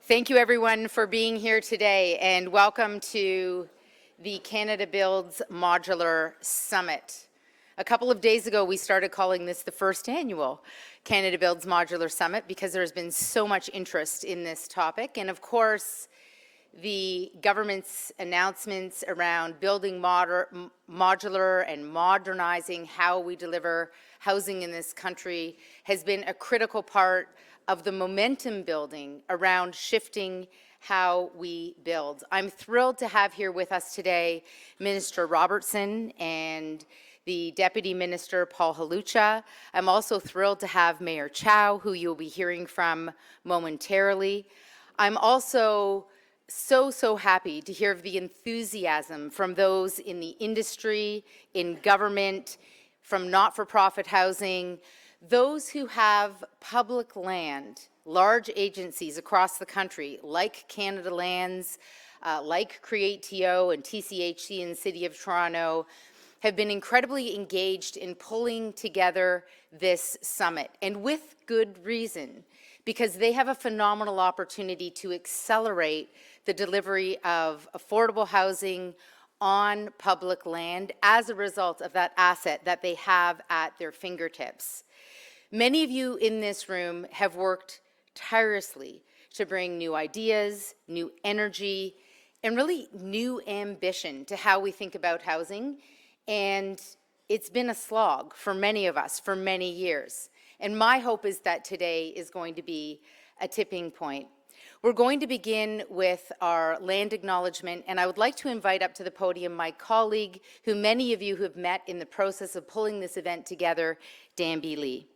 Thank you everyone for being here today, and welcome to the Canada Builds Modular Summit. A couple of days ago, we started calling this the first annual Canada Builds Modular Summit because there's been so much interest in this topic. And of course, the government's announcements around building modular and modernizing how we deliver housing in this country has been a critical part of the momentum building around shifting how we build. I'm thrilled to have here with us today Minister Robertson and the Deputy Minister Paul Halucha. I'm also thrilled to have Mayor Chow, who you'll be hearing from momentarily. I'm also so happy to hear of the enthusiasm from those in the industry, in government, from not-for-profit housing, those who have public land, large agencies across the country, like Canada Lands, like Create.to and TCHC in the City of Toronto, have been incredibly engaged in pulling together this summit, and with good reason, because they have a phenomenal opportunity to accelerate the delivery of affordable housing on public land as a result of that asset that they have at their fingertips. Many of you in this room have worked tirelessly to bring new ideas, new energy, and really new ambition to how we think about housing. And it's been a slog for many of us for many years. And my hope is that today is going to be a tipping point. We're going to begin with our land acknowledgement, and I would like to invite up to the podium my colleague, who many of you have met in the process of pulling this event together, Danby Lee.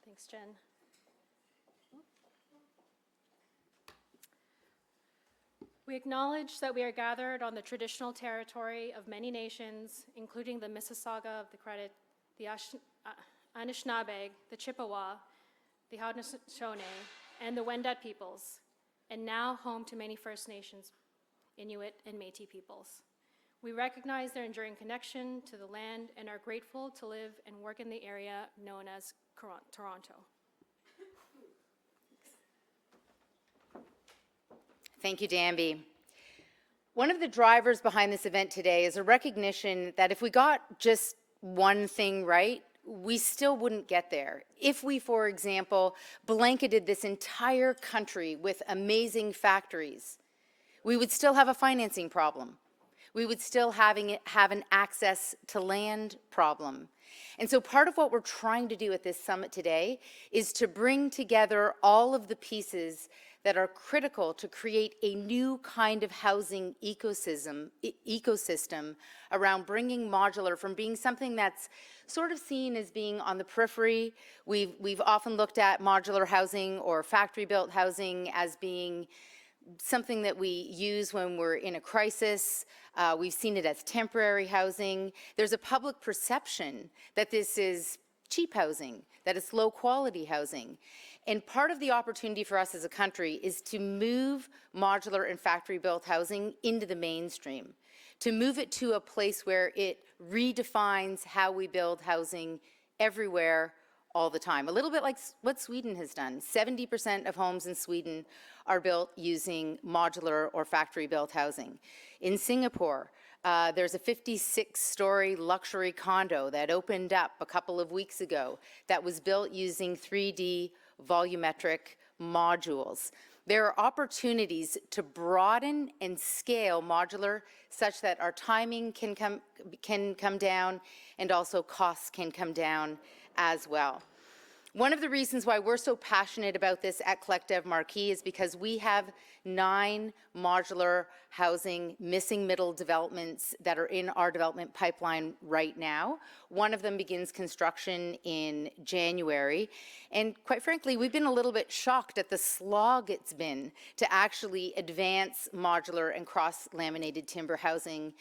Thanks, Jen. We acknowledge that we are gathered on the traditional territory of many nations, including the Mississauga of the Credit, the Anishinaabe, the Chippewa, the Haudenosaunee, and the Wendat peoples, and now home to many First Nations, Inuit, and Métis peoples. We recognize their enduring connection to the land and are grateful to live and work in the area known as Toronto. Thank you, Danby. One of the drivers behind this event today is a recognition that if we got just one thing right, we still wouldn't get there. If we, for example, blanketed this entire country with amazing factories, we would still have a financing problem. We would still have an access to land problem. And so part of what we're trying to do at this summit today is to bring together all of the pieces that are critical to create a new kind of housing ecosystem around bringing modular from being something that's sort of seen as being on the periphery. We've often looked at modular housing or factory-built housing as being something that we use when we're in a crisis. We've seen it as temporary housing. There's a public perception that this is cheap housing, that it's low quality housing. And part of the opportunity for us as a country is to move modular and factory-built housing into the mainstream, to move it to a place where it redefines how we build housing everywhere, all the time. A little bit like what Sweden has done. 70% of homes in Sweden are built using modular or factory-built housing. In Singapore, there's a 56-story luxury condo that opened up a couple of weeks ago that was built using 3D volumetric modules. There are opportunities to broaden and scale modular such that our timing can come down and also costs can come down as well. One of the reasons why we're so passionate about this at Collective Marquee is because we have 9 modular housing missing middle developments that are in our development pipeline right now. One of them begins construction in January. And quite frankly, we've been a little bit shocked at the slog it's been to actually advance modular and cross-laminated timber housing.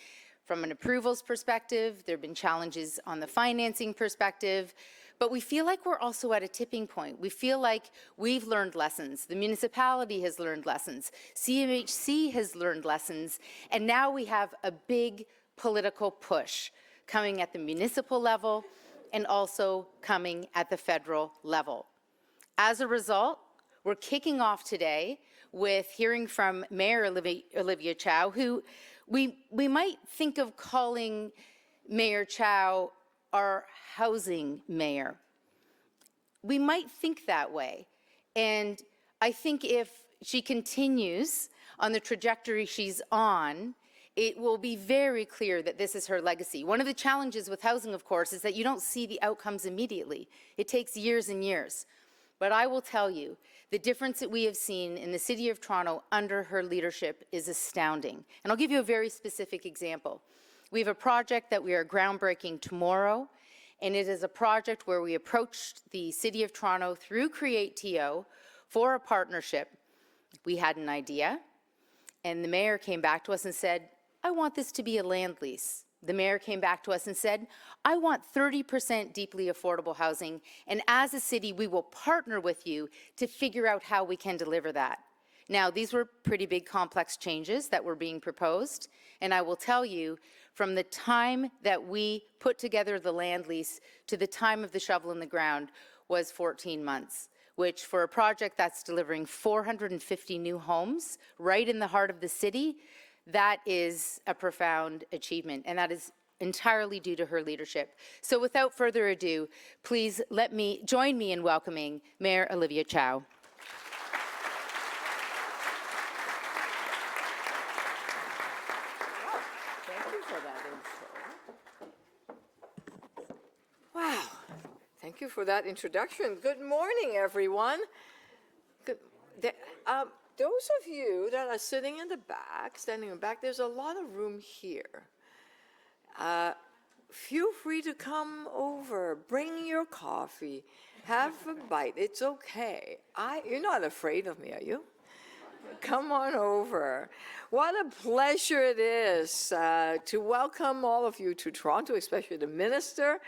From an approvals perspective, there have been challenges on the financing perspective. But we feel like we're also at a tipping point. We feel like we've learned lessons. The municipality has learned lessons. CMHC has learned lessons. And now we have a big political push coming at the municipal level and also coming at the federal level. As a result, we're kicking off today with hearing from Mayor Olivia Chow, who we might think of calling Mayor Chow our housing mayor. We might think that way. And I think if she continues on the trajectory she's on, it will be very clear that this is her legacy. One of the challenges with housing, of course, is that you don't see the outcomes immediately. It takes years and years. But I will tell you, the difference that we have seen in the City of Toronto under her leadership is astounding. And I'll give you a very specific example. We have a project that we are groundbreaking tomorrow, and it is a project where we approached the City of Toronto through Create TO for a partnership. We had an idea, and the mayor came back to us and said, I want this to be a land lease. The mayor came back to us and said, I want 30% deeply affordable housing, and as a city, we will partner with you to figure out how we can deliver that. Now, these were pretty big, complex changes that were being proposed, and I will tell you, from the time that we put together the land lease to the time of the shovel in the ground was 14 months, which for a project that's delivering 450 new homes right in the heart of the city, that is a profound achievement, and that is entirely due to her leadership. So without further ado, please join me in welcoming Mayor Olivia Chow. Thank you for that intro. Wow, thank you for that introduction. Good morning, everyone. Those of you that are sitting in the back, standing in the back, there's a lot of room here. Feel free to come over, bring your coffee, have a bite. It's okay. You're not afraid of me, are you? Come on over. What a pleasure it is to welcome all of you to Toronto, especially the Minister,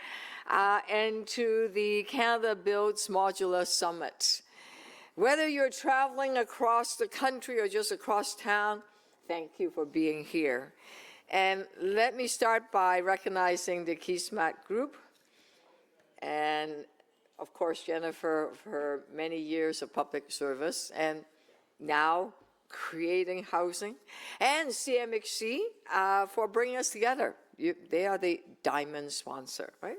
and to the Canada Builds Modular Summit. Whether you're traveling across the country or just across town, thank you for being here. And let me start by recognizing the Keesmaat Group and, of course, Jennifer for her many years of public service and now creating housing, and CMHC for bringing us together. They are the diamond sponsor, right?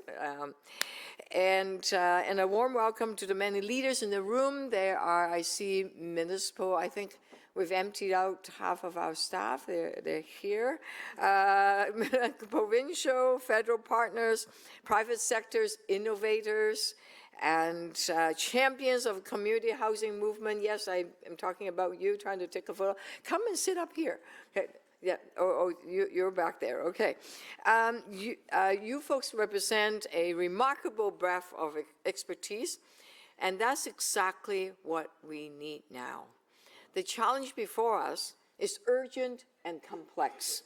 And a warm welcome to the many leaders in the room. There are, I see, municipal, I think we've emptied out half of our staff. They're here. Provincial, federal partners, private sectors, innovators, and champions of community housing movement. Yes, I am talking about you, trying to take a photo. Come and sit up here. Okay. Yeah, you're back there, okay. You folks represent a remarkable breadth of expertise, and that's exactly what we need now. The challenge before us is urgent and complex.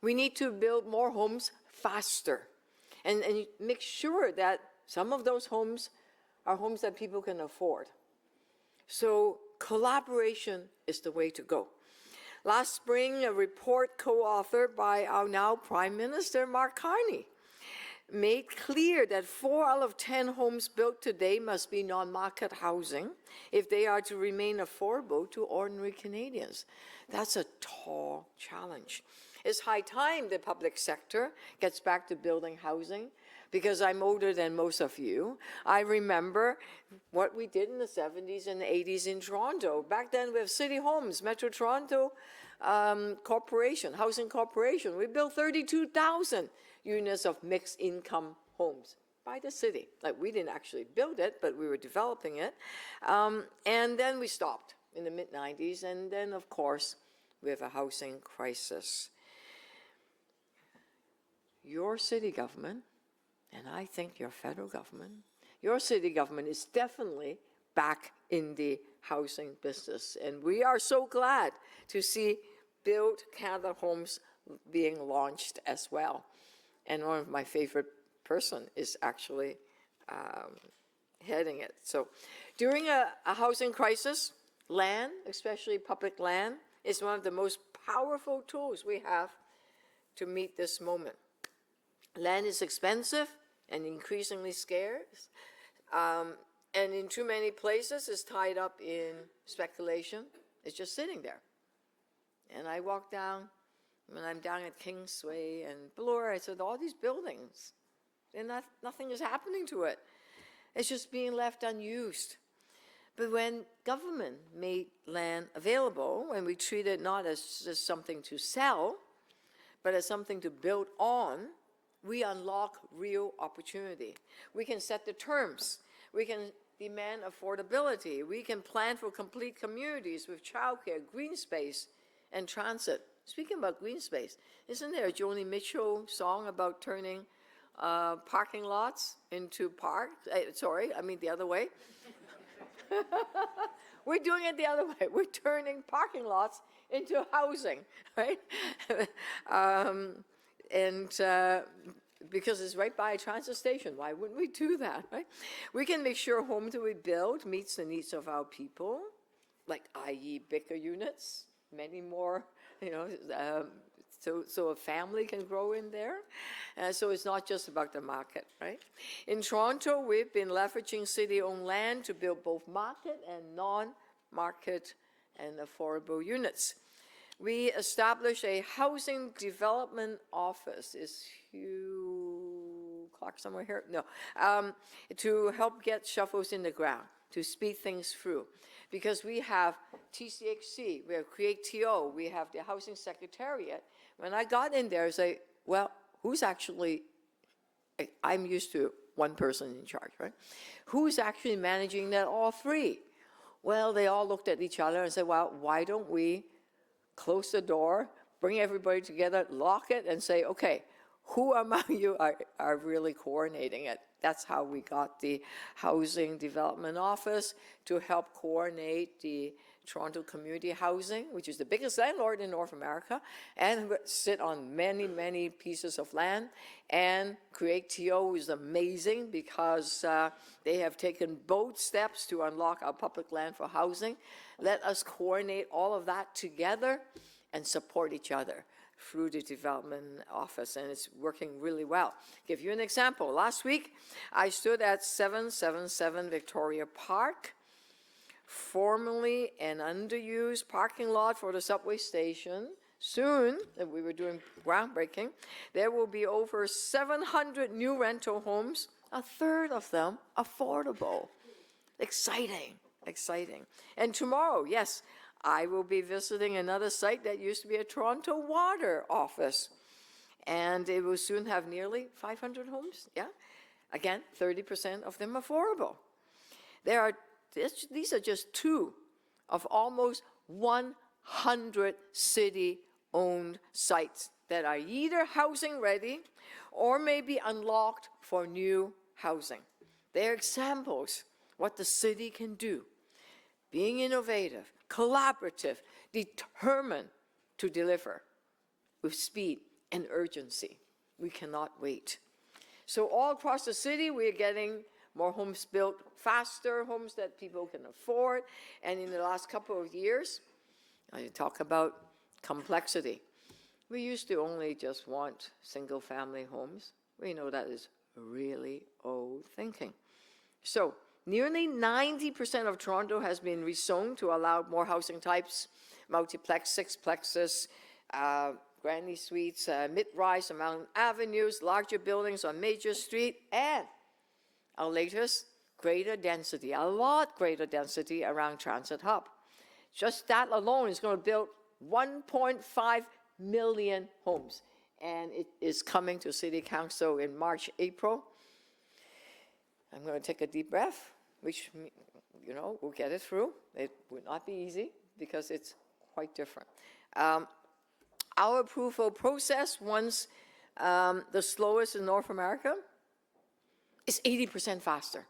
We need to build more homes faster and make sure that some of those homes are homes that people can afford. So collaboration is the way to go. Last spring, a report co-authored by our now Prime Minister, Mark Carney, made clear that 4 out of 10 homes built today must be non-market housing if they are to remain affordable to ordinary Canadians. That's a tall challenge. It's high time the public sector gets back to building housing, because I'm older than most of you. I remember what we did in the 70s and 80s in Toronto. Back then, we have City Homes, Metro Toronto Corporation, Housing Corporation. We built 32,000 units of mixed income homes by the city. Like, we didn't actually build it, but we were developing it. And then we stopped in the mid-90s, and then, of course, we have a housing crisis. Your city government, and I think your federal government, your city government is definitely back in the housing business. And we are so glad to see Build Canada Homes being launched as well. And one of my favorite person is actually heading it. So during a housing crisis, land, especially public land, is one of the most powerful tools we have to meet this moment. Land is expensive and increasingly scarce. And in too many places, it's tied up in speculation. It's just sitting there. And I walk down, when I'm down at Kingsway and Bloor, I said, all these buildings, and nothing is happening to it. It's just being left unused. But when government made land available, when we treat it not as just something to sell, but as something to build on, we unlock real opportunity. We can set the terms. We can demand affordability. We can plan for complete communities with childcare, green space, and transit. Speaking about green space, isn't there a Joni Mitchell song about turning parking lots into parks? Sorry, I mean the other way. We're doing it the other way. We're turning parking lots into housing, right? Because it's right by a transit station. Why wouldn't we do that, right? We can make sure homes that we build meets the needs of our people, like i.e. bigger units, many more, so a family can grow in there. So it's not just about the market, right? In Toronto, we've been leveraging city-owned land to build both market and non-market and affordable units. We established a housing development office. Is Hugh Clark somewhere here? No. To help get shovels in the ground, to speed things through. Because we have TCHC, we have Create TO, we have the Housing Secretariat. When I got in there, I say, well, who's actually, I'm used to one person in charge, right? Who's actually managing that all three? Well, they all looked at each other and said, well, why don't we close the door, bring everybody together, lock it, and say, okay, who among you are really coordinating it? That's how we got the Housing Development Office to help coordinate the Toronto Community Housing, which is the biggest landlord in North America, and sit on many, many pieces of land. And Create TO is amazing because they have taken bold steps to unlock our public land for housing. Let us coordinate all of that together and support each other through the development office, and it's working really well. Give you an example. Last week, I stood at 777 Victoria Park, formerly an underused parking lot for the subway station. Soon, and we were doing groundbreaking, there will be over 700 new rental homes, a third of them affordable. Exciting, exciting. And tomorrow, yes, I will be visiting another site that used to be a Toronto Water office. And it will soon have nearly 500 homes, yeah? Again, 30% of them affordable. These are just two of almost 100 city-owned sites that are either housing ready or may be unlocked for new housing. They're examples what the city can do. Being innovative, collaborative, determined to deliver with speed and urgency. We cannot wait. So all across the city, we're getting more homes built faster, homes that people can afford. And in the last couple of years, I talk about complexity. We used to only just want single-family homes. We know that is really old thinking. So nearly 90% of Toronto has been rezoned to allow more housing types, multiplex, sixplexes, granny suites, mid-rise on Mountain Avenues, larger buildings on Major Street, and our latest, greater density, a lot greater density around Transit Hub. Just that alone is going to build 1.5 million homes, and it is coming to City Council in March, April. I'm going to take a deep breath, which, we'll get it through. It would not be easy because it's quite different. Our approval process, once the slowest in North America, is 80% faster,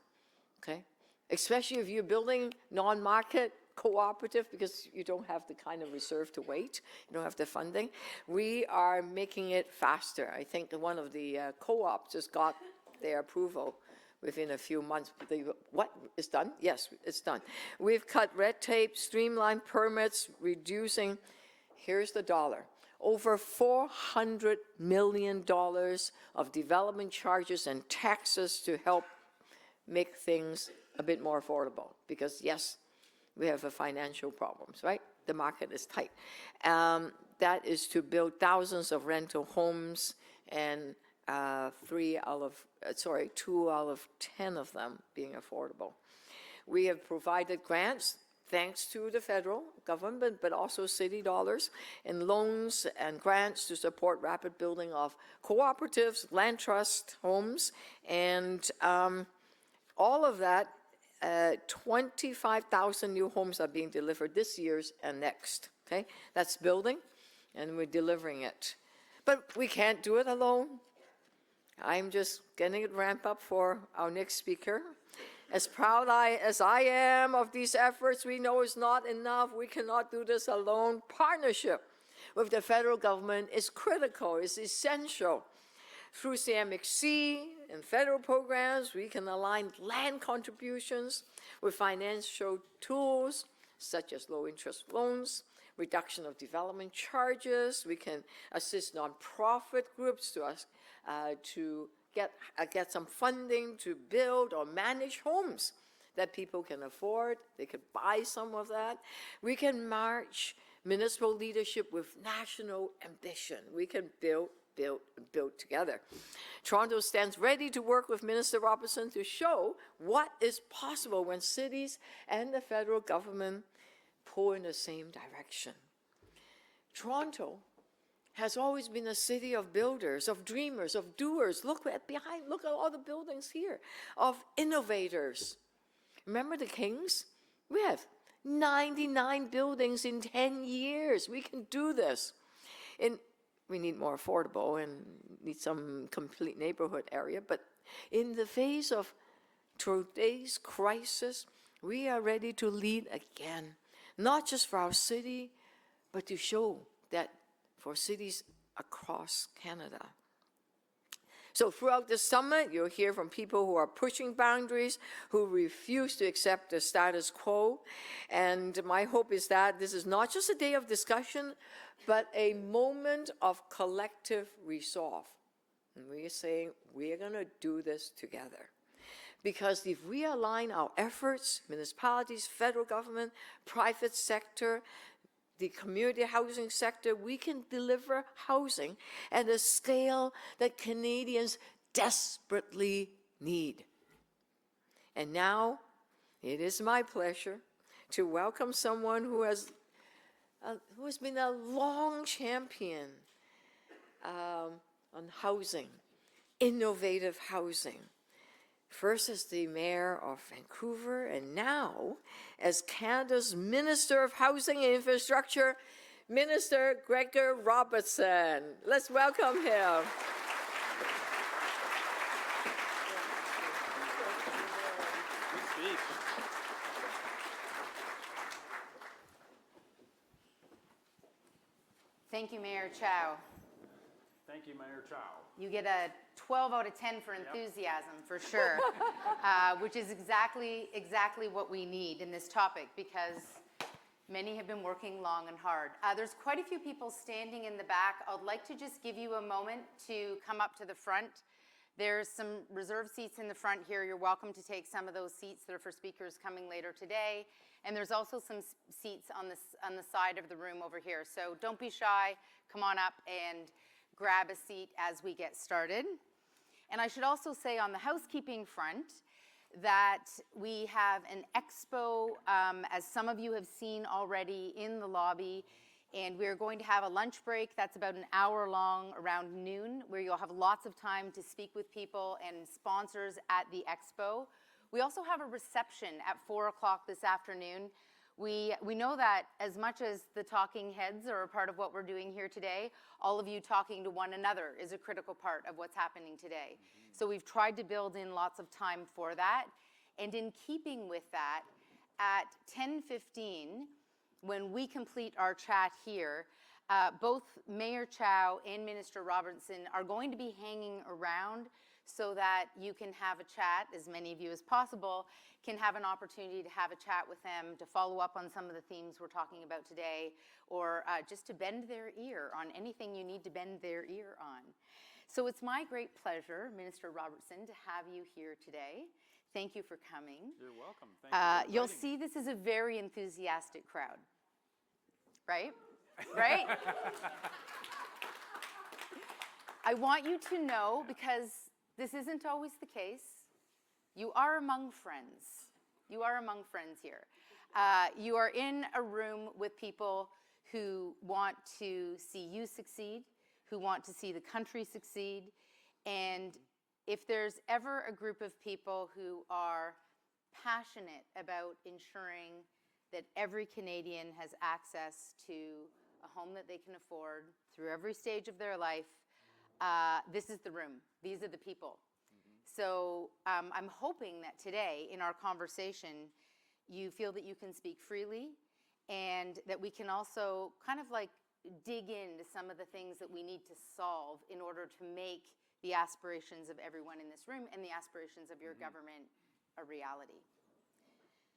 okay? Especially if you're building non-market cooperative, because you don't have the kind of reserve to wait, you don't have the funding. We are making it faster. I think one of the co-ops just got their approval within a few months. What is done? Yes, it's done. We've cut red tape, streamlined permits, reducing, here's the dollar, over $400 million of development charges and taxes to help make things a bit more affordable. Because yes, we have a financial problems, right? The market is tight. That is to build thousands of rental homes, and 2 out of 10 of them being affordable. We have provided grants, thanks to the federal government, but also city dollars, and loans and grants to support rapid building of cooperatives, land trust homes, and all of that, 25,000 new homes are being delivered this year and next, okay? That's building, and we're delivering it. But we can't do it alone. I'm just getting it ramped up for our next speaker. As proud as I am of these efforts, we know it's not enough. We cannot do this alone. Partnership with the federal government is critical, is essential. Through CMHC and federal programs, we can align land contributions with financial tools, such as low-interest loans, reduction of development charges. We can assist nonprofit groups to get some funding to build or manage homes that people can afford. They could buy some of that. We can match municipal leadership with national ambition. We can build together. Toronto stands ready to work with Minister Robertson to show what is possible when cities and the federal government pull in the same direction. Toronto has always been a city of builders, of dreamers, of doers. Look at all the buildings here, of innovators. Remember the Kings? We have 99 buildings in 10 years. We can do this. We need more affordable and need some complete neighborhood area. But in the face of today's crisis, we are ready to lead again, not just for our city, but to show that for cities across Canada. So throughout the summit, you'll hear from people who are pushing boundaries, who refuse to accept the status quo. And my hope is that this is not just a day of discussion, but a moment of collective resolve. And we are saying, we are going to do this together. Because if we align our efforts, municipalities, federal government, private sector, the community housing sector, we can deliver housing at a scale that Canadians desperately need. And now, it is my pleasure to welcome someone who has been a long champion on housing, innovative housing. First as the Mayor of Vancouver, and now as Canada's Minister of Housing and Infrastructure, Minister Gregor Robertson. Let's welcome him. Thank you, Mayor Chow. Thank you, Mayor Chow. You get a 12 out of 10 for enthusiasm, for sure, which is exactly what we need in this topic, because many have been working long and hard. There's quite a few people standing in the back. I'd like to just give you a moment to come up to the front. There's some reserved seats in the front here. You're welcome to take some of those seats that are for speakers coming later today. And there's also some seats on the side of the room over here. So don't be shy. Come on up and grab a seat as we get started. And I should also say on the housekeeping front that we have an expo, as some of you have seen already, in the lobby. And we're going to have a lunch break that's about an hour long around noon, where you'll have lots of time to speak with people and sponsors at the expo. We also have a reception at 4 o'clock this afternoon. We know that as much as the talking heads are a part of what we're doing here today, all of you talking to one another is a critical part of what's happening today. So we've tried to build in lots of time for that. And in keeping with that, at 10:15, when we complete our chat here, both Mayor Chow and Minister Robertson are going to be hanging around. so that you can have a chat, as many of you as possible, can have an opportunity to have a chat with them, to follow up on some of the themes we're talking about today, or just to bend their ear on anything you need to bend their ear on. So it's my great pleasure, Minister Robertson, to have you here today. Thank you for coming. You're welcome. Thank you for You'll inviting see this is a very enthusiastic crowd, right? Right? I want you to know, because this isn't always the case, you are among friends. You are among friends here. You are in a room with people who want to see you succeed, who want to see the country succeed, and if there's ever a group of people who are passionate about ensuring that every Canadian has access to a home that they can afford through every stage of their life, this is the room. These are the people. So I'm hoping that today in our conversation, you feel that you can speak freely and that we can also kind of like dig into some of the things that we need to solve in order to make the aspirations of everyone in this room and the aspirations of your government a reality.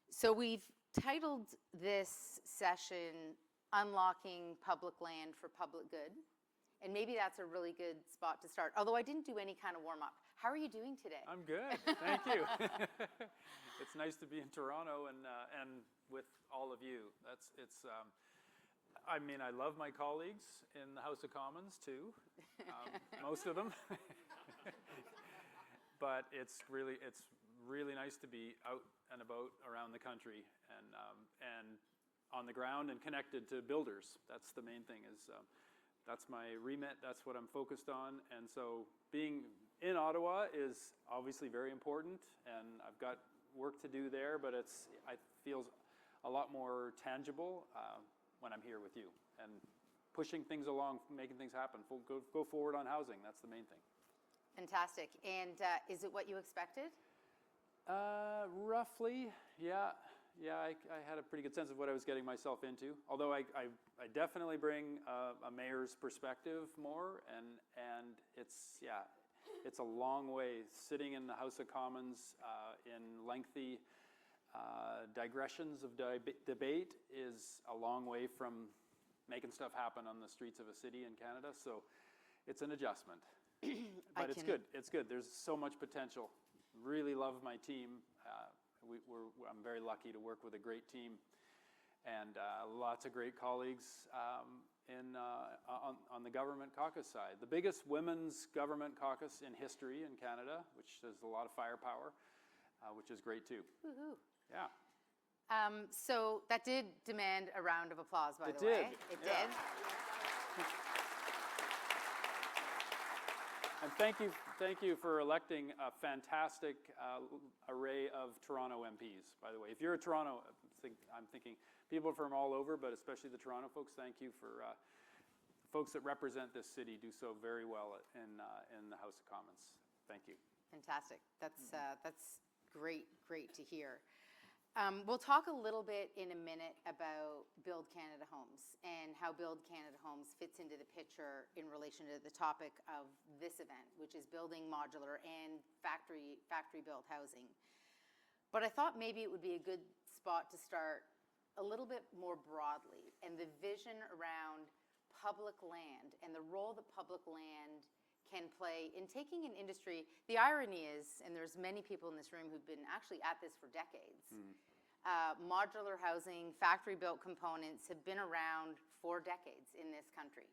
So we've titled this session, Unlocking Public Land for Public Good. And maybe that's a really good spot to start, although I didn't do any kind of warm-up. How are you doing today? I'm good. Thank you. It's nice to be in Toronto and with all of you. I mean, I love my colleagues in the House of Commons too, most of them. But it's really nice to be out and about around the country and on the ground and connected to builders. That's the main thing. That's my remit. That's what I'm focused on. And so being in Ottawa is obviously very important, and I've got work to do there. But it feels a lot more tangible when I'm here with you and pushing things along, making things happen. Go forward on housing. That's the main thing. Fantastic. And is it what you expected? Roughly, yeah. Yeah, I had a pretty good sense of what I was getting myself into. Although I definitely bring a mayor's perspective more, and it's a long way. Sitting in the House of Commons in lengthy digressions of debate is a long way from making stuff happen on the streets of a city in Canada. So it's an adjustment, but it's good. It's good. There's so much potential. Really love my team. I'm very lucky to work with a great team and lots of great colleagues on the government caucus side. The biggest women's government caucus in history in Canada, which has a lot of firepower, which is great too. Woohoo. Yeah. So that did demand a round of applause, by the way. It did. did. And thank you for electing a fantastic array of Toronto MPs, by the way. If you're a Toronto, I'm thinking people from all over, but especially the Toronto folks, thank you for folks that represent this city do so very well in the House of Commons. Thank you. Fantastic. That's great to hear. We'll talk a little bit in a minute about Build Canada Homes and how Build Canada Homes fits into the picture in relation to the topic of this event, which is building modular and factory-built housing. But I thought maybe it would be a good spot to start a little bit more broadly and the vision around public land and the role that public land can play in taking an industry. The irony is, and there's many people in this room who've been actually at this for decades, modular housing, factory-built components have been around for decades in this country.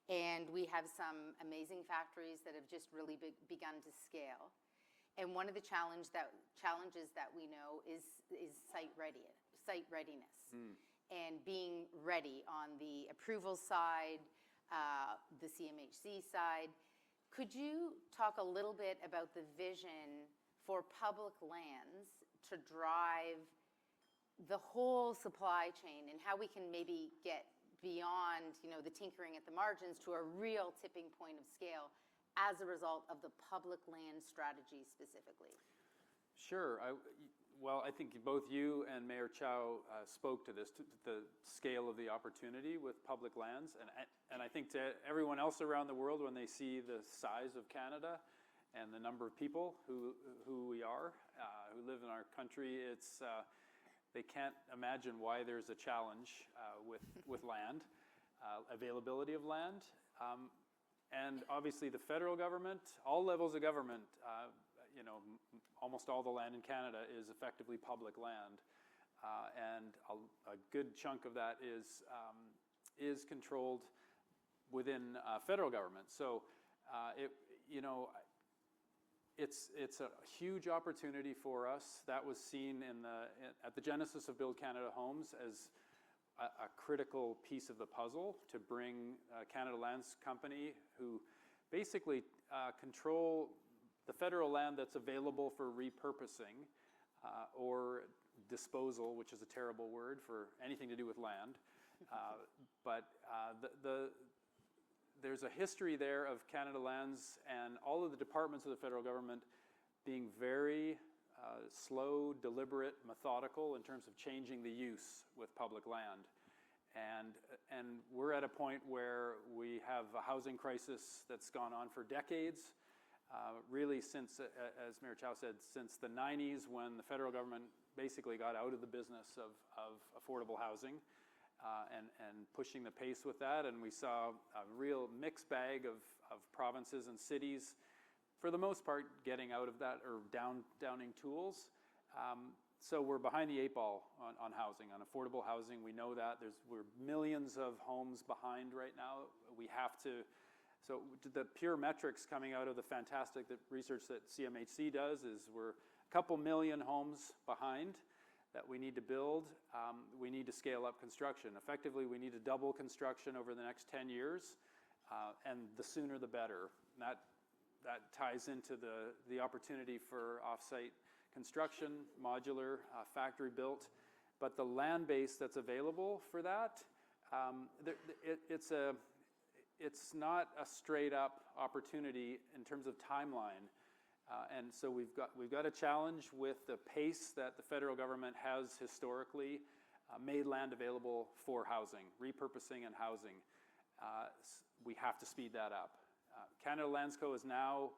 And we have some amazing factories that have just really begun to scale. And one of the challenges that we know is site readiness and being ready on the approval side, the CMHC side. Could you talk a little bit about the vision for public lands to drive the whole supply chain and how we can maybe get beyond, the tinkering at the margins to a real tipping point of scale as a result of the public land strategy specifically? Sure. I think both you and Mayor Chow spoke to this, to the scale of the opportunity with public lands. And I think to everyone else around the world, when they see the size of Canada and the number of people who we are, who live in our country, they can't imagine why there's a challenge with land, availability of land. And obviously the federal government, all levels of government, almost all the land in Canada is effectively public land. And a good chunk of that is controlled within federal government. So it's a huge opportunity for us. That was seen at the genesis of Build Canada Homes as a critical piece of the puzzle to bring Canada Lands Company, who basically control the federal land that's available for repurposing or disposal, which is a terrible word for anything to do with land. But there's a history there of Canada Lands and all of the departments of the federal government being very slow, deliberate, methodical in terms of changing the use with public land. And we're at a point where we have a housing crisis that's gone on for decades, really since, as Mayor Chow said, since the 90s, when the federal government basically got out of the business of affordable housing and pushing the pace with that. And we saw a real mixed bag of provinces and cities, for the most part, getting out of that or downing tools. So we're behind the 8 ball on housing, on affordable housing. We know that. We're millions of homes behind right now. We have to, so the pure metrics coming out of the fantastic research that CMHC does is we're a couple million homes behind that we need to build. We need to scale up construction. Effectively, we need to double construction over the next 10 years, and the sooner the better. And that ties into the opportunity for off-site construction, modular, factory built, but the land base that's available for that, it's not a straight up opportunity in terms of timeline. And so we've got a challenge with the pace that the federal government has historically made land available for housing, repurposing and housing. We have to speed that up. Canada Lands Co. is now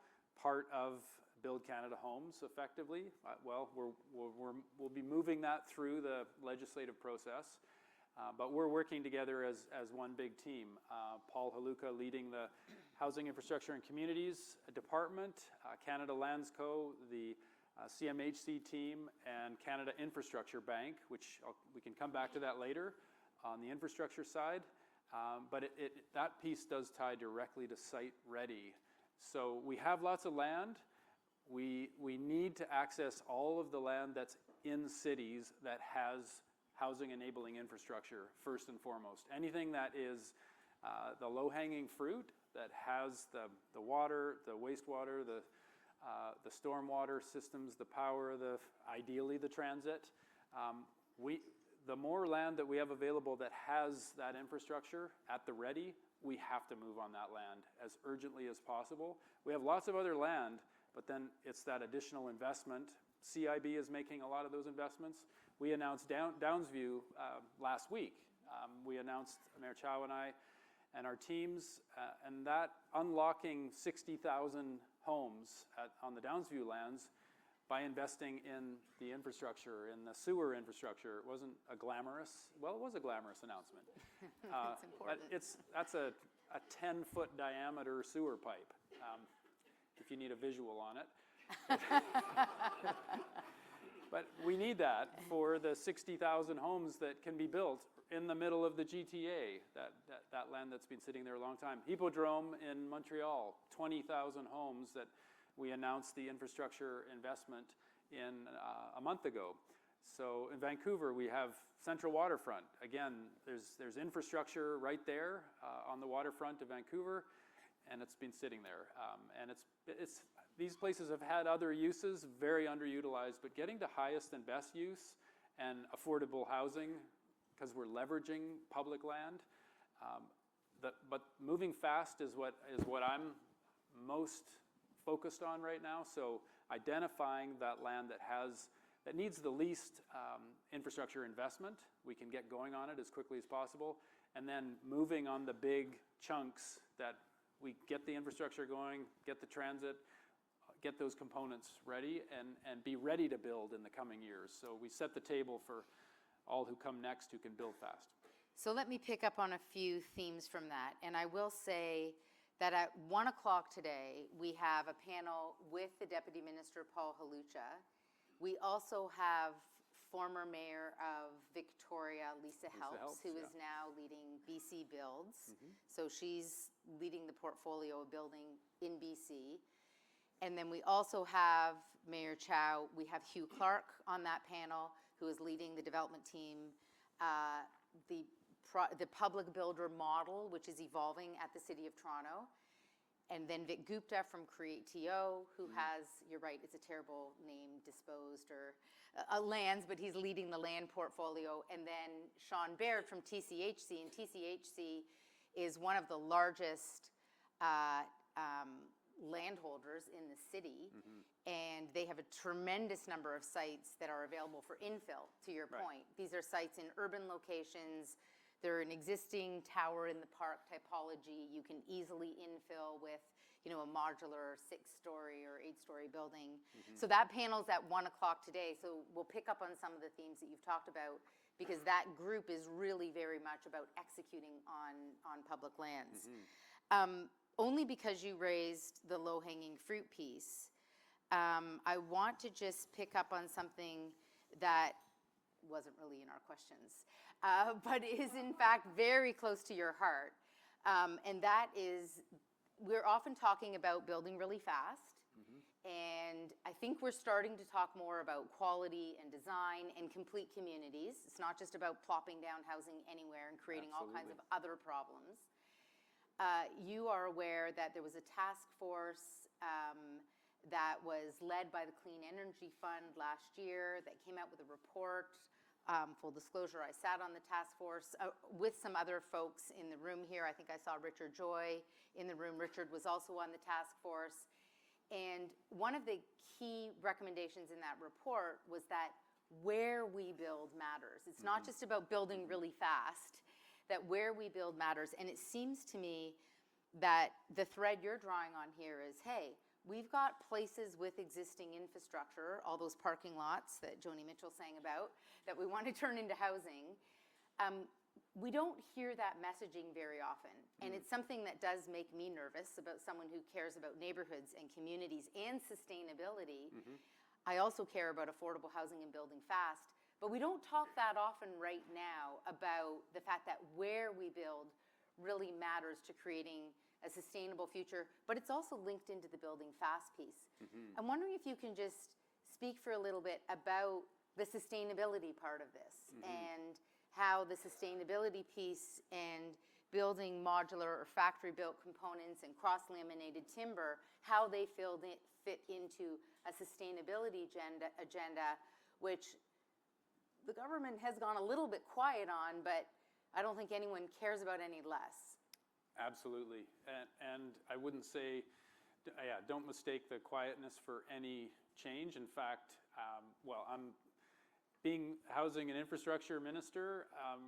part of Build Canada Homes, effectively. Well, we'll be moving that through the legislative process, but we're working together as one big team. Paul Haluka leading the Housing Infrastructure and Communities Department, Canada Lands Co., the CMHC team, and Canada Infrastructure Bank, which we can come back to that later on the infrastructure side. But that piece does tie directly to site ready. So we have lots of land. We need to access all of the land that's in cities that has housing enabling infrastructure first and foremost. Anything that is the low-hanging fruit that has the water, the wastewater, the stormwater systems, the power, ideally the transit. The more land that we have available that has that infrastructure at the ready, we have to move on that land as urgently as possible. We have lots of other land, but then it's that additional investment. CIB is making a lot of those investments. We announced Downsview last week. We announced, Mayor Chow and I and our teams, and that unlocking 60,000 homes on the Downsview lands by investing in the infrastructure, in the sewer infrastructure. It wasn't a glamorous, well, it was a glamorous announcement. That's important. But that's a 10-foot diameter sewer pipe, if you need a visual on it. But we need that for the 60,000 homes that can be built in the middle of the GTA, that land that's been sitting there a long time. Hippodrome in Montreal, 20,000 homes that we announced the infrastructure investment in a month ago. So in Vancouver, we have Central Waterfront. Again, there's infrastructure right there on the waterfront of Vancouver, and it's been sitting there. And these places have had other uses, very underutilized, but getting to highest and best use and affordable housing, because we're leveraging public land. But moving fast is what I'm most focused on right now. So identifying that land that needs the least infrastructure investment, we can get going on it as quickly as possible, and then moving on the big chunks that we get the infrastructure going, get the transit, get those components ready and be ready to build in the coming years. So we set the table for all who come next who can build fast. So let me pick up on a few themes from that. And I will say that at 1 o'clock today, we have a panel with the Deputy Minister, Paul Halucha. We also have former Mayor of Victoria, Lisa Helps, who is now leading BC Builds. So she's leading the portfolio of building in BC. And then we also have Mayor Chow. We have Hugh Clark on that panel, who is leading the development team, the public builder model, which is evolving at the City of Toronto. And then Vic Gupta from Create.to, who has, you're right, it's a terrible name, disposed or lands, but he's leading the land portfolio. And then Sean Baird from TCHC, and TCHC is one of the largest landholders in the city, and they have a tremendous number of sites that are available for infill, to your point. These are sites in urban locations. They're an existing tower in the park typology. You can easily infill with, a modular 6-story or 8-story building. So that panel's at 1 o'clock today. So we'll pick up on some of the themes that you've talked about, because that group is really very much about executing on public lands. Only because you raised the low-hanging fruit piece, I want to just pick up on something that wasn't really in our questions, but is in fact very close to your heart. And that is, we're often talking about building really fast. And I think we're starting to talk more about quality and design and complete communities. It's not just about plopping down housing anywhere and creating all kinds of other problems. You are aware that there was a task force that was led by the Clean Energy Fund last year that came out with a report. Full disclosure, I sat on the task force with some other folks in the room here. I think I saw Richard Joy in the room. Richard was also on the task force. And one of the key recommendations in that report was that where we build matters. It's not just about building really fast, that where we build matters. And it seems to me that the thread you're drawing on here is, hey, we've got places with existing infrastructure, all those parking lots that Joni Mitchell sang about, that we want to turn into housing. We don't hear that messaging very often. And it's something that does make me nervous about someone who cares about neighborhoods and communities and sustainability. I also care about affordable housing and building fast. But we don't talk that often right now about the fact that where we build really matters to creating a sustainable future, but it's also linked into the building fast piece. I'm wondering if you can just speak for a little bit about the sustainability part of this and how the sustainability piece and building modular or factory-built components and cross-laminated timber, how they fit into a sustainability agenda, which the government has gone a little bit quiet on, but I don't think anyone cares about any less. Absolutely. And I wouldn't say, don't mistake the quietness for any change. In fact, I'm being housing and infrastructure minister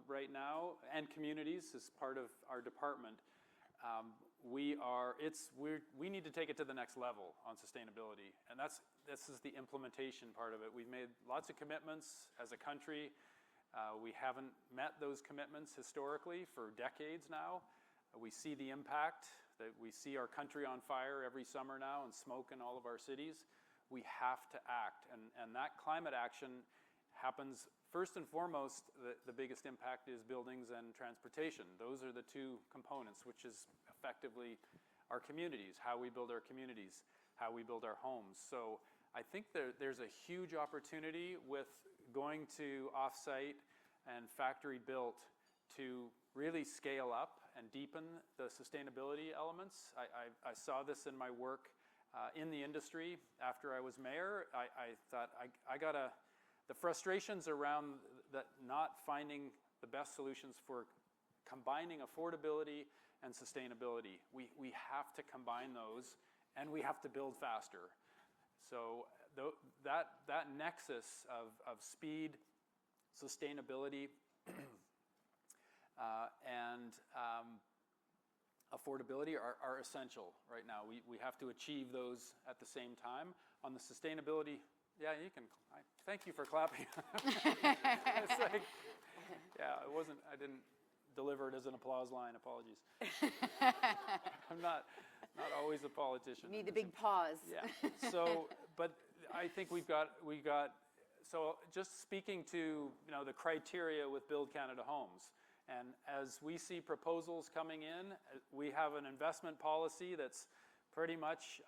right now, and communities is part of our department. We need to take it to the next level on sustainability, and this is the implementation part of it. We've made lots of commitments as a country. We haven't met those commitments historically for decades now. We see the impact, that we see our country on fire every summer now and smoke in all of our cities. We have to act, and that climate action happens first and foremost. The biggest impact is buildings and transportation. Those are the two components, which is effectively our communities, how we build our communities, how we build our homes. So I think there's a huge opportunity with going to off-site and factory built to really scale up and deepen the sustainability elements. I saw this in my work in the industry after I was mayor. I thought the frustrations around not finding the best solutions for combining affordability and sustainability. We have to combine those, and we have to build faster. So that nexus of speed, sustainability, and affordability are essential right now. We have to achieve those at the same time. On the sustainability, yeah, you can, thank you for clapping. It's like, yeah, I didn't deliver it as an applause line, apologies. I'm not always a politician. Need the big pause. Yeah, so, but I think we got, so just speaking to, the criteria with Build Canada Homes, and as we see proposals coming in, we have an investment policy that's pretty much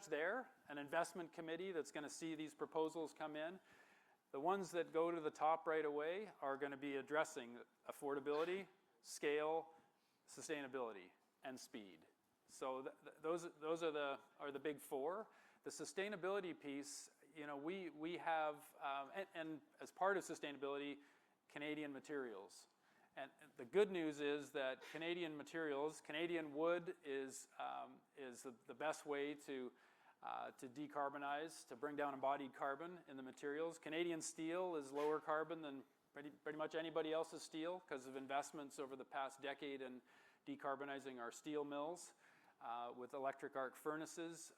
there, an investment committee that's going to see these proposals come in. The ones that go to the top right away are going to be addressing affordability, scale, sustainability, and speed. So those are the big four. The sustainability piece, we have, and as part of sustainability, Canadian materials. And the good news is that Canadian materials, Canadian wood is the best way to decarbonize, to bring down embodied carbon in the materials. Canadian steel is lower carbon than pretty much anybody else's steel because of investments over the past decade in decarbonizing our steel mills with electric arc furnaces.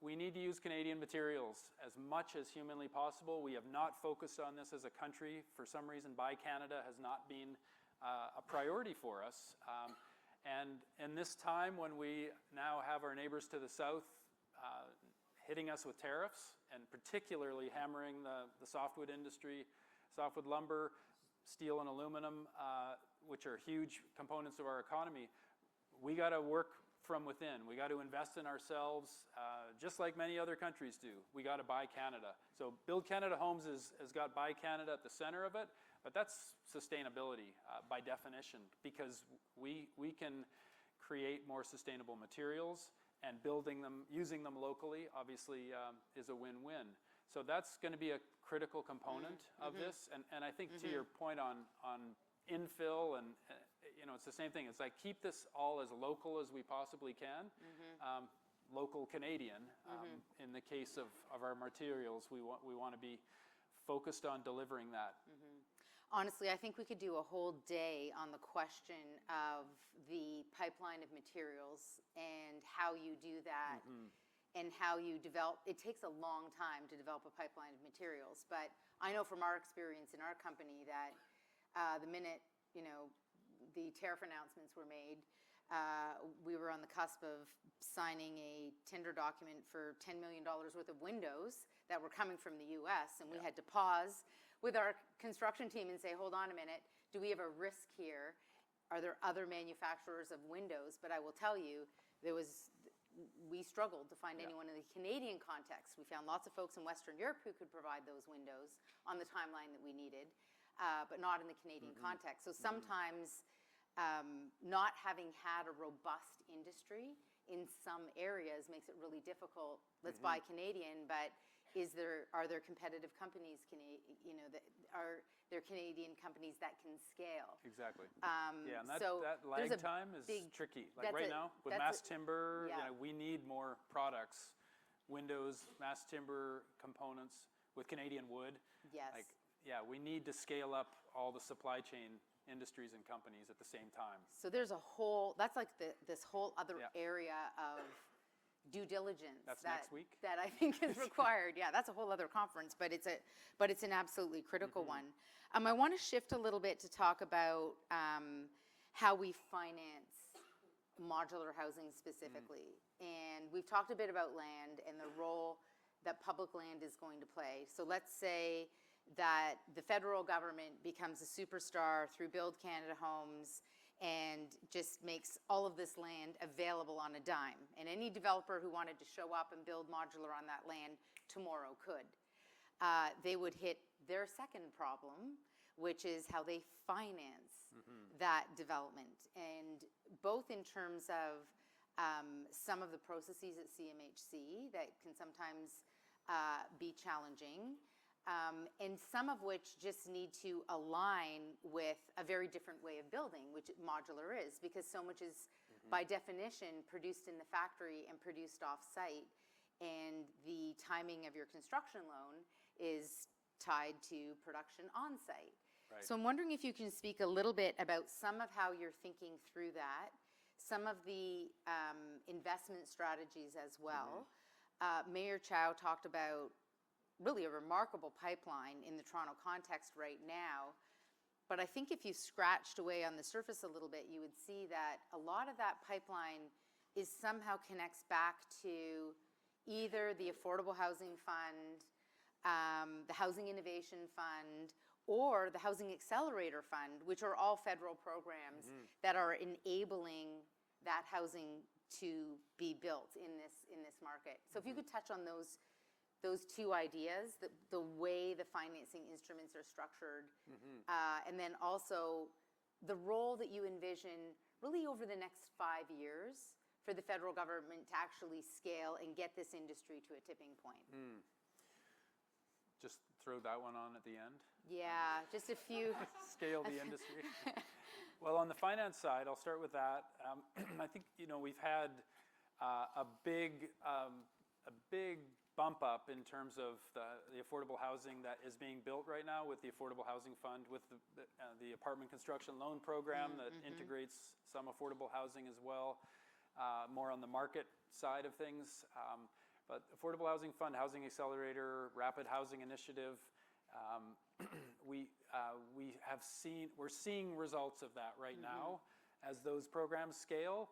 We need to use Canadian materials as much as humanly possible. We have not focused on this as a country. For some reason, Buy Canada has not been a priority for us. And in this time when we now have our neighbors to the south hitting us with tariffs, and particularly hammering the softwood industry, softwood lumber, steel and aluminum, which are huge components of our economy, we got to work from within. We got to invest in ourselves, just like many other countries do. We got to Buy Canada. So Build Canada Homes has got Buy Canada at the center of it, but that's sustainability by definition, because we can create more sustainable materials, and using them locally, obviously, is a win-win. So that's going to be a critical component of this. And I think to your point on infill, and it's the same thing. It's like, keep this all as local as we possibly can. Local Canadian. In the case of our materials, we want to be focused on delivering that. Honestly, I think we could do a whole day on the question of the pipeline of materials and how you do that and how you develop. It takes a long time to develop a pipeline of materials, but I know from our experience in our company that the minute, the tariff announcements were made, we were on the cusp of signing a tender document for $10 million worth of windows that were coming from the US, and we had to pause with our construction team and say, hold on a minute, do we have a risk here? Are there other manufacturers of windows? But I will tell you, we struggled to find anyone in the Canadian context. We found lots of folks in Western Europe who could provide those windows on the timeline that we needed, but not in the Canadian context. So sometimes not having had a robust industry in some areas makes it really difficult. Let's buy Canadian, but are there competitive companies, that are there Canadian companies that can scale? Exactly. And that lag time is tricky. Like right now with mass timber, we need more products, windows, mass timber components with Canadian wood. Yes. We need to scale up all the supply chain industries and companies at the same time. So there's that's like this whole other area of due diligence next week that I think is required. That's a whole other conference, but it's an absolutely critical one. I want to shift a little bit to talk about how we finance modular housing specifically. And we've talked a bit about land and the role that public land is going to play. So let's say that the federal government becomes a superstar through Build Canada Homes and just makes all of this land available on a dime. And any developer who wanted to show up and build modular on that land tomorrow could. They would hit their second problem, which is how they finance that development. And both in terms of some of the processes at CMHC that can sometimes be challenging, and some of which just need to align with a very different way of building, which modular is, because so much is, by definition, produced in the factory and produced off-site, and the timing of your construction loan is tied to production on-site. Right. So I'm wondering if you can speak a little bit about some of how you're thinking through that, some of the investment strategies as well. Mayor Chow talked about really a remarkable pipeline in the Toronto context right now. But I think if you scratched away on the surface a little bit, you would see that a lot of that pipeline is somehow connects back to either the Affordable Housing Fund, the Housing Innovation Fund, or the Housing Accelerator Fund, which are all federal programs that are enabling that housing to be built in this market. So if you could touch on those two ideas, the way the financing instruments are structured, and then also the role that you envision really over the next 5 years for the federal government to actually scale and get this industry to a tipping point. Just throw that one on at the end. Yeah, just a few. Scale the industry. Well, on the finance side, I'll start with that. I think we've had a big bump up in terms of the affordable housing that is being built right now with the Affordable Housing Fund, with the apartment construction loan program that integrates some affordable housing as well, more on the market side of things. But Affordable Housing Fund, Housing Accelerator, Rapid Housing Initiative, we're seeing results of that right now as those programs scale.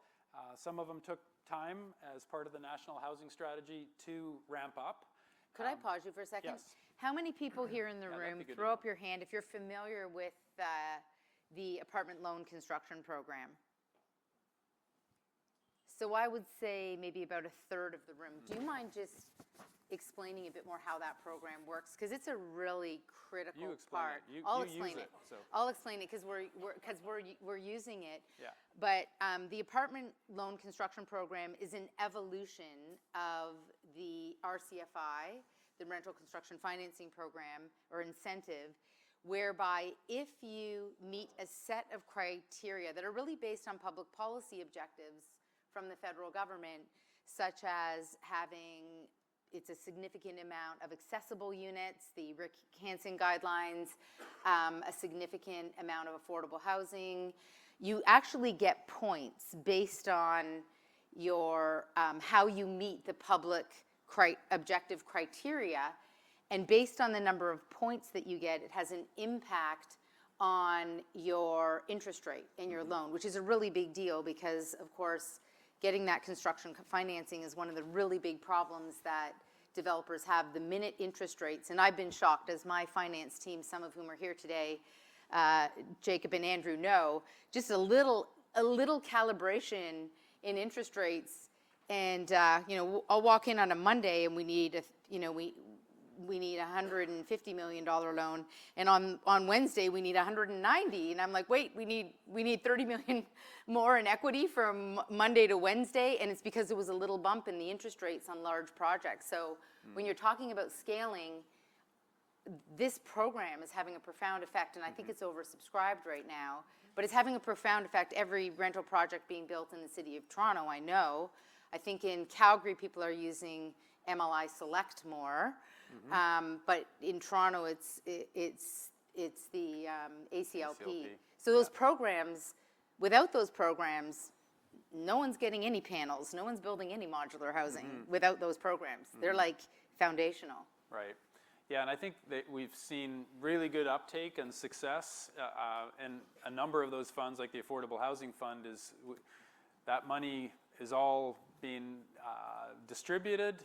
Some of them took time as part of the National Housing Strategy to ramp up. Could I pause you for a second? Yes. How many people here in the room, throw up your hand if you're familiar with the apartment loan construction program? So I would say maybe about a third of the room. Do you mind just explaining a bit more how that program works? Because it's a really critical part. I'll explain it. I'll explain it because we're using it. Yeah. But the apartment loan construction program is an evolution of the RCFI, the Rental Construction Financing Program or incentive, whereby if you meet a set of criteria that are really based on public policy objectives from the federal government, such as having it's a significant amount of accessible units, the Rick Hansen guidelines, a significant amount of affordable housing. You actually get points based on your how you meet the public objective criteria, and based on the number of points that you get, it has an impact on your interest rate and your loan, which is a really big deal because, of course, getting that construction financing is one of the really big problems that developers have. The minute interest rates, and I've been shocked as my finance team, some of whom are here today, Jacob and Andrew know, just a little calibration in interest rates, and I'll walk in on a Monday and we need we need a $150 million loan, and on Wednesday we need 190, and I'm like, wait, we need 30 million more in equity from Monday to Wednesday, and it's because there was a little bump in the interest rates on large projects. So when you're talking about scaling, this program is having a profound effect, and I think it's oversubscribed right now, but it's having a profound effect. Every rental project being built in the city of Toronto, I know. I think in Calgary people are using MLI Select more. But in Toronto, it's the ACLP. So those programs, without those programs, no one's getting any panels, no one's building any modular housing without those programs. They're like foundational. Right. Yeah, and I think that we've seen really good uptake and success, and a number of those funds, like the Affordable Housing Fund, that money is all being distributed.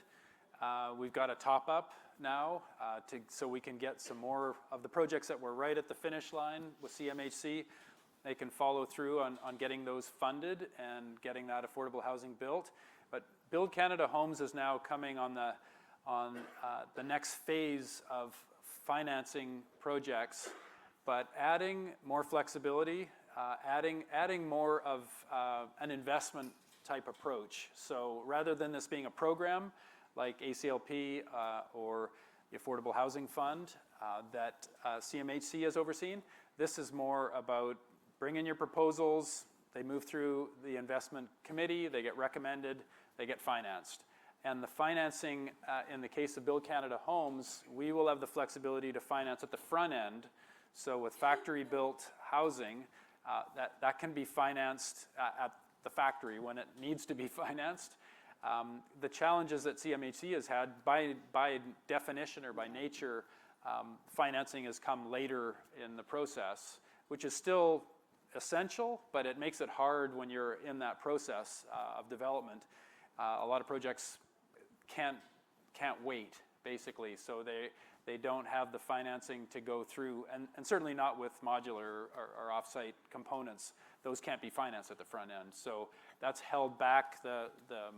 We've got a top-up now so we can get some more of the projects that were right at the finish line with CMHC. They can follow through on getting those funded and getting that affordable housing built. But Build Canada Homes is now coming on the next phase of financing projects, but adding more flexibility, adding more of an investment type approach. So rather than this being a program like ACLP or the Affordable Housing Fund that CMHC has overseen, this is more about bring in your proposals, they move through the investment committee, they get recommended, they get financed. And the financing, in the case of Build Canada Homes, we will have the flexibility to finance at the front end. So with factory-built housing, that can be financed the factory when it needs to be financed. The challenges that CMHC has had, by definition or by nature, financing has come later in the process, which is still essential, but it makes it hard when you're in that process of development. A lot of projects can't wait, basically, so they don't have the financing to go through, and certainly not with modular or off-site components. Those can't be financed at the front end. So that's held back the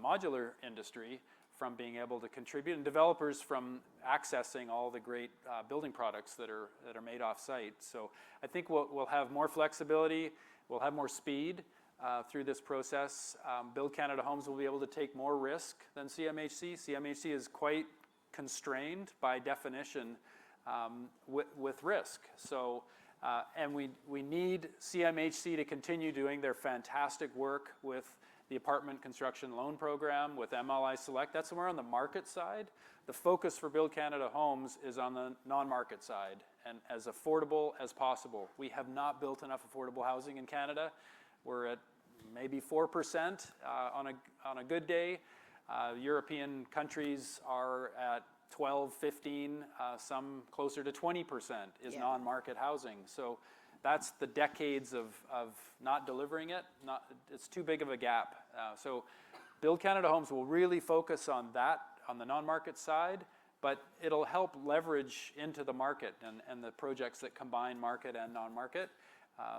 modular industry from being able to contribute, and developers from accessing all the great building products that are made off-site. So I think we'll have more flexibility, we'll have more speed through this process. Build Canada Homes will be able to take more risk than CMHC. CMHC is quite constrained by definition with risk. So, and we need CMHC to continue doing their fantastic work with the Apartment Construction Loan Program, with MLI Select. That's more on the market side. The focus for Build Canada Homes is on the non-market side and as affordable as possible. We have not built enough affordable housing in Canada. We're at maybe 4% on a good day. European countries are at 12, 15, some closer to 20% is non-market housing. So that's the decades of not delivering it. It's too big of a gap. So Build Canada Homes will really focus on that, on the non-market side, but it'll help leverage into the market and the projects that combine market and non-market,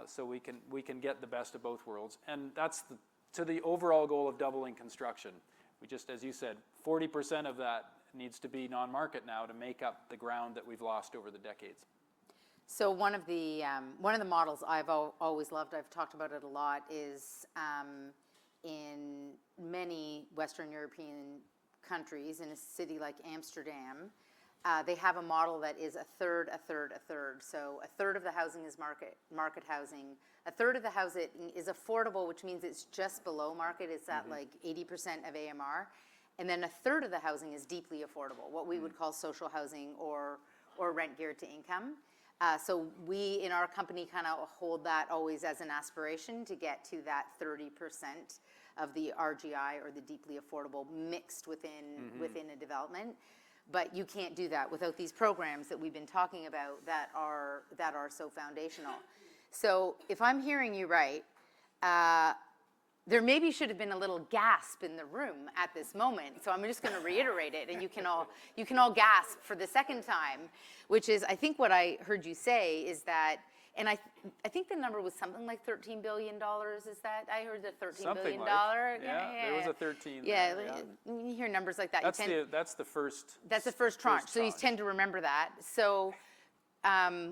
so we can get the best of both worlds. And that's to the overall goal of doubling construction. We just, as you said, 40% of that needs to be non-market now to make up the ground that we've lost over the decades. So one of the models I've always loved, I've talked about it a lot, is in many Western European countries, in a city like Amsterdam, they have a model that is a third, a third, a third. So a third of the housing is market housing. A third of the housing is affordable, which means it's just below market. It's at like 80% of AMR. And then a third of the housing is deeply affordable, what we would call social housing or rent geared to income. So we, in our company, kind of hold that always as an aspiration to get to that 30% of the RGI, or the deeply affordable, mixed within a development. But you can't do that without these programs that we've been talking about that are so foundational. So if I'm hearing you right, there maybe should have been a little gasp in the room at this moment. So I'm just going to reiterate it, and you can all gasp for the second time, which is, I think what I heard you say is that, and I think the number was something like $13 billion. Is that, I heard the $13 billion. There was a 13. Yeah, when you hear numbers like that, that's the first. That's the first tranche. So you tend to remember that. So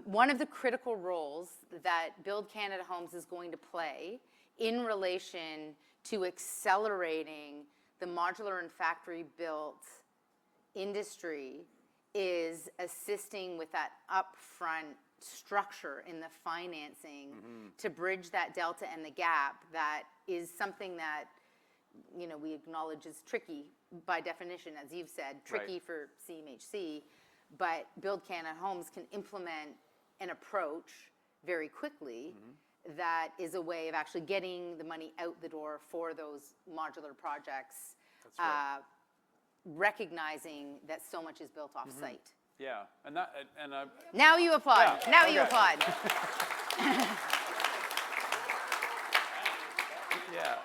one of the critical roles that Build Canada Homes is going to play in relation to accelerating the modular and factory built industry is assisting with that upfront structure in the financing to bridge that delta and the gap. That is something that, you know, we acknowledge is tricky by definition, as you've said, tricky for CMHC, but Build Canada Homes can implement an approach very quickly that is a way of actually getting the money out the door for those modular projects. That's right. Recognizing that so much is built off-site. Yeah, Now you applaud. Yeah, now you applaud. Yeah,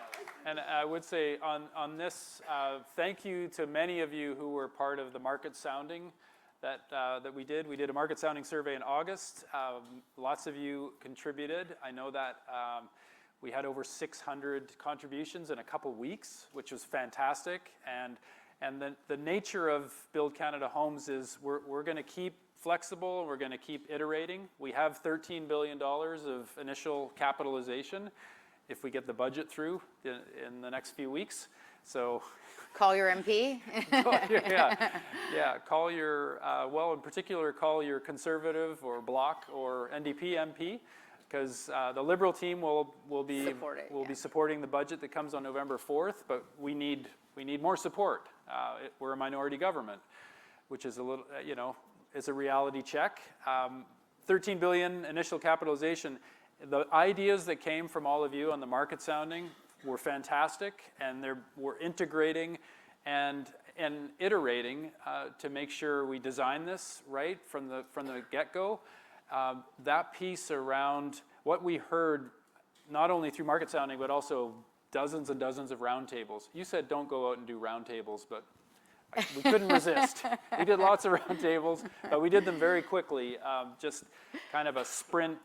and I would say on this, thank you to many of you who were part of the market sounding that we did. We did a market sounding survey in August. Lots of you contributed. I know that we had over 600 contributions in a couple weeks, which was fantastic. And the nature of Build Canada Homes is we're going to keep flexible, we're going to keep iterating. We have $13 billion of initial capitalization if we get the budget through in the next few weeks. So call your MP. Call your, well, in particular, call your Conservative or Bloc or NDP MP, because the Liberal team will be supporting the budget that comes on November 4th, but we need more support. We're a minority government, which is a little, is a reality check. 13 billion initial capitalization. The ideas that came from all of you on the market sounding, were fantastic, and we're integrating and iterating to make sure we design this right from the get-go. That piece around what we heard, not only through market sounding, but also dozens and dozens of roundtables. You said don't go out and do roundtables, but we couldn't resist. We did lots of roundtables, but we did them very quickly. Just kind of a sprint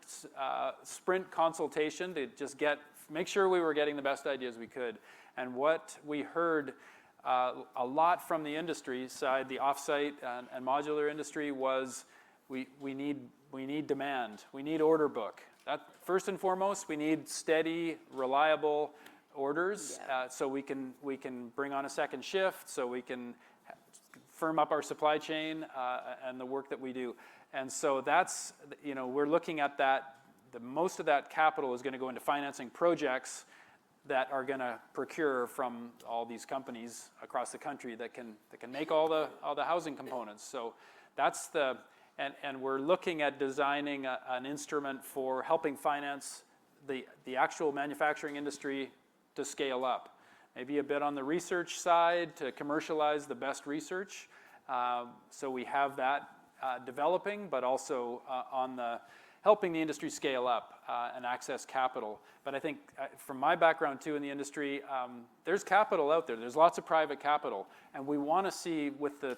consultation to just make sure we were getting the best ideas we could. And what we heard a lot from the industry side, the offsite and modular industry, was we need demand. We need order book. That, first and foremost, we need steady, reliable orders, so we can bring on a second shift, so we can firm up our supply chain and the work that we do. And so that's, we're looking at that. Most of that capital is going to go into financing projects that are going to procure from all these companies across the country that can make all the housing components. So that's and we're looking at designing an instrument for helping finance the actual manufacturing industry to scale up. Maybe a bit on the research side to commercialize the best research. So we have that developing, but also on the helping the industry scale up and access capital. But I think from my background too in the industry, there's capital out there. There's lots of private capital, and we want to see with the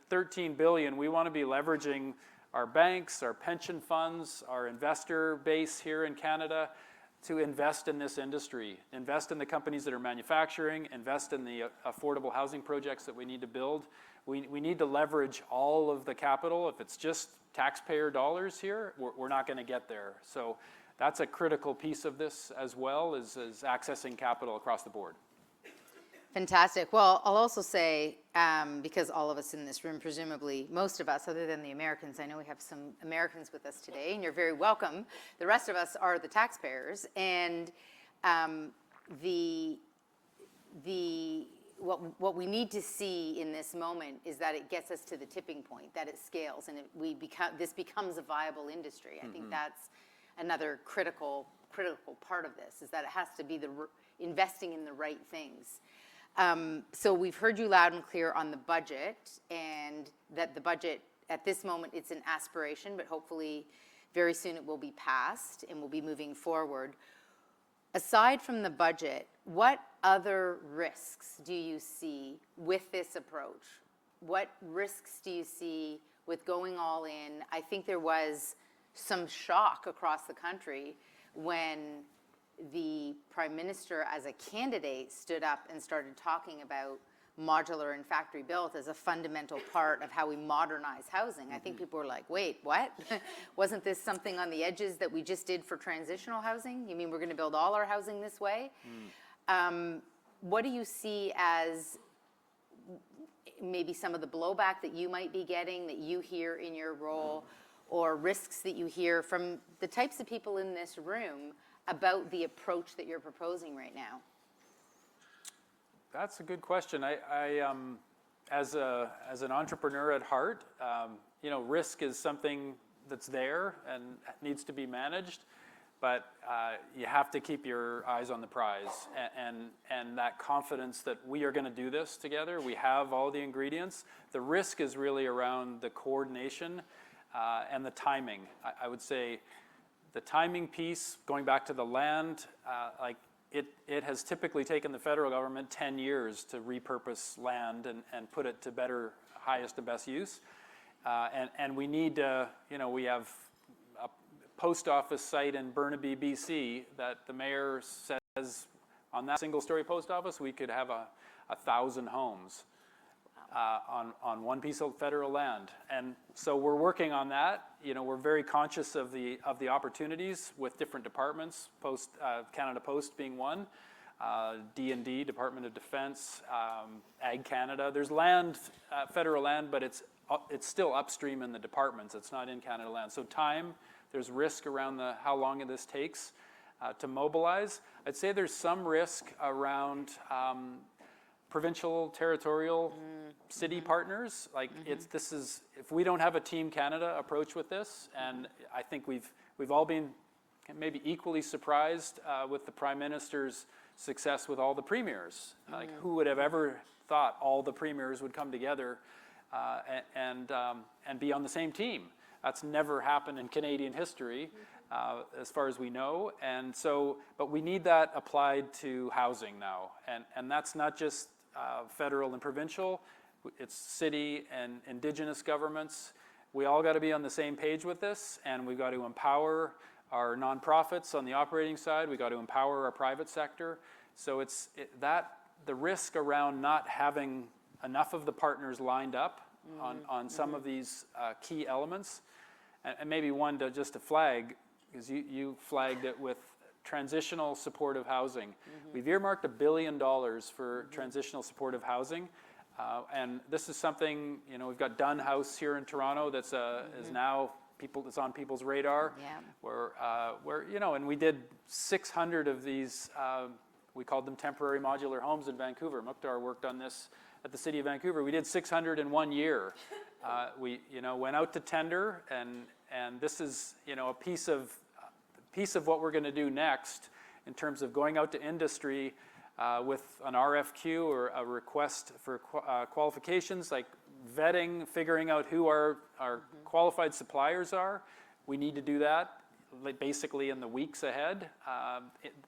13 billion, we want to be leveraging our banks, our pension funds, our investor base here in Canada to invest in this industry, invest in the companies that are manufacturing, invest in the affordable housing projects that we need to build. We need to leverage all of the capital. If it's just taxpayer dollars here, we're not going to get there. So that's a critical piece of this as well, is accessing capital across the board. Fantastic. Well, I'll also say, because all of us in this room, presumably most of us, other than the Americans, I know we have some Americans with us today, and you're very welcome. The rest of us are the taxpayers, and what we need to see in this moment is that it gets us to the tipping point, that it scales, and this becomes a viable industry. I think that's another critical part of this, is that it has to be investing in the right things. So we've heard you loud and clear on the budget, and that the budget at this moment, it's an aspiration, but hopefully very soon it will be passed and we'll be moving forward. Aside from the budget, what other risks do you see with this approach? What risks do you see with going all in? I think there was some shock across the country when the Prime Minister as a candidate stood up and started talking about modular and factory built as a fundamental part of how we modernize housing. I think people were like, wait, what? Wasn't this something on the edges that we just did for transitional housing? You mean we're going to build all our housing this way? What do you see as maybe some of the blowback that you might be getting, that you hear in your role, or risks that you hear from the types of people in this room about the approach that you're proposing right now? That's a good question. I as an entrepreneur at heart, risk is something that's there and needs to be managed, but you have to keep your eyes on the prize and that confidence that we are going to do this together. We have all the ingredients. The risk is really around the coordination and the timing. I would say the timing piece, going back to the land, it has typically taken the federal government 10 years to repurpose land and put it to better, highest and best use. And we need to, we have a post office site in Burnaby, BC, that the mayor says on that single-story post office, we could have 1,000 homes on one piece of federal land. And so we're working on that. We're very conscious of the opportunities with different departments, Canada Post being one, D&D, Department of Defense, Ag Canada. There's land, federal land, but it's still upstream in the departments. It's not in Canada land. So there's risk around how long this takes to mobilize. I'd say there's some risk around provincial, territorial, city partners. If we don't have a Team Canada approach with this, and I think we've all been maybe equally surprised with the Prime Minister's success with all the premiers. Like, who would have ever thought all the premiers would come together and be on the same team? That's never happened in Canadian history, as far as we know. And so, but we need that applied to housing now. And that's not just federal and provincial, it's city and indigenous governments. We all got to be on the same page with this, and we've got to empower our nonprofits on the operating side. We've got to empower our private sector. So the risk around not having enough of the partners lined up on some of these key elements, and maybe one just to flag, because you flagged it with transitional supportive housing. We've earmarked $1 billion for transitional supportive housing. And this is something, we've got Dunn House here in Toronto that's is now that's on people's radar. Yeah. Where and we did 600 of these. We called them temporary modular homes in Vancouver. Mukhtar worked on this at the City of Vancouver. We did 600 in 1 year. We went out to tender, and this is a piece of what we're going to do next in terms of going out to industry. With an RFQ or a request for qualifications, like vetting, figuring out who our qualified suppliers are. We need to do that basically in the weeks ahead.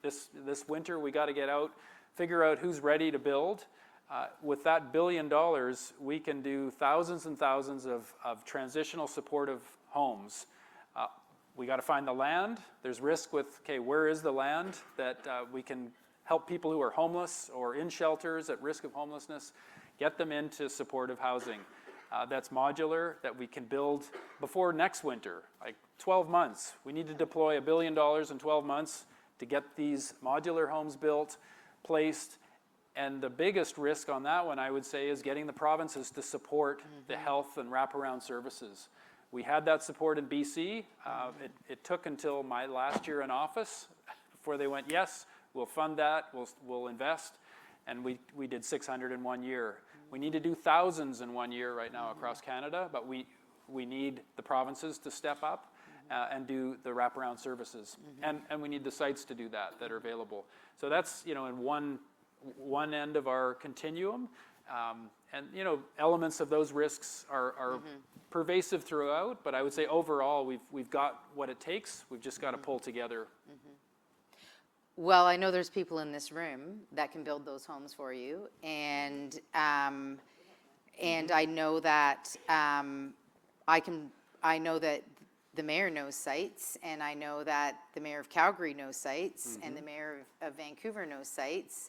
This winter, we got to get out, figure out who's ready to build. With that $1 billion, we can do thousands and thousands of transitional supportive homes. We got to find the land. There's risk with, where is the land that we can help people who are homeless or in shelters at risk of homelessness, get them into supportive housing. That's modular, that we can build before next winter, like 12 months. We need to deploy $1 billion in 12 months to get these modular homes built, placed. And the biggest risk on that one, I would say, is getting the provinces to support the health and wraparound services. We had that support in BC. It took until my last year in office before they went, yes, we'll fund that, we'll invest, and we did 600 in 1 year. We need to do thousands in 1 year right now across Canada, but we need the provinces to step up and do the wraparound services, and we need the sites to do that are available. So that's in one end of our continuum, and elements of those risks are pervasive throughout. But I would say overall we've got what it takes. We've just got to pull together. Well, I know there's people in this room that can build those homes for you, and I know that I know that the mayor knows sites, and I know that the mayor of Calgary knows sites, and the mayor of Vancouver knows sites.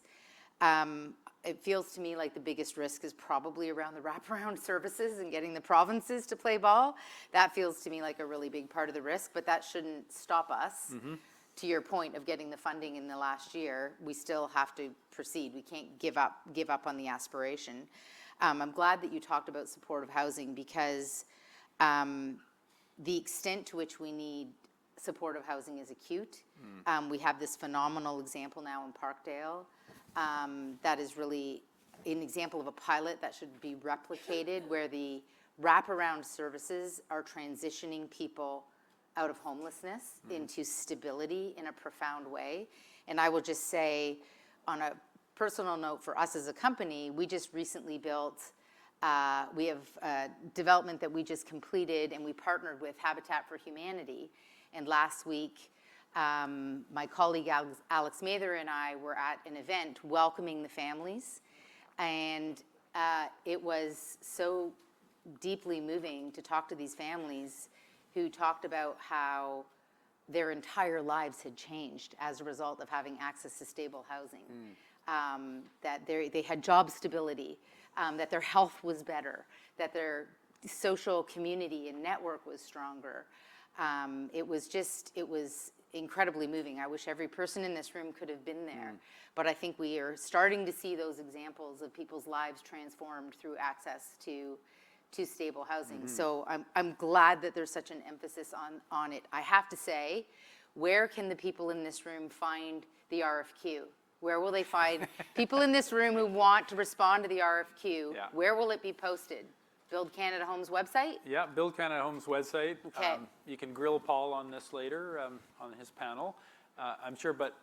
It feels to me like the biggest risk is probably around the wraparound services and getting the provinces to play ball. That feels to me like a really big part of the risk, but that shouldn't stop us. To your point of getting the funding in the last year, we still have to proceed. We can't give up on the aspiration. I'm glad that you talked about supportive housing, because the extent to which we need supportive housing is acute. We have this phenomenal example now in Parkdale that is really an example of a pilot that should be replicated, where the wraparound services are transitioning people out of homelessness into stability in a profound way. And I will just say, on a personal note, for us as a company, we just recently built, we have a development that we just completed, and we partnered with Habitat for Humanity. And last week, my colleague Alex Mather and I were at an event welcoming the families. And it was so deeply moving to talk to these families who talked about how their entire lives had changed as a result of having access to stable housing, that they had job stability, that their health was better, that their social community and network was stronger. It was incredibly moving. I wish every person in this room could have been there. But I think we are starting to see those examples of people's lives transformed through access to stable housing. So I'm glad that there's such an emphasis on it. I have to say, where can the people in this room find the RFQ? Where will they find people in this room who want to respond to the RFQ? Yeah. Where will it be posted? Build Canada Homes website? Yeah, Build Canada Homes website. Okay. You can grill Paul on this later on his panel, I'm sure. But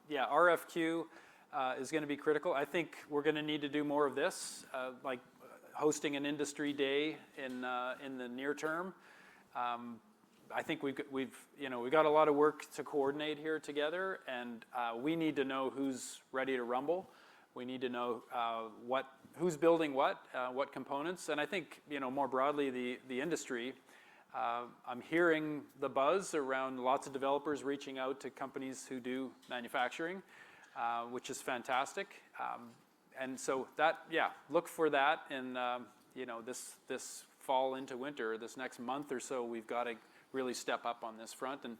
yeah, RFQ. is going to be critical. I think we're going to need to do more of this, like hosting an industry day in the near term. I think we've got a lot of work to coordinate here together, and we need to know who's ready to rumble. We need to know who's building what components, and I think more broadly the industry. I'm hearing the buzz around lots of developers reaching out to companies who do manufacturing, which is fantastic. And so look for that in this fall into winter, this next month or so. We've got to really step up on this front. And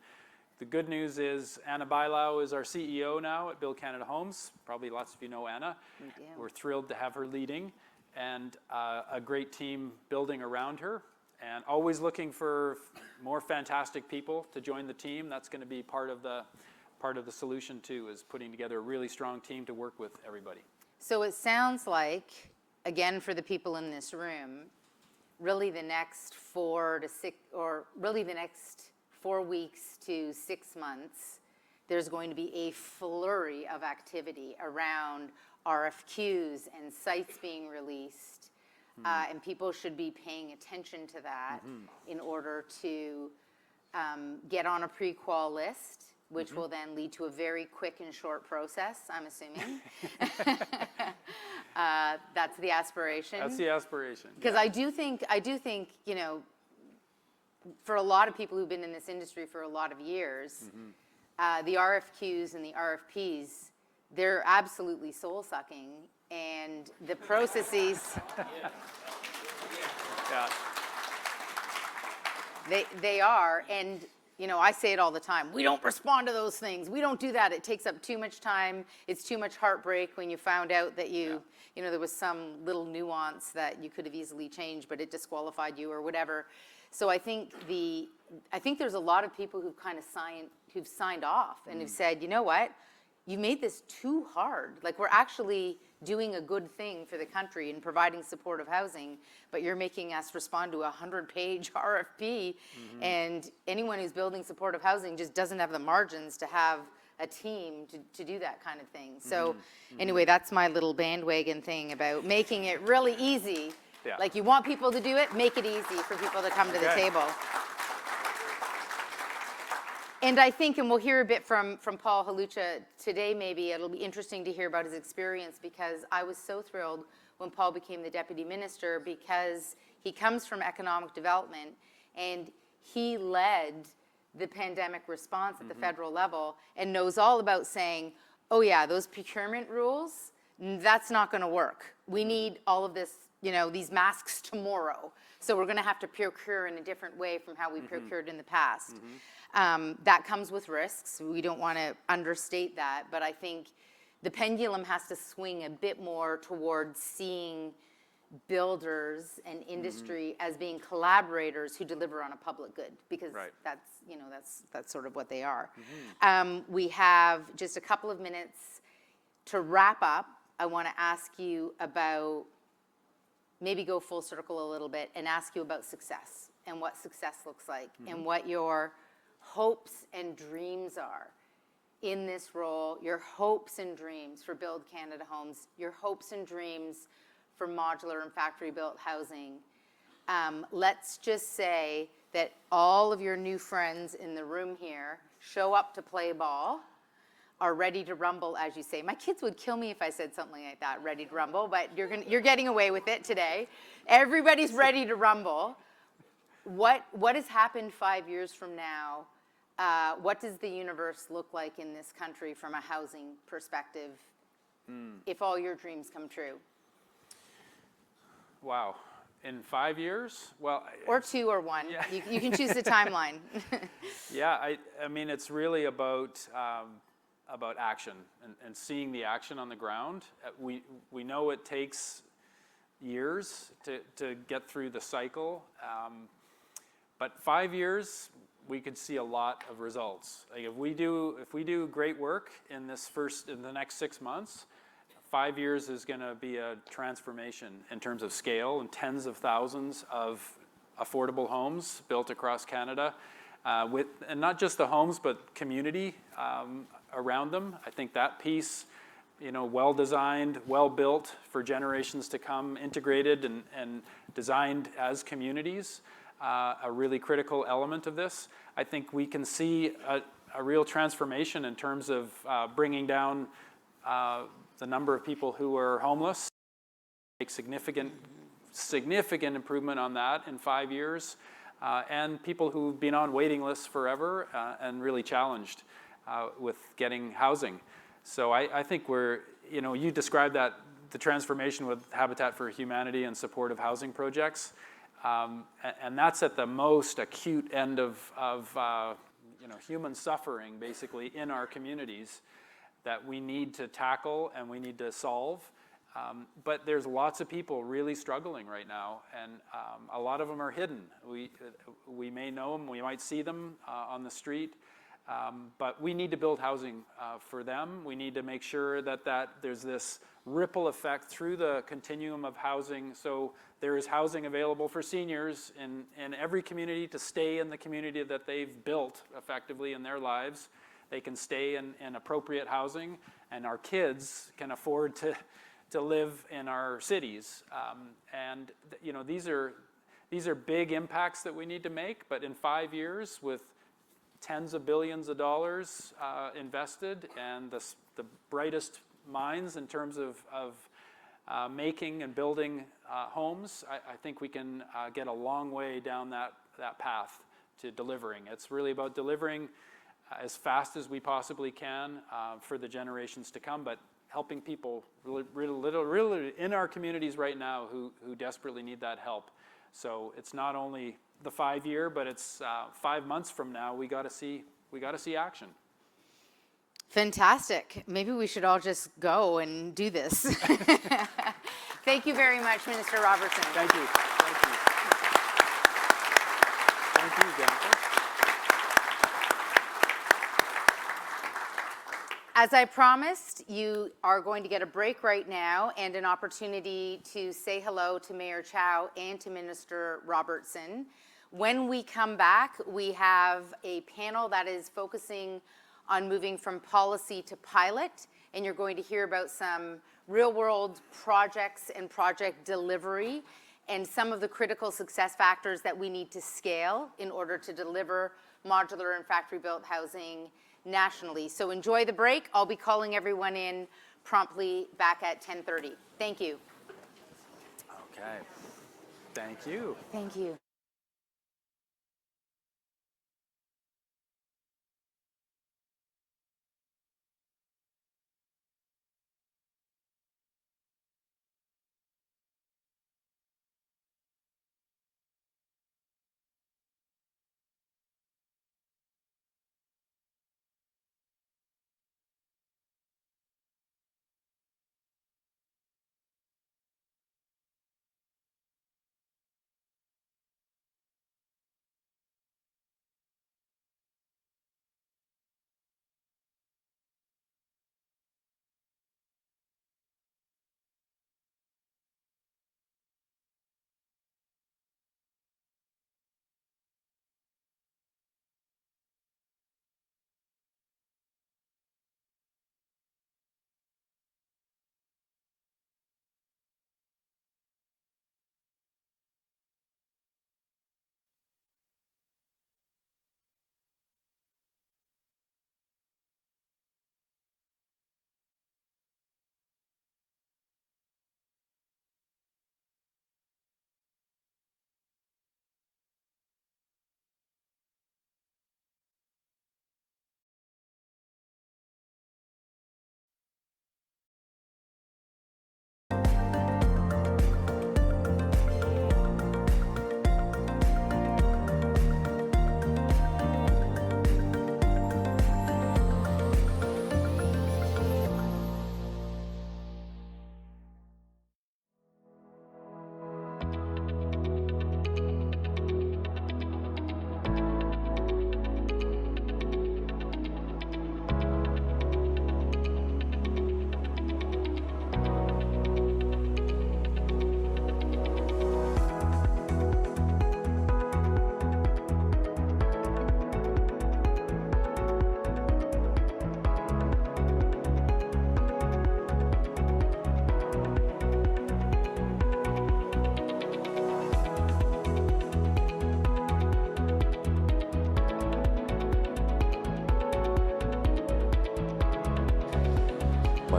the good news is Anna Bailau is our CEO now at Build Canada Homes. Probably lots of you know Anna. We do. We're thrilled to have her leading, and a great team building around her. And always looking for more fantastic people to join the team. That's going to be part of the solution too, is putting together a really strong team to work with everybody. So it sounds like, again, for the people in this room, really the next 4 weeks to 6 months, there's going to be a flurry of activity around RFQs and sites being released. And people should be paying attention to that in order to get on a pre-qual list, which will then lead to a very quick and short process, I'm assuming. That's the aspiration. That's the aspiration. Because I do think, for a lot of people who've been in this industry for a lot of years, the RFQs and the RFPs, they're absolutely soul-sucking, and the processes, they are, and I say it all the time, we don't respond to those things, we don't do that, it takes up too much time, it's too much heartbreak when you found out that there was some little nuance that you could have easily changed, but it disqualified you or whatever. So I think there's a lot of people who've signed off and who've said, you know what, you made this too hard. Like, we're actually doing a good thing for the country and providing supportive housing, but you're making us respond to a 100-page RFP, and anyone who's building supportive housing just doesn't have the margins to have a team to do that kind of thing. So anyway, that's my little bandwagon thing about making it really easy. Yeah. Like, you want people to do it, make it easy for people to come to the table. And I think, and we'll hear a bit from Paul Halucha today, maybe it'll be interesting to hear about his experience, because I was so thrilled when Paul became the deputy minister, because he comes from economic development and he led the pandemic response at the federal level and knows all about saying, oh yeah, those procurement rules, that's not going to work. We need all of this, these masks tomorrow. So we're going to have to procure in a different way from how we procured in the past. That comes with risks. We don't want to understate that, but I think the pendulum has to swing a bit more towards seeing builders and industry as being collaborators who deliver on a public good, because that's sort of what they are. We have just a couple of minutes to wrap up. I want to ask you about, maybe go full circle a little bit and ask you about success and what success looks like and what your hopes and dreams are in this role, your hopes and dreams for Build Canada Homes, your hopes and dreams for modular and factory-built housing. Let's just say that all of your new friends in the room here show up to play ball, are ready to rumble, as you say. My kids would kill me if I said something like that, ready to rumble, but you're getting away with it today. Everybody's ready to rumble. What has happened 5 years from now? What does the universe look like in this country from a housing perspective if all your dreams come true? Wow. In 5 years? Well, or 2 or 1. Yeah. You can choose the timeline. Yeah, I mean, it's really about action and seeing the action on the ground. We know it takes years to get through the cycle, but 5 years, we could see a lot of results. Like, if we do great work in the next 6 months, 5 years is going to be a transformation in terms of scale, and tens of thousands of affordable homes built across Canada, and not just the homes, but community around them. I think that piece well-designed, well-built for generations to come, integrated and designed as communities, a really critical element of this. I think we can see a real transformation in terms of bringing down the number of people who are homeless, make significant improvement on that in 5 years, and people who've been on waiting lists forever and really challenged with getting housing. So I think you described that, the transformation with Habitat for Humanity and supportive housing projects, and that's at the most acute end of human suffering, basically, in our communities that we need to tackle and we need to solve. But there's lots of people really struggling right now, and a lot of them are hidden. We may know them, we might see them on the street, but we need to build housing for them. We need to make sure that there's this ripple effect through the continuum of housing, so there is housing available for seniors in every community to stay in the community that they've built effectively in their lives. They can stay in appropriate housing, and our kids can afford to live in our cities. And these are big impacts that we need to make, but in 5 years, with tens of billions of dollars invested and the brightest minds in terms of making and building homes, I think we can get a long way down that path to delivering. It's really about delivering as fast as we possibly can for the generations to come, but helping people really in our communities right now who desperately need that help. So it's not only the 5 year, but it's 5 months from now. We got to see action. Fantastic. Maybe we should all just go and do this. Thank you very much, Minister Robertson. Thank you. Thank you. Thank you, Jennifer. As I promised, you are going to get a break right now and an opportunity to say hello to Mayor Chow and to Minister Robertson. When we come back, we have a panel that is focusing on moving from policy to pilot, and you're going to hear about some real-world projects and project delivery and some of the critical success factors that we need to scale in order to deliver modular and factory-built housing nationally. So enjoy the break. I'll be calling everyone in promptly back at 10:30. Thank you. Okay. Thank you. Thank you.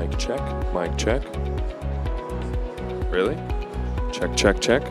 Mic check. Mic check. Really? Check, check, check.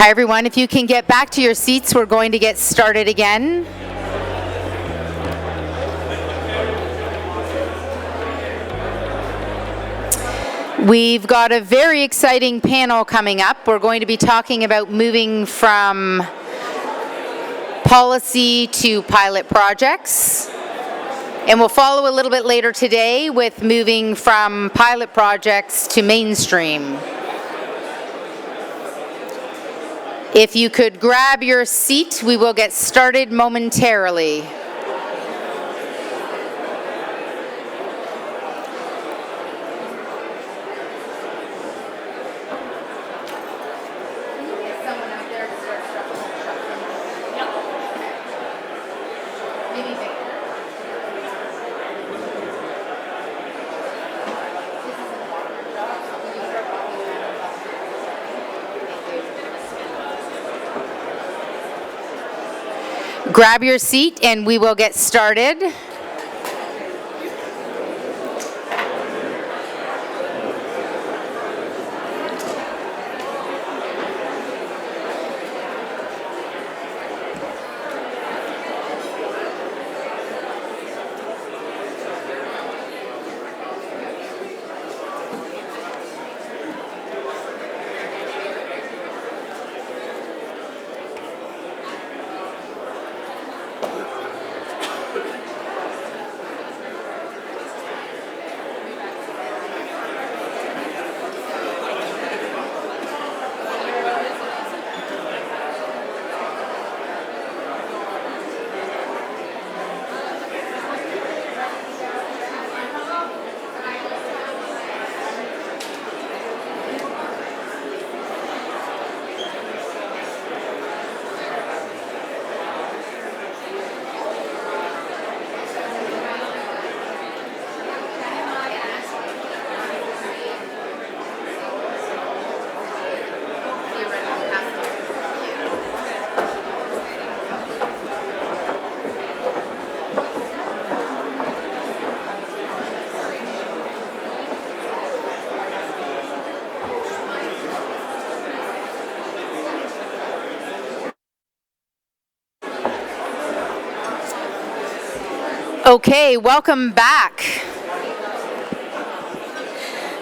Hi, everyone. If you can get back to your seats, we're going to get started again. We've got a very exciting panel coming up. We're going to be talking about moving from policy to pilot projects. And we'll follow a little bit later today with moving from pilot projects to mainstream. If you could grab your seat, we will get started momentarily. Grab your seat and we will get started. Okay, welcome back.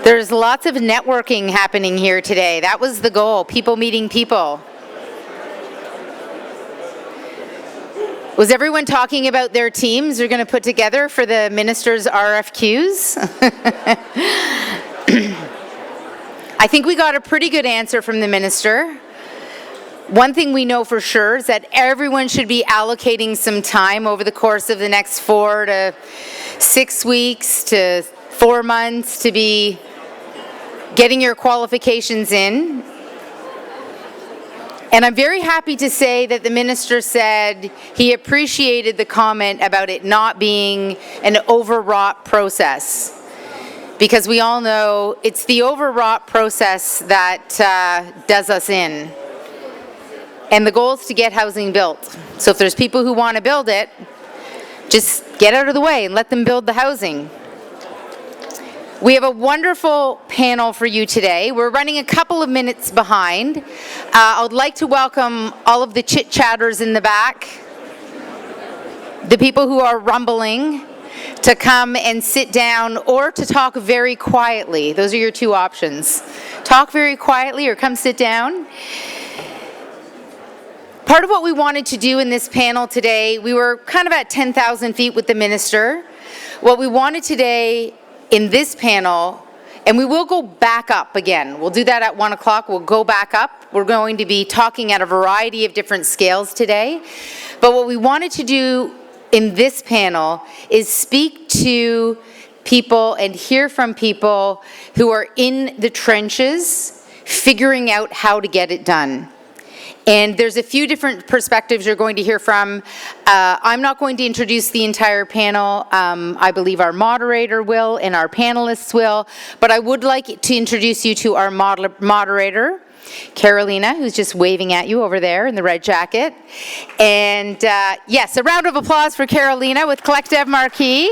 There's lots of networking happening here today. That was the goal, people meeting people. Was everyone talking about their teams they're going to put together for the minister's RFQs? I think we got a pretty good answer from the minister. One thing we know for sure is that everyone should be allocating some time over the course of the next 4 to 6 weeks to 4 months to be getting your qualifications in. And I'm very happy to say that the minister said he appreciated the comment about it not being an overwrought process. Because we all know it's the overwrought process that does us in. And the goal is to get housing built. So if there's people who want to build it, just get out of the way and let them build the housing. We have a wonderful panel for you today. We're running a couple of minutes behind. I would like to welcome all of the chit-chatters in the back, the people who are rumbling, to come and sit down or to talk very quietly. Those are your two options. Talk very quietly or come sit down. Part of what we wanted to do in this panel today, we were kind of at 10,000 feet with the minister. What we wanted today in this panel, and we will go back up again. We'll do that at 1 o'clock. We'll go back up. We're going to be talking at a variety of different scales today. But what we wanted to do in this panel is speak to people and hear from people who are in the trenches, figuring out how to get it done. And there's a few different perspectives you're going to hear from. I'm not going to introduce the entire panel. I believe our moderator will and our panelists will. But I would like to introduce you to our moderator, Carolina, who's just waving at you over there in the red jacket. And yes, a round of applause for Carolina with Collective Marquee.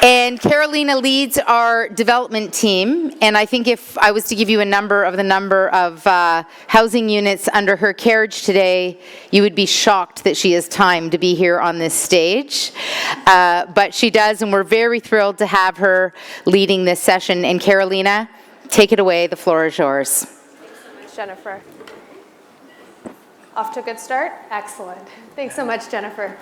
And Carolina leads our development team, and I think if I was to give you a number of housing units under her carriage today, you would be shocked that she has time to be here on this stage. But she does, and we're very thrilled to have her leading this session. And Carolina, take it away, the floor is yours. Thanks so much, Jennifer. Off to a good start? Excellent. Thanks so much, Jennifer.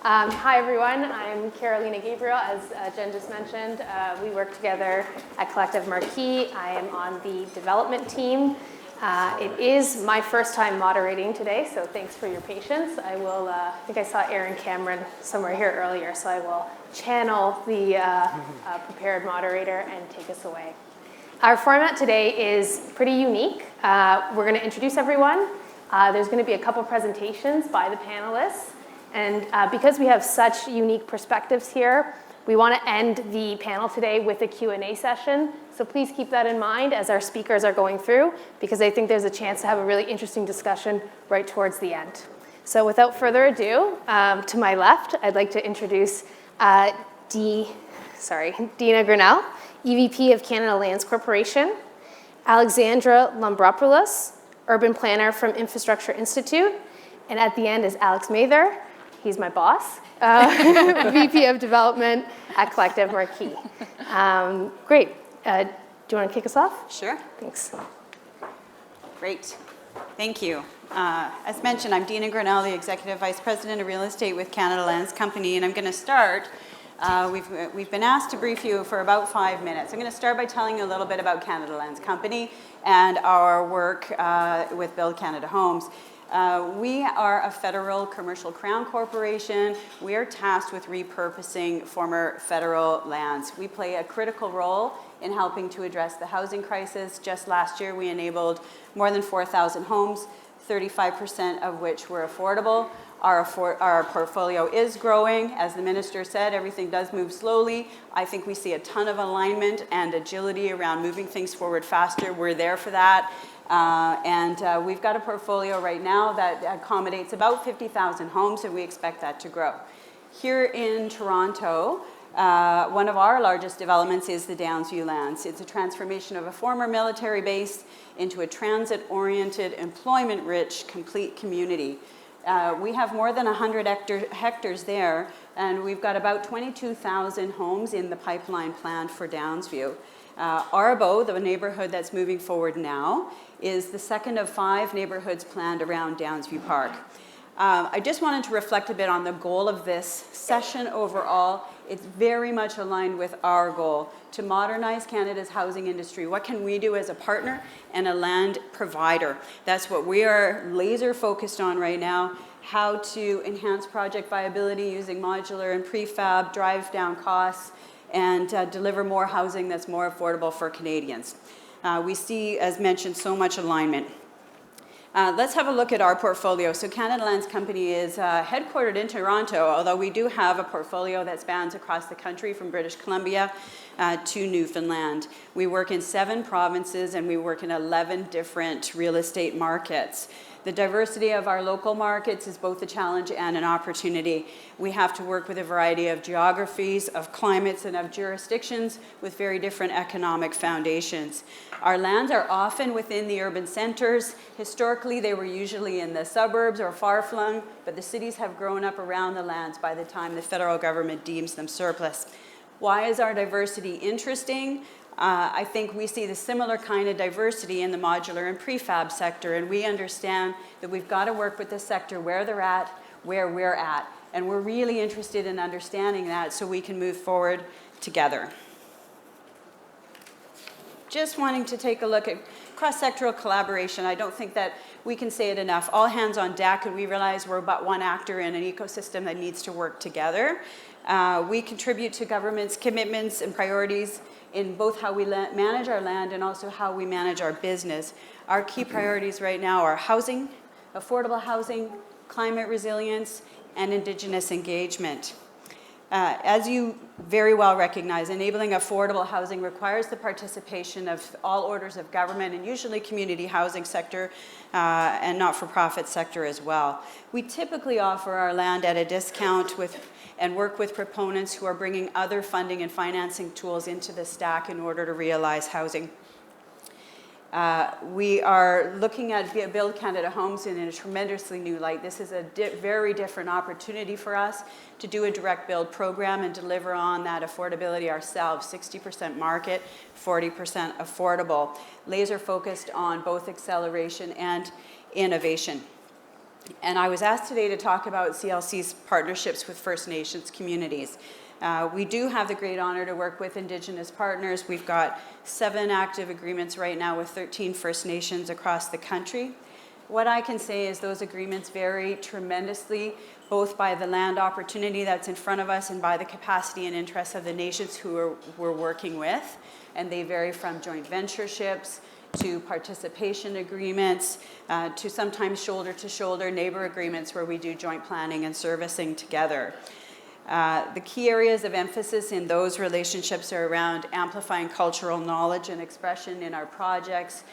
Hi, everyone. I'm Carolina Gabriel. As Jen just mentioned, we work together at Collective Marquee. I am on the development team. It is my first time moderating today, so thanks for your patience. I will, I think I saw Aaron Cameron somewhere here earlier, so I will channel the prepared moderator and take us away. Our format today is pretty unique. We're going to introduce everyone. There's going to be a couple presentations by the panelists. And because we have such unique perspectives here, we want to end the panel today with a Q&A session. So please keep that in mind as our speakers are going through, because I think there's a chance to have a really interesting discussion right towards the end. So without further ado, to my left, I'd like to introduce Dina Grinnell, EVP of Canada Lands Corporation, Alexandra Lombropoulos, Urban Planner from Infrastructure Institute, and at the end is Alex Mather. He's my boss, VP of Development at Collective Marquee. Great. Do you want to kick us off? Sure. Thanks. Great. Thank you. As mentioned, I'm Dina Grinnell, the Executive Vice President of Real Estate with Canada Lands Company, and I'm going to start. We've been asked to brief you for about 5 minutes. I'm going to start by telling you a little bit about Canada Lands Company and our work with Build Canada Homes. We are a federal commercial crown corporation. We are tasked with repurposing former federal lands. We play a critical role in helping to address the housing crisis. Just last year, we enabled more than 4,000 homes, 35% of which were affordable. Our portfolio is growing. As the minister said, everything does move slowly. I think we see a ton of alignment and agility around moving things forward faster. We're there for that. We've got a portfolio right now that accommodates about 50,000 homes, and we expect that to grow. Here in Toronto, one of our largest developments is the Downsview Lands. It's a transformation of a former military base into a transit-oriented, employment-rich, complete community. We have more than 100 hectares there, and we've got about 22,000 homes in the pipeline planned for Downsview. Arbo, the neighborhood that's moving forward now, is the second of 5 neighborhoods planned around Downsview Park. I just wanted to reflect a bit on the goal of this session overall. It's very much aligned with our goal to modernize Canada's housing industry. What can we do as a partner and a land provider? That's what we are laser focused on right now, how to enhance project viability using modular and prefab, drive down costs, and deliver more housing that's more affordable for Canadians. We see, as mentioned, so much alignment. Let's have a look at our portfolio. So Canada Lands Company is headquartered in Toronto, although we do have a portfolio that spans across the country from British Columbia to Newfoundland. We work in 7 provinces, and we work in 11 different real estate markets. The diversity of our local markets is both a challenge and an opportunity. We have to work with a variety of geographies, of climates, and of jurisdictions with very different economic foundations. Our lands are often within the urban centers. Historically, they were usually in the suburbs or far-flung, but the cities have grown up around the lands by the time the federal government deems them surplus. Why is our diversity interesting? I think we see the similar kind of diversity in the modular and prefab sector, and we understand that we've got to work with the sector where they're at, where we're at, and we're really interested in understanding that so we can move forward together. Just wanting to take a look at cross-sectoral collaboration. I don't think that we can say it enough. All hands on deck, and we realize we're but one actor in an ecosystem that needs to work together. We contribute to government's commitments and priorities in both how we manage our land and also how we manage our business. Our key priorities right now are housing, affordable housing, climate resilience, and indigenous engagement. As you very well recognize, enabling affordable housing requires the participation of all orders of government and usually community housing sector and not-for-profit sector as well. We typically offer our land at a discount and work with proponents who are bringing other funding and financing tools into the stack in order to realize housing. We are looking at Build Canada Homes in a tremendously new light. This is a very different opportunity for us to do a direct build program and deliver on that affordability ourselves, 60% market, 40% affordable, laser focused on both acceleration and innovation. And I was asked today to talk about CLC's partnerships with First Nations communities. We do have the great honor to work with Indigenous partners. We've got 7 active agreements right now with 13 First Nations across the country. What I can say is those agreements vary tremendously, both by the land opportunity that's in front of us and by the capacity and interests of the nations who we're working with. And they vary from joint ventureships to participation agreements, to sometimes shoulder-to-shoulder neighbor agreements where we do joint planning and servicing together. The key areas of emphasis in those relationships are around amplifying cultural knowledge and expression in our projects,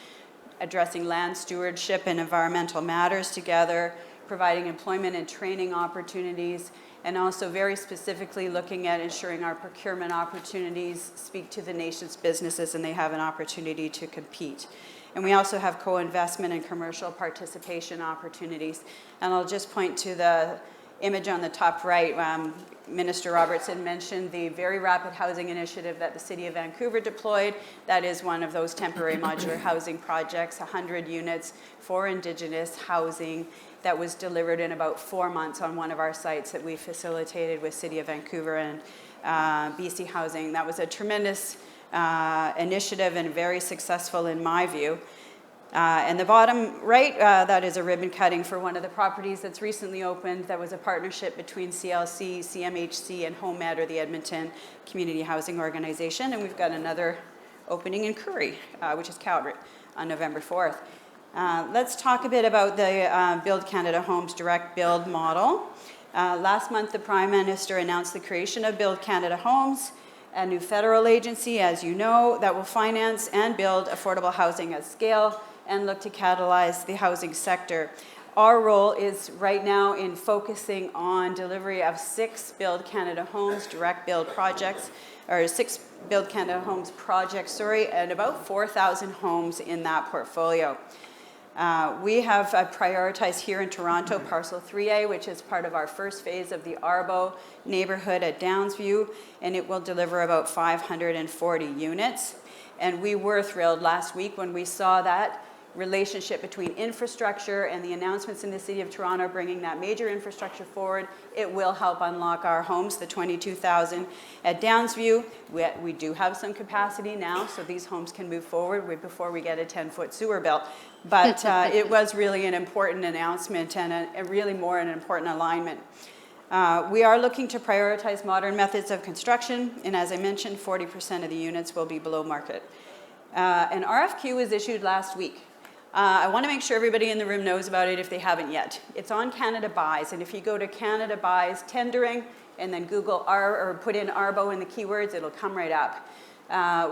addressing land stewardship and environmental matters together, providing employment and training opportunities, and also very specifically looking at ensuring our procurement opportunities speak to the nation's businesses and they have an opportunity to compete. And we also have co-investment and commercial participation opportunities. And I'll just point to the image on the top right. Minister Robertson mentioned the very rapid housing initiative that the City of Vancouver deployed. That is one of those temporary modular housing projects, 100 units for Indigenous housing that was delivered in about 4 months on one of our sites that we facilitated with City of Vancouver and BC Housing. That was a tremendous initiative and very successful in my view. And the bottom right, that is a ribbon cutting for one of the properties that's recently opened. That was a partnership between CLC, CMHC, and HomeEd, or the Edmonton Community Housing Organization. And we've got another opening in Currie, which is Calgary, on November 4th. Let's talk a bit about the Build Canada Homes direct build model. Last month, the Prime Minister announced the creation of Build Canada Homes, a new federal agency, as you know, that will finance and build affordable housing at scale and look to catalyze the housing sector. Our role is right now in focusing on delivery of 6 Build Canada Homes direct build projects, or 6 Build Canada Homes projects, and about 4,000 homes in that portfolio. We have prioritized here in Toronto Parcel 3A, which is part of our first phase of the Arbo neighborhood at Downsview, and it will deliver about 540 units. And we were thrilled last week when we saw that relationship between infrastructure and the announcements in the City of Toronto bringing that major infrastructure forward. It will help unlock our homes, the 22,000 at Downsview. We do have some capacity now, so these homes can move forward before we get a 10-foot sewer built. But it was really an important announcement and really more an important alignment. We are looking to prioritize modern methods of construction, and as I mentioned, 40% of the units will be below market. An RFQ was issued last week. I want to make sure everybody in the room knows about it if they haven't yet. It's on Canada Buys, and if you go to Canada Buys tendering and then Google or put in Arbo in the keywords, it'll come right up.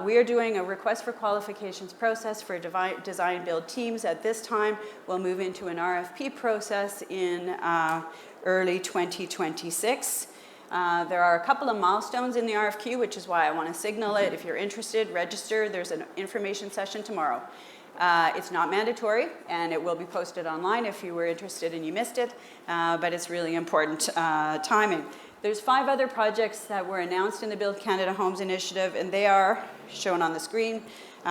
We are doing a request for qualifications process for design build teams at this time. We'll move into an RFP process in early 2026. There are a couple of milestones in the RFQ, which is why I want to signal it. If you're interested, register. There's an information session tomorrow. It's not mandatory, and it will be posted online if you were interested and you missed it, but it's really important timing. There's 5 other projects that were announced in the Build Canada Homes initiative, and they are shown on the screen.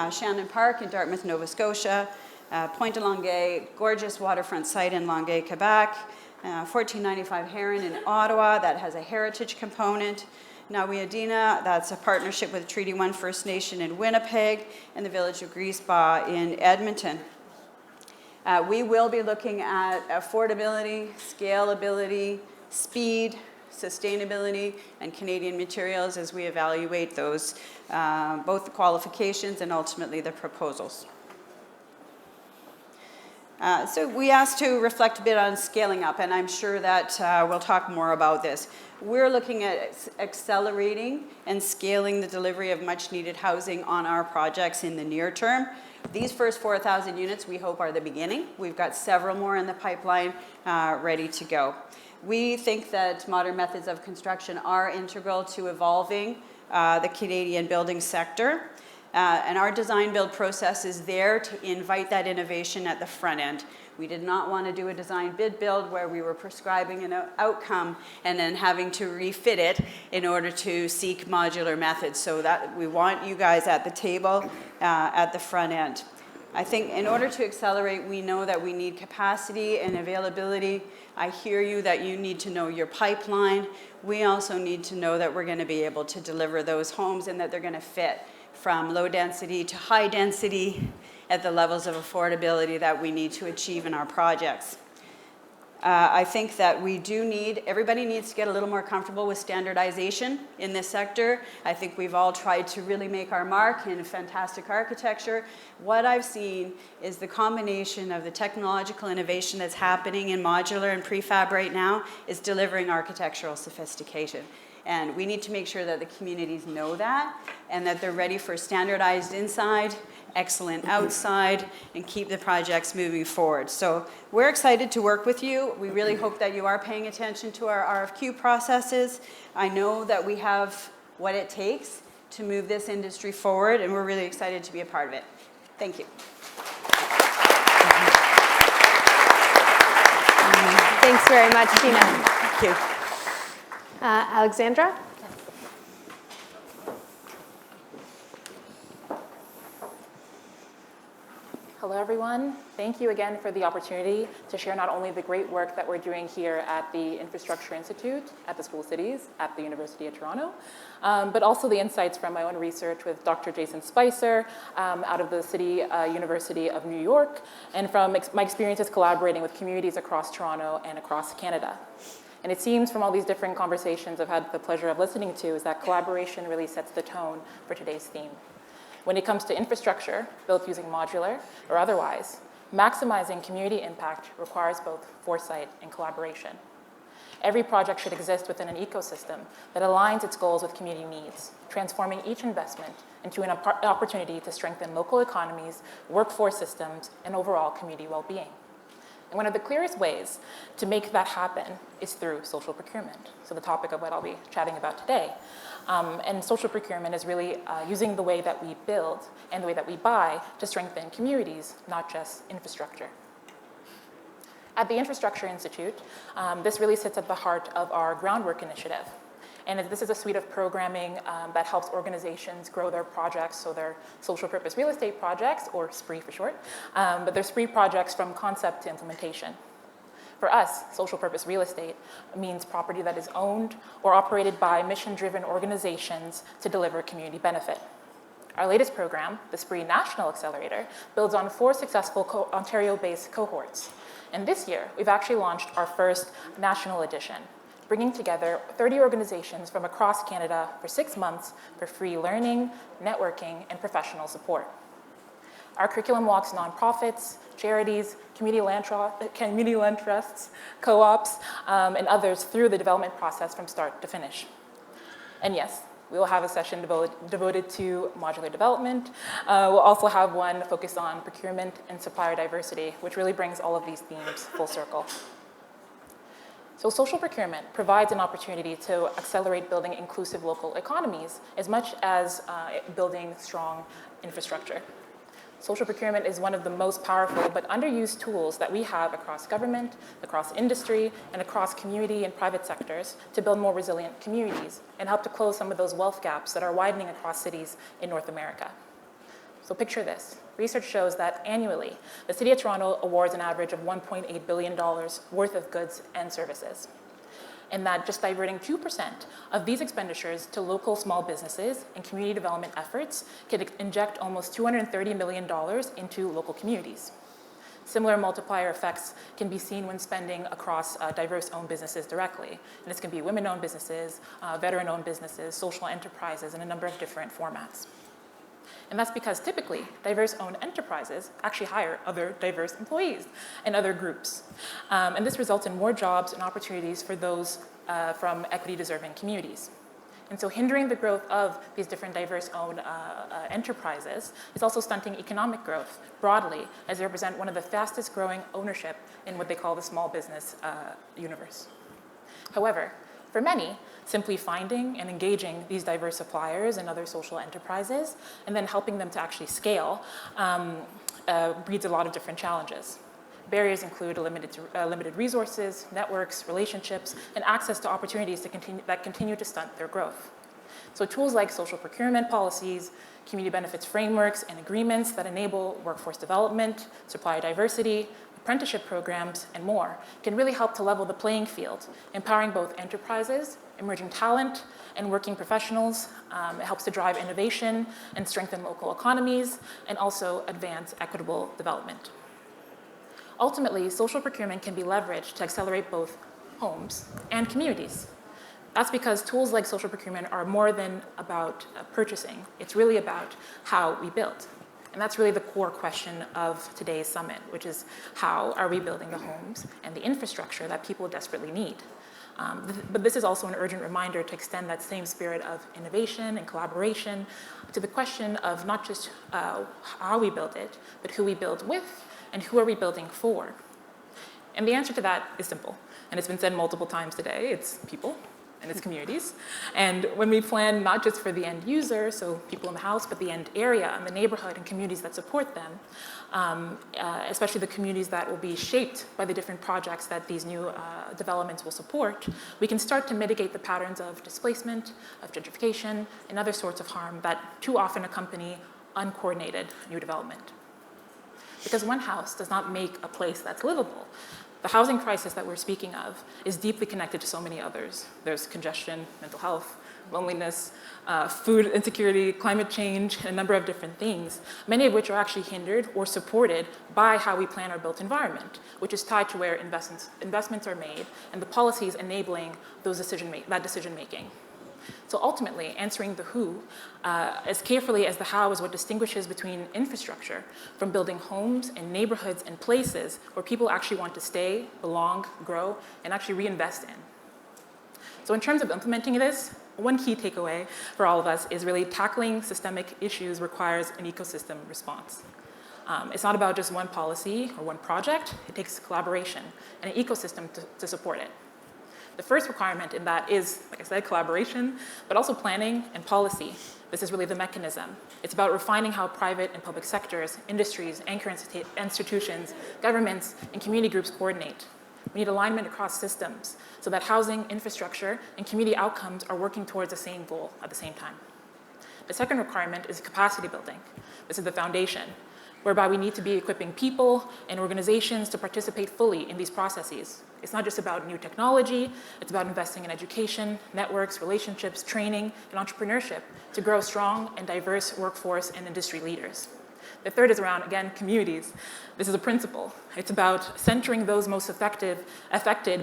Shannon Park in Dartmouth, Nova Scotia, Pointe de Longueuil, gorgeous waterfront site in Longueuil, Quebec, 1495 Heron in Ottawa, that has a heritage component. Nawiadina, that's a partnership with Treaty 1 First Nation in Winnipeg, and the Village of Griesba in Edmonton. We will be looking at affordability, scalability, speed, sustainability, and Canadian materials as we evaluate those, both the qualifications and ultimately the proposals. So we asked to reflect a bit on scaling up, and I'm sure that we'll talk more about this. We're looking at accelerating and scaling the delivery of much needed housing on our projects in the near term. These first 4,000 units we hope are the beginning. We've got several more in the pipeline ready to go. We think that modern methods of construction are integral to evolving the Canadian building sector. And our design build process is there to invite that innovation at the front end. We did not want to do a design bid build where we were prescribing an outcome and then having to refit it in order to seek modular methods. So that we want you guys at the table at the front end. I think in order to accelerate, we know that we need capacity and availability. I hear you that you need to know your pipeline. We also need to know that we're going to be able to deliver those homes and that they're going to fit from low density to high density at the levels of affordability that we need to achieve in our projects. I think that everybody needs to get a little more comfortable with standardization in this sector. I think we've all tried to really make our mark in fantastic architecture. What I've seen is the combination of the technological innovation that's happening in modular and prefab right now is delivering architectural sophistication. And we need to make sure that the communities know that and that they're ready for standardized inside, excellent outside, and keep the projects moving forward. So we're excited to work with you. We really hope that you are paying attention to our RFQ processes. I know that we have what it takes to move this industry forward, and we're really excited to be a part of it. Thank you. Thanks very much, Tina. Thank you. Alexandra? Hello, everyone. Thank you again for the opportunity to share not only the great work that we're doing here at the Infrastructure Institute, at the School of Cities, at the University of Toronto, but also the insights from my own research with Dr. Jason Spicer out of the City University of New York, and from my experiences collaborating with communities across Toronto and across Canada. And it seems from all these different conversations I've had the pleasure of listening to is that collaboration really sets the tone for today's theme. When it comes to infrastructure built using modular or otherwise, maximizing community impact requires both foresight and collaboration. Every project should exist within an ecosystem that aligns its goals with community needs, transforming each investment into an opportunity to strengthen local economies, workforce systems, and overall community well-being. And one of the clearest ways to make that happen is through social procurement. So the topic of what I'll be chatting about today. And social procurement is really using the way that we build and the way that we buy to strengthen communities, not just infrastructure. At the Infrastructure Institute, this really sits at the heart of our groundwork initiative. And this is a suite of programming that helps organizations grow their projects, so their social purpose real estate projects, or SPRE for short, but they're SPRE projects from concept to implementation. For us, social purpose real estate means property that is owned or operated by mission-driven organizations to deliver community benefit. Our latest program, the SPRE National Accelerator, builds on 4 successful Ontario-based cohorts. And this year, we've actually launched our first national edition, bringing together 30 organizations from across Canada for 6 months for free learning, networking, and professional support. Our curriculum walks nonprofits, charities, community land trusts, co-ops, and others through the development process from start to finish. And yes, we will have a session devoted to modular development. We'll also have one focused on procurement and supplier diversity, which really brings all of these themes full circle. So social procurement provides an opportunity to accelerate building inclusive local economies as much as building strong infrastructure. Social procurement is one of the most powerful but underused tools that we have across government, across industry, and across community and private sectors to build more resilient communities and help to close some of those wealth gaps that are widening across cities in North America. So picture this. Research shows that annually, the City of Toronto awards an average of $1.8 billion worth of goods and services. And that just diverting 2% of these expenditures to local small businesses and community development efforts could inject almost $230 million into local communities. Similar multiplier effects can be seen when spending across diverse-owned businesses directly. And this can be women-owned businesses, veteran-owned businesses, social enterprises, and a number of different formats. And that's because typically diverse-owned enterprises actually hire other diverse employees and other groups. And this results in more jobs and opportunities for those from equity-deserving communities. And so hindering the growth of these different diverse-owned enterprises is also stunting economic growth broadly, as they represent one of the fastest growing ownership in what they call the small business universe. However, for many, simply finding and engaging these diverse suppliers and other social enterprises, and then helping them to actually scale, breeds a lot of different challenges. Barriers include limited resources, networks, relationships, and access to opportunities that continue to stunt their growth. So tools like social procurement policies, community benefits frameworks, and agreements that enable workforce development, supplier diversity, apprenticeship programs, and more can really help to level the playing field, empowering both enterprises, emerging talent, and working professionals. It helps to drive innovation and strengthen local economies, and also advance equitable development. Ultimately, social procurement can be leveraged to accelerate both homes and communities. That's because tools like social procurement are more than about purchasing. It's really about how we build. And that's really the core question of today's summit, which is how are we building the homes and the infrastructure that people desperately need? But this is also an urgent reminder to extend that same spirit of innovation and collaboration to the question of not just how we build it, but who we build with and who are we building for? And the answer to that is simple, and it's been said multiple times today. It's people and it's communities. And when we plan not just for the end user, so people in the house, but the end area and the neighborhood and communities that support them, especially the communities that will be shaped by the different projects that these new developments will support, we can start to mitigate the patterns of displacement, of gentrification, and other sorts of harm that too often accompany uncoordinated new development. Because one house does not make a place that's livable. The housing crisis that we're speaking of is deeply connected to so many others. There's congestion, mental health, loneliness, food insecurity, climate change, and a number of different things, many of which are actually hindered or supported by how we plan our built environment, which is tied to where investments are made and the policies enabling that decision making. So ultimately, answering the who as carefully as the how is what distinguishes between infrastructure from building homes and neighborhoods and places where people actually want to stay, belong, grow, and actually reinvest in. So in terms of implementing this, one key takeaway for all of us is really tackling systemic issues requires an ecosystem response. It's not about just one policy or one project. It takes collaboration and an ecosystem to support it. The first requirement in that is, like I said, collaboration, but also planning and policy. This is really the mechanism. It's about refining how private and public sectors, industries, anchor institutions, governments, and community groups coordinate. We need alignment across systems so that housing, infrastructure, and community outcomes are working towards the same goal at the same time. The second requirement is capacity building. This is the foundation, whereby we need to be equipping people and organizations to participate fully in these processes. It's not just about new technology, it's about investing in education, networks, relationships, training, and entrepreneurship to grow strong and diverse workforce and industry leaders. The third is around, again, communities. This is a principle. It's about centering those most affected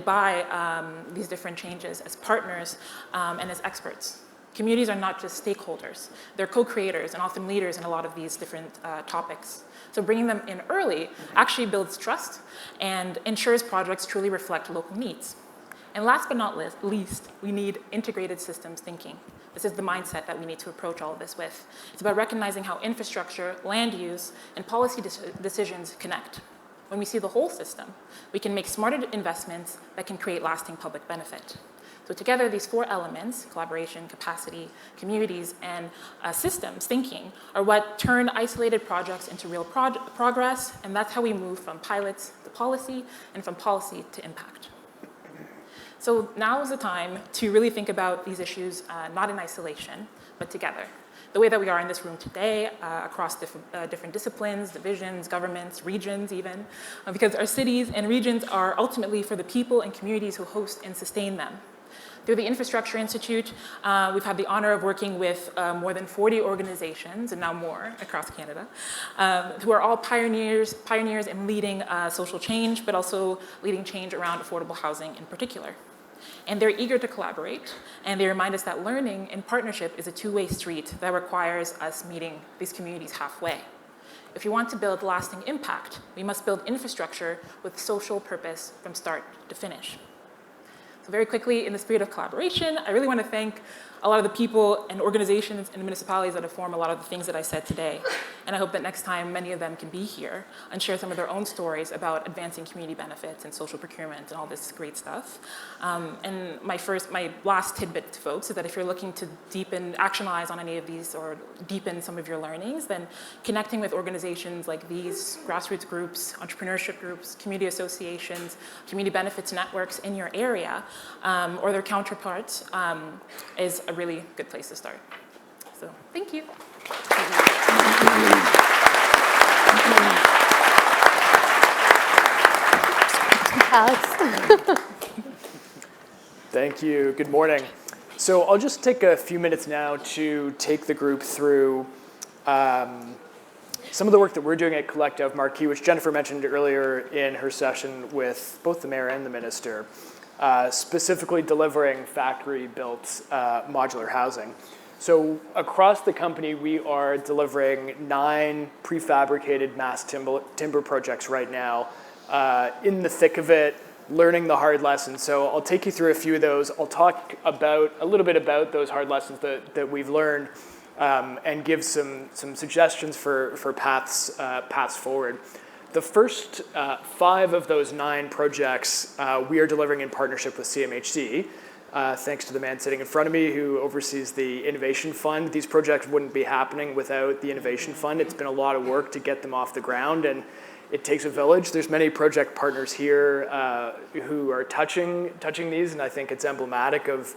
by these different changes as partners and as experts. Communities are not just stakeholders. They're co-creators and often leaders in a lot of these different topics. So bringing them in early actually builds trust and ensures projects truly reflect local needs. And last but not least, we need integrated systems thinking. This is the mindset that we need to approach all of this with. It's about recognizing how infrastructure, land use, and policy decisions connect. When we see the whole system, we can make smarter investments that can create lasting public benefit. So together, these four elements, collaboration, capacity, communities, and systems thinking, are what turn isolated projects into real progress, and that's how we move from pilots to policy, and from policy to impact. So now is the time to really think about these issues not in isolation, but together. The way that we are in this room today, across different disciplines, divisions, governments, regions even, because our cities and regions are ultimately for the people and communities who host and sustain them. Through the Infrastructure Institute, we've had the honor of working with more than 40 organizations, and now more across Canada, who are all pioneers in leading social change, but also leading change around affordable housing in particular. And they're eager to collaborate, and they remind us that learning in partnership is a two-way street that requires us meeting these communities halfway. If we want to build lasting impact, we must build infrastructure with social purpose from start to finish. So very quickly, in the spirit of collaboration, I really want to thank a lot of the people and organizations and municipalities that have formed a lot of the things that I said today. And I hope that next time many of them can be here and share some of their own stories about advancing community benefits and social procurement and all this great stuff. And my last tidbit to folks is that if you're looking to actionize on any of these or deepen some of your learnings, then connecting with organizations like these, grassroots groups, entrepreneurship groups, community associations, community benefits networks in your area, or their counterparts, is a really good place to start. So, thank you. Alex. Thank you. Good morning. So I'll just take a few minutes now to take the group through some of the work that we're doing at Collective Marquee, which Jennifer mentioned earlier in her session with both the mayor and the minister, specifically delivering factory-built modular housing. So across the company, we are delivering 9 prefabricated mass timber projects right now, in the thick of it, learning the hard lessons. So I'll take you through a few of those. I'll talk a little bit about those hard lessons that we've learned, and give some suggestions for paths forward. The first 5 of those 9 projects we are delivering in partnership with CMHC, thanks to the man sitting in front of me who oversees the Innovation Fund. These projects wouldn't be happening without the Innovation Fund. It's been a lot of work to get them off the ground, and it takes a village. There's many project partners here who are touching these, and I think it's emblematic of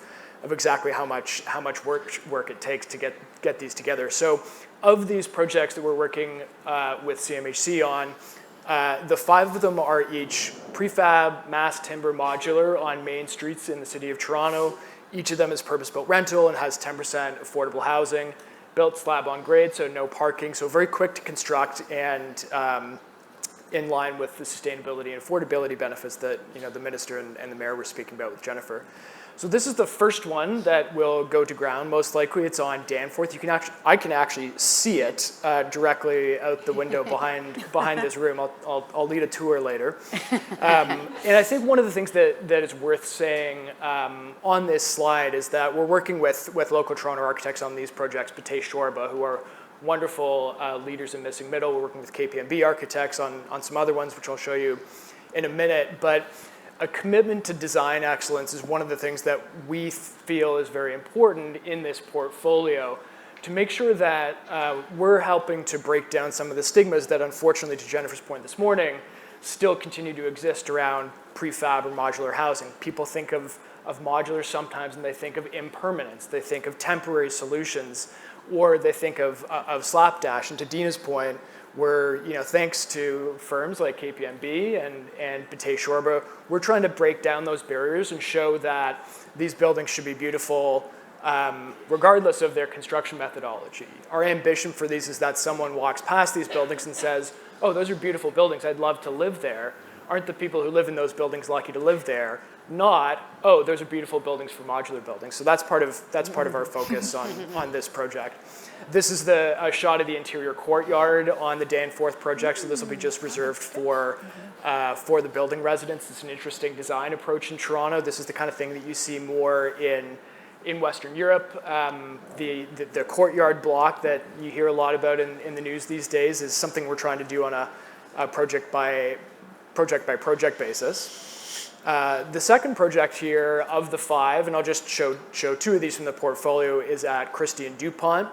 exactly how much work it takes to get these together. So of these projects that we're working with CMHC on, the 5 of them are each prefab, mass timber modular on main streets in the city of Toronto. Each of them is purpose-built rental and has 10% affordable housing, built slab on grade, so no parking, so very quick to construct and in line with the sustainability and affordability benefits that the minister and the mayor were speaking about with Jennifer. So this is the first one that will go to ground. Most likely it's on Danforth. I can actually see it directly out the window behind this room. I'll lead a tour later. And I think one of the things that is worth saying on this slide is that we're working with local Toronto architects on these projects, Batei Shorba, who are wonderful leaders in Missing Middle. We're working with KPMB architects on some other ones, which I'll show you in a minute. But a commitment to design excellence is one of the things that we feel is very important in this portfolio to make sure that we're helping to break down some of the stigmas that, unfortunately, to Jennifer's point this morning, still continue to exist around prefab or modular housing. People think of modular sometimes and they think of impermanence. They think of temporary solutions, or they think of slapdash. And to Dina's point, we're, thanks to firms like KPMB and Batei Shorba, we're trying to break down those barriers and show that these buildings should be beautiful regardless of their construction methodology. Our ambition for these is that someone walks past these buildings and says, oh, those are beautiful buildings, I'd love to live there. Aren't the people who live in those buildings lucky to live there? Not, oh, those are beautiful buildings for modular buildings. So that's part of our focus on this project. This is a shot of the interior courtyard on the Danforth project. So this will be just reserved for the building residents. It's an interesting design approach in Toronto. This is the kind of thing that you see more in Western Europe. The courtyard block that you hear a lot about in the news these days is something we're trying to do on a project by project basis. The second project here of the 5, and I'll just show 2 of these from the portfolio, is at Christie and DuPont.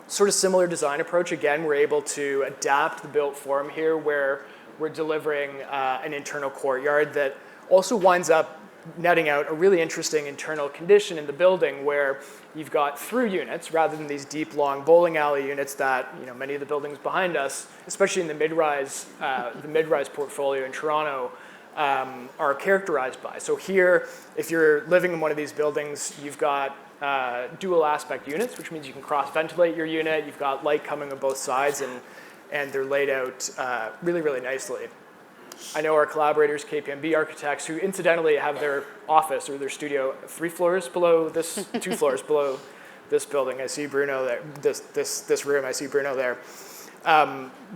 Sort of similar design approach. Again, we're able to adapt the built form here where we're delivering an internal courtyard that also winds up netting out a really interesting internal condition in the building where you've got through units rather than these deep, long bowling alley units that many of the buildings behind us, especially in the mid-rise portfolio in Toronto, are characterized by. So here, if you're living in one of these buildings, you've got dual aspect units, which means you can cross-ventilate your unit. You've got light coming on both sides, and they're laid out really, really nicely. I know our collaborators, KPMB Architects, who incidentally have their office or their studio 3 floors below this, 2 floors below this building. I see Bruno there, this room, I see Bruno there.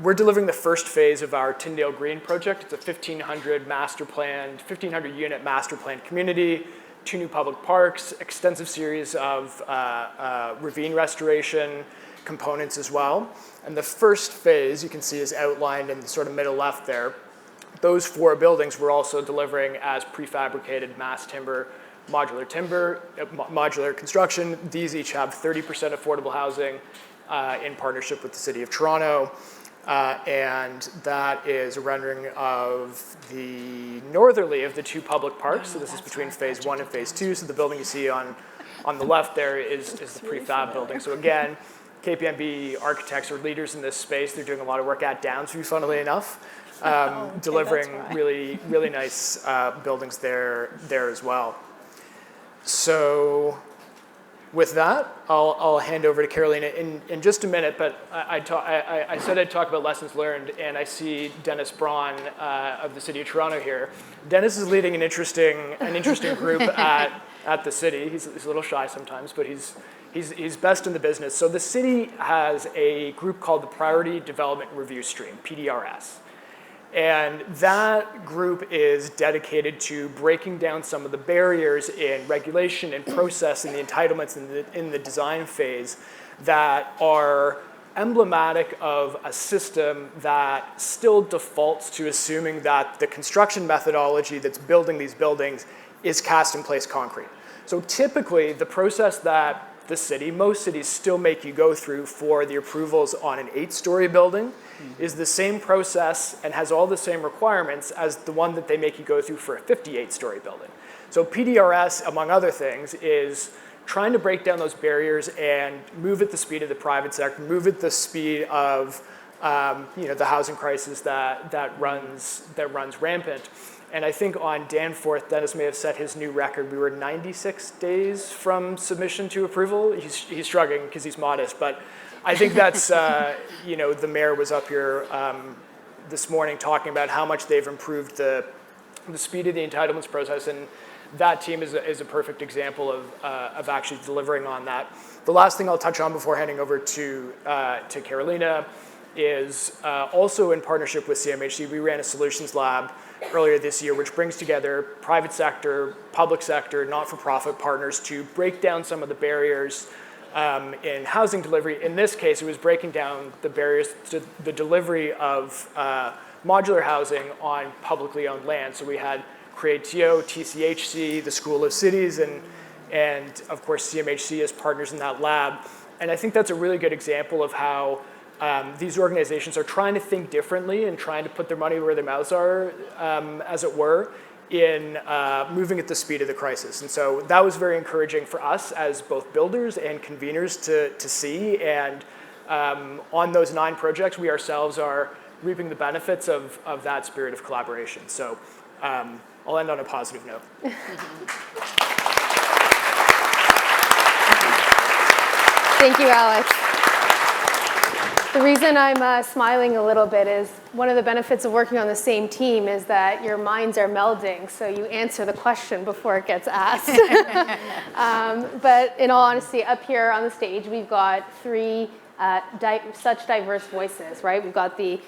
We're delivering the first phase of our Tyndale Green project. It's a 1,500 unit master planned community, 2 new public parks, extensive series of ravine restoration components as well. And the first phase, you can see, is outlined in the sort of middle left there. Those 4 buildings we're also delivering as prefabricated mass timber, modular construction. These each have 30% affordable housing in partnership with the City of Toronto. And that is a rendering of the northerly of the 2 public parks. So this is between phase 1 and phase 2. So the building you see on the left there is the prefab building. So again, KPMB Architects are leaders in this space. They're doing a lot of work at Downsview, funnily enough, delivering really nice buildings there as well. So with that, I'll hand over to Carolina in just a minute, but I said I'd talk about lessons learned, and I see Dennis Braun of the City of Toronto here. Dennis is leading an interesting group at the city. He's a little shy sometimes, but he's best in the business. So the city has a group called the Priority Development Review Stream, PDRS. And that group is dedicated to breaking down some of the barriers in regulation and process and the entitlements in the design phase that are emblematic of a system that still defaults to assuming that the construction methodology that's building these buildings is cast in place concrete. So typically, the process that the city, most cities still make you go through for the approvals on an 8-story building is the same process and has all the same requirements as the one that they make you go through for a 58-story building. So PDRS, among other things, is trying to break down those barriers and move at the speed of the private sector, move at the speed of the housing crisis that runs rampant. And I think on Danforth, Dennis may have set his new record. We were 96 days from submission to approval. He's struggling because he's modest, but I think that's, the mayor was up here this morning talking about how much they've improved the speed of the entitlements process, and that team is a perfect example of actually delivering on that. The last thing I'll touch on before handing over to Carolina is also in partnership with CMHC, we ran a solutions lab earlier this year, which brings together private sector, public sector, not-for-profit partners to break down some of the barriers in housing delivery. In this case, it was breaking down the barriers to the delivery of modular housing on publicly owned land. So we had Creatio, TCHC, the School of Cities, and of course CMHC as partners in that lab. And I think that's a really good example of how these organizations are trying to think differently and trying to put their money where their mouths are, as it were, in moving at the speed of the crisis. And so that was very encouraging for us as both builders and conveners to see. And on those 9 projects, we ourselves are reaping the benefits of that spirit of collaboration. So I'll end on a positive note. Thank you, Alex. The reason I'm smiling a little bit is one of the benefits of working on the same team is that your minds are melding, so you answer the question before it gets asked. But in all honesty, up here on the stage, we've got 3 such diverse voices, right? We've got the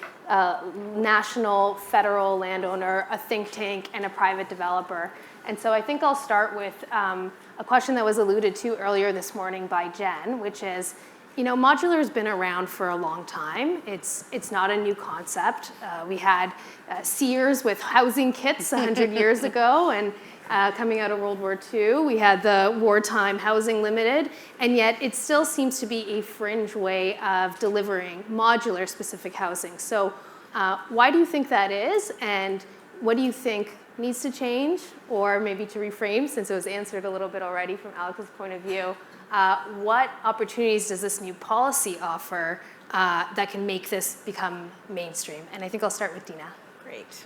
national, federal landowner, a think tank, and a private developer. And so I think I'll start with a question that was alluded to earlier this morning by Jen, which is, modular has been around for a long time. It's not a new concept. We had Sears with housing kits 100 years ago, and coming out of World War II, we had the Wartime Housing Limited, and yet it still seems to be a fringe way of delivering modular specific housing. So why do you think that is, and what do you think needs to change, or maybe to reframe, since it was answered a little bit already from Alex's point of view, what opportunities does this new policy offer that can make this become mainstream? And I think I'll start with Dina. Great.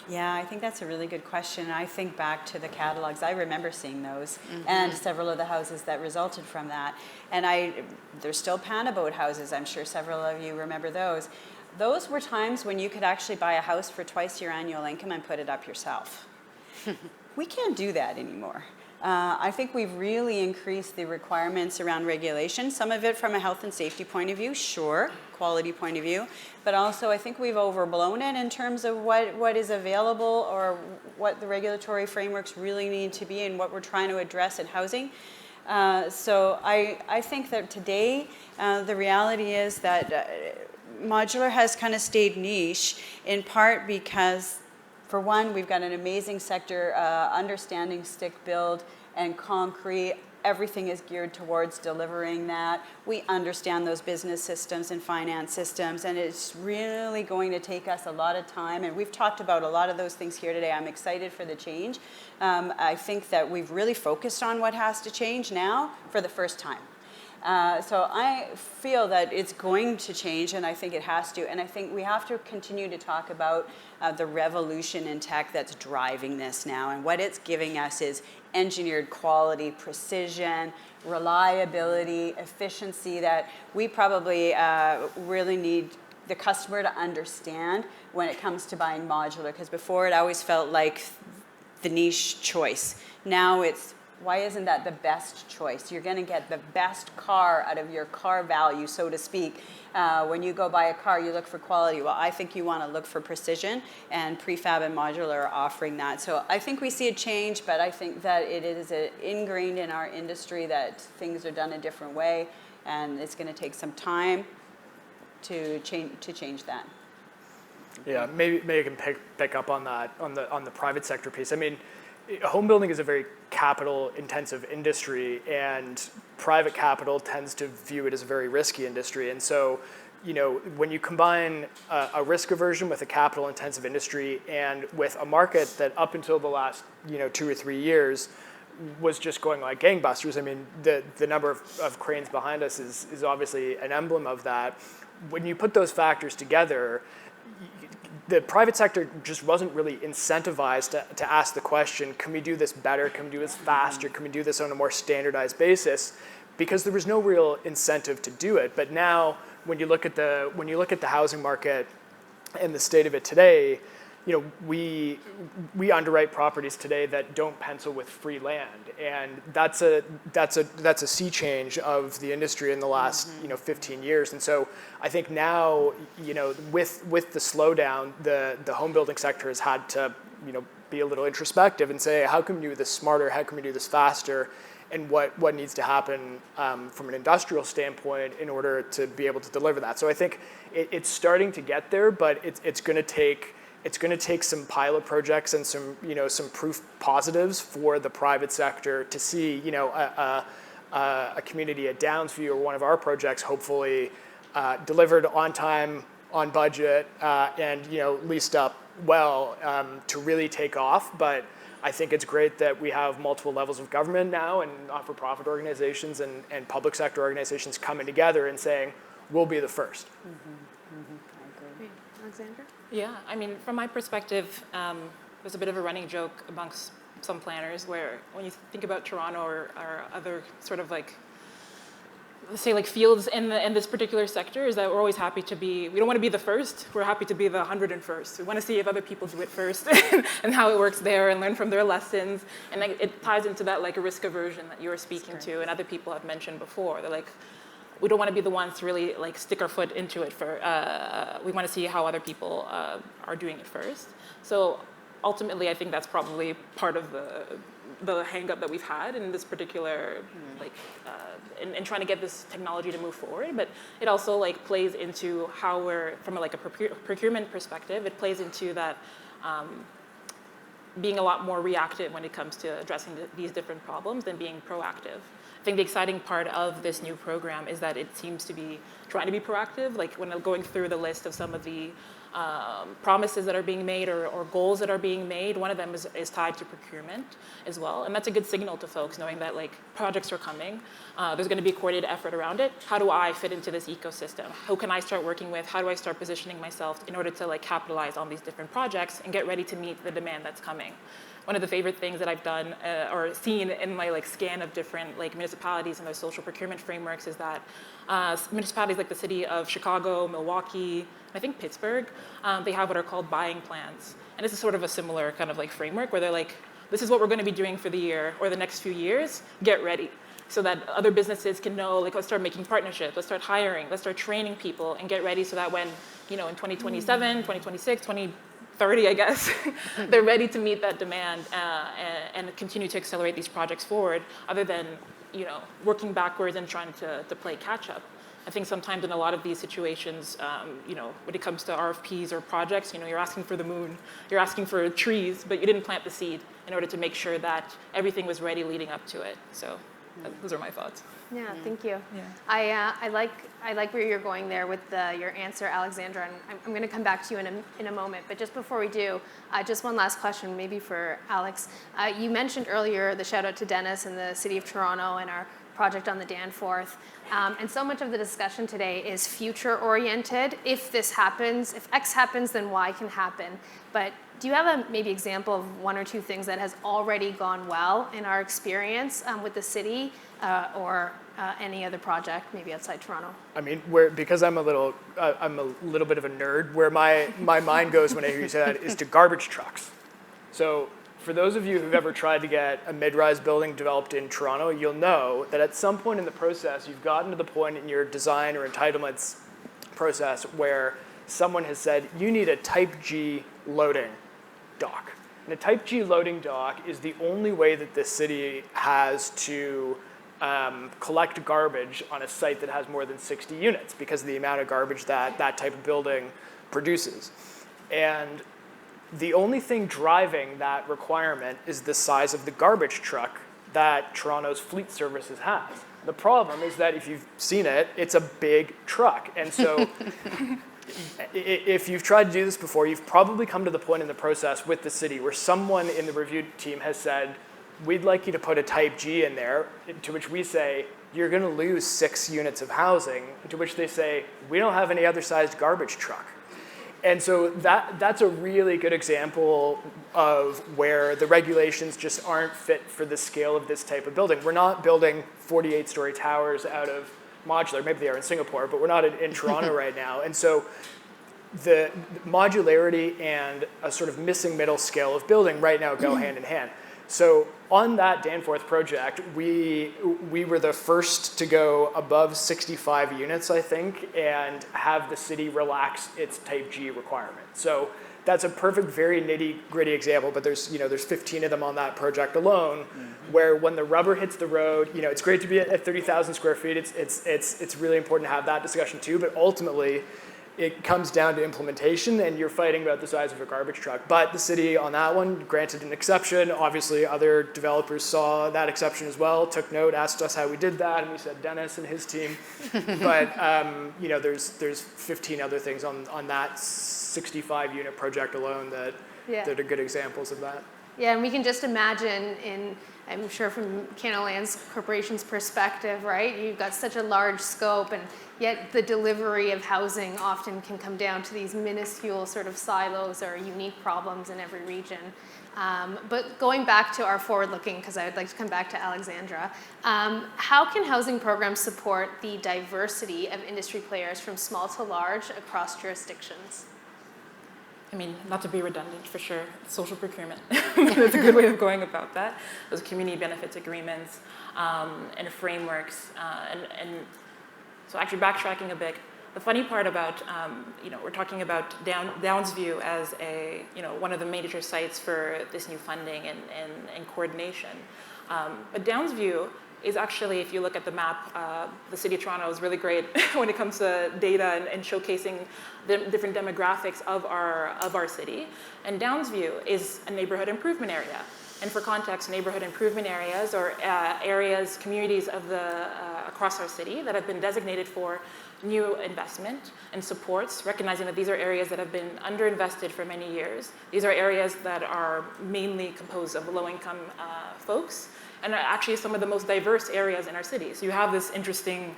Yeah, I think that's a really good question. I think back to the catalogs. I remember seeing those and several of the houses that resulted from that. And there's still Panaboat houses. I'm sure several of you remember those. those were times when you could actually buy a house for twice your annual income and put it up yourself. We can't do that anymore. I think we've really increased the requirements around regulation, some of it from a health and safety point of view, sure, quality point of view, but also I think we've overblown it in terms of what is available or what the regulatory frameworks really need to be and what we're trying to address in housing. So I think that today the reality is that modular has kind of stayed niche in part because, for one, we've got an amazing sector understanding stick build and concrete. Everything is geared towards delivering that. We understand those business systems and finance systems, and it's really going to take us a lot of time. And we've talked about a lot of those things here today. I'm excited for the change. I think that we've really focused on what has to change now for the first time. So I feel that it's going to change, and I think it has to. And I think we have to continue to talk about the revolution in tech that's driving this now. And what it's giving us is engineered quality, precision, reliability, efficiency that we probably really need the customer to understand when it comes to buying modular. Because before it always felt like the niche choice. Now it's, why isn't that the best choice? You're going to get the best car out of your car value, so to speak. When you go buy a car, you look for quality. Well, I think you want to look for precision, and prefab and modular are offering that. So I think we see a change, but I think that it is ingrained in our industry that things are done a different way, and it's going to take some time to change that. Yeah, maybe I can pick up on that, on the private sector piece. I mean, home building is a very capital-intensive industry, and private capital tends to view it as a very risky industry. And so, you know, when you combine a risk aversion with a capital-intensive industry and with a market that up until the last, 2 or 3 years was just going like gangbusters. I mean, the number of cranes behind us is obviously an emblem of that. When you put those factors together, the private sector just wasn't really incentivized to ask the question, can we do this better? Can we do this faster? Can we do this on a more standardized basis? Because there was no real incentive to do it. But now, when you look at the housing market and the state of it today, we underwrite properties today that don't pencil with free land, and that's a sea change of the industry in the last 15 years. And so I think now with the slowdown, the home building sector has had to be a little introspective and say, how can we do this smarter? How can we do this faster? And what needs to happen from an industrial standpoint in order to be able to deliver that? So I think it's starting to get there, but it's going to take some pilot projects and some proof positives for the private sector to see a community at Downsview or one of our projects hopefully delivered on time, on budget, and leased up well to really take off. But I think it's great that we have multiple levels of government now and not-for-profit organizations and public sector organizations coming together and saying, we'll be the first. I agree. Alexandra? Yeah, I mean, from my perspective, there's a bit of a running joke amongst some planners where when you think about Toronto or other sort of like, let's say like fields in this particular sector, is that we're always happy to be, we don't want to be the first, we're happy to be the 101st. We want to see if other people do it first and how it works there and learn from their lessons. And it ties into that like a risk aversion that you were speaking to and other people have mentioned before. They're like, we don't want to be the ones to really like stick our foot into it we want to see how other people are doing it first. So ultimately, I think that's probably part of the hang-up that we've had in this particular, in trying to get this technology to move forward. But it also like plays into how we're, from a procurement perspective, it plays into that being a lot more reactive when it comes to addressing these different problems than being proactive. I think the exciting part of this new program is that it seems to be trying to be proactive. Like when I'm going through the list of some of the promises that are being made or goals that are being made, one of them is tied to procurement as well. And that's a good signal to folks knowing that like projects are coming. There's going to be a coordinated effort around it. How do I fit into this ecosystem? Who can I start working with? How do I start positioning myself in order to like capitalize on these different projects and get ready to meet the demand that's coming? one of the favorite things that I've done or seen in my scan of different municipalities and their social procurement frameworks is that municipalities like the city of Chicago, Milwaukee, I think Pittsburgh, they have what are called buying plans. And this is sort of a similar kind of framework where they're like, this is what we're going to be doing for the year or the next few years, get ready. So that other businesses can know, let's start making partnerships, let's start hiring, let's start training people and get ready so that when, in 2027, 2026, 2030, I guess, they're ready to meet that demand and continue to accelerate these projects forward other than, working backwards and trying to play catch up. I think sometimes in a lot of these situations, when it comes to RFPs or projects, you're asking for the moon, you're asking for trees, but you didn't plant the seed in order to make sure that everything was ready leading up to it. So those are my thoughts. Yeah, thank you. Yeah. I like where you're going there with your answer, Alexandra, and I'm going to come back to you in a moment. But just before we do, just one last question, maybe for Alex. You mentioned earlier the shout out to Dennis and the City of Toronto and our project on the Danforth. And so much of the discussion today is future oriented. If this happens, if X happens, then Y can happen. But do you have a maybe example of one or two things that has already gone well in our experience with the city or any other project, maybe outside Toronto? I mean, because I'm a little bit of a nerd, where my mind goes when I hear you say that is to garbage trucks. So for those of you who've ever tried to get a mid-rise building developed in Toronto, you'll know that at some point in the process, you've gotten to the point in your design or entitlements process where someone has said, you need a type G loading dock. And a type G loading dock is the only way that the city has to collect garbage on a site that has more than 60 units because of the amount of garbage that that type of building produces. And the only thing driving that requirement is the size of the garbage truck that Toronto's fleet services has. The problem is that if you've seen it, it's a big truck. And so if you've tried to do this before, you've probably come to the point in the process with the city where someone in the review team has said, we'd like you to put a type G in there, to which we say, you're going to lose 6 units of housing, to which they say, we don't have any other sized garbage truck. And so that's a really good example of where the regulations just aren't fit for the scale of this type of building. We're not building 48-story towers out of modular. Maybe they are in Singapore, but we're not in Toronto right now. And so the modularity and a sort of missing middle scale of building right now go hand in hand. So on that Danforth project, we were the first to go above 65 units, I think, and have the city relax its type G requirement. So that's a perfect, very nitty-gritty example, but there's 15 of them on that project alone, where when the rubber hits the road, it's great to be at 30,000 square feet. It's really important to have that discussion too, but ultimately, it comes down to implementation, and you're fighting about the size of a garbage truck. But the city on that one granted an exception. Obviously, other developers saw that exception as well, took note, asked us how we did that, and we said Dennis and his team. But there's 15 other things on that 65-unit project alone that are good examples of that. Yeah, and we can just imagine I'm sure from Canada Lands Corporation's perspective, right? You've got such a large scope, and yet the delivery of housing often can come down to these minuscule sort of silos or unique problems in every region. But going back to our forward-looking, because I would like to come back to Alexandra, how can housing programs support the diversity of industry players from small to large across jurisdictions? I mean, not to be redundant, for sure, social procurement. That's a good way of going about that. Those community benefits agreements and frameworks. And so actually backtracking a bit, the funny part about, we're talking about Downsview as one of the major sites for this new funding and coordination. But Downsview is actually, if you look at the map, the City of Toronto is really great when it comes to data and showcasing the different demographics of our city. And Downsview is a neighborhood improvement area. And for context, neighborhood improvement areas or areas, communities of across our city that have been designated for new investment and supports, recognizing that these are areas that have been underinvested for many years. These are areas that are mainly composed of low-income folks, and are actually some of the most diverse areas in our city. So you have this interesting,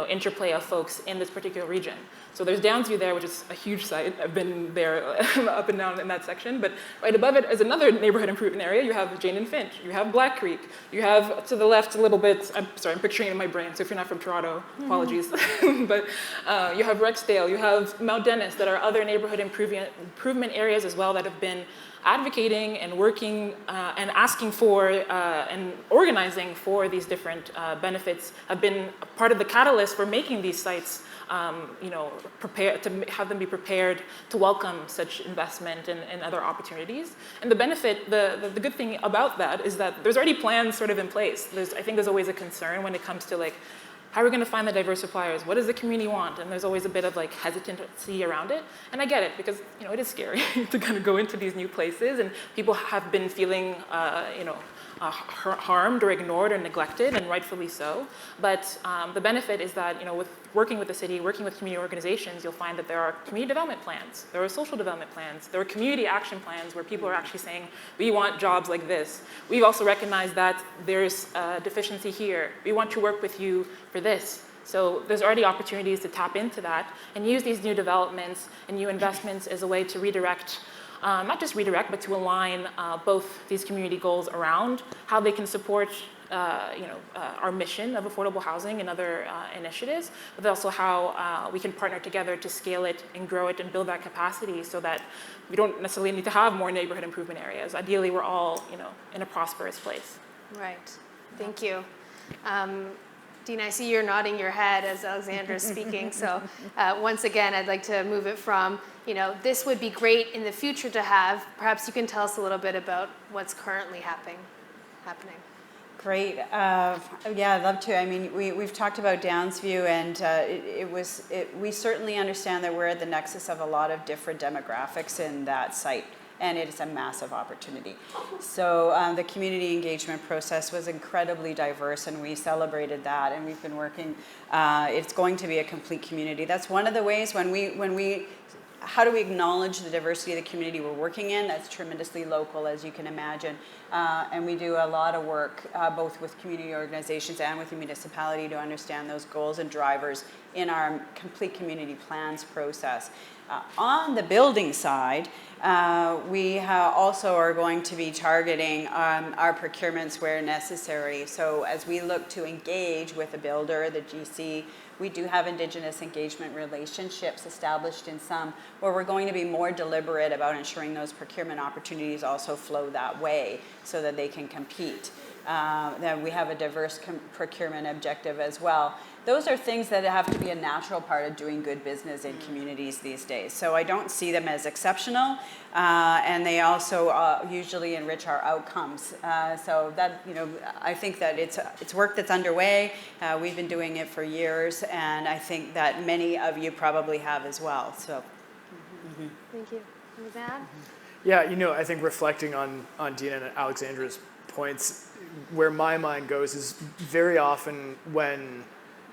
interplay of folks in this particular region. So there's Downsview there, which is a huge site. I've been there up and down in that section. But right above it is another neighborhood improvement area. You have Jane and Finch. You have Black Creek. You have to the left a little bit, I'm sorry, I'm picturing it in my brain, so if you're not from Toronto, apologies. But you have Rexdale. You have Mount Dennis that are other neighborhood improvement areas as well that have been advocating and working and asking for and organizing for these different benefits, have been part of the catalyst for making these sites, prepared to have them be prepared to welcome such investment and other opportunities. And the benefit, the good thing about that is that there's already plans sort of in place. I think there's always a concern when it comes to like, how are we going to find the diverse suppliers? What does the community want? And there's always a bit of like hesitancy around it. And I get it because it is scary to kind of go into these new places, and people have been feeling harmed or ignored or neglected, and rightfully so. But the benefit is that with working with the city, working with community organizations, you'll find that there are community development plans, there are social development plans, there are community action plans where people are actually saying, we want jobs like this. We've also recognized that there's a deficiency here. We want to work with you for this. So there's already opportunities to tap into that and use these new developments and new investments as a way to redirect, not just redirect, but to align both these community goals around how they can support our mission of affordable housing and other initiatives, but also how we can partner together to scale it and grow it and build that capacity so that we don't necessarily need to have more neighborhood improvement areas. Ideally, we're all in a prosperous place. Right. Thank you. Dina, I see you're nodding your head as Alexandra is speaking. So once again, I'd like to move it from, this would be great in the future to have. Perhaps you can tell us a little bit about what's currently happening. Great. Yeah, I'd love to. I mean, we've talked about Downsview, and we certainly understand that we're at the nexus of a lot of different demographics in that site, and it is a massive opportunity. So the community engagement process was incredibly diverse, and we celebrated that, and we've been working. It's going to be a complete community. That's one of the ways how do we acknowledge the diversity of the community we're working in? That's tremendously local, as you can imagine. And we do a lot of work, both with community organizations and with the municipality, to understand those goals and drivers in our complete community plans process. On the building side, we also are going to be targeting our procurements where necessary. So as we look to engage with the builder, the GC, we do have Indigenous engagement relationships established in some where we're going to be more deliberate about ensuring those procurement opportunities also flow that way so that they can compete. Then we have a diverse procurement objective as well. Those are things that have to be a natural part of doing good business in communities these days. So I don't see them as exceptional, and they also usually enrich our outcomes. So that, I think that it's work that's underway. We've been doing it for years, and I think that many of you probably have as well. So, Thank you. Anything to add? Yeah, I think reflecting on Dina and Alexandra's points, where my mind goes is very often when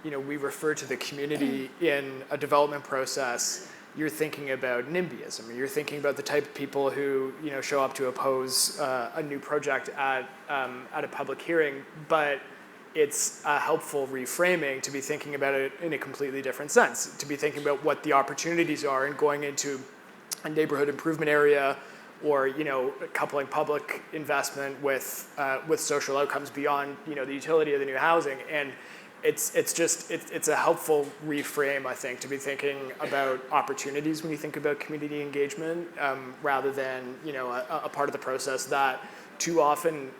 we refer to the community in a development process, you're thinking about NIMBYism, or you're thinking about the type of people who show up to oppose a new project at a public hearing. But it's a helpful reframing to be thinking about it in a completely different sense, to be thinking about what the opportunities are and going into a neighborhood improvement area, or coupling public investment with social outcomes beyond the utility of the new housing. And it's a helpful reframe, I think, to be thinking about opportunities when you think about community engagement, rather than a part of the process that too often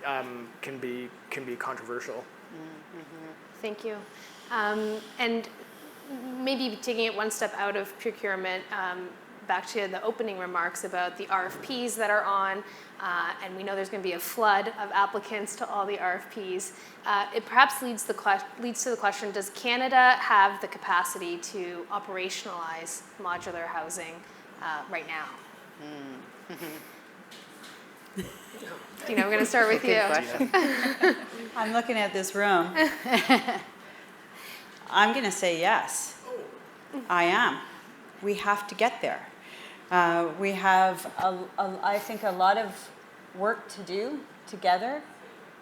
can be controversial. Thank you. And maybe taking it one step out of procurement, back to the opening remarks about the RFPs that are on, and we know there's going to be a flood of applicants to all the RFPs. It perhaps leads to the question, does Canada have the capacity to operationalize modular housing right now? Dina, I'm going to start with you. I'm looking at this room. I'm going to say yes. I am. We have to get there. We have, I think, a lot of work to do together.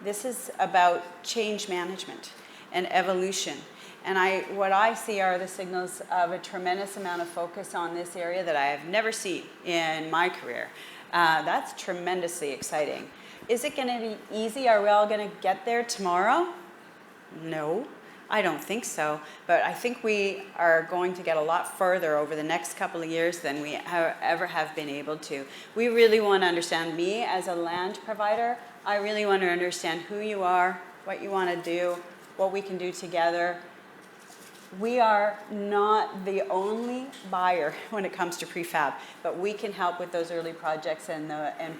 This is about change management and evolution. And what I see are the signals of a tremendous amount of focus on this area that I have never seen in my career. That's tremendously exciting. Is it going to be easy? Are we all going to get there tomorrow? No, I don't think so. But I think we are going to get a lot further over the next couple of years than we ever have been able to. We really want to understand me as a land provider. I really want to understand who you are, what you want to do, what we can do together. We are not the only buyer when it comes to prefab, but we can help with those early projects and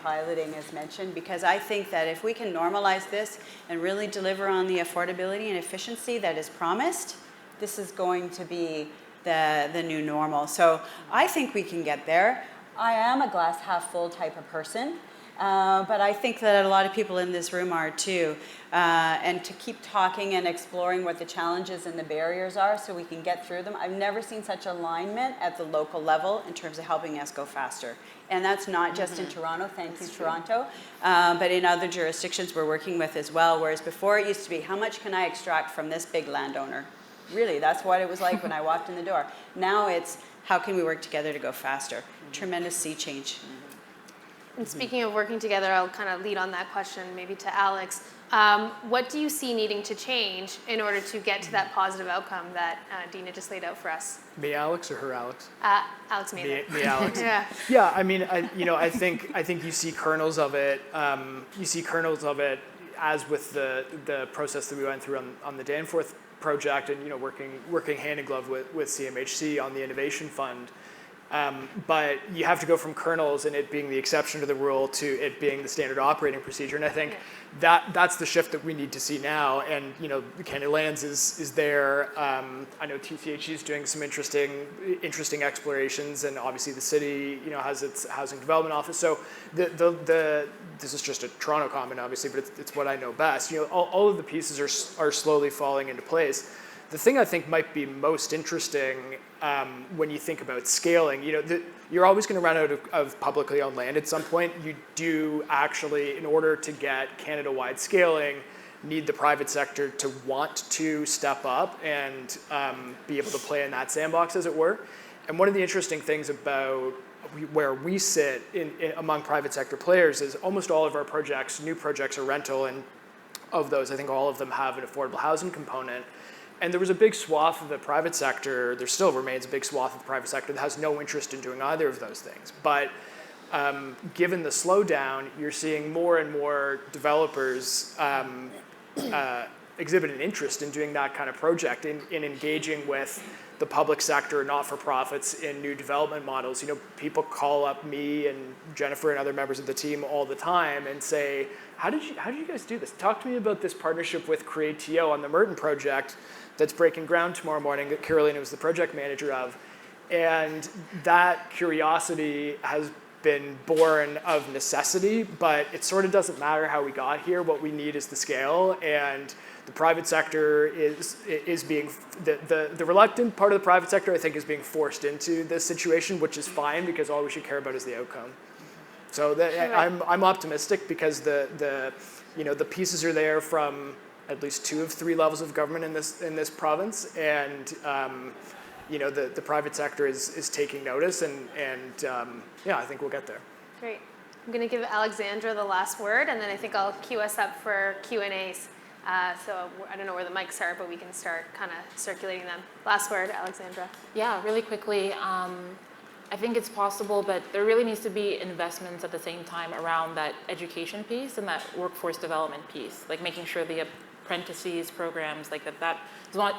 piloting as mentioned, because I think that if we can normalize this and really deliver on the affordability and efficiency that is promised, this is going to be the new normal. So I think we can get there. I am a glass half full type of person. But I think that a lot of people in this room are too. And to keep talking and exploring what the challenges and the barriers are so we can get through them. I've never seen such alignment at the local level in terms of helping us go faster. And that's not just in Toronto, thank you Toronto, but in other jurisdictions we're working with as well, whereas before it used to be, how much can I extract from this big landowner? Really, that's what it was like when I walked in the door. Now it's, how can we work together to go faster? Tremendous sea change. And speaking of working together, I'll kind of lead on that question maybe to Alex. What do you see needing to change in order to get to that positive outcome that Dina just laid out for us? Me, Alex, or her, Alex? Alex made it. Me, Alex. Yeah. Yeah, I mean, I think you see kernels of it. You see kernels of it as with the process that we went through on the Danforth project, and working hand in glove with CMHC on the Innovation Fund. But you have to go from kernels and it being the exception to the rule to it being the standard operating procedure. And I think that's the shift that we need to see now. And Canada Lands is there. I know TCHE is doing some interesting explorations, and obviously the city has its housing development office. So this is just a Toronto comment, obviously, but it's what I know best. All of the pieces are slowly falling into place. The thing I think might be most interesting when you think about scaling, you're always going to run out of publicly owned land at some point. You do actually, in order to get Canada-wide scaling, need the private sector to want to step up and be able to play in that sandbox, as it were. And one of the interesting things about where we sit among private sector players is almost all of our projects, new projects, are rental, and of those, I think all of them have an affordable housing component. And there was a big swath of the private sector, there still remains a big swath of the private sector that has no interest in doing either of those things. But given the slowdown, you're seeing more and more developers exhibit an interest in doing that kind of project, in engaging with the public sector, not-for-profits in new development models. People call up me and Jennifer and other members of the team all the time and say, how did you guys do this? Talk to me about this partnership with Creatio on the Merton project that's breaking ground tomorrow morning that Carolina was the project manager of. And that curiosity has been born of necessity, but it sort of doesn't matter how we got here. What we need is the scale, and the private sector is being, the reluctant part of the private sector, I think, is being forced into this situation, which is fine, because all we should care about is the outcome. So I'm optimistic, because the pieces are there from at least 2 of 3 levels of government in this province, and the private sector is taking notice, and I think we'll get there. Great. I'm going to give Alexandra the last word, and then I think I'll queue us up for Q&As. So I don't know where the mics are, but we can start kind of circulating them. Last word, Alexandra. Yeah, really quickly. I think it's possible, but there really needs to be investments at the same time around that education piece and that workforce development piece, like making sure the apprentices programs, like that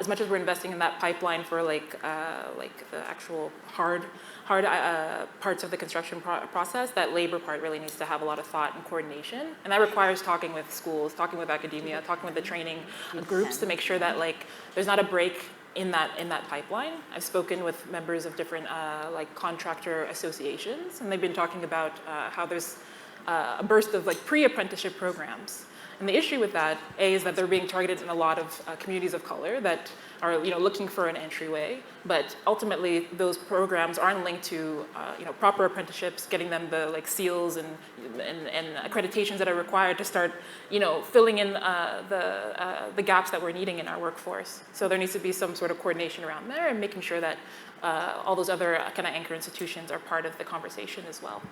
as much as we're investing in that pipeline for like the actual hard parts of the construction process, that labor part really needs to have a lot of thought and coordination, and that requires talking with schools, talking with academia, talking with the training groups to make sure that there's not a break in that pipeline. I've spoken with members of different contractor associations, and they've been talking about how there's a burst of like pre-apprenticeship programs. And the issue with that, A, is that they're being targeted in a lot of communities of color that are looking for an entryway, but ultimately those programs aren't linked to proper apprenticeships, getting them the like seals and accreditations that are required to start filling in the gaps that we're needing in our workforce. So there needs to be some sort of coordination around there and making sure that all those other kind of anchor institutions are part of the conversation as well.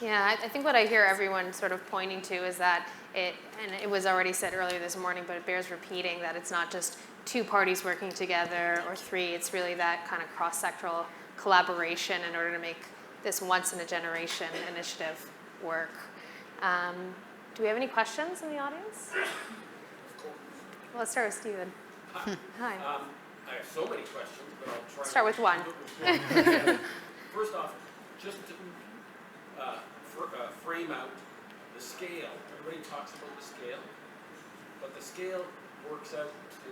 Yeah, I think what I hear everyone sort of pointing to is that and it was already said earlier this morning, but it bears repeating that it's not just two parties working together or three, it's really that kind of cross-sectoral collaboration in order to make this once-in-a-generation initiative work. Do we have any questions in the audience? Well, let's start with Stephen. Hi. I have so many questions, but I'll try. Start with one. First off, just to frame out the scale. Everybody talks about the scale, but the scale works out to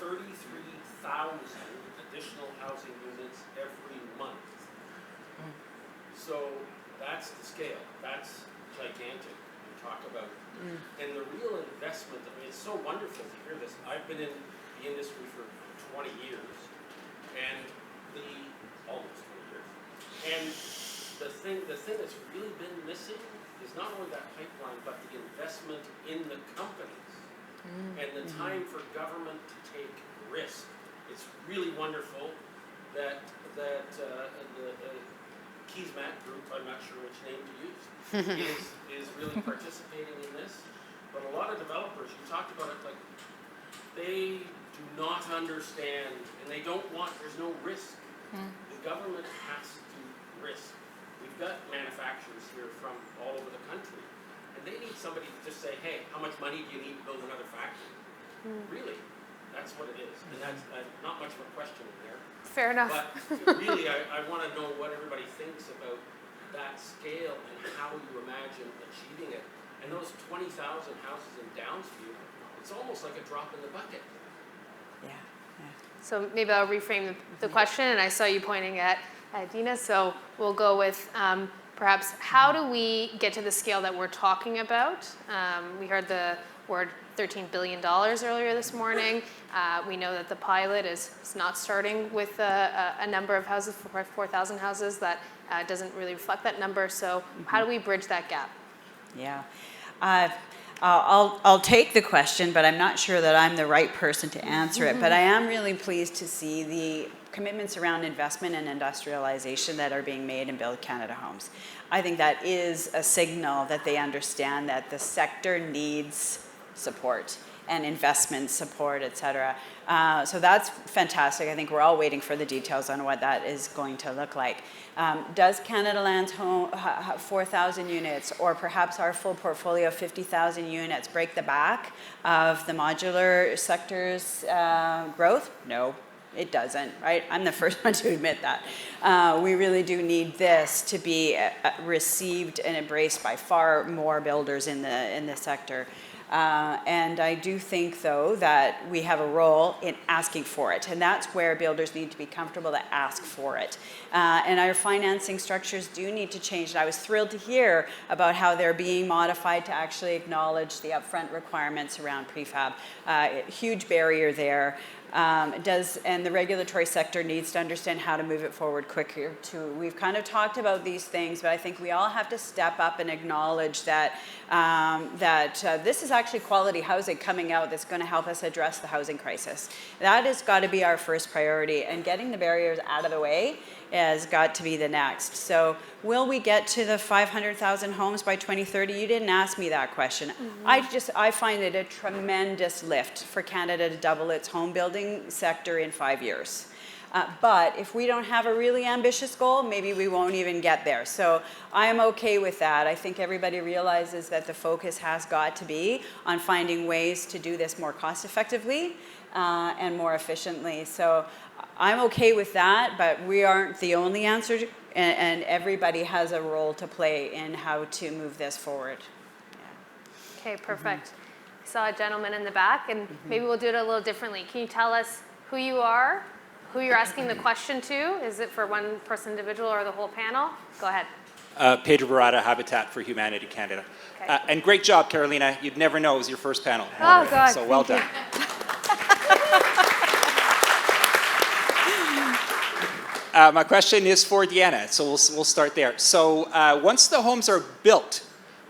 33,000 additional housing units every month. So that's the scale. That's gigantic to talk about. And the real investment, I mean, it's so wonderful to hear this. I've been in the industry for 20 years, and almost 20 years. And the thing that's really been missing is not only that pipeline, but the investment in the companies and the time for government to take risk. It's really wonderful that the Keysmat group, I'm not sure which name to use, is really participating in this. But a lot of developers, you talked about it, like they do not understand and they don't want, there's no risk. The government has to risk. We've got manufacturers here from all over the country, and they need somebody to just say, hey, how much money do you need to build another factory? Really, that's what it is. And that's not much of a question in there. Fair enough. But really, I want to know what everybody thinks about that scale and how you imagine achieving it. And those 20,000 houses in Downsview, it's almost like a drop in the bucket. Yeah. So maybe I'll reframe the question, and I saw you pointing at Dina, so we'll go with perhaps how do we get to the scale that we're talking about? We heard the word $13 billion earlier this morning. We know that the pilot is not starting with a number of houses, 4,000 houses, that doesn't really reflect that number. So how do we bridge that gap? Yeah. I'll take the question, but I'm not sure that I'm the right person to answer it. But I am really pleased to see the commitments around investment and industrialization that are being made in Build Canada Homes. I think that is a signal that they understand that the sector needs support and investment support, et cetera. So that's fantastic. I think we're all waiting for the details on what that is going to look like. Does Canada Land's 4,000 units, or perhaps our full portfolio of 50,000 units, break the back of the modular sector's growth? No, it doesn't, right? I'm the first one to admit that. We really do need this to be received and embraced by far more builders in the sector. And I do think, though, that we have a role in asking for it. And that's where builders need to be comfortable to ask for it. And our financing structures do need to change. And I was thrilled to hear about how they're being modified to actually acknowledge the upfront requirements around prefab. Huge barrier there. And the regulatory sector needs to understand how to move it forward quicker too. We've kind of talked about these things, but I think we all have to step up and acknowledge that this is actually quality housing coming out that's going to help us address the housing crisis. That has got to be our first priority, and getting the barriers out of the way has got to be the next. So will we get to the 500,000 homes by 2030? You didn't ask me that question. I find it a tremendous lift for Canada to double its home building sector in 5 years. But if we don't have a really ambitious goal, maybe we won't even get there. So I'm okay with that. I think everybody realizes that the focus has got to be on finding ways to do this more cost effectively and more efficiently. So I'm okay with that, but we aren't the only answer, and everybody has a role to play in how to move this forward. Yeah. Okay, perfect. I saw a gentleman in the back, and maybe we'll do it a little differently. Can you tell us who you are, who you're asking the question to? Is it for one person individual or the whole panel? Go ahead. Pedro Barada, Habitat for Humanity Canada. And great job, Carolina. You'd never know it was your first panel. Oh, God. So well done. My question is for Deanna, so we'll start there. So once the homes are built,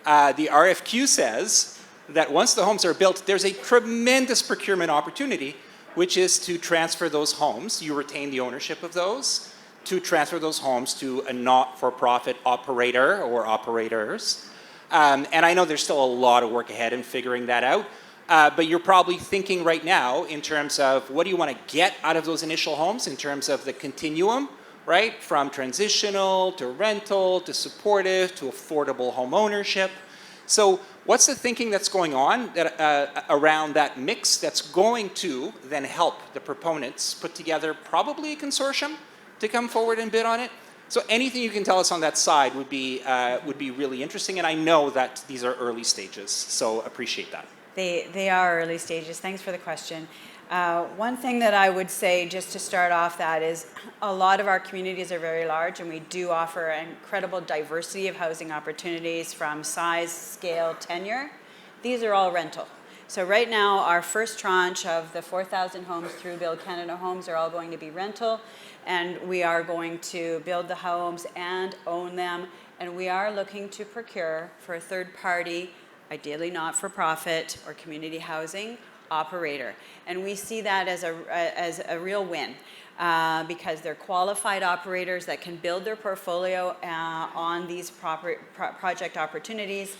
the RFQ says that once the homes are built, there's a tremendous procurement opportunity, which is to transfer those homes. You retain the ownership of those, to transfer those homes to a not-for-profit operator or operators. And I know there's still a lot of work ahead in figuring that out. But you're probably thinking right now in terms of what do you want to get out of those initial homes in terms of the continuum, right? From transitional to rental to supportive to affordable home ownership. So what's the thinking that's going on that, around that mix that's going to then help the proponents put together probably a consortium to come forward and bid on it? So anything you can tell us on that side would be really interesting. And I know that these are early stages, so appreciate that. They are early stages. Thanks for the question. One thing that I would say just to start off that is a lot of our communities are very large and we do offer an incredible diversity of housing opportunities from size, scale, tenure. These are all rental. So right now our first tranche of the 4,000 homes through Build Canada Homes are all going to be rental, and we are going to build the homes and own them, and we are looking to procure for a third party, ideally not-for-profit or community housing operator. And we see that as a real win because they're qualified operators that can build their portfolio on these project opportunities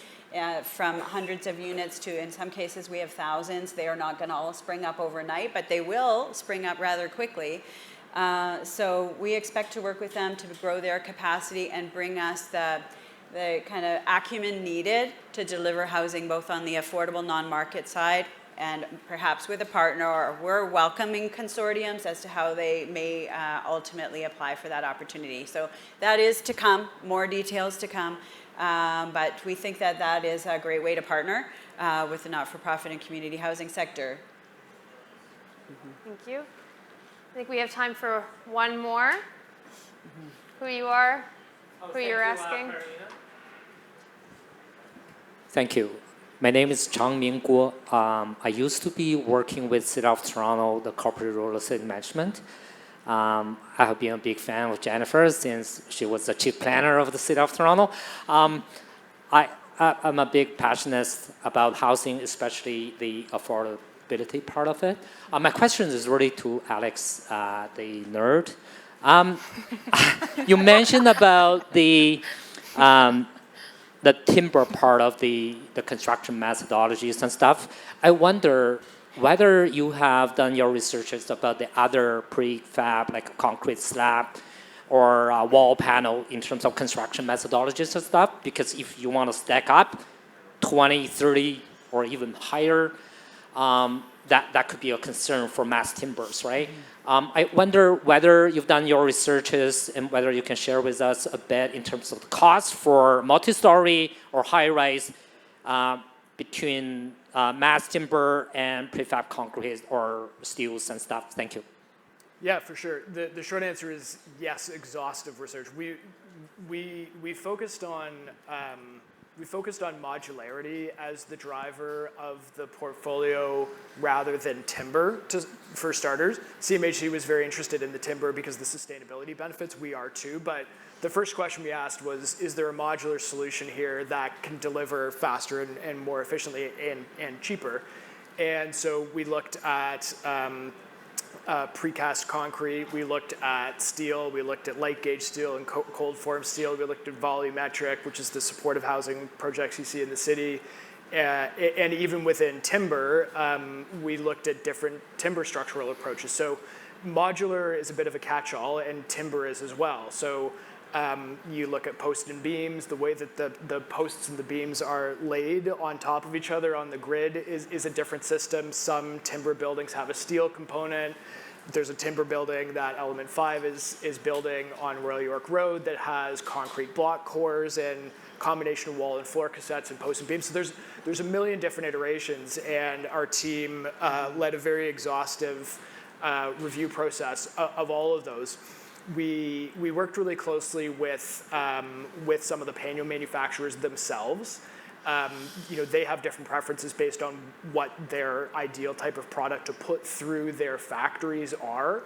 from hundreds of units to, in some cases, we have thousands. They are not going to all spring up overnight, but they will spring up rather quickly. So we expect to work with them to grow their capacity and bring us the kind of acumen needed to deliver housing both on the affordable non-market side and perhaps with a partner, or we're welcoming consortiums as to how they may ultimately apply for that opportunity. So that is to come, more details to come, but we think that that is a great way to partner with the not-for-profit and community housing sector. Thank you. I think we have time for one more. Who you are, who you're asking. Thank you. My name is Changming Guo. I used to be working with City of Toronto, the corporate real estate management. I have been a big fan of Jennifer since she was the chief planner of the City of Toronto. I'm a big passionate about housing, especially the affordability part of it. My question is really to Alex, the nerd. You mentioned about the timber part of the construction methodologies and stuff. I wonder whether you have done your researches about the other prefab, like a concrete slab or a wall panel in terms of construction methodologies and stuff, because if you want to stack up 20, 30, or even higher, that could be a concern for mass timbers, right? I wonder whether you've done your researches and whether you can share with us a bit in terms of the cost for multi-story or high-rise between mass timber and prefab concrete or steels and stuff. Thank you. Yeah, for sure. The short answer is yes, exhaustive research. We focused on modularity as the driver of the portfolio rather than timber, for starters. CMHC was very interested in the timber because of the sustainability benefits. We are too, but the first question we asked was, is there a modular solution here that can deliver faster and more efficiently and cheaper? And so we looked at precast concrete, we looked at steel, we looked at light gauge steel and cold form steel, we looked at volumetric, which is the supportive housing projects you see in the city, and even within timber, we looked at different timber structural approaches. So modular is a bit of a catch-all, and timber is as well. So you look at posts and beams, the way that the posts and the beams are laid on top of each other on the grid is a different system. Some timber buildings have a steel component. There's a timber building that Element 5 is building on Royal York Road that has concrete block cores and combination of wall and floor cassettes and posts and beams. So there's a million different iterations, and our team led a very exhaustive review process of all of those. we worked really closely with some of the panel manufacturers themselves. They have different preferences based on what their ideal type of product to put through their factories are.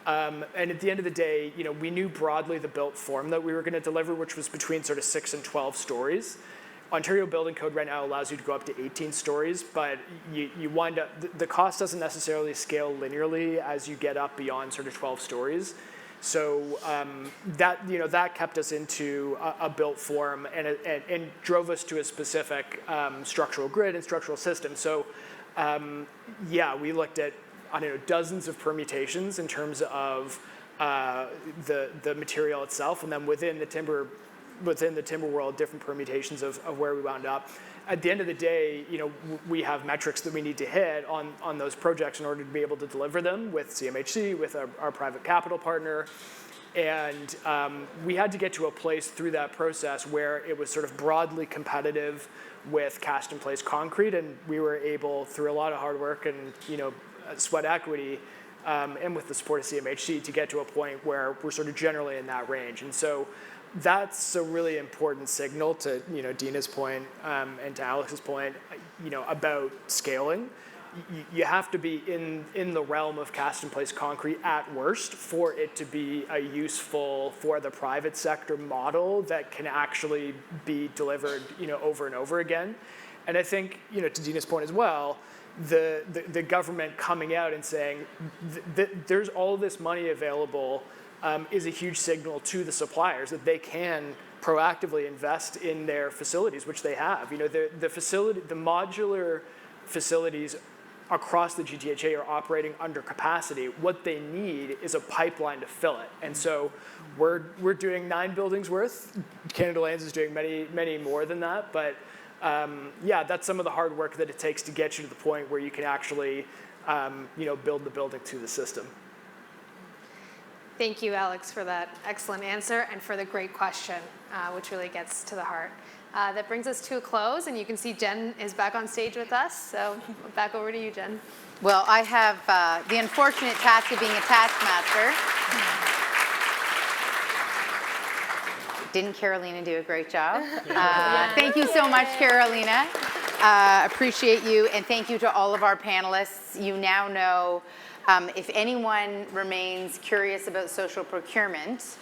And at the end of the day, we knew broadly the built form that we were going to deliver, which was between sort of 6 and 12 stories. Ontario Building Code right now allows you to go up to 18 stories, but you wind up, the cost doesn't necessarily scale linearly as you get up beyond sort of 12 stories. So that kept us into a built form and drove us to a specific structural grid and structural system. So we looked at, dozens of permutations in terms of the material itself, and then within the timber world, different permutations of where we wound up. At the end of the day, we have metrics that we need to hit on those projects in order to be able to deliver them with CMHC, with our private capital partner. And we had to get to a place through that process where it was sort of broadly competitive with cast in place concrete, and we were able, through a lot of hard work and sweat equity, and with the support of CMHC, to get to a point where we're sort of generally in that range. And so that's a really important signal to Dina's point and to Alex's point, about scaling. You have to be in the realm of cast in place concrete at worst for it to be a useful for the private sector model that can actually be delivered over and over again. And I think to Dina's point as well, the government coming out and saying there's all this money available is a huge signal to the suppliers that they can proactively invest in their facilities, which they have. The modular facilities across the GTHA are operating under capacity. What they need is a pipeline to fill it. And so we're doing 9 buildings worth. Canada Lands is doing many, many more than that. But that's some of the hard work that it takes to get you to the point where you can actually build the building to the system. Thank you, Alex, for that excellent answer and for the great question, which really gets to the heart. That brings us to a close, and you can see Jen is back on stage with us. So back over to you, Jen. Well, I have the unfortunate task of being a taskmaster. Didn't Carolina do a great job? Thank you so much, Carolina. Appreciate you, and thank you to all of our panelists. You now know, if anyone remains curious about social procurement,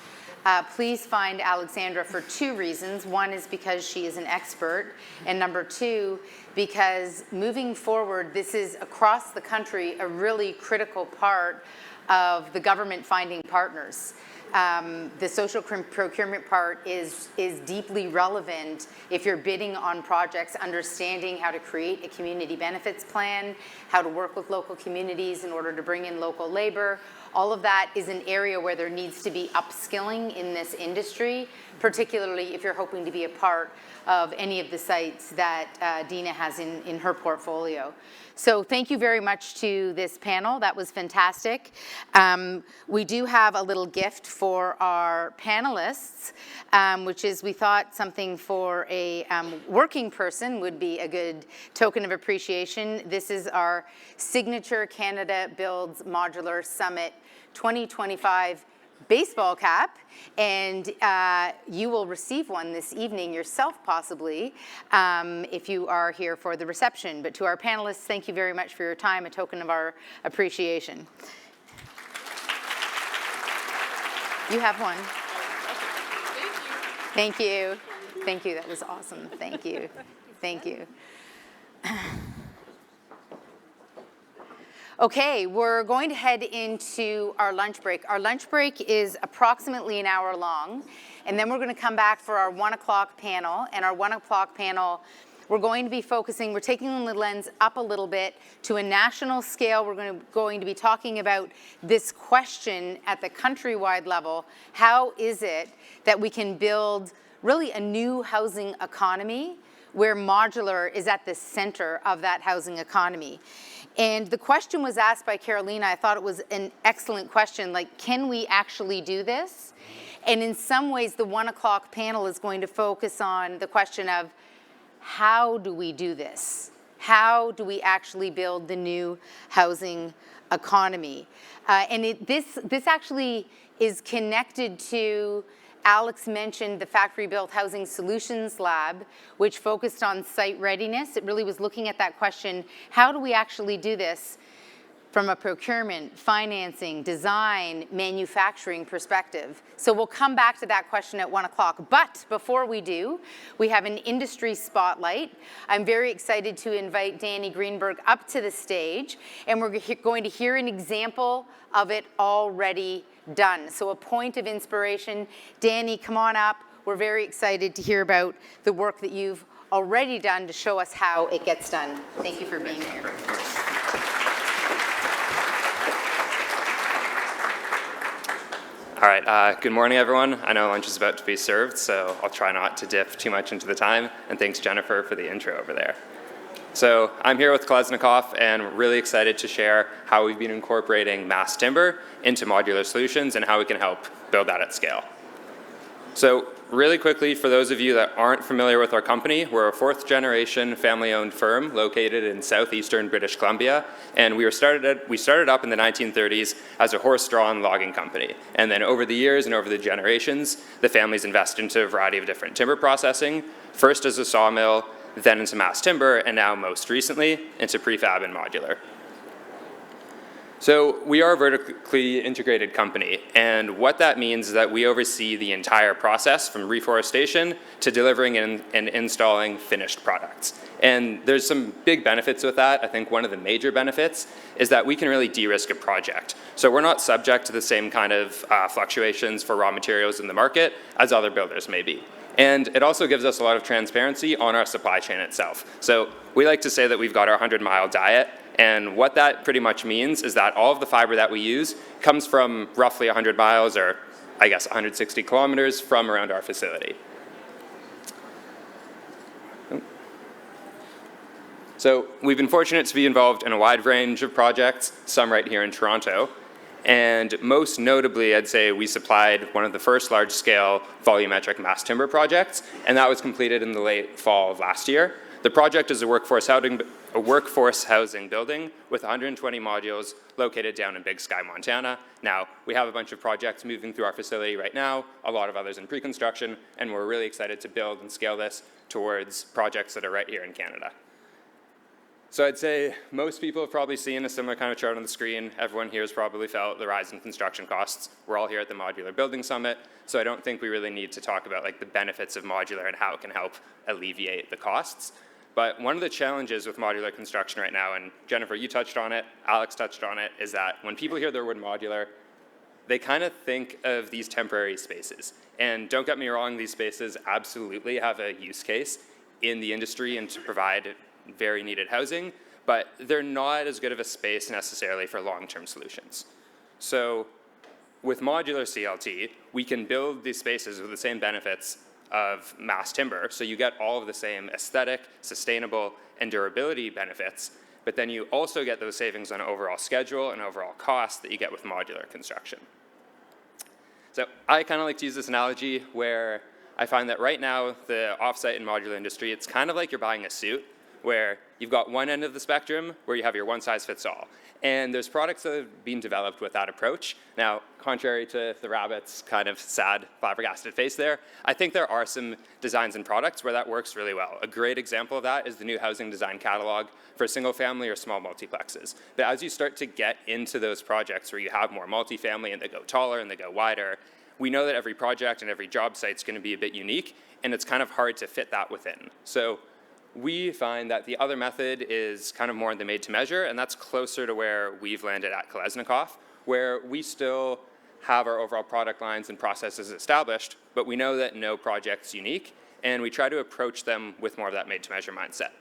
please find Alexandra for 2 reasons. One is because she is an expert, and number 2, because moving forward, this is across the country a really critical part of the government finding partners. The social procurement part is deeply relevant if you're bidding on projects, understanding how to create a community benefits plan, how to work with local communities in order to bring in local labor. All of that is an area where there needs to be upskilling in this industry, particularly if you're hoping to be a part of any of the sites that Dina has in her portfolio. So thank you very much to this panel. That was fantastic. We do have a little gift for our panelists, which is we thought something for a working person would be a good token of appreciation. This is our signature Canada Builds Modular Summit 2025 baseball cap, and you will receive one this evening yourself, possibly, if you are here for the reception. But to our panelists, thank you very much for your time, a token of our appreciation. You have one. Thank you. Thank you. That was awesome. Thank you. Thank you. Okay, we're going to head into our lunch break. Our lunch break is approximately an hour long, and then we're going to come back for our 1 o'clock panel. And our 1 o'clock panel, we're going to be focusing, we're taking the lens up a little bit to a national scale. We're going to be talking about this question at the countrywide level. How is it that we can build really a new housing economy where modular is at the center of that housing economy? And the question was asked by Carolina. I thought it was an excellent question, like, can we actually do this? And in some ways, the 1 o'clock panel is going to focus on the question of how do we do this? How do we actually build the new housing economy? This actually is connected to, Alex mentioned the Factory Built Housing Solutions Lab, which focused on site readiness. It really was looking at that question, how do we actually do this from a procurement, financing, design, manufacturing perspective? So we'll come back to that question at 1 o'clock. But before we do, we have an industry spotlight. I'm very excited to invite Danny Greenberg up to the stage, and we're going to hear an example of it already done. So a point of inspiration. Danny, come on up. We're very excited to hear about the work that you've already done to show us how it gets done. Thank you for being here. All right, good morning, everyone. I know lunch is about to be served, so I'll try not to dip too much into the time, and thanks, Jennifer, for the intro over there. So I'm here with Kolesnikov, and we're really excited to share how we've been incorporating mass timber into modular solutions and how we can help build that at scale. So really quickly, for those of you that aren't familiar with our company, we're a fourth-generation family-owned firm located in southeastern British Columbia, and we started up in the 1930s as a horse-drawn logging company. And then over the years and over the generations, the family's invested into a variety of different timber processing, first as a sawmill, then into mass timber, and now most recently into prefab and modular. So we are a vertically integrated company, and what that means is that we oversee the entire process from reforestation to delivering and installing finished products. And there's some big benefits with that. I think one of the major benefits is that we can really de-risk a project. So we're not subject to the same kind of fluctuations for raw materials in the market as other builders may be. And it also gives us a lot of transparency on our supply chain itself. So we like to say that we've got our 100-mile diet, and what that pretty much means is that all of the fiber that we use comes from roughly 100 miles, or I guess 160 kilometers from around our facility. So we've been fortunate to be involved in a wide range of projects, some right here in Toronto. And most notably, I'd say we supplied one of the first large-scale volumetric mass timber projects, and that was completed in the late fall of last year. The project is a workforce housing building with 120 modules located down in Big Sky, Montana. Now, we have a bunch of projects moving through our facility right now, a lot of others in pre-construction, and we're really excited to build and scale this towards projects that are right here in Canada. So I'd say most people have probably seen a similar kind of chart on the screen. Everyone here has probably felt the rise in construction costs. We're all here at the Modular Building Summit, so I don't think we really need to talk about the benefits of modular and how it can help alleviate the costs. But one of the challenges with modular construction right now, and Jennifer, you touched on it, Alex touched on it, is that when people hear the word modular, they kind of think of these temporary spaces. And don't get me wrong, these spaces absolutely have a use case in the industry and to provide very needed housing, but they're not as good of a space necessarily for long-term solutions. So with modular CLT, we can build these spaces with the same benefits of mass timber, so you get all of the same aesthetic, sustainable, and durability benefits, but then you also get those savings on overall schedule and overall cost that you get with modular construction. So I kind of like to use this analogy where I find that right now, the offsite and modular industry, it's kind of like you're buying a suit, where you've got one end of the spectrum where you have your one-size-fits-all. And there's products that have been developed with that approach. Now, contrary to the rabbit's kind of sad, flabbergasted face there, I think there are some designs and products where that works really well. A great example of that is the new housing design catalog for single-family or small multiplexes. But as you start to get into those projects where you have more multifamily and they go taller and they go wider, we know that every project and every job site is going to be a bit unique, and it's kind of hard to fit that within. So we find that the other method is kind of more in the made-to-measure, and that's closer to where we've landed at Kolesnikov, where we still have our overall product lines and processes established, but we know that no project's unique, and we try to approach them with more of that made-to-measure mindset.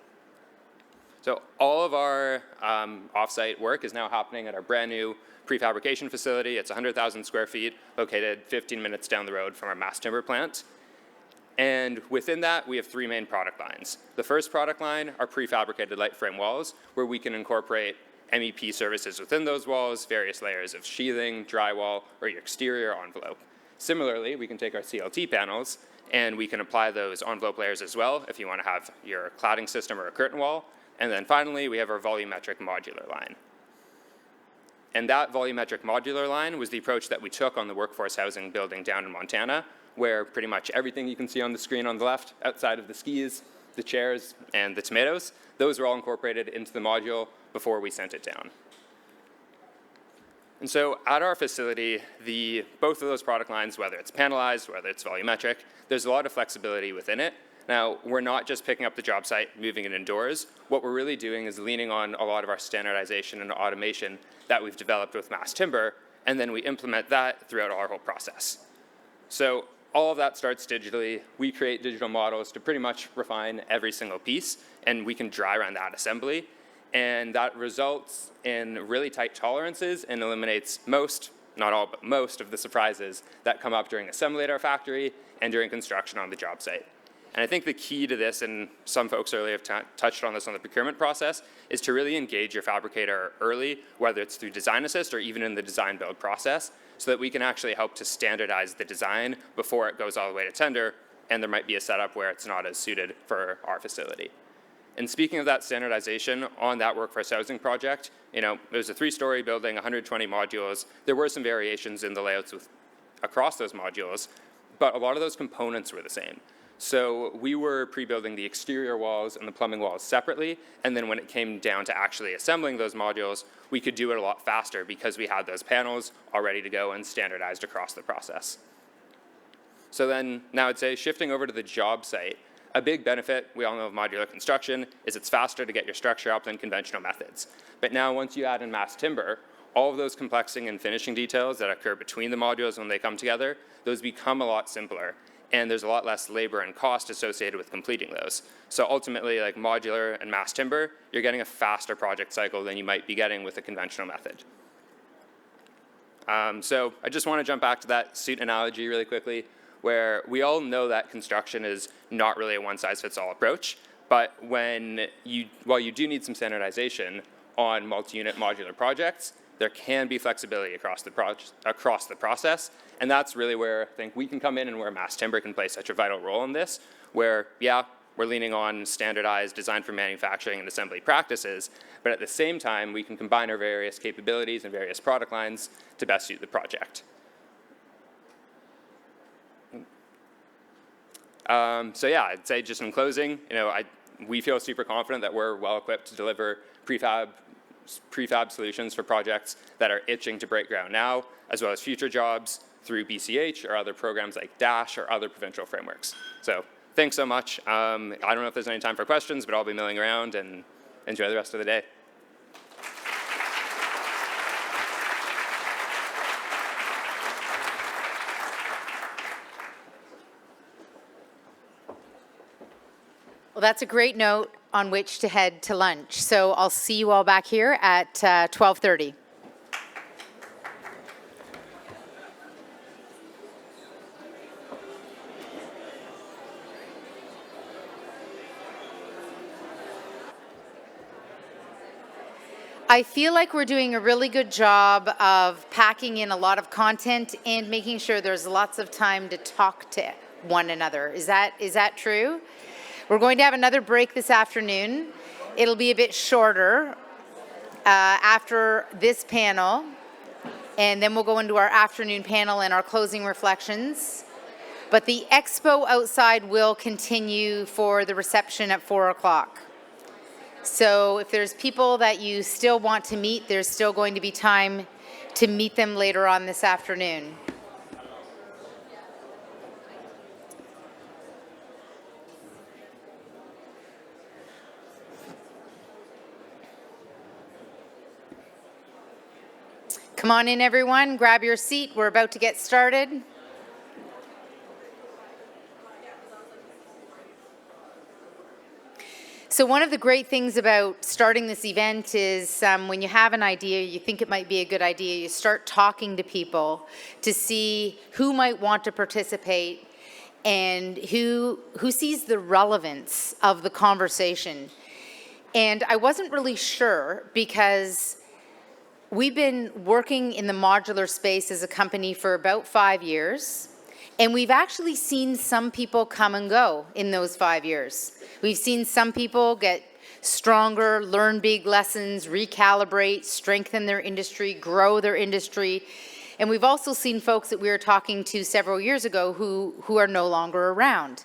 So all of our off-site work is now happening at our brand new prefabrication facility. It's 100,000 square feet, located 15 minutes down the road from our mass timber plant. And within that, we have three main product lines. The first product line are prefabricated light frame walls, where we can incorporate MEP services within those walls, various layers of sheathing, drywall, or your exterior envelope. Similarly, we can take our CLT panels, and we can apply those envelope layers as well if you want to have your cladding system or a curtain wall. And then finally, we have our volumetric modular line. And that volumetric modular line was the approach that we took on the workforce housing building down in Montana, where pretty much everything you can see on the screen on the left, outside of the skis, the chairs, and the tomatoes, those were all incorporated into the module before we sent it down. And so at our facility, both of those product lines, whether it's panelized, whether it's volumetric, there's a lot of flexibility within it. Now, we're not just picking up the job site, moving it indoors. What we're really doing is leaning on a lot of our standardization and automation that we've developed with mass timber, and then we implement that throughout our whole process. So all of that starts digitally. We create digital models to pretty much refine every single piece, and we can dry run that assembly. And that results in really tight tolerances and eliminates most, not all, but most of the surprises that come up during assembly at our factory and during construction on the job site. And I think the key to this, and some folks earlier have touched on this on the procurement process, is to really engage your fabricator early, whether it's through design assist or even in the design build process, so that we can actually help to standardize the design before it goes all the way to tender, and there might be a setup where it's not as suited for our facility. And speaking of that standardization, on that workforce housing project, it was a 3-story building, 120 modules. There were some variations in the layouts across those modules, but a lot of those components were the same. So we were pre-building the exterior walls and the plumbing walls separately, and then when it came down to actually assembling those modules, we could do it a lot faster because we had those panels all ready to go and standardized across the process. So then, now I'd say shifting over to the job site, a big benefit, we all know of modular construction, is it's faster to get your structure up than conventional methods. But now once you add in mass timber, all of those complexing and finishing details that occur between the modules when they come together, those become a lot simpler. And there's a lot less labor and cost associated with completing those. So ultimately, like modular and mass timber, you're getting a faster project cycle than you might be getting with a conventional method. So I just want to jump back to that suit analogy really quickly, where we all know that construction is not really a one-size-fits-all approach, but while you do need some standardization on multi-unit modular projects, there can be flexibility across the process, and that's really where I think we can come in and where mass timber can play such a vital role in this, where, yeah, we're leaning on standardized design for manufacturing and assembly practices, but at the same time, we can combine our various capabilities and various product lines to best suit the project. So yeah, I'd say just in closing, we feel super confident that we're well equipped to deliver prefab solutions for projects that are itching to break ground now, as well as future jobs through BCH or other programs like DASH or other provincial frameworks. So thanks so much. I don't know if there's any time for questions, but I'll be milling around, and enjoy the rest of the day. Well, that's a great note on which to head to lunch. So I'll see you all back here at 12:30. I feel like we're doing a really good job of packing in a lot of content and making sure there's lots of time to talk to one another. Is that true? We're going to have another break this afternoon. It'll be a bit shorter after this panel, and then we'll go into our afternoon panel and our closing reflections. But the expo outside will continue for the reception at 4 o'clock. So if there's people that you still want to meet, there's still going to be time to meet them later on this afternoon. Come on in, everyone. Grab your seat. We're about to get started. So one of the great things about starting this event is when you have an idea, you think it might be a good idea, you start talking to people to see who might want to participate and who sees the relevance of the conversation. And I wasn't really sure because we've been working in the modular space as a company for about 5 years, and we've actually seen some people come and go in those 5 years. We've seen some people get stronger, learn big lessons, recalibrate, strengthen their industry, grow their industry. And we've also seen folks that we were talking to several years ago who are no longer around.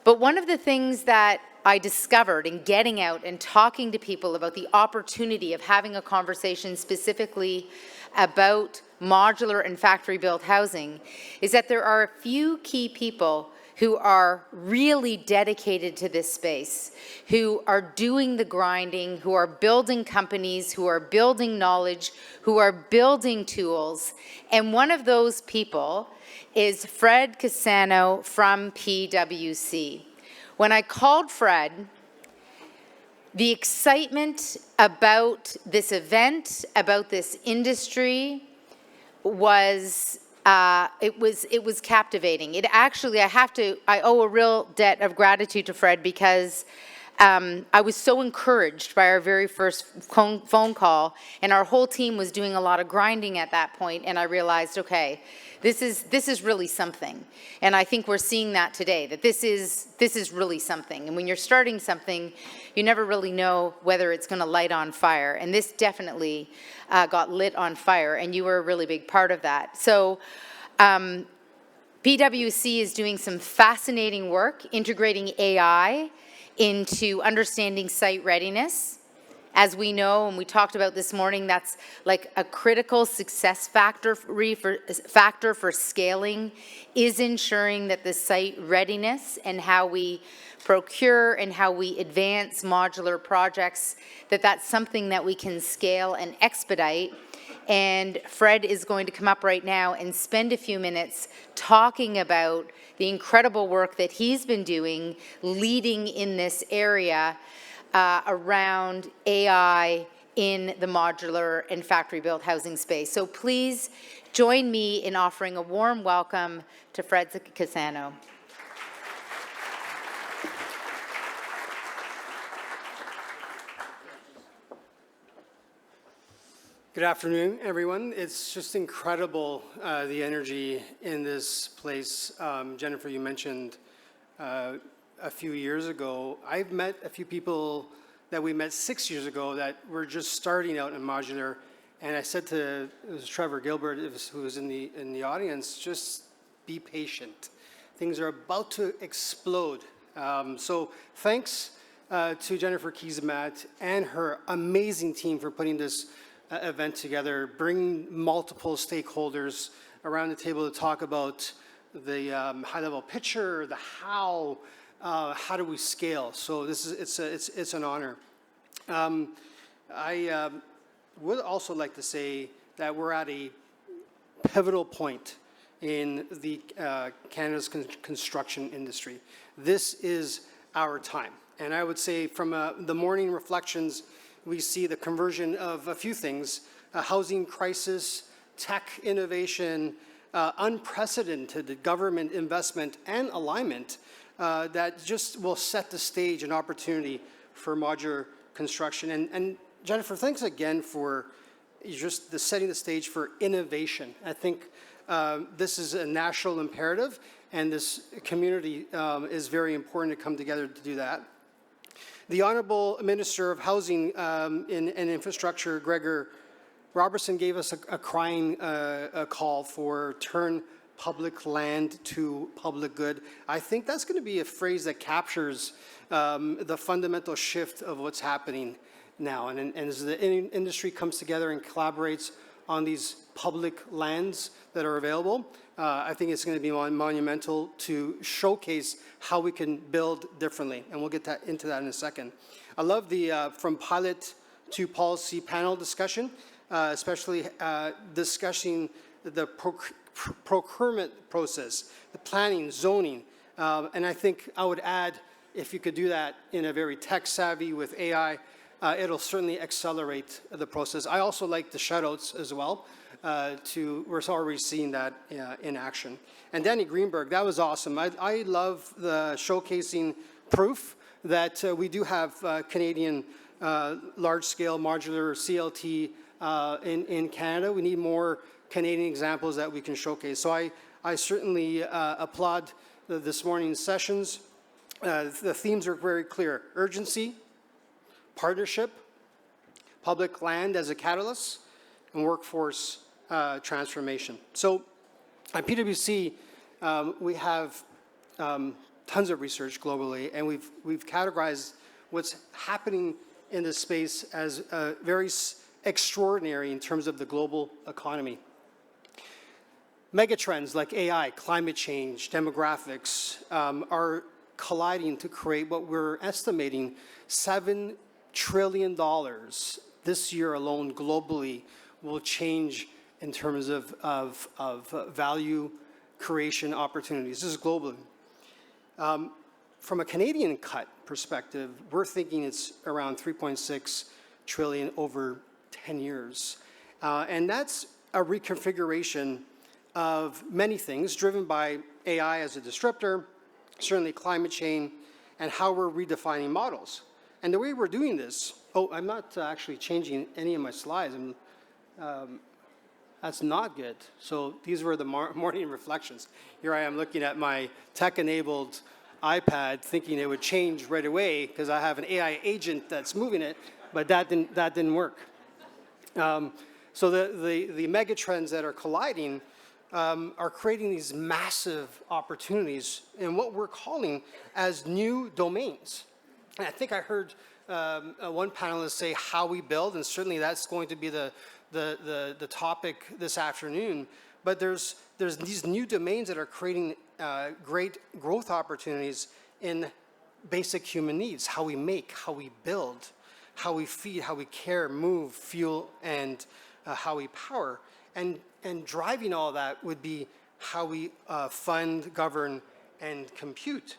But one of the things that I discovered in getting out and talking to people about the opportunity of having a conversation specifically about modular and factory-built housing is that there are a few key people who are really dedicated to this space, who are doing the grinding, who are building companies, who are building knowledge, who are building tools. And one of those people is Fred Cassano from PwC. When I called Fred, the excitement about this event, about this industry, was it was captivating. It actually, I owe a real debt of gratitude to Fred because I was so encouraged by our very first phone call, and our whole team was doing a lot of grinding at that point, and I realized, okay, this is really something. And I think we're seeing that today, that this is really something. And when you're starting something, you never really know whether it's going to light on fire. And this definitely got lit on fire, and you were a really big part of that. So PwC is doing some fascinating work integrating AI into understanding site readiness. As we know, and we talked about this morning, that's like a critical success factor for scaling, is ensuring that the site readiness and how we procure and how we advance modular projects, that's something that we can scale and expedite. And Fred is going to come up right now and spend a few minutes talking about the incredible work that he's been doing, leading in this area around AI in the modular and factory-built housing space. So please join me in offering a warm welcome to Fred Cassano. Good afternoon, everyone. It's just incredible, the energy in this place. Jennifer, you mentioned a few years ago. I've met a few people that we met 6 years ago that were just starting out in modular, and I said to, it was Trevor Gilbert, who was in the audience, just be patient. Things are about to explode. So thanks to Jennifer Kiesemat and her amazing team for putting this event together, bringing multiple stakeholders around the table to talk about the high-level picture, the how do we scale. So it's an honor. I would also like to say that we're at a pivotal point in the Canada's construction industry. This is our time. And I would say from the morning reflections, we see the conversion of a few things: a housing crisis, tech innovation, unprecedented government investment and alignment that just will set the stage and opportunity for modular construction. And Jennifer, thanks again for just setting the stage for innovation. I think this is a national imperative, and this community is very important to come together to do that. The Honourable Minister of Housing and Infrastructure, Gregor Robertson, gave us a crying call for turn public land to public good. I think that's going to be a phrase that captures the fundamental shift of what's happening now. And as the industry comes together and collaborates on these public lands that are available, I think it's going to be monumental to showcase how we can build differently, and we'll get into that in a second. I love the from pilot to policy panel discussion, especially discussing the procurement process, the planning, zoning, and I think I would add, if you could do that in a very tech-savvy with AI, it'll certainly accelerate the process. I also like the shout-outs as well. We're already seeing that in action. And Danny Greenberg, that was awesome. I love the showcasing proof that we do have Canadian large-scale modular CLT in Canada. We need more Canadian examples that we can showcase. So I certainly applaud this morning's sessions. The themes are very clear: urgency, partnership, public land as a catalyst, and workforce transformation. So at PwC, we have tons of research globally, and we've categorized what's happening in this space as very extraordinary in terms of the global economy. Megatrends like AI, climate change, demographics are colliding to create what we're estimating $7 trillion this year alone globally will change in terms of value creation opportunities. This is globally. From a Canadian cut perspective, we're thinking it's around 3.6 trillion over 10 years. And that's a reconfiguration of many things driven by AI as a disruptor, certainly climate change, and how we're redefining models. And the way we're doing this, I'm not actually changing any of my slides. That's not good. So these were the morning reflections. Here I am looking at my tech-enabled iPad thinking it would change right away because I have an AI agent that's moving it, but that didn't work. So the mega trends that are colliding are creating these massive opportunities in what we're calling as new domains. And I think I heard one panelist say how we build, and certainly that's going to be the topic this afternoon. But there's these new domains that are creating great growth opportunities in basic human needs: how we make, how we build, how we feed, how we care, move, fuel, and how we power. And driving all that would be how we fund, govern, and compute.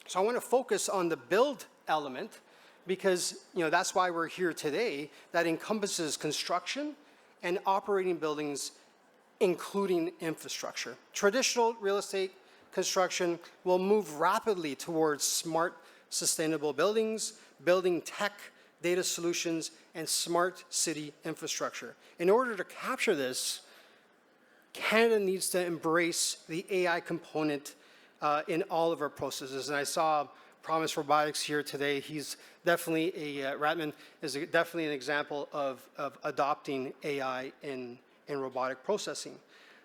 So I want to focus on the build element because that's why we're here today. That encompasses construction and operating buildings, including infrastructure. Traditional real estate construction will move rapidly towards smart, sustainable buildings, building tech, data solutions, and smart city infrastructure. In order to capture this, Canada needs to embrace the AI component in all of our processes. And I saw Promise Robotics here today. He's definitely Ratman is definitely an example of adopting AI in robotic processing.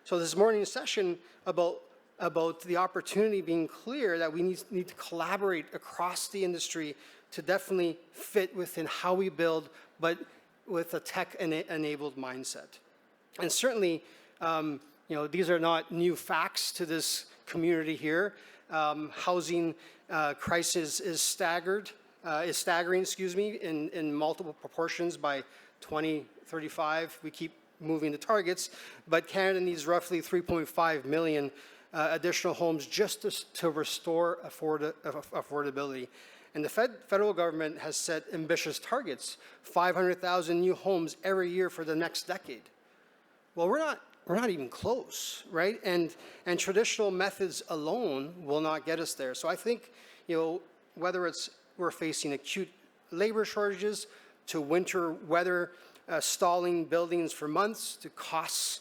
So this morning's session about the opportunity being clear that we need to collaborate across the industry to definitely fit within how we build, but with a tech-enabled mindset. And certainly, these are not new facts to this community here. Housing crisis is staggering, in multiple proportions by 2035. We keep moving the targets, but Canada needs roughly 3.5 million additional homes just to restore affordability. And the federal government has set ambitious targets, 500,000 new homes every year for the next decade. Well, we're not even close, right? And traditional methods alone will not get us there. So I think, whether it's we're facing acute labor shortages, to winter weather stalling buildings for months, to costs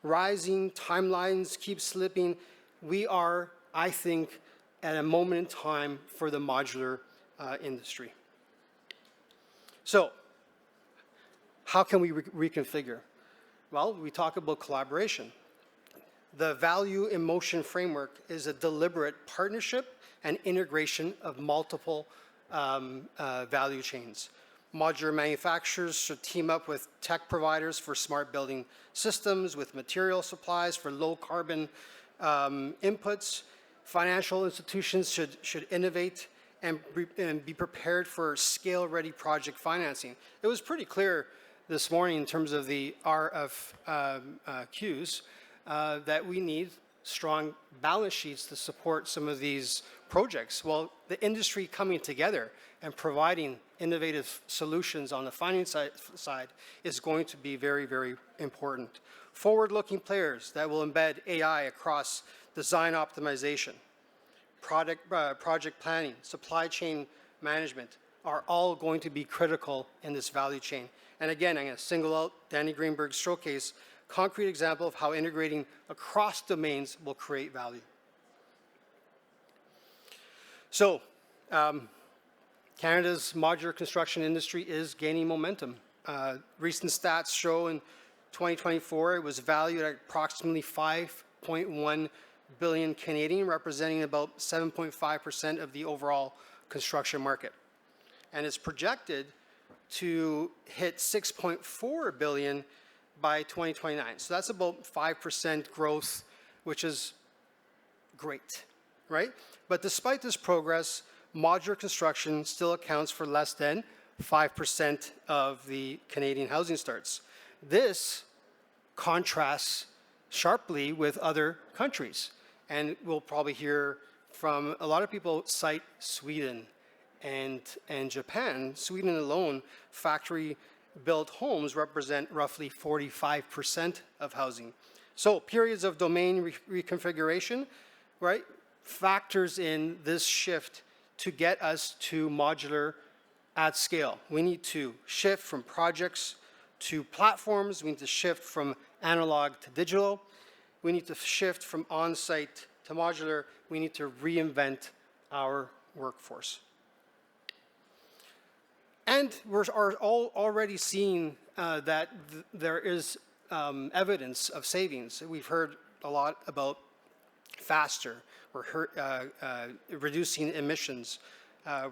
rising, timelines keep slipping, we are, I think, at a moment in time for the modular industry. So, how can we reconfigure? Well, we talk about collaboration. The value in motion framework is a deliberate partnership and integration of multiple value chains. Modular manufacturers should team up with tech providers for smart building systems, with material supplies for low carbon inputs. Financial institutions should innovate and be prepared for scale-ready project financing. It was pretty clear this morning in terms of the RFQs that we need strong balance sheets to support some of these projects. Well, the industry coming together and providing innovative solutions on the finance side is going to be very, very important. Forward-looking players that will embed AI across design optimization, project planning, supply chain management are all going to be critical in this value chain. And again, I'm going to single out Danny Greenberg's showcase, concrete example of how integrating across domains will create value. So, Canada's modular construction industry is gaining momentum. Recent stats show in 2024 it was valued at approximately 5.1 billion Canadian, representing about 7.5% of the overall construction market. And it's projected to hit 6.4 billion by 2029. So that's about 5% growth, which is great, right? But despite this progress, modular construction still accounts for less than 5% of the Canadian housing starts. This contrasts sharply with other countries. And we'll probably hear from a lot of people cite Sweden and Japan. Sweden alone, factory-built homes represent roughly 45% of housing. So periods of domain reconfiguration, right, factors in this shift to get us to modular at scale. We need to shift from projects to platforms. We need to shift from analog to digital. We need to shift from on-site to modular. We need to reinvent our workforce. And we're already seeing that there is evidence of savings. We've heard a lot about faster. We're reducing emissions.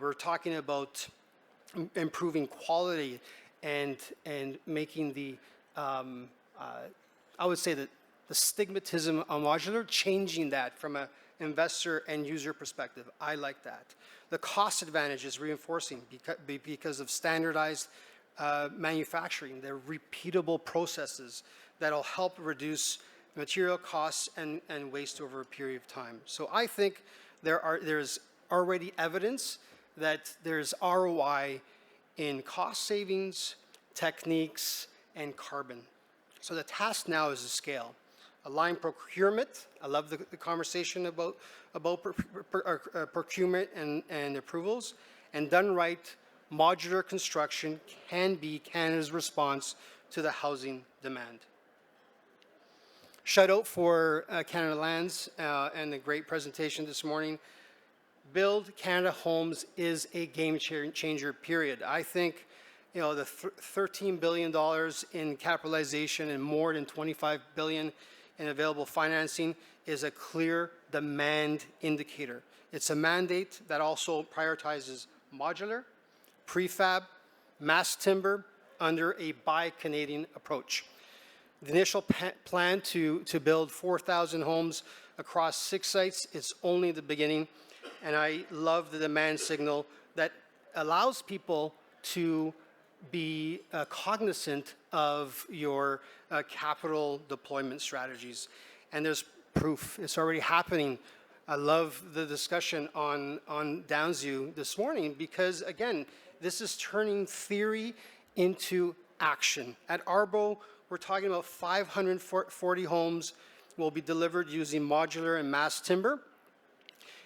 We're talking about improving quality and making the, I would say that the stigmatism on modular, changing that from an investor and user perspective. I like that. The cost advantage is reinforcing because of standardized manufacturing. They're repeatable processes that'll help reduce material costs and waste over a period of time. So I think there's already evidence that there's ROI in cost savings, techniques, and carbon. So the task now is to scale. Align procurement. I love the conversation about procurement and approvals. And done right, modular construction can be Canada's response to the housing demand. Shout out for Canada Lands and the great presentation this morning. Build Canada Homes is a game changer, period. I think, you know, the $13 billion in capitalization and more than $25 billion in available financing is a clear demand indicator. It's a mandate that also prioritizes modular, prefab, mass timber under a Buy Canadian approach. The initial plan to build 4,000 homes across 6 sites is only the beginning, and I love the demand signal that allows people to be cognizant of your capital deployment strategies. And there's proof. It's already happening. I love the discussion on Downsview this morning because, again, this is turning theory into action. At Arbo, we're talking about 540 homes will be delivered using modular and mass timber,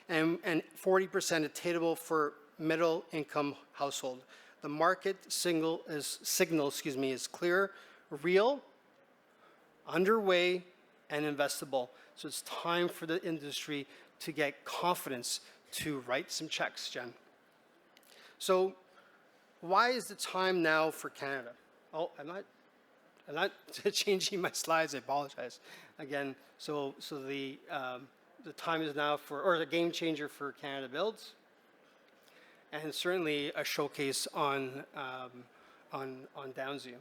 and 40% attainable for middle-income household. The market signal is clear, real, underway, and investable. So it's time for the industry to get confidence to write some checks, Jen. So why is the time now for Canada? Oh, I'm not changing my slides, I apologize. Again, so the time is now for, or the game changer for Canada Builds, and certainly a showcase on Downsview.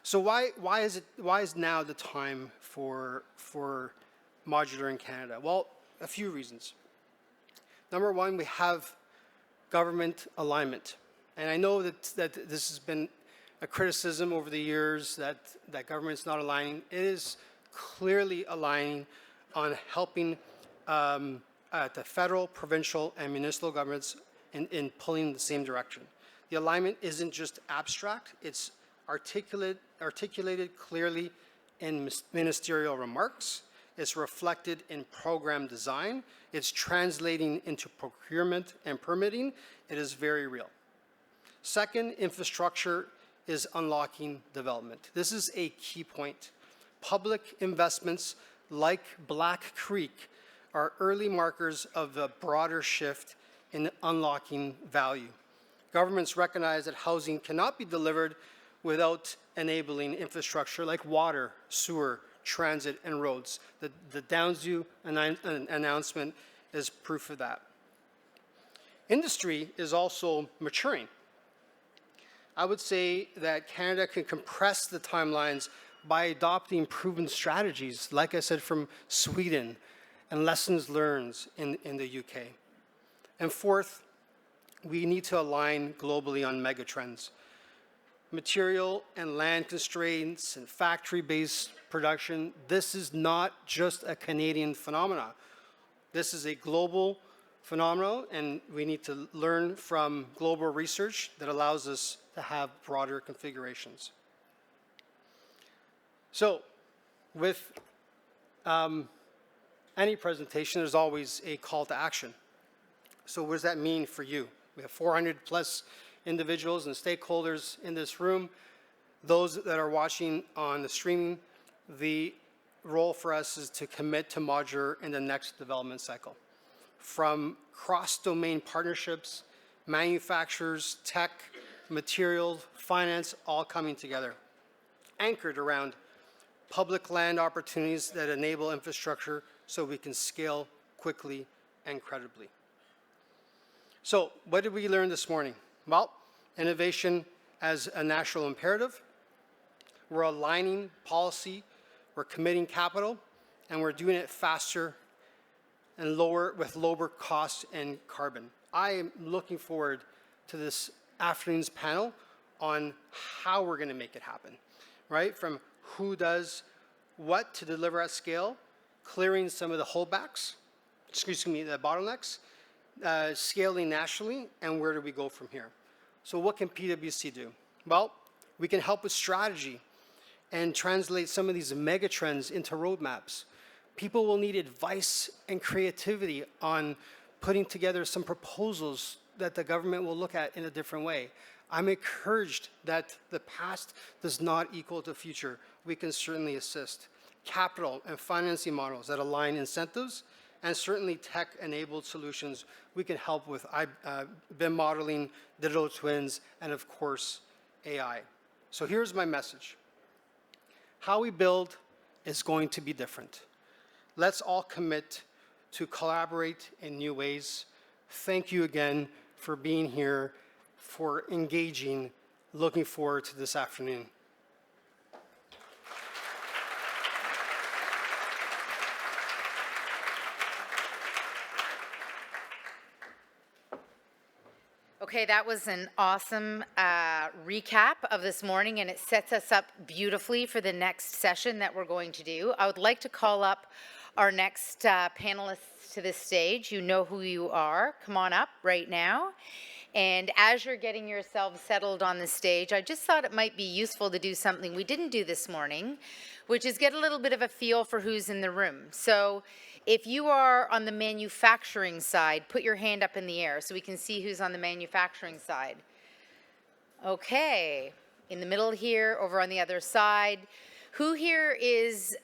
So why is now the time for modular in Canada? Well, a few reasons. Number one, we have government alignment, and I know that this has been a criticism over the years that government's not aligning. It is clearly aligning on helping the federal, provincial, and municipal governments in pulling the same direction. The alignment isn't just abstract, it's articulated clearly in ministerial remarks, it's reflected in program design, it's translating into procurement and permitting. It is very real. Second, infrastructure is unlocking development. This is a key point. Public investments like Black Creek are early markers of a broader shift in unlocking value. Governments recognize that housing cannot be delivered without enabling infrastructure like water, sewer, transit, and roads. The Downsview announcement is proof of that. Industry is also maturing. I would say that Canada can compress the timelines by adopting proven strategies, like I said, from Sweden, and lessons learned in the UK. And fourth, we need to align globally on megatrends. Material and land constraints and factory-based production, this is not just a Canadian phenomenon. This is a global phenomenon, and we need to learn from global research that allows us to have broader configurations. So, with any presentation, there's always a call to action. So what does that mean for you? We have 400 plus individuals and stakeholders in this room. Those that are watching on the streaming, the role for us is to commit to modular in the next development cycle. From cross-domain partnerships, manufacturers, tech, materials, finance, all coming together, anchored around public land opportunities that enable infrastructure so we can scale quickly and credibly. So what did we learn this morning? Well, innovation as a national imperative. We're aligning policy, we're committing capital, and we're doing it faster and with lower costs and carbon. I am looking forward to this afternoon's panel on how we're going to make it happen, right? From who does what to deliver at scale, clearing some of the holdbacks, the bottlenecks, scaling nationally, and where do we go from here? So what can PwC do? Well, we can help with strategy and translate some of these mega trends into roadmaps. People will need advice and creativity on putting together some proposals that the government will look at in a different way. I'm encouraged that the past does not equal the future. We can certainly assist. Capital and financing models that align incentives, and certainly tech-enabled solutions. We can help with BIM modeling, digital twins, and of course, AI. So here's my message. How we build is going to be different. Let's all commit to collaborate in new ways. Thank you again for being here, for engaging. Looking forward to this afternoon. Okay, that was an awesome recap of this morning, and it sets us up beautifully for the next session that we're going to do. I would like to call up our next panelists to this stage. You know who you are. Come on up right now. And as you're getting yourselves settled on the stage, I just thought it might be useful to do something we didn't do this morning, which is get a little bit of a feel for who's in the room. So if you are on the manufacturing side, put your hand up in the air so we can see who's on the manufacturing side. Okay, in the middle here, over on the other side. Who here is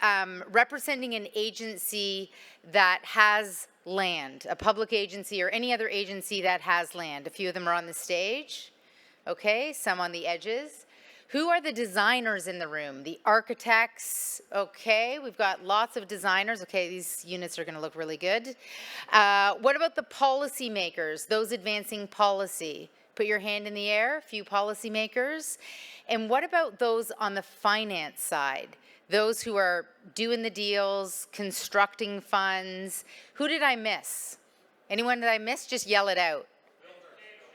representing an agency that has land, a public agency or any other agency that has land? A few of them are on the stage. Okay, some on the edges. Who are the designers in the room? The architects? Okay, we've got lots of designers. Okay, these units are going to look really good. What about the policy makers, those advancing policy? Put your hand in the air, a few policy makers. And what about those on the finance side? Those who are doing the deals, constructing funds. Who did I miss? Anyone that I missed? Just yell it out.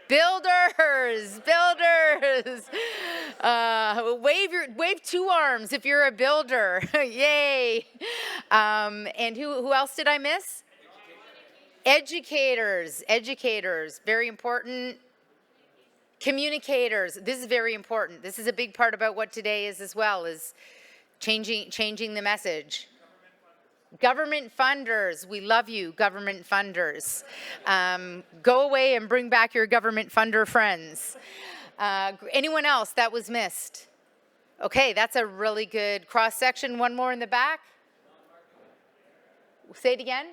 Builders, builders. Wave two arms if you're a builder. Yay. And who else did I miss? Educators, very important. Communicators, this is very important. This is a big part about what today is as well, is changing the message. Government funders, we love you, government funders. Go away and bring back your government funder friends. Anyone else that was missed? Okay, that's a really good cross-section. One more in the back. Say it again.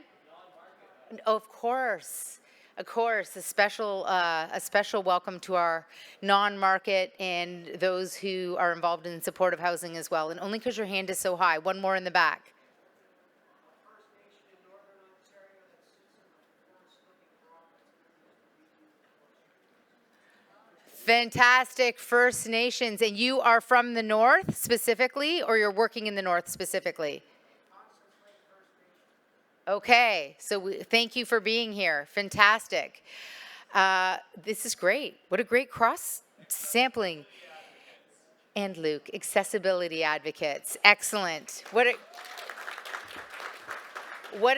Of course. Of course, a special welcome to our non-market and those who are involved in supportive housing as well. And only because your hand is so high. One more in the back. Fantastic, First Nations. And you are from the North specifically, or you're working in the North specifically? Okay, so thank you for being here. Fantastic. This is great. What a great cross sampling. And Luke, accessibility advocates. Excellent. What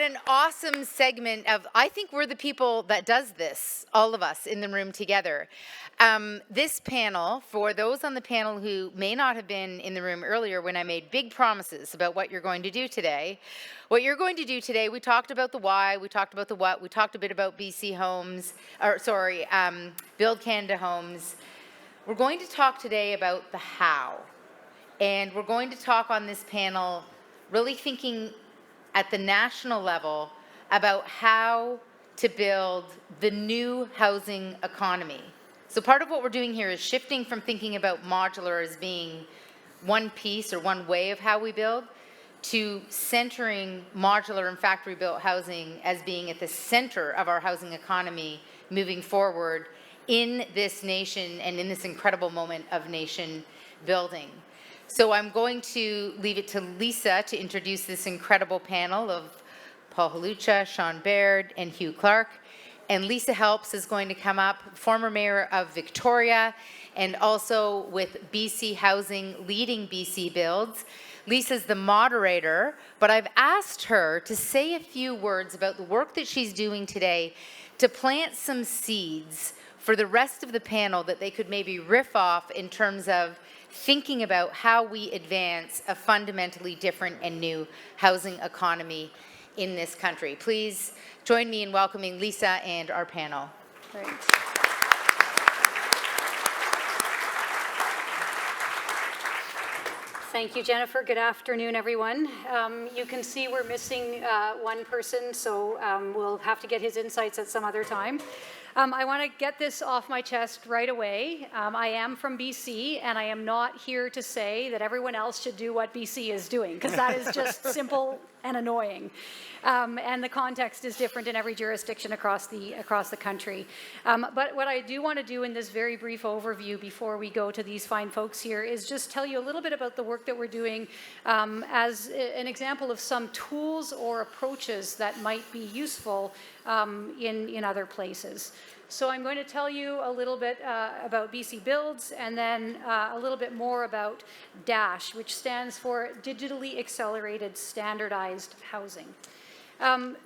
an awesome segment of, I think we're the people that does this, all of us in the room together. This panel, for those on the panel who may not have been in the room earlier when I made big promises about what you're going to do today, what you're going to do today, we talked about the why, we talked about the what, we talked a bit about BC Homes, Build Canada Homes. We're going to talk today about the how. And we're going to talk on this panel really thinking at the national level about how to build the new housing economy. So part of what we're doing here is shifting from thinking about modular as being one piece or one way of how we build to centering modular and factory-built housing as being at the center of our housing economy moving forward in this nation and in this incredible moment of nation building. So I'm going to leave it to Lisa to introduce this incredible panel of Paul Halucha, Sean Baird, and Hugh Clark. And Lisa Helps is going to come up, former mayor of Victoria, and also with BC Housing, leading BC Builds. Lisa's the moderator, but I've asked her to say a few words about the work that she's doing today to plant some seeds for the rest of the panel that they could maybe riff off in terms of thinking about how we advance a fundamentally different and new housing economy in this country. Please join me in welcoming Lisa and our panel. Great. Thank you, Jennifer. Good afternoon, everyone. You can see we're missing one person, so we'll have to get his insights at some other time. I want to get this off my chest right away. I am from BC, and I am not here to say that everyone else should do what BC is doing, because that is just simple and annoying. And the context is different in every jurisdiction across the country. But what I do want to do in this very brief overview before we go to these fine folks here is just tell you a little bit about the work that we're doing as an example of some tools or approaches that might be useful in other places. So I'm going to tell you a little bit about BC Builds and then a little bit more about DASH, which stands for Digitally Accelerated Standardized Housing.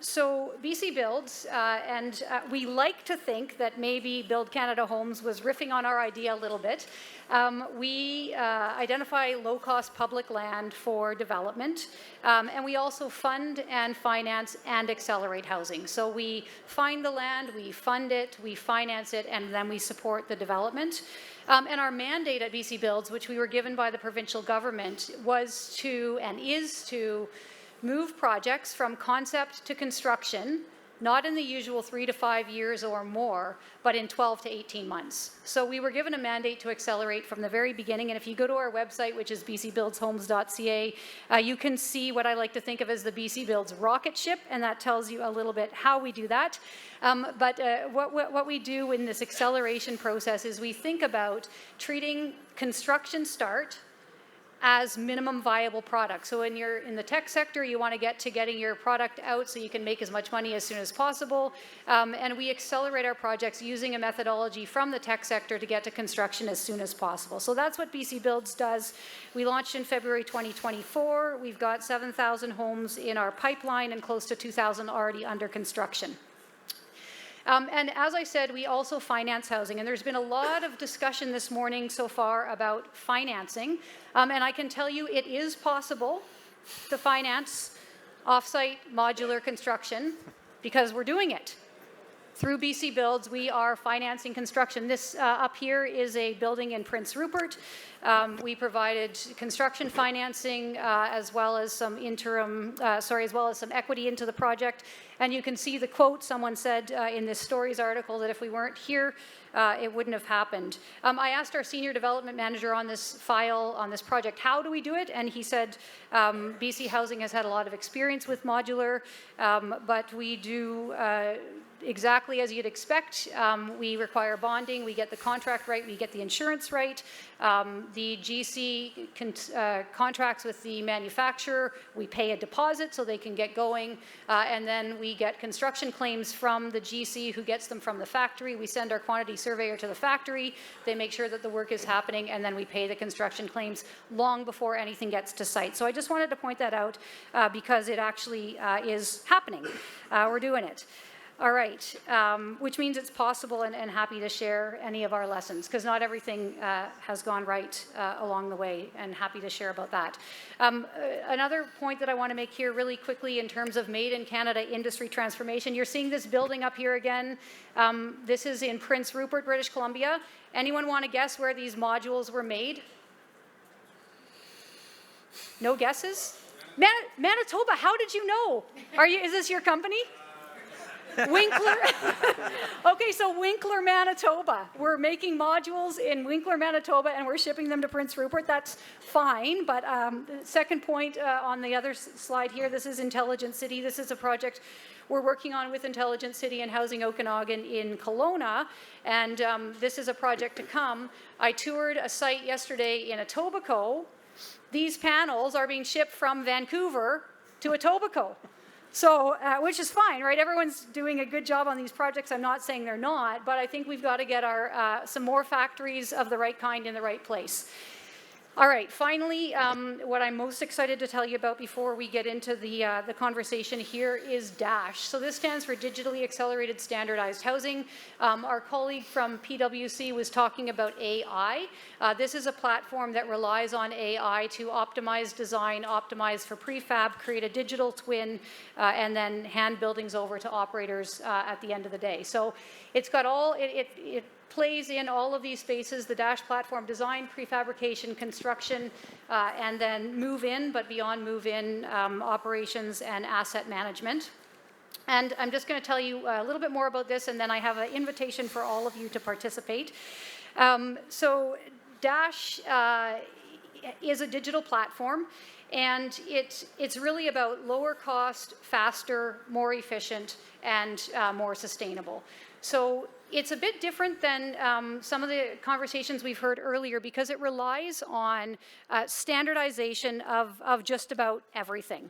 So BC Builds, and we like to think that maybe Build Canada Homes was riffing on our idea a little bit. We identify low-cost public land for development, and we also fund and finance and accelerate housing. So we find the land, we fund it, we finance it, and then we support the development. And our mandate at BC Builds, which we were given by the provincial government, was to and is to move projects from concept to construction, not in the usual 3 to 5 years or more, but in 12 to 18 months. So we were given a mandate to accelerate from the very beginning, and if you go to our website, which is bcbuildshomes.ca, you can see what I like to think of as the BC Builds rocket ship, and that tells you a little bit how we do that. But what we do in this acceleration process is we think about treating construction start as minimum viable product. So in the tech sector, you want to get to getting your product out so you can make as much money as soon as possible. And we accelerate our projects using a methodology from the tech sector to get to construction as soon as possible. So that's what BC Builds does. We launched in February 2024. We've got 7,000 homes in our pipeline and close to 2,000 already under construction. And as I said, we also finance housing, and there's been a lot of discussion this morning so far about financing, and I can tell you it is possible to finance off-site modular construction because we're doing it. through BC Builds, we are financing construction. This up here is a building in Prince Rupert. We provided construction financing as well as some as well as some equity into the project. And you can see the quote someone said in this Stories article that if we weren't here, it wouldn't have happened. I asked our senior development manager on this file, on this project, how do we do it? And he said, BC Housing has had a lot of experience with modular, but we do exactly as you'd expect. We require bonding, we get the contract right, we get the insurance right. The GC contracts with the manufacturer, we pay a deposit so they can get going, and then we get construction claims from the GC who gets them from the factory. We send our quantity surveyor to the factory, they make sure that the work is happening, and then we pay the construction claims long before anything gets to site. So I just wanted to point that out because it actually is happening. We're doing it. All right, which means it's possible and happy to share any of our lessons because not everything has gone right along the way, and happy to share about that. Another point that I want to make here really quickly in terms of Made in Canada industry transformation, you're seeing this building up here again. This is in Prince Rupert, British Columbia. Anyone want to guess where these modules were made? No guesses? Manitoba, how did you know? Is this your company? Winkler. Okay, so Winkler, Manitoba. We're making modules in Winkler, Manitoba, and we're shipping them to Prince Rupert. That's fine, but the second point on the other slide here, this is Intelligent City. This is a project we're working on with Intelligent City and Housing Okanagan in Kelowna, and this is a project to come. I toured a site yesterday in Etobicoke. These panels are being shipped from Vancouver to Etobicoke. So, which is fine, right? Everyone's doing a good job on these projects. I'm not saying they're not, but I think we've got to get our some more factories of the right kind in the right place. All right, finally, what I'm most excited to tell you about before we get into the conversation here is DASH. So this stands for Digitally Accelerated Standardized Housing. Our colleague from PwC was talking about AI. This is a platform that relies on AI to optimize design, optimize for prefab, create a digital twin, and then hand buildings over to operators at the end of the day. So it's got all, it plays in all of these spaces, the DASH platform: design, prefabrication, construction, and then move-in, but beyond move-in, operations and asset management. And I'm just going to tell you a little bit more about this, and then I have an invitation for all of you to participate. So DASH is a digital platform, and it's really about lower cost, faster, more efficient, and more sustainable. So it's a bit different than some of the conversations we've heard earlier because it relies on standardization of just about everything.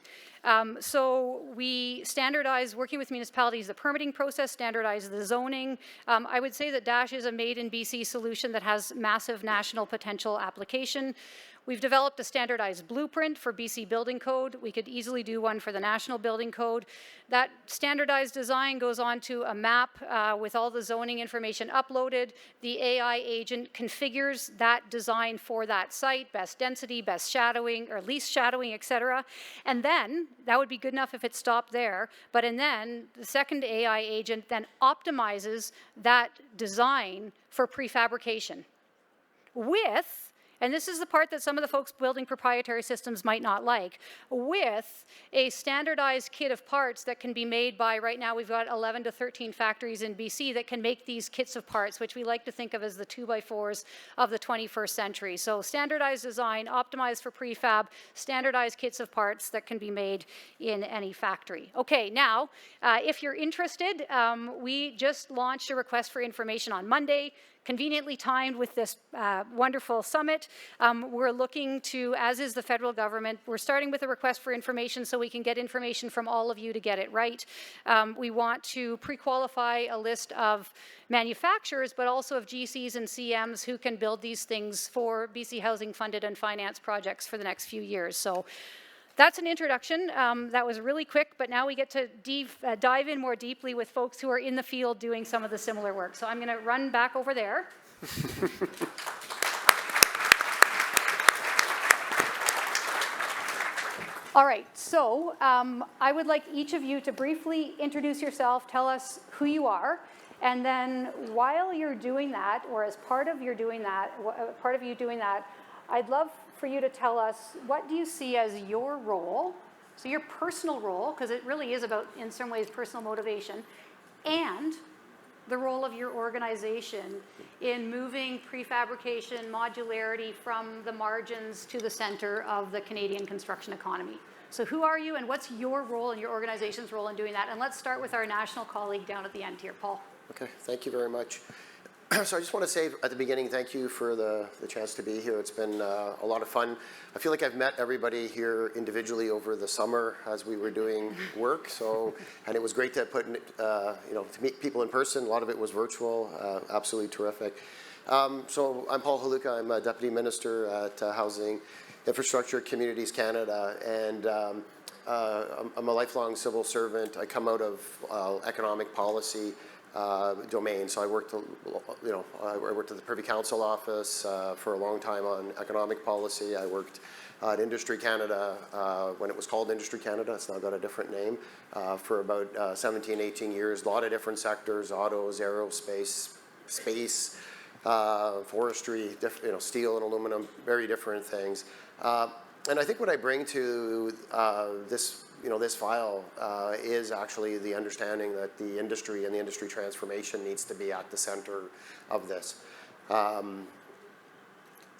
So we standardize, working with municipalities, the permitting process, standardize the zoning. I would say that DASH is a made in BC solution that has massive national potential application. We've developed a standardized blueprint for BC Building Code. We could easily do one for the National Building Code. That standardized design goes onto a map with all the zoning information uploaded. The AI agent configures that design for that site, best density, best shadowing, or least shadowing, et cetera. And then, that would be good enough if it stopped there, and then the second AI agent then optimizes that design for prefabrication with, and this is the part that some of the folks building proprietary systems might not like, with a standardized kit of parts that can be made by, right now we've got 11 to 13 factories in BC that can make these kits of parts, which we like to think of as the 2x4s of the 21st century. So standardized design, optimized for prefab, standardized kits of parts that can be made in any factory. Okay, now, if you're interested, we just launched a request for information on Monday, conveniently timed with this wonderful summit. We're looking to, as is the federal government, we're starting with a request for information so we can get information from all of you to get it right. We want to pre-qualify a list of manufacturers, but also of GCs and CMs who can build these things for BC Housing funded and financed projects for the next few years. So that's an introduction. That was really quick, but now we get to dive in more deeply with folks who are in the field doing some of the similar work. So I'm going to run back over there. All right, so I would like each of you to briefly introduce yourself, tell us who you are, and then while you're doing that, or as part of you doing that, I'd love for you to tell us, what do you see as your role, so your personal role, because it really is about, in some ways, personal motivation, and the role of your organization in moving prefabrication, modularity from the margins to the center of the Canadian construction economy. So who are you, and what's your role and your organization's role in doing that? And let's start with our national colleague down at the end here, Paul. Okay, thank you very much. So I just want to say at the beginning, thank you for the chance to be here. It's been a lot of fun. I feel like I've met everybody here individually over the summer as we were doing work. So, and it was great to put, to meet people in person. A lot of it was virtual, absolutely terrific. So I'm Paul Haluka. I'm a Deputy Minister at Housing, Infrastructure, Communities Canada, and I'm a lifelong civil servant. I come out of economic policy domain. So I worked, I worked at the Privy Council office for a long time on economic policy. I worked at Industry Canada when it was called Industry Canada. It's now got a different name for about 17, 18 years. A lot of different sectors: autos, aerospace, space, forestry, steel and aluminum, very different things. And I think what I bring to this file is actually the understanding that the industry and the industry transformation needs to be at the center of this.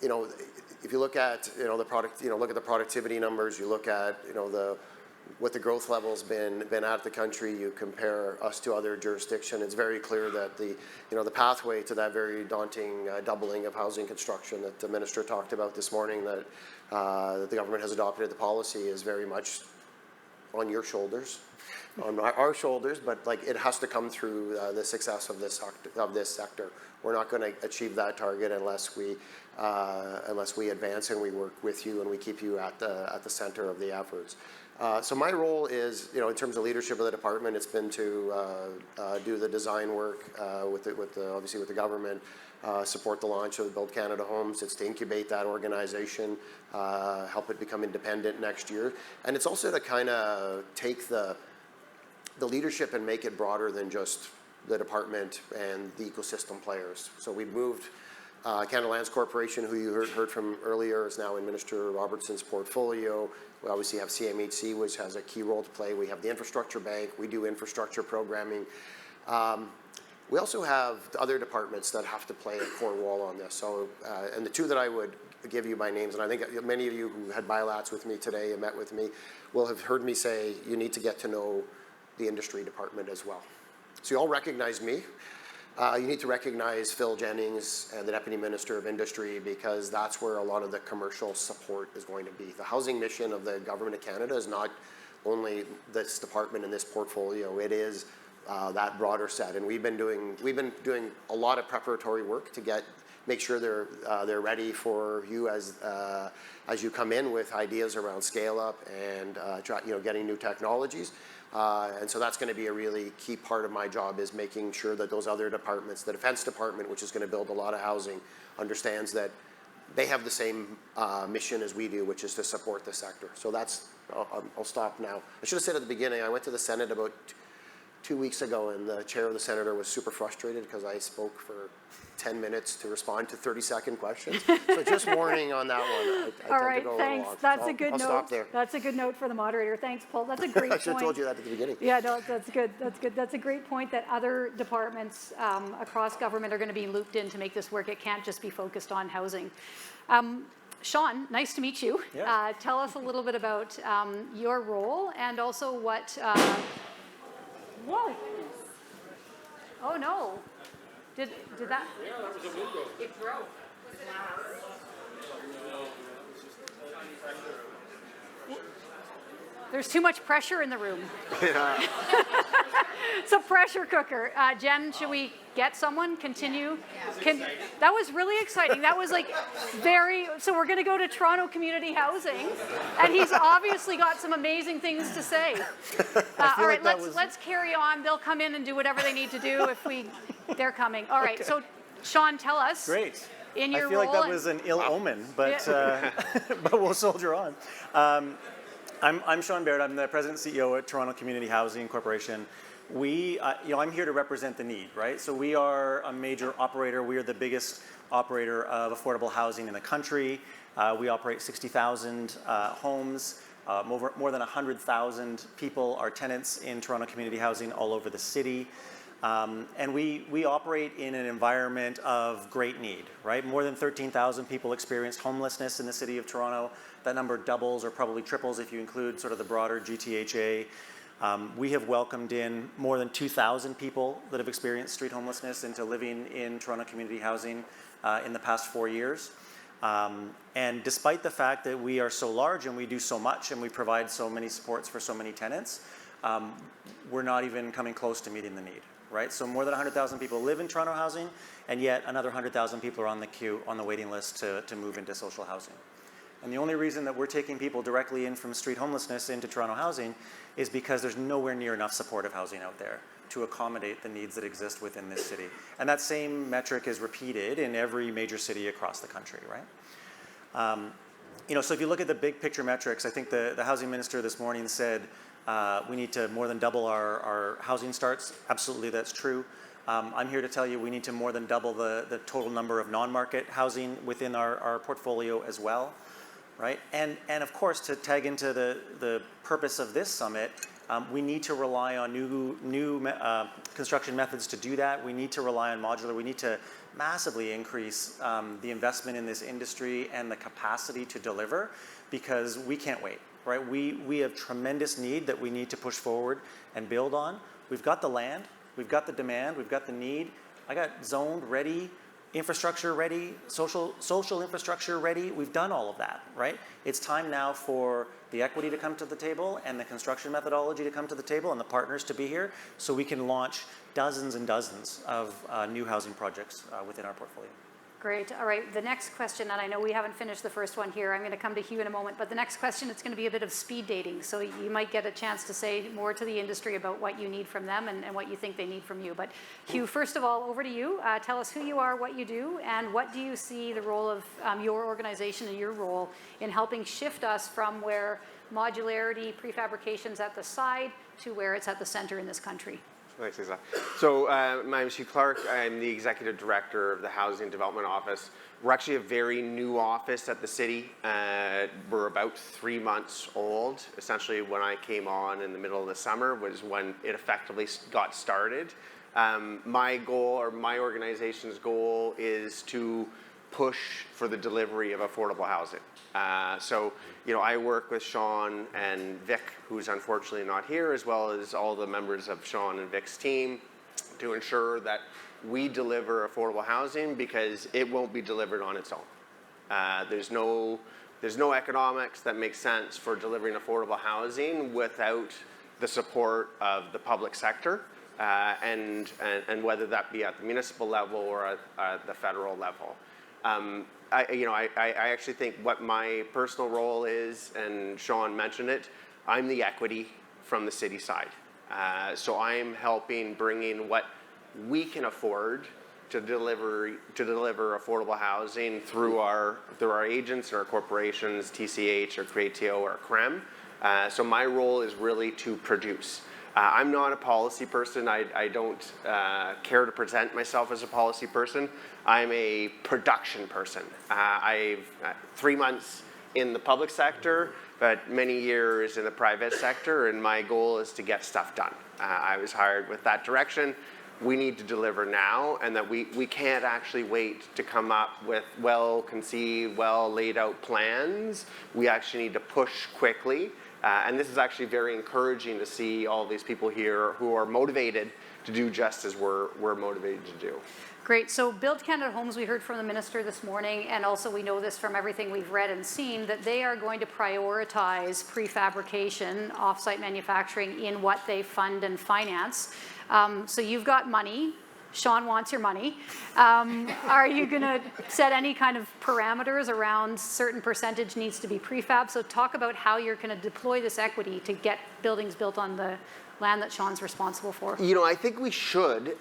If you look at the product, look at the productivity numbers, you look at what the growth level's been at the country, you compare us to other jurisdictions, it's very clear that the pathway to that very daunting doubling of housing construction that the minister talked about this morning, that the government has adopted, the policy is very much on your shoulders, on our shoulders, but it has to come through the success of this sector. We're not going to achieve that target unless we advance and we work with you and we keep you at the center of the efforts. So my role is, in terms of leadership of the department, it's been to do the design work obviously with the government, support the launch of the Build Canada Homes. It's to incubate that organization, help it become independent next year. And it's also to kind of take the leadership and make it broader than just the department and the ecosystem players. So we've moved Canada Lands Corporation, who you heard from earlier, is now in Minister Robertson's portfolio. We obviously have CMHC, which has a key role to play. We have the Infrastructure Bank. We do infrastructure programming. We also have other departments that have to play a core role on this. So, and the two that I would give you by names, and I think many of you who had bilats with me today and met with me will have heard me say you need to get to know the industry department as well. So you all recognize me. You need to recognize Phil Jennings and the Deputy Minister of Industry, because that's where a lot of the commercial support is going to be. The housing mission of the Government of Canada is not only this department and this portfolio, it is that broader set. And we've been doing a lot of preparatory work to make sure they're ready for you as you come in with ideas around scale up and getting new technologies. And so that's going to be a really key part of my job, is making sure that those other departments, the Defense Department, which is going to build a lot of housing, understands that they have the same mission as we do, which is to support the sector. So I'll stop now. I should have said at the beginning, I went to the Senate about 2 weeks ago, and the chair of the senator was super frustrated because I spoke for 10 minutes to respond to 30-second questions. So just warning on that one. All right, thanks. That's a good note. I'll stop there. That's a good note for the moderator. Thanks, Paul. That's a great point. I should have told you that at the beginning. Yeah, no, that's good. That's good. That's a great point that other departments across government are going to be looped in to make this work. It can't just be focused on housing. Sean, nice to meet you. Yeah. Tell us a little bit about your role and also what... Whoa. Oh, no. Did that? Yeah, that was a window. It broke. There's too much pressure in the room. Yeah. It's a pressure cooker. Jen, should we get someone? Continue? That was really exciting. That was so we're going to go to Toronto Community Housing, and he's obviously got some amazing things to say. All right, let's carry on. They'll come in and do whatever they need to do they're coming. All right, so Sean, tell us. Great. In your I feel role like that was an ill omen, but but we'll soldier on. I'm Sean Baird. I'm the president and CEO at Toronto Community Housing Corporation. We, I'm here to represent the need, right? So we are a major operator. We are the biggest operator of affordable housing in the country. We operate 60,000 homes. More than 100,000 people are tenants in Toronto Community Housing all over the city. And we operate in an environment of great need, right? More than 13,000 people experience homelessness in the city of Toronto. That number doubles or probably triples if you include sort of the broader GTHA. We have welcomed in more than 2,000 people that have experienced street homelessness into living in Toronto Community Housing in the past 4 years. And despite the fact that we are so large and we do so much and we provide so many supports for so many tenants, we're not even coming close to meeting the need, right? So more than 100,000 people live in Toronto housing, and yet another 100,000 people are on the queue, on the waiting list to move into social housing. And the only reason that we're taking people directly in from street homelessness into Toronto housing is because there's nowhere near enough supportive housing out there to accommodate the needs that exist within this city. And that same metric is repeated in every major city across the country, right? So if you look at the big picture metrics, I think the housing minister this morning said we need to more than double our housing starts. Absolutely, that's true. I'm here to tell you we need to more than double the total number of non-market housing within our portfolio as well, right? And of course, to tag into the purpose of this summit, we need to rely on new construction methods to do that. We need to rely on modular. We need to massively increase the investment in this industry and the capacity to deliver, because we can't wait, right? We have tremendous need that we need to push forward and build on. We've got the land, we've got the demand, we've got the need. I got zoned, ready, infrastructure ready, social infrastructure ready. We've done all of that, right? It's time now for the equity to come to the table and the construction methodology to come to the table and the partners to be here so we can launch dozens and dozens of new housing projects within our portfolio. Great. All right. The next question, and I know we haven't finished the first one here. I'm going to come to Hugh in a moment, but the next question, it's going to be a bit of speed dating. So you might get a chance to say more to the industry about what you need from them and what you think they need from you. But Hugh, first of all, over to you. Tell us who you are, what you do, and what do you see the role of your organization and your role in helping shift us from where modularity, prefabrication's at the side to where it's at the center in this country. Thanks, Lisa. So my name is Hugh Clark. I'm the Executive Director of the Housing Development Office. We're actually a very new office at the city. We're about 3 months old. Essentially, when I came on in the middle of the summer was when it effectively got started. My goal, or my organization's goal, is to push for the delivery of affordable housing. I work with Sean and Vic, who's unfortunately not here, as well as all the members of Sean and Vic's team, to ensure that we deliver affordable housing, because it won't be delivered on its own. There's no economics that make sense for delivering affordable housing without the support of the public sector, and whether that be at the municipal level or at the federal level. I actually think what my personal role is, and Sean mentioned it, I'm the equity from the city side. So I'm helping bring in what we can afford to deliver affordable housing through our agents and our corporations, TCH or Creatio or CREM. So my role is really to produce. I'm not a policy person. I don't care to present myself as a policy person. I'm a production person. I've 3 months in the public sector, but many years in the private sector, and my goal is to get stuff done. I was hired with that direction. We need to deliver now, and that we can't actually wait to come up with well-conceived, well-laid out plans. We actually need to push quickly. And this is actually very encouraging to see all these people here who are motivated to do just as we're motivated to do. Great. So Build Canada Homes, we heard from the minister this morning, and also we know this from everything we've read and seen, that they are going to prioritize prefabrication, offsite manufacturing in what they fund and finance. So you've got money. Sean wants your money. Are you going to set any kind of parameters around certain percentage needs to be prefab? So talk about how you're going to deploy this equity to get buildings built on land that Sean's responsible for? You know, I think we should.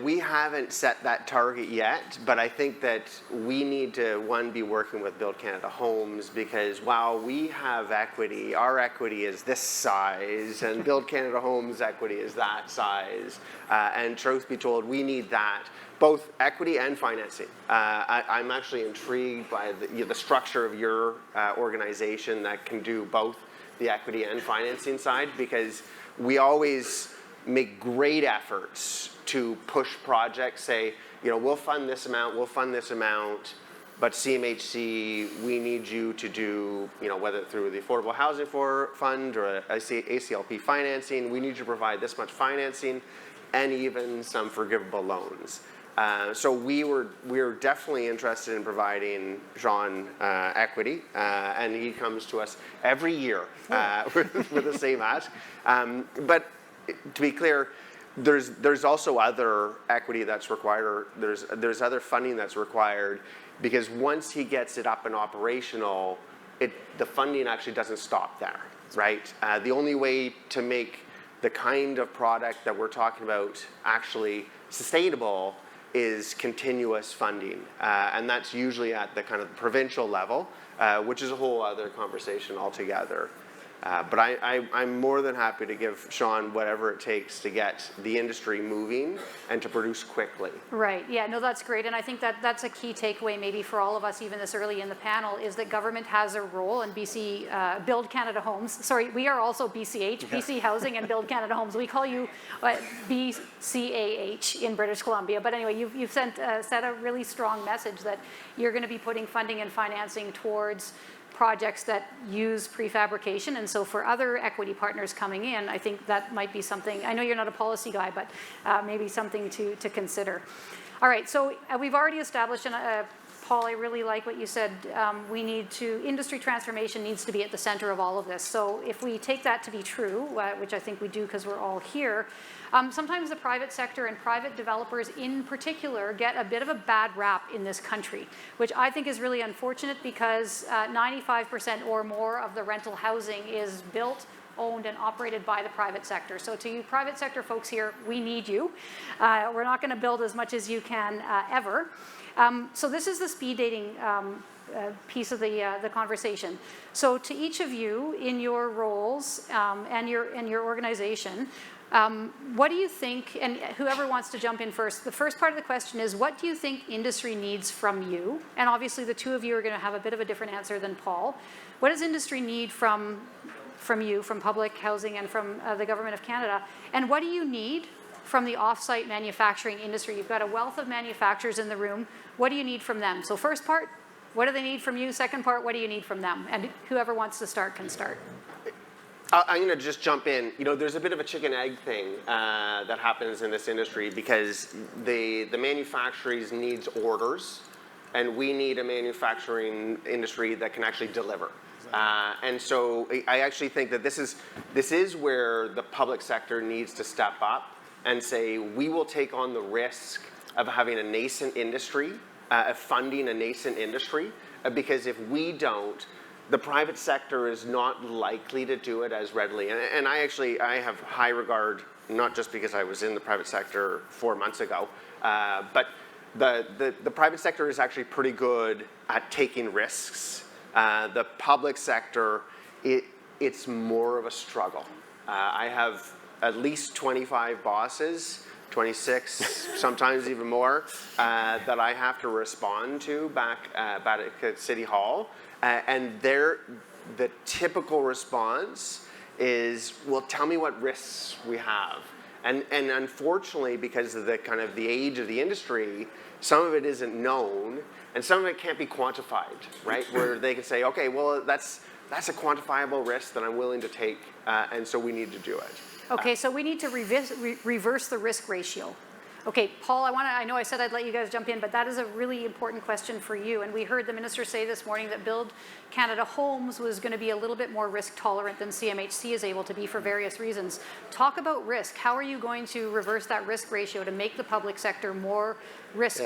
We haven't set that target yet, but I think that we need to, one, be working with Build Canada Homes, because while we have equity, our equity is this size, and Build Canada Homes' equity is that size. And truth be told, we need that, both equity and financing. I'm actually intrigued by the structure of your organization that can do both the equity and financing side, because we always make great efforts to push projects, say, you know, we'll fund this amount, but CMHC, we need you to do, you know, whether through the Affordable Housing Fund or ACLP financing, we need you to provide this much financing and even some forgivable loans. So we were definitely interested in providing Jean equity, and he comes to us every year with the same ask. But to be clear, there's also other equity that's required, or there's other funding that's required, because once he gets it up and operational, the funding actually doesn't stop there, right? The only way to make the kind of product that we're talking about actually sustainable is continuous funding, and that's usually at the kind of provincial level, which is a whole other conversation altogether. But I'm more than happy to give Sean whatever it takes to get the industry moving and to produce quickly. Right, yeah, no, that's great. And I think that that's a key takeaway maybe for all of us, even this early in the panel, is that government has a role, and BC, Build Canada Homes, sorry, we are also BCH, BC Housing and Build Canada Homes. We call you BCAH in British Columbia. But anyway, you've sent a really strong message that you're going to be putting funding and financing towards projects that use prefabrication. And so for other equity partners coming in, I think that might be something, I know you're not a policy guy, but maybe something to consider. All right, so we've already established, and Paul, I really like what you said, industry transformation needs to be at the center of all of this. So if we take that to be true, which I think we do because we're all here, sometimes the private sector and private developers in particular get a bit of a bad rap in this country, which I think is really unfortunate, because 95% or more of the rental housing is built, owned, and operated by the private sector. So to you private sector folks here, we need you. We're not going to build as much as you can ever. So this is the speed dating piece of the conversation. So to each of you in your roles and your organization, what do you think, and whoever wants to jump in first, the first part of the question is, what do you think industry needs from you? And obviously the two of you are going to have a bit of a different answer than Paul. What does industry need from you, from public housing and from the Government of Canada? And what do you need from the off-site manufacturing industry? You've got a wealth of manufacturers in the room. What do you need from them? So first part, what do they need from you? Second part, what do you need from them? And whoever wants to start can start. I'm going to just jump in. You know, there's a bit of a chicken-egg thing that happens in this industry, because the manufacturers needs orders, and we need a manufacturing industry that can actually deliver. And so I actually think that this is where the public sector needs to step up and say, we will take on the risk of having a nascent industry, of funding a nascent industry, because if we don't, the private sector is not likely to do it as readily. And I have high regard, not just because I was in the private sector 4 months ago, but the private sector is actually pretty good at taking risks. The public sector, it's more of a struggle. I have at least 25 bosses, 26, sometimes even more, that I have to respond to back at City Hall. And the typical response is, well, tell me what risks we have. And unfortunately, because of the age of the industry, some of it isn't known, and some of it can't be quantified, right? Where they can say, okay, well, that's a quantifiable risk that I'm willing to take, and so we need to do it. Okay, so we need to reverse the risk ratio. Okay, Paul, I know I said I'd let you guys jump in, but that is a really important question for you. And we heard the minister say this morning that Build Canada Homes was going to be a little bit more risk tolerant than CMHC is able to be for various reasons. Talk about risk. How are you going to reverse that risk ratio to make the public sector more risk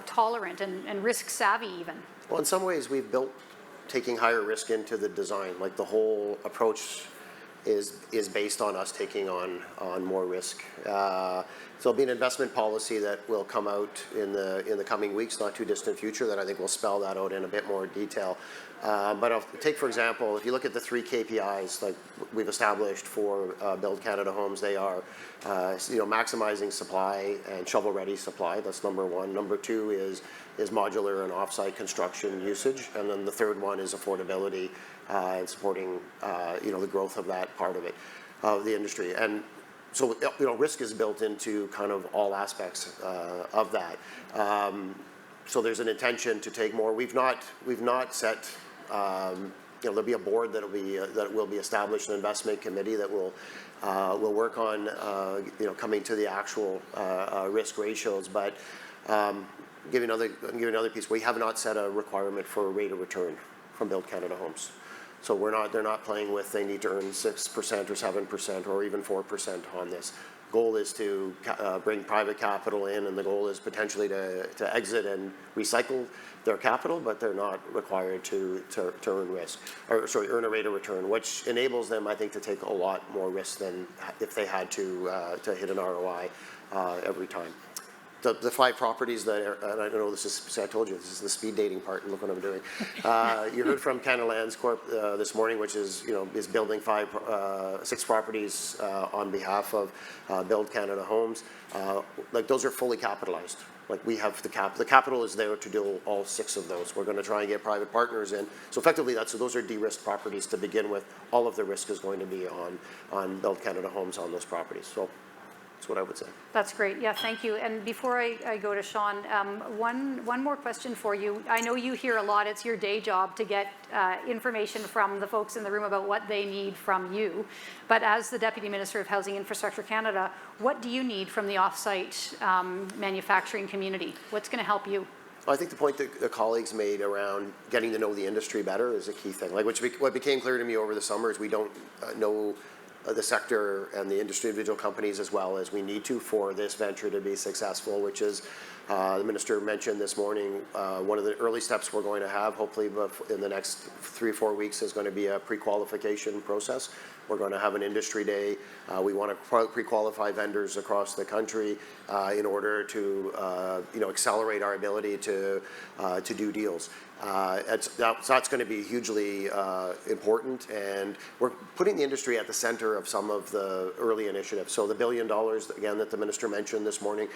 tolerant and risk savvy even? Well, in some ways we've built taking higher risk into the design, like the whole approach is based on us taking on more risk. So there'll be an investment policy that will come out in the coming weeks, not too distant future, that I think will spell that out in a bit more detail. But I'll take, for example, if you look at the 3 KPIs like we've established for Build Canada Homes, they are maximizing supply and shovel-ready supply. That's number 1. Number 2 is modular and off-site construction usage, and then the third one is affordability and supporting the growth of that part of it, of the industry. And so risk is built into kind of all aspects of that. So there's an intention to take more. We've not set. There'll be a board that will be established, an investment committee that will work on coming to the actual risk ratios. But give you another piece. We have not set a requirement for a rate of return from Build Canada Homes. So they're not playing with they need to earn 6% or 7% or even 4% on this. Goal is to bring private capital in, and the goal is potentially to exit and recycle their capital, but they're not required to earn a rate of return, which enables them, I think, to take a lot more risk than if they had to hit an ROI every time. The 5 properties that and I don't know, I told you, this is the speed dating part, and look what I'm doing. You heard from Canada Lands Corp this morning, which is building 6 properties on behalf of Build Canada Homes. Like those are fully capitalized. Like we have the capital is there to do all 6 of those. We're going to try and get private partners in. So effectively, those are de-risked properties to begin with. All of the risk is going to be on Build Canada Homes on those properties. So that's what I would say. That's great. Yeah, thank you. And before I go to Sean, one more question for you. I know you hear a lot. It's your day job to get information from the folks in the room about what they need from you. But as the Deputy Minister of Housing Infrastructure Canada, what do you need from the off-site manufacturing community? What's going to help you? Well, I think the point that the colleagues made around getting to know the industry better is a key thing. Like what became clear to me over the summer is we don't know the sector and the industry, individual companies as well as we need to for this venture to be successful, which is the Minister mentioned this morning, one of the early steps we're going to have, hopefully in the next 3 or 4 weeks, is going to be a pre-qualification process. We're going to have an industry day. We want to pre-qualify vendors across the country in order to accelerate our ability to do deals. That's going to be hugely important, and we're putting the industry at the center of some of the early initiatives. So the $1 billion, again, that the Minister mentioned this morning,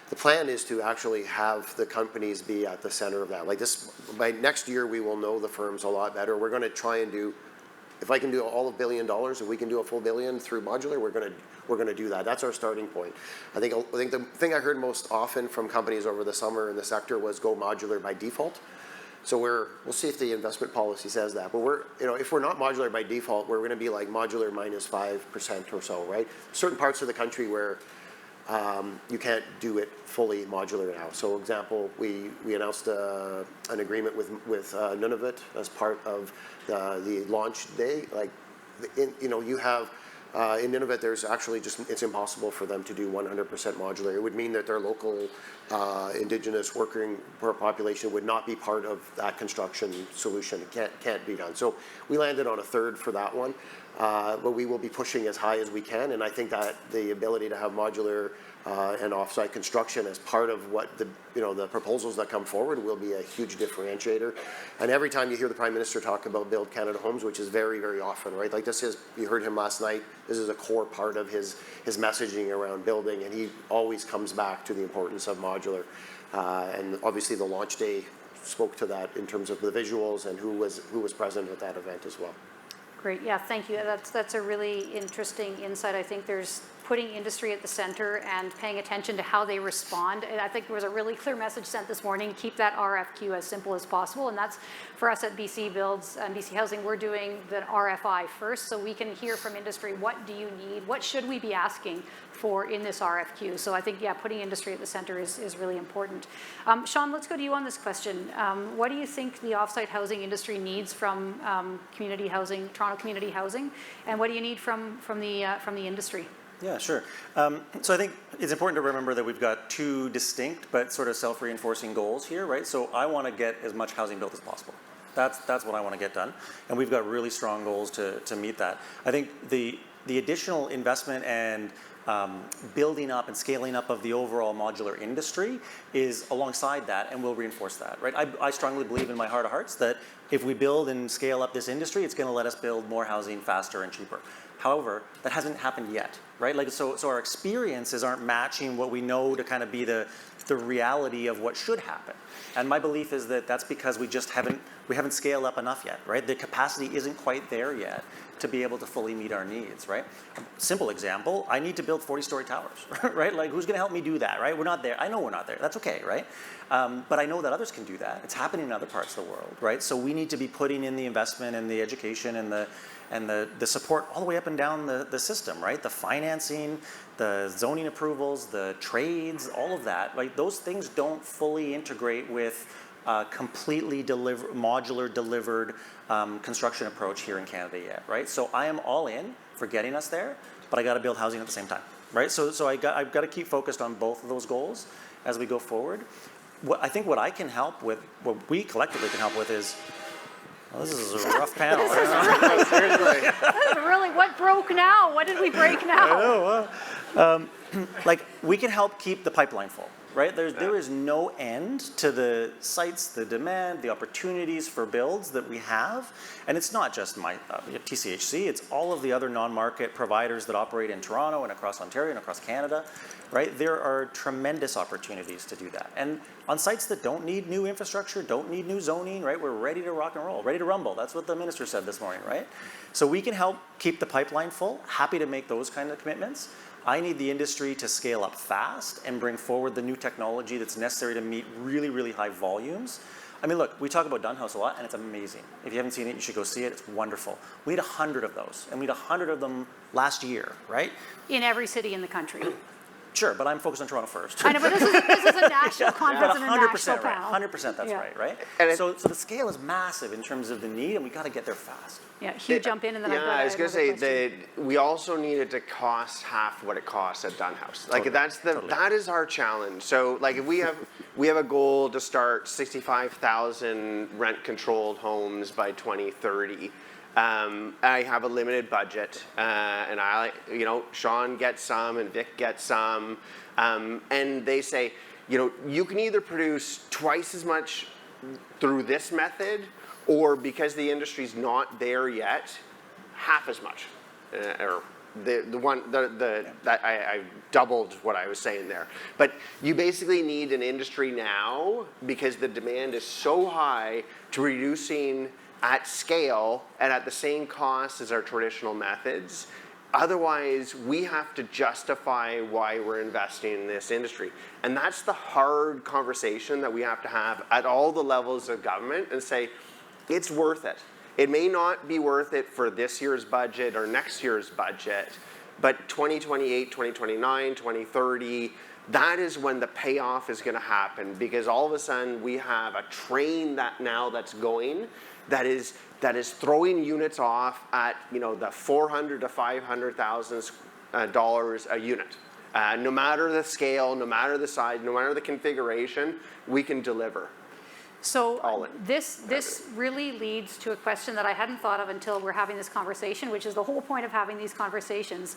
the plan is to actually have the companies be at the center of that. Like this, by next year, we will know the firms a lot better. We're going to try and do, if I can do all of $1 billion, if we can do a full $1 billion through modular, we're going to do that. That's our starting point. I think the thing I heard most often from companies over the summer in the sector was go modular by default. So we'll see if the investment policy says that. But if we're not modular by default, we're going to be like modular minus 5% or so, right? Certain parts of the country where you can't do it fully modular now. So, example, we announced an agreement with Nunavut as part of the launch day. Like, you have in Nunavut, there's actually it's impossible for them to do 100% modular. It would mean that their local indigenous working population would not be part of that construction solution. It can't be done. So we landed on a third for that one, but we will be pushing as high as we can. And I think that the ability to have modular and offsite construction as part of what the proposals that come forward will be a huge differentiator. And every time you hear the Prime Minister talk about Build Canada Homes, which is very, very often, right? Like you heard him last night, this is a core part of his messaging around building, and he always comes back to the importance of modular. And obviously the launch day spoke to that in terms of the visuals and who was present at that event as well. Great, yeah, thank you. That's a really interesting insight. I think there's putting industry at the center and paying attention to how they respond. And I think there was a really clear message sent this morning, keep that RFQ as simple as possible. And that's for us at BC Builds and BC Housing, we're doing the RFI first, so we can hear from industry, what do you need? What should we be asking for in this RFQ? So I think, yeah, putting industry at the center is really important. Sean, let's go to you on this question. What do you think the offsite housing industry needs from community housing, Toronto community housing? And what do you need from the industry? Yeah, sure. So I think it's important to remember that we've got 2 distinct but sort of self-reinforcing goals here, right? So I want to get as much housing built as possible, That's what I want to get done. And we've got really strong goals to meet that. I think the additional investment and building up and scaling up of the overall modular industry is alongside that, and we'll reinforce that, right? I strongly believe in my heart of hearts that if we build and scale up this industry, it's going to let us build more housing faster and cheaper. However, that hasn't happened yet, right? Like, so our experiences aren't matching what we know to kind of be the reality of what should happen. And my belief is that that's because we haven't scaled up enough yet, right? The capacity isn't quite there yet to be able to fully meet our needs, right? Simple example, I need to build 40-story towers, right? Like, who's gonna help me do that, right? We're not there. I know we're not there. That's okay, right? But I know that others can do that. It's happening in other parts of the world, right? So we need to be putting in the investment and the education and the support all the way up and down the system, right? The financing, the zoning approvals, the trades, all of that. Like, those things don't fully integrate with completely modular delivered construction approach here in Canada yet, right? So I am all in for getting us there, but I got to build housing at the same time, right? So I've got to keep focused on both of those goals as we go forward. I think what I can help with, what we collectively can help with is, well, this is a rough panel. Seriously. Really, what broke now? What did we break now? I know. Like, we can help keep the pipeline full, right? There is no end to the sites, the demand, the opportunities for builds that we have. And it's not just TCHC, it's all of the other non-market providers that operate in Toronto and across Ontario and across Canada, right? There are tremendous opportunities to do that. And on sites that don't need new infrastructure, don't need new zoning, right? We're ready to rock and roll, ready to rumble. That's what the minister said this morning, right? So we can help keep the pipeline full, happy to make those kind of commitments. I need the industry to scale up fast and bring forward the new technology that's necessary to meet really, really high volumes. I mean, look, we talk about Dunhouse a lot, and it's amazing. If you haven't seen it, you should go see it. It's wonderful. We had 100 of those, and we had 100 of them last year, right? In every city in the country. Sure, but I'm focused on Toronto first. I know, but this is a national conference and a national panel. 100% that's right? And so the scale is massive in terms of the need, and we got to get there fast. Yeah, Hugh, jump in, and then I was going to say that we also need it to cost half what it costs at Dunhouse. Like, that is our challenge. So, like, if we have a goal to start 65,000 rent-controlled homes by 2030. I have a limited budget, and Sean gets some, and Vic gets some, and they say, you can either produce twice as much through this method, or because the industry's not there yet, half as much, or I doubled what I was saying there. But you basically need an industry now because the demand is so high to reducing at scale and at the same cost as our traditional methods. Otherwise, we have to justify why we're investing in this industry. And that's the hard conversation that we have to have at all the levels of government and say, it's worth it. It may not be worth it for this year's budget or next year's budget, but 2028, 2029, 2030, that is when the payoff is going to happen, because all of a sudden we have a train that's going that is throwing units off at the $400,000 to $500,000 a unit. No matter the scale, no matter the size, no matter the configuration, we can deliver. So this really leads to a question that I hadn't thought of until we're having this conversation, which is the whole point of having these conversations,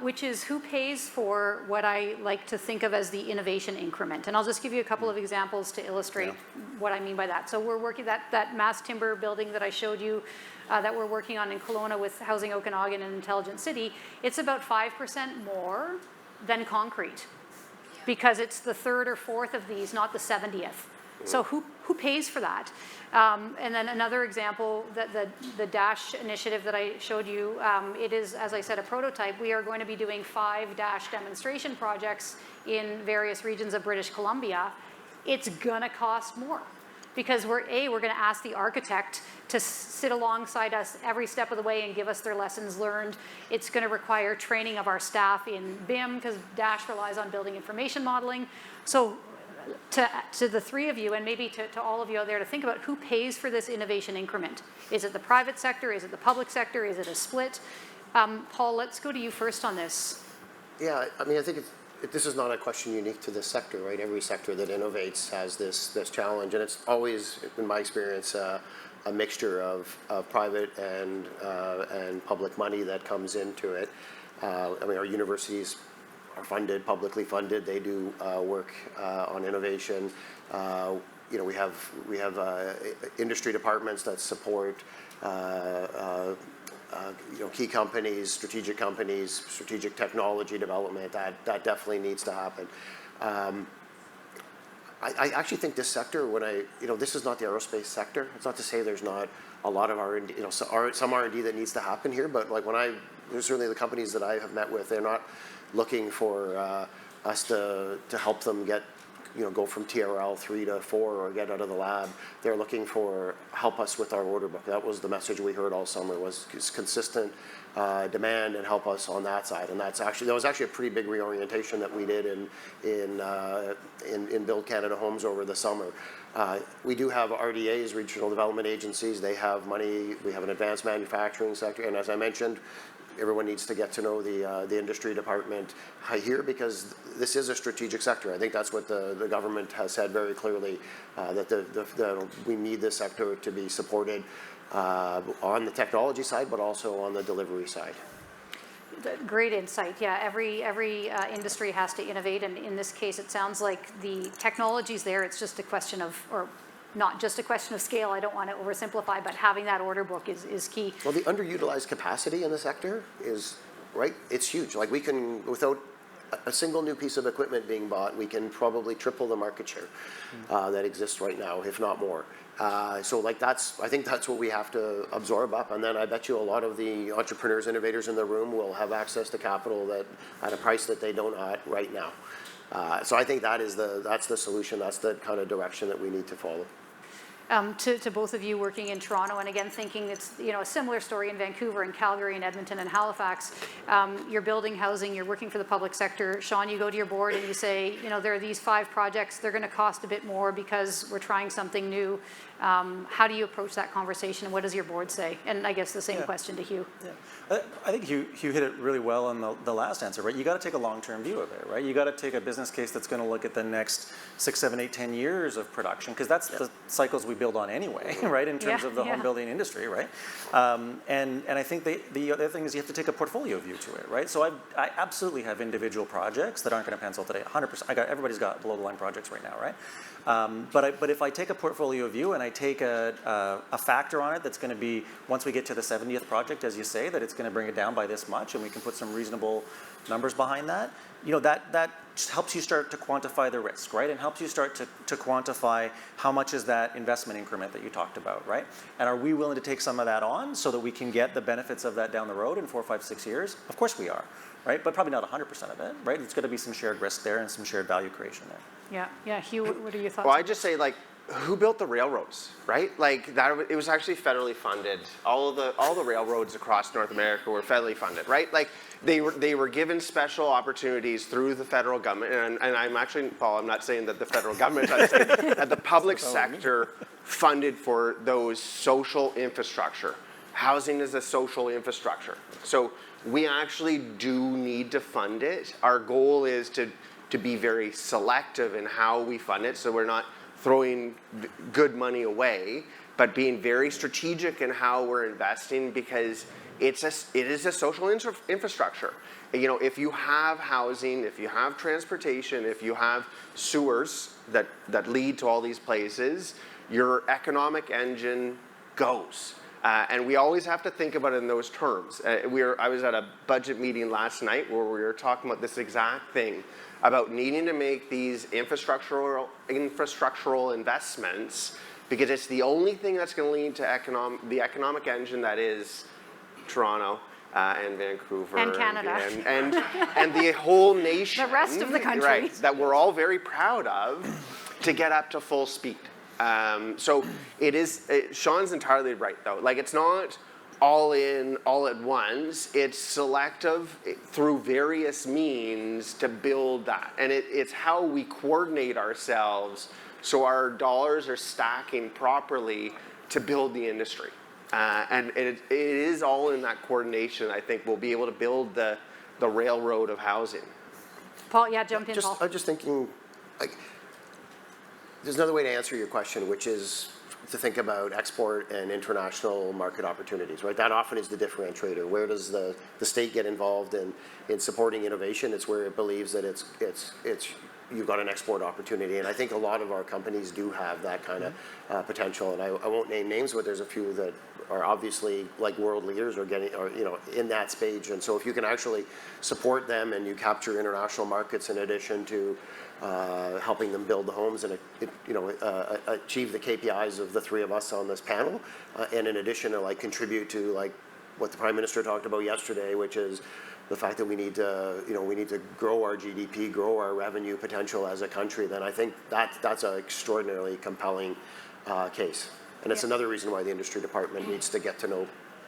which is who pays for what I like to think of as the innovation increment. And I'll just give you a couple of examples to illustrate what I mean by that. So we're working that mass timber building that I showed you that we're working on in Kelowna with Housing Okanagan and Intelligent City. It's about 5% more than concrete because it's the third or fourth of these, not the 70th. So who pays for that? And then another example, the DASH initiative that I showed you, it is, as I said, a prototype. We are going to be doing 5 DASH demonstration projects in various regions of British Columbia. It's gonna cost more because we're going to ask the architect to sit alongside us every step of the way and give us their lessons learned. It's going to require training of our staff in BIM because DASH relies on building information modeling. So to the three of you, and maybe to all of you out there, to think about who pays for this innovation increment. Is it the private sector? Is it the public sector? Is it a split? Paul, let's go to you first on this. Yeah, I mean, I think this is not a question unique to this sector, right? Every sector that innovates has this challenge, and it's always, in my experience, a mixture of private and public money that comes into it. I mean, our universities are funded, publicly funded. They do work on innovation. You know, we have industry departments that support you know, key companies, strategic technology development. That definitely needs to happen. I actually think this sector, you know, this is not the aerospace sector. It's not to say there's not a lot of R&D, you know, some R&D that needs to happen here, but like certainly the companies that I have met with, they're not looking for us to help them get, you know, go from TRL 3 to 4 or get out of the lab. They're looking for help us with our order book. That was the message we heard all summer, was consistent demand and help us on that side. And that was actually a pretty big reorientation that we did in Build Canada Homes over the summer. We do have RDAs, regional development agencies. They have money. We have an advanced manufacturing sector, and as I mentioned, everyone needs to get to know the industry department here, because this is a strategic sector. I think that's what the government has said very clearly, that we need this sector to be supported on the technology side, but also on the delivery side. Great insight. Yeah, every industry has to innovate, and in this case, it sounds like the technology's there. It's just a question of, or not just a question of scale. I don't want to oversimplify, but having that order book is key. Well, the underutilized capacity in the sector is, right, it's huge. Like, we can, without a single new piece of equipment being bought, we can probably triple the market share that exists right now, if not more. So like I think that's what we have to absorb up, and then I bet you a lot of the entrepreneurs, innovators in the room will have access to capital that at a price that they don't at right now. So I think that's the solution. That's the kind of direction that we need to follow. To both of you working in Toronto, and again thinking it's, you know, a similar story in Vancouver and Calgary and Edmonton and Halifax. You're building housing, you're working for the public sector. Sean, you go to your board and you say, you know, there are these 5 projects, they're going to cost a bit more because we're trying something new. How do you approach that conversation, and what does your board say? And I guess the same question to Hugh. Yeah. I think Hugh hit it really well on the last answer, right? You got to take a long-term view of it, right? You got to take a business case that's going to look at the next 6, 7, 8, 10 years of production, because that's the cycles we build on anyway, right? In terms of the home building industry, right? And I think the other thing is you have to take a portfolio view to it, right? So I absolutely have individual projects that aren't going to pencil today, 100%. Everybody's got below-the-line projects right now, right? But if I take a portfolio view and I take a factor on it that's going to be, once we get to the 70th project, as you say, that it's going to bring it down by this much, and we can put some reasonable numbers behind that, you know, that just helps you start to quantify the risk, right? And helps you start to quantify how much is that investment increment that you talked about, right? And are we willing to take some of that on so that we can get the benefits of that down the road in 4, 5, 6 years? Of course we are, right? But probably not 100% of it, right? It's got to be some shared risk there and some shared value creation there. Yeah. Hugh, what are your thoughts? Well, I just say, like, who built the railroads, right? Like, it was actually federally funded. All the railroads across North America were federally funded, right? Like, they were given special opportunities through the federal government, and I'm actually, Paul, I'm not saying that the federal government, I'm saying that the public sector funded for those social infrastructure. Housing is a social infrastructure. So we actually do need to fund it. Our goal is to be very selective in how we fund it, so we're not throwing good money away, but being very strategic in how we're investing, because it is a social infrastructure. You know, if you have housing, if you have transportation, if you have sewers that lead to all these places, your economic engine goes. And we always have to think about it in those terms. I was at a budget meeting last night where we were talking about this exact thing, about needing to make these infrastructural investments, because it's the only thing that's going to lead to the economic engine that is Toronto and Vancouver and Canada and the whole nation, the rest of the country, right, that we're all very proud of, to get up to full speed. So Sean's entirely right, though. Like, it's not all in, all at once. It's selective through various means to build that. And it's how we coordinate ourselves so our dollars are stacking properly to build the industry. And it is all in that coordination, I think, we'll be able to build the railroad of housing. Paul, jump in, Paul. I'm just thinking, like, there's another way to answer your question, which is to think about export and international market opportunities, right? That often is the differentiator. Where does the state get involved in supporting innovation? It's where it believes that you've got an export opportunity, and I think a lot of our companies do have that kind of potential. And I won't name names, but there's a few that are obviously like world leaders or in that stage. And so if you can actually support them and you capture international markets in addition to helping them build the homes and achieve the KPIs of the three of us on this panel, and in addition to like contribute to like what the Prime Minister talked about yesterday, which is the fact that we need to grow our GDP, grow our revenue potential as a country, then I think that's an extraordinarily compelling case. And it's another reason why the industry department needs to get to know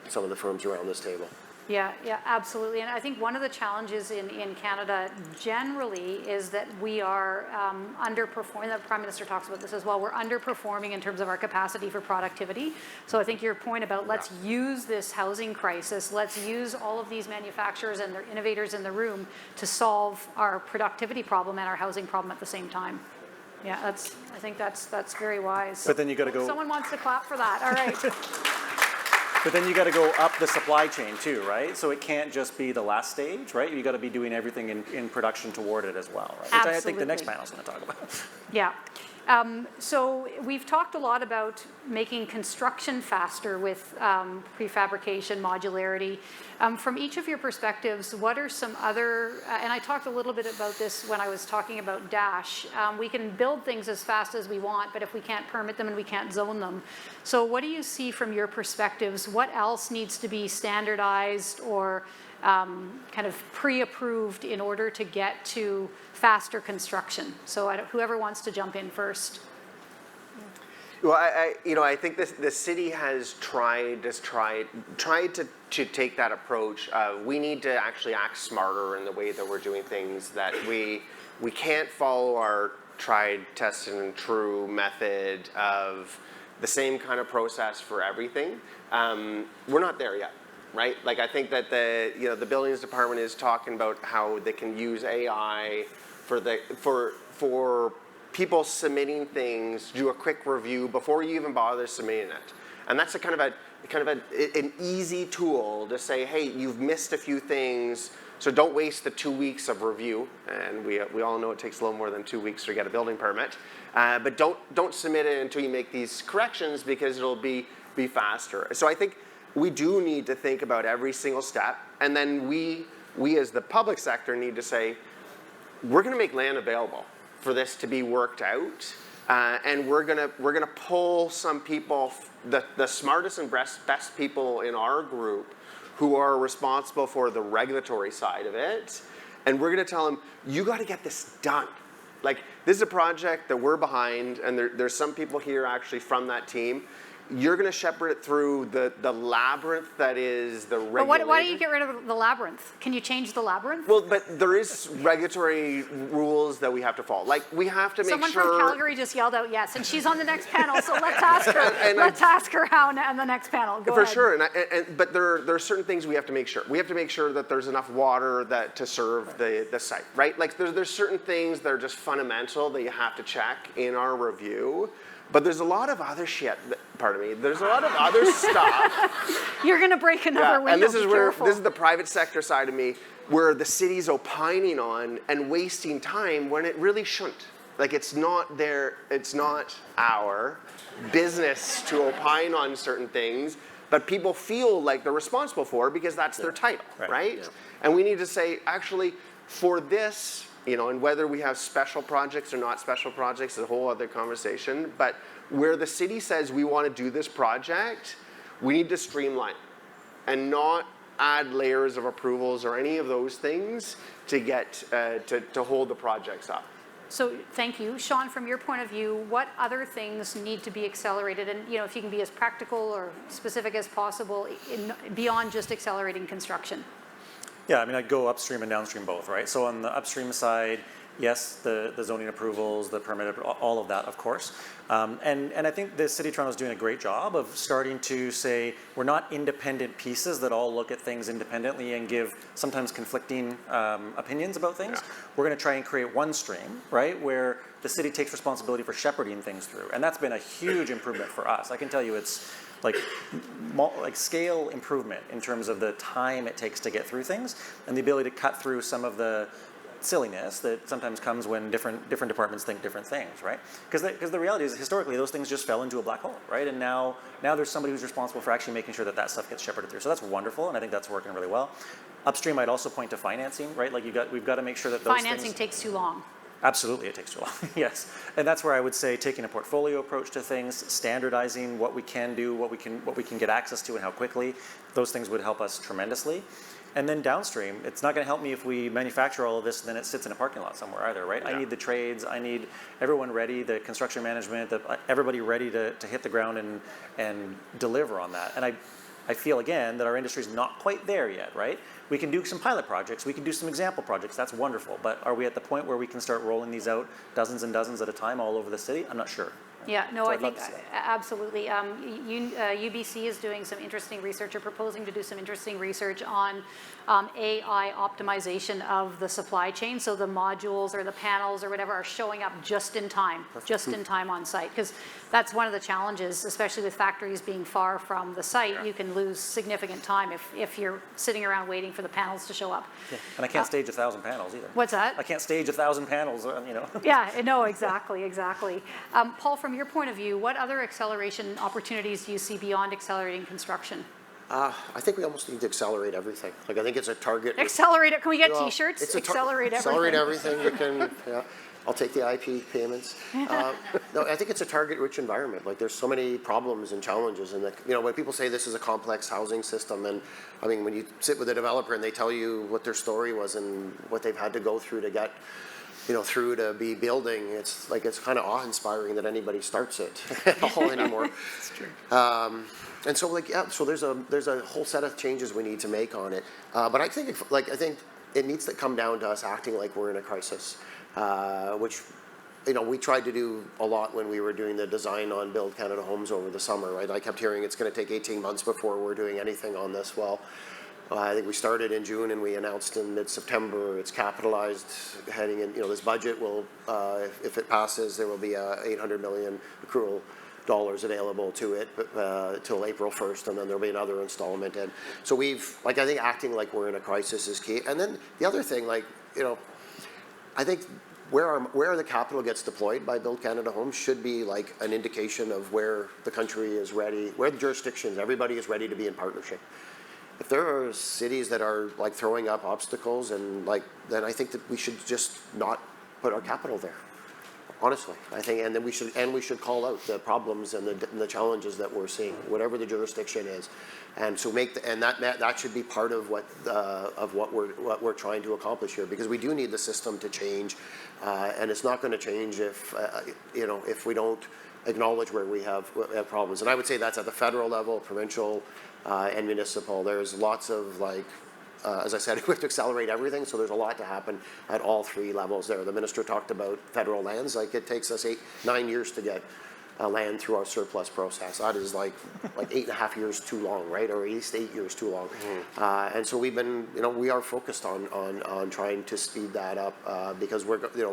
some of the firms around this table. Yeah, absolutely. And I think one of the challenges in Canada generally is that we are underperforming. The Prime Minister talks about this as well. We're underperforming in terms of our capacity for productivity. So I think your point about let's use this housing crisis, let's use all of these manufacturers and their innovators in the room to solve our productivity problem and our housing problem at the same time. Yeah, I think that's very wise. But then you got to go. Someone wants to clap for that. All right. But then you got to go up the supply chain too, right? So it can't just be the last stage, right? You got to be doing everything in production toward it as well, right? Which I think the next panel is going to talk about. Yeah. So we've talked a lot about making construction faster with prefabrication, modularity. From each of your perspectives, what are some other, and I talked a little bit about this when I was talking about Dash, we can build things as fast as we want, but if we can't permit them and we can't zone them. So what do you see from your perspectives? What else needs to be standardized or kind of pre-approved in order to get to faster construction? So whoever wants to jump in first. Well, I think the city has tried to take that approach. We need to actually act smarter in the way that we're doing things. That we can't follow our tried, tested, and true method of the same kind of process for everything. We're not there yet. Right? Like I think that the buildings department is talking about how they can use AI for people submitting things, do a quick review before you even bother submitting it. And that's an easy tool to say, hey, you've missed a few things, so don't waste the 2 weeks of review. And we all know it takes a little more than 2 weeks to get a building permit. But don't submit it until you make these corrections because it'll be faster. So I think we do need to think about every single step, and then we as the public sector need to say, we're going to make land available for this to be worked out, and we're gonna pull some people, the smartest and best people in our group, who are responsible for the regulatory side of it, and we're going to tell them, you got to get this done. Like this is a project that we're behind, and there's some people here actually from that team. You're going to shepherd it through the labyrinth that is the regulation. But why don't you get rid of the labyrinth? Can you change the labyrinth? Well, but there is regulatory rules that we have to follow. Like we have to make Someone sure. Someone from Calgary just yelled out yes, and she's on the next panel. So let's ask her. Let's ask her how on the next panel. Go for ahead. sure, but there are certain things we have to make sure. We have to make sure that there's enough water to serve the site, right? Like there's certain things that are just fundamental that you have to check in our review. But there's a lot of other shit. Pardon me. There's a lot of other stuff. You're going to break another window. And this is the private sector side of me, where the city's opining on and wasting time when it really shouldn't. Like it's not our business to opine on certain things, but people feel like they're responsible for because that's their title, right? Yeah. And we need to say, actually, for this. And whether we have special projects or not special projects is a whole other conversation. But where the city says we want to do this project, we need to streamline and not add layers of approvals or any of those things to get to hold the projects up. So thank you. Sean, from your point of view, what other things need to be accelerated? And if you can be as practical or specific as possible beyond just accelerating construction. Yeah, I mean, I'd go upstream and downstream both, right? So on the upstream side, Yes, the zoning approvals, the permit, all of that, of course. And I think the City of Toronto is doing a great job of starting to say, we're not independent pieces that all look at things independently and give sometimes conflicting opinions about things. Yeah. We're going to try and create one stream, right, where the city takes responsibility for shepherding things through. And that's been a huge improvement for us. I can tell you it's like scale improvement in terms of the time it takes to get through things and the ability to cut through some of the silliness that sometimes comes when different departments think different things, right? Because the reality is, historically, those things just fell into a black hole, right? And now there's somebody who's responsible for actually making sure that that stuff gets shepherded through. So that's wonderful, and I think that's working really well. Upstream, I'd also point to financing, right? Like we've got to make sure that those Financing takes too long. Absolutely, it takes too long, yes. And that's where I would say taking a portfolio approach to things, standardizing what we can do, what we can get access to and how quickly, those things would help us tremendously. And then downstream, it's not going to help me if we manufacture all of this and then it sits in a parking lot somewhere either, right? Yeah. I need the trades, I need everyone ready, the construction management, everybody ready to hit the ground and deliver on that. And I feel, again, that our industry is not quite there yet, right? We can do some pilot projects, we can do some example projects, that's wonderful, but are we at the point where we can start rolling these out dozens and dozens at a time all over the city? I'm not sure. Yeah, no, so I think absolutely. UBC is doing some interesting research, or proposing to do some interesting research on AI optimization of the supply chain. So the modules or the panels or whatever are showing up just in time on site. Because that's one of the challenges, especially with factories being far from the site. Yeah. You can lose significant time if you're sitting around waiting for the panels to show up. Yeah. And I can't stage 1,000 panels either. What's that? I can't stage 1,000 panels, you know. Yeah, no, exactly. Paul, from your point of view, what other acceleration opportunities do you see beyond accelerating construction? I think we almost need to accelerate everything. Like, I think it's a target. Accelerate it. Can we get T-shirts? Accelerate everything. Accelerate everything. You can. Yeah, I'll take the IP payments. No, I think it's a target-rich environment. Like, there's so many problems and challenges, and when people say this is a complex housing system, and I mean, when you sit with a developer and they tell you what their story was and what they've had to go through to get, through to be building, it's kind of awe-inspiring that anybody starts it at all anymore. That's true. And so, so there's a whole set of changes we need to make on it. But I think it needs to come down to us acting like we're in a crisis, which, we tried to do a lot when we were doing the design on Build Canada Homes over the summer, right? I kept hearing it's going to take 18 months before we're doing anything on this. Well, I think we started in June and we announced in mid-September. It's capitalized heading in, this budget will, if it passes, there will be $800 million accrual dollars available to it till April 1st, and then there'll be another installment. And so I think acting like we're in a crisis is key. And then the other thing, I think where the capital gets deployed by Build Canada Homes should be like an indication of where the country is ready, where the jurisdictions, everybody is ready to be in partnership. If there are cities that are throwing up obstacles then I think that we should just not put our capital there. Honestly, I think, and then we should call out the problems and the challenges that we're seeing, whatever the jurisdiction is, and so that should be part of what we're trying to accomplish here, because we do need the system to change, and it's not going to change if we don't acknowledge where we have problems. And I would say that's at the federal level, provincial, and municipal. There's lots of as I said, we have to accelerate everything, so there's a lot to happen at all three levels there. The minister talked about federal lands. It takes us 9 years to get land through our surplus process. That is like 8.5 years too long, right? Or at least 8 years too long. Mm-hmm. And so we are focused on trying to speed that up because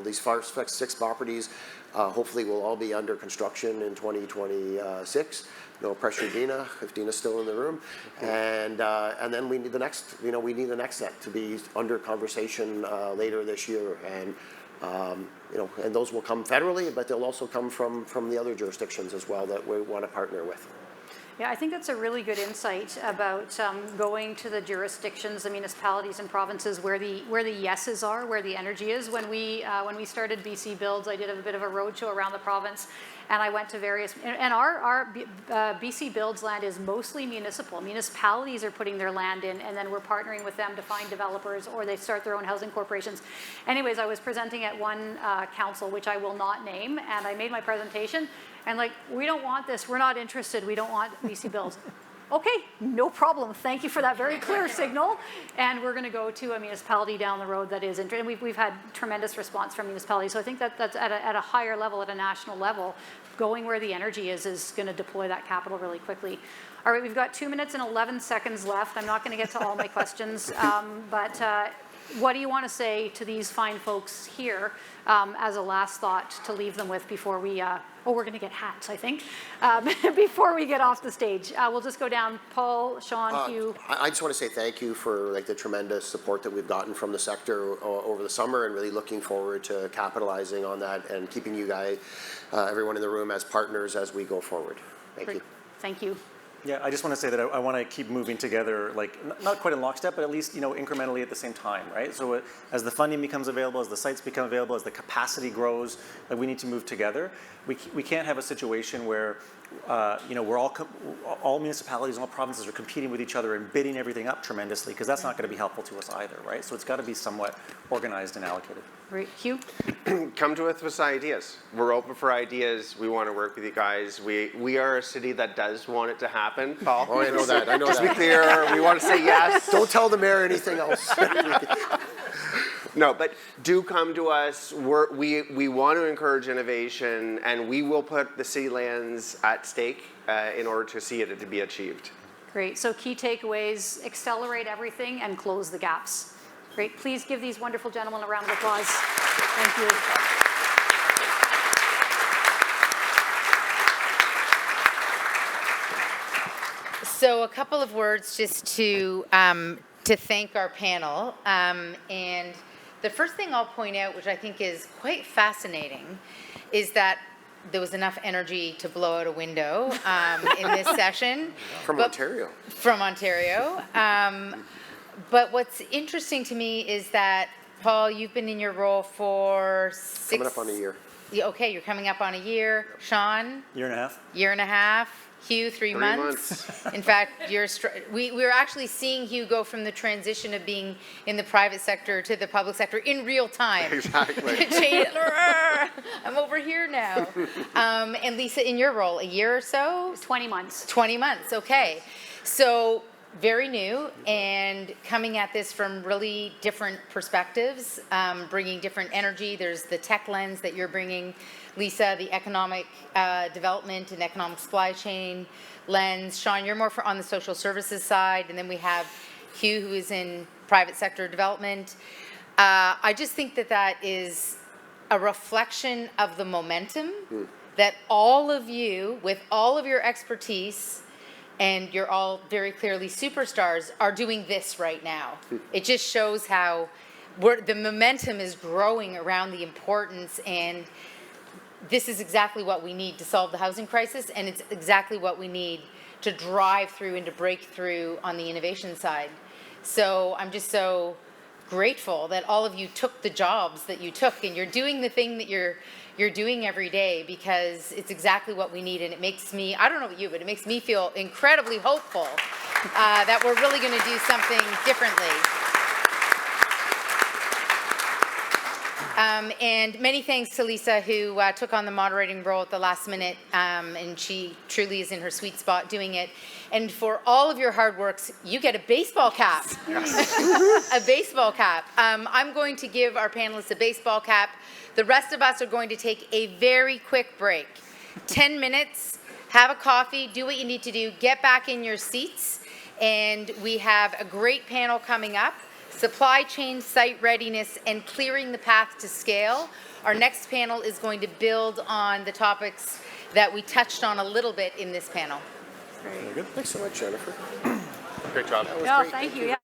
these first 6 properties hopefully will all be under construction in 2026. No pressure, Dina, if Dina's still in the room, and then we need the next. We need the next set to be under conversation later this year, and and those will come federally, but they'll also come from the other jurisdictions as well that we want to partner with. Yeah, I think that's a really good insight about going to the jurisdictions, the municipalities and provinces where the yeses are, where the energy is. When we started BC Builds, I did a bit of a roadshow around the province, and I went to various, and our BC Builds land is mostly municipal. Municipalities are putting their land in, and then we're partnering with them to find developers, or they start their own housing corporations. Anyways, I was presenting at one council, which I will not name, and I made my presentation, and we don't want this, we're not interested, we don't want BC Builds. Okay, no problem. Thank you for that very clear signal. And we're going to go to a municipality down the road that is interested. And we've had tremendous response from municipalities. So I think that's at a higher level, at a national level, going where the energy is going to deploy that capital really quickly. All right, we've got 2 minutes and 11 seconds left. I'm not going to get to all my questions, but what do you want to say to these fine folks here as a last thought to leave them with before we, we're going to get hats, I think, before we get off the stage. We'll just go down. Paul, Sean, Hugh. I just want to say thank you for like the tremendous support that we've gotten from the sector over the summer, and really looking forward to capitalizing on that and keeping you guys, everyone in the room, as partners as we go forward. Thank you. Thank you. Yeah, I just want to say that I want to keep moving together, like not quite in lockstep, but at least incrementally at the same time, right? So as the funding becomes available, as the sites become available, as the capacity grows, like we need to move together. We can't have a situation where we're all municipalities and all provinces are competing with each other and bidding everything up tremendously, because that's not going to be helpful to us either, right? So it's got to be somewhat organized and allocated. Great. Hugh? Come to us with ideas. We're open for ideas. We want to work with you guys. We are a city that does want it to happen, Paul. Oh, I know that. I know Just that. be clear, we want to say yes. Don't tell the mayor anything else. No, but do come to us. We want to encourage innovation, and we will put the city lands at stake in order to see it to be achieved. Great. So key takeaways: accelerate everything and close the gaps. Great. Please give these wonderful gentlemen a round of applause. Thank you. So a couple of words just to thank our panel. And the first thing I'll point out, which I think is quite fascinating, is that there was enough energy to blow out a window in this session. From Ontario. From Ontario. But what's interesting to me is that, Paul, you've been in your role for Coming up on a year. Okay, you're coming up on a year. Sean? Year and a half. Year and a half. Hugh, 3 months. In fact, we were actually seeing Hugh go from the transition of being in the private sector to the public sector in real time. Exactly. I'm over here now. And Lisa, in your role, a year or so? 20 months. 20 months, okay. So very new and coming at this from really different perspectives, bringing different energy. There's the tech lens that you're bringing, Lisa, the economic development and economic supply chain lens. Sean, you're more on the social services side, and then we have Hugh, who is in private sector development. I just think that is a reflection of the momentum that all of you, with all of your expertise, and you're all very clearly superstars, are doing this right now. It just shows how the momentum is growing around the importance, and this is exactly what we need to solve the housing crisis, and it's exactly what we need to drive through and to break through on the innovation side. So I'm just so grateful that all of you took the jobs that you took, and you're doing the thing that you're doing every day, because it's exactly what we need. And it makes me, I don't know about you, but it makes me feel incredibly hopeful that we're really going to do something differently. And many thanks to Lisa, who took on the moderating role at the last minute, and she truly is in her sweet spot doing it. And for all of your hard works, you get a baseball cap. Yes. A baseball cap. I'm going to give our panelists a baseball cap. The rest of us are going to take a very quick break. 10 minutes, have a coffee, do what you need to do, get back in your seats, and we have a great panel coming up: supply chain, site readiness, and clearing the path to scale. Our next panel is going to build on the topics that we touched on a little bit in this panel. Very good. Thanks so much, Jennifer. Great job. That was No, great. thank you. Yeah.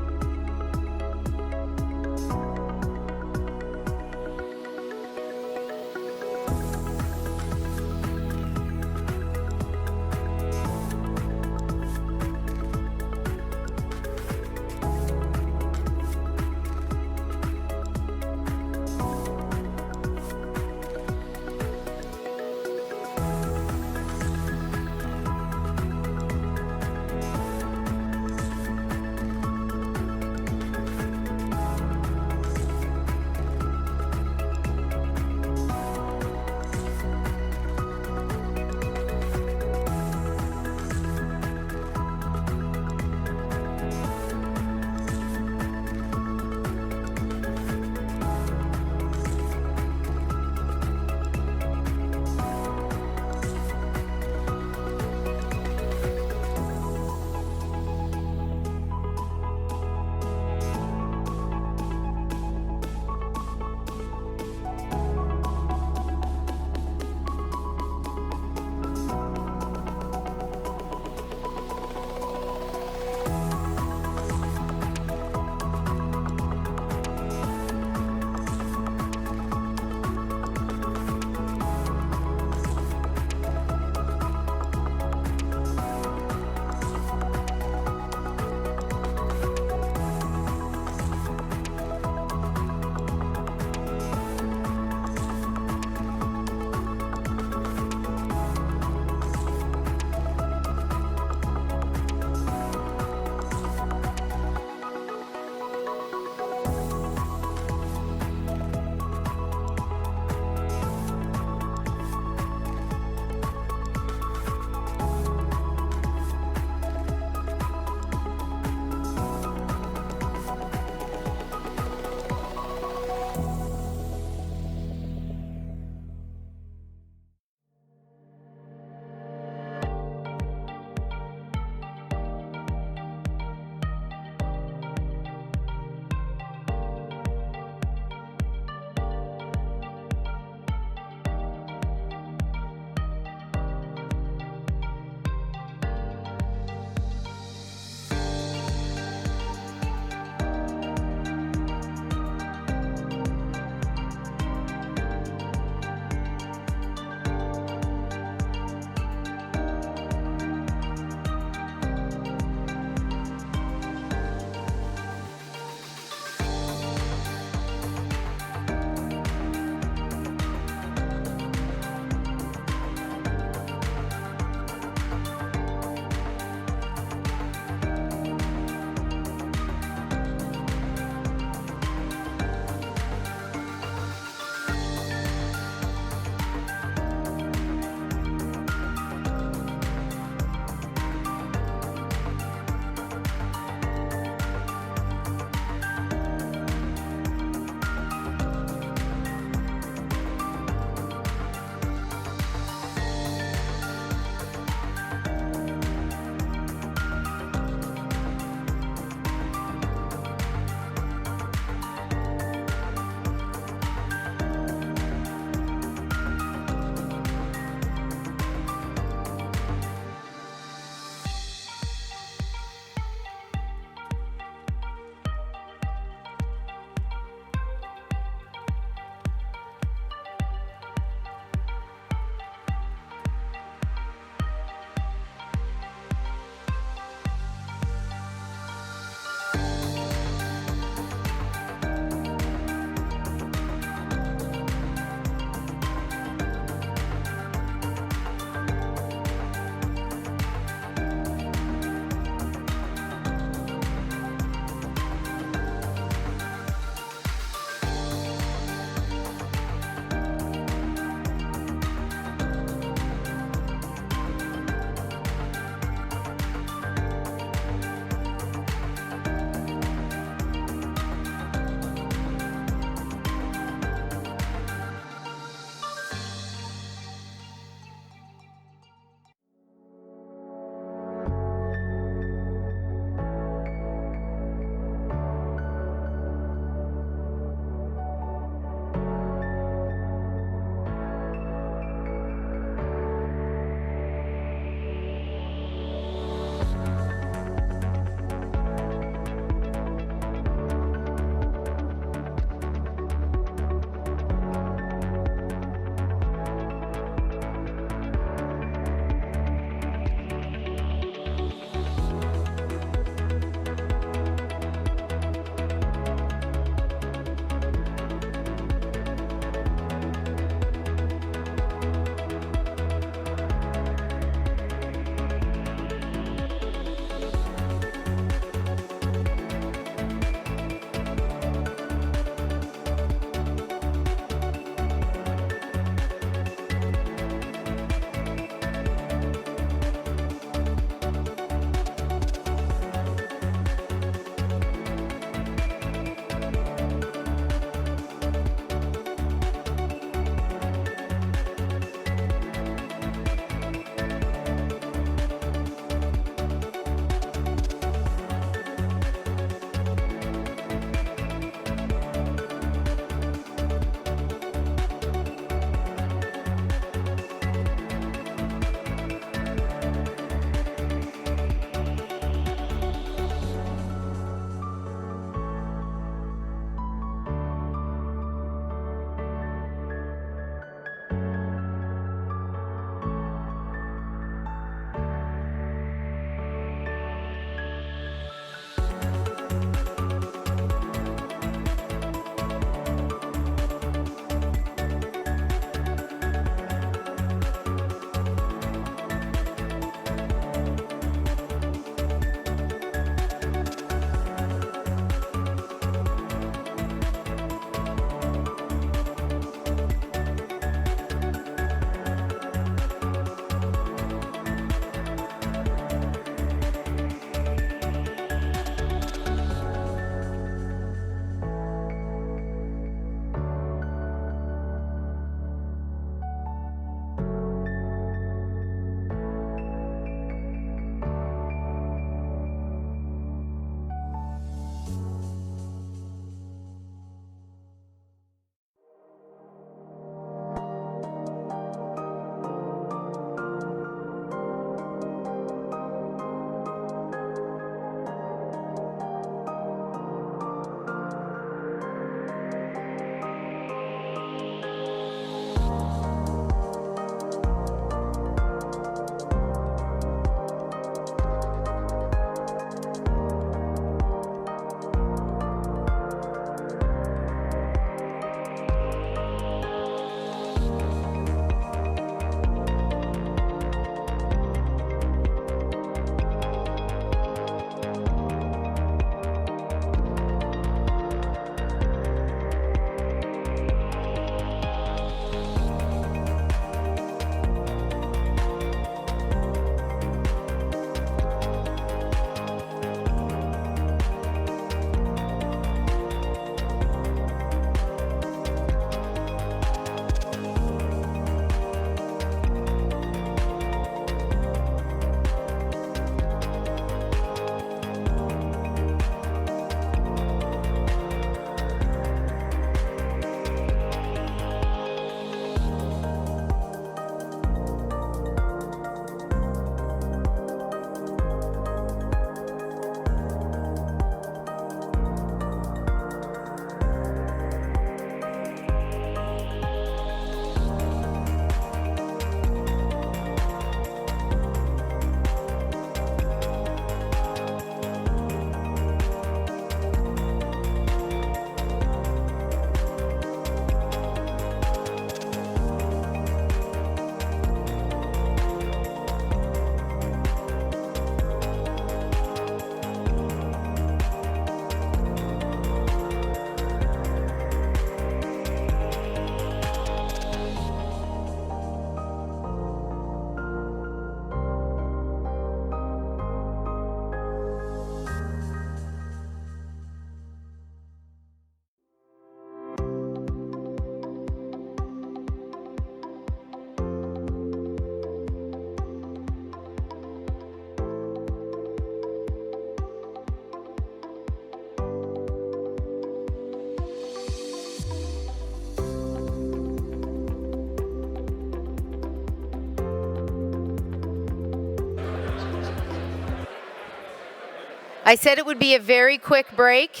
I said it would be a very quick break,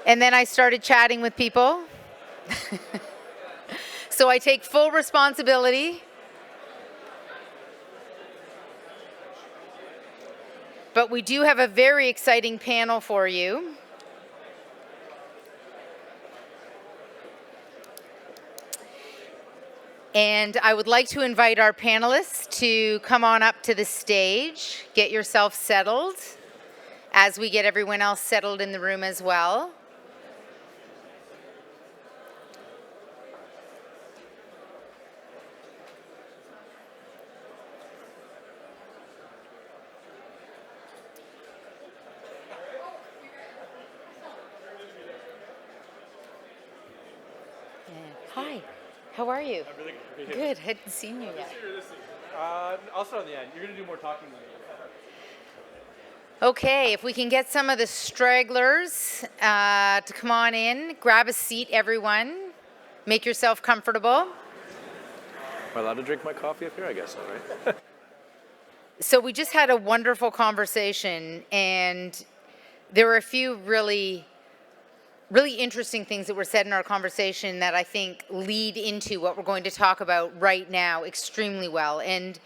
and then I started chatting with people. So I take full responsibility. But we do have a very exciting panel for you. And I would like to invite our panelists to come on up to the stage, get yourself settled, as we get everyone else settled in the room as well. Hi, how are you? I'm really good. Good, hadn't seen you yet. I'll start on the end. You're going to do more talking than me. Okay, if we can get some of the stragglers to come on in, grab a seat, everyone. Make yourself comfortable. Am I allowed to drink my coffee up here? I guess so, right? So we just had a wonderful conversation, and there were a few really interesting things that were said in our conversation that I think lead into what we're going to talk about right now extremely well. And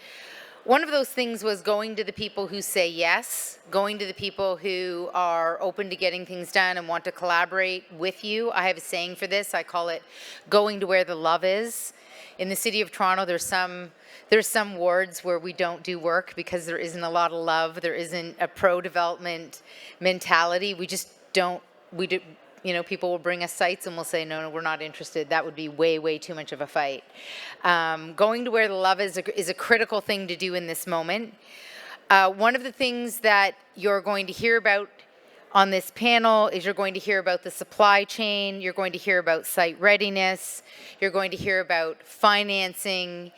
one of those things was going to the people who say yes, going to the people who are open to getting things done and want to collaborate with you. I have a saying for this. I call it going to where the love is. In the city of Toronto, there's some wards where we don't do work because there isn't a lot of love. There isn't a pro-development mentality. We just don't, people will bring us sites and we'll say, no, we're not interested. That would be way, way too much of a fight. Going to where the love is a critical thing to do in this moment. One of the things that you're going to hear about on this panel is you're going to hear about the supply chain, you're going to hear about site readiness, you're going to hear about financing,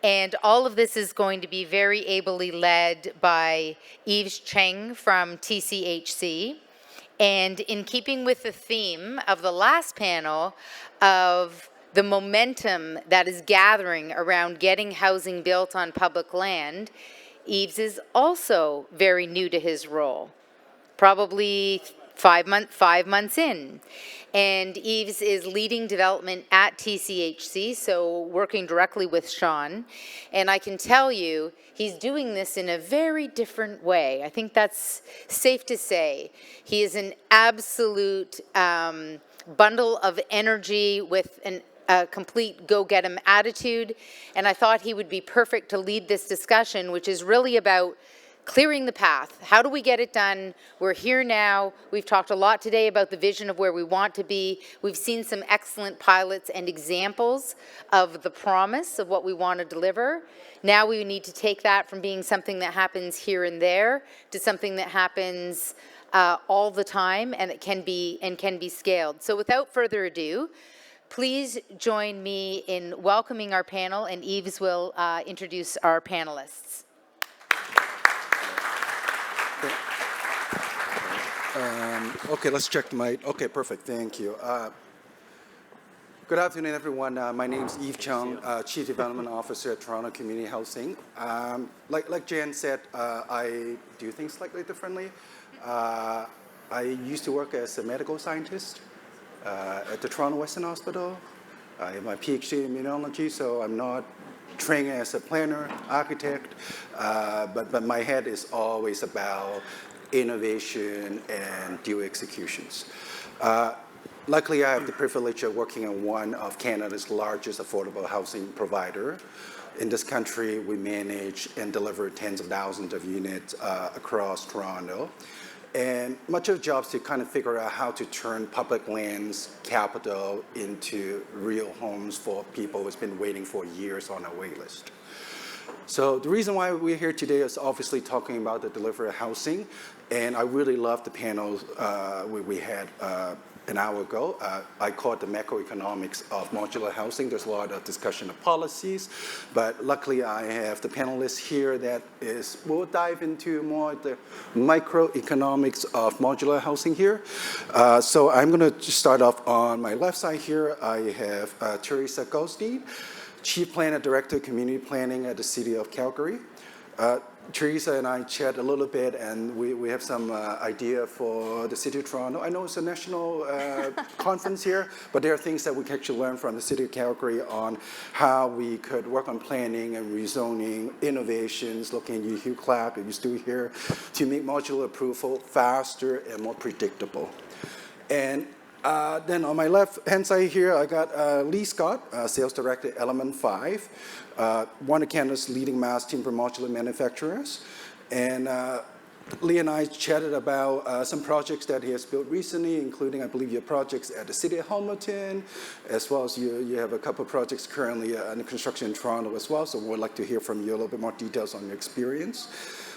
and all of this is going to be very ably led by Yves Cheng from TCHC. And in keeping with the theme of the last panel of the momentum that is gathering around getting housing built on public land, Yves is also very new to his role, probably 5 months in. And Yves is leading development at TCHC, so working directly with Sean. And I can tell you, he's doing this in a very different way. I think that's safe to say. He is an absolute bundle of energy with a complete go-get-'em attitude. And I thought he would be perfect to lead this discussion, which is really about clearing the path. How do we get it done? We're here now. We've talked a lot today about the vision of where we want to be. We've seen some excellent pilots and examples of the promise of what we want to deliver. Now we need to take that from being something that happens here and there to something that happens all the time and it can be scaled. So without further ado, please join me in welcoming our panel, and Yves will introduce our panelists. Okay, let's check the mic. Okay, perfect. Thank you. Good afternoon, everyone. My name is Yves Chung, Chief Development Officer at Toronto Community Housing. Like Jan said, I do things slightly differently. I used to work as a medical scientist at the Toronto Western Hospital. I have my PhD in immunology, so I'm not trained as a planner, architect, but my head is always about innovation and deal executions. Luckily, I have the privilege of working on one of Canada's largest affordable housing provider. In this country, we manage and deliver tens of thousands of units across Toronto. And much of the job is to kind of figure out how to turn public lands capital into real homes for people who's been waiting for years on a wait list. So the reason why we're here today is obviously talking about the delivery of housing. And I really love the panel we had an hour ago. I call it the macroeconomics of modular housing. There's a lot of discussion of policies, but luckily I have the panelists here that we'll dive into more the microeconomics of modular housing here. So I'm going to start off on my left side here. I have Teresa Goldstein, Chief Planner Director of Community Planning at the City of Calgary. Teresa and I chat a little bit, and we have some idea for the City of Toronto. I know it's a national conference here, but there are things that we can actually learn from the City of Calgary on how we could work on planning and rezoning, innovations, looking at you, Hugh Clark, you're still here, to make modular approval faster and more predictable. And then on my left-hand side here, I got Lee Scott, Sales Director, Element 5, one of Canada's leading mass timber modular manufacturers. And Lee and I chatted about some projects that he has built recently, including, I believe, your projects at the City of Hamilton, as well as you have a couple of projects currently under construction in Toronto as well. So we'd like to hear from you a little bit more details on your experience.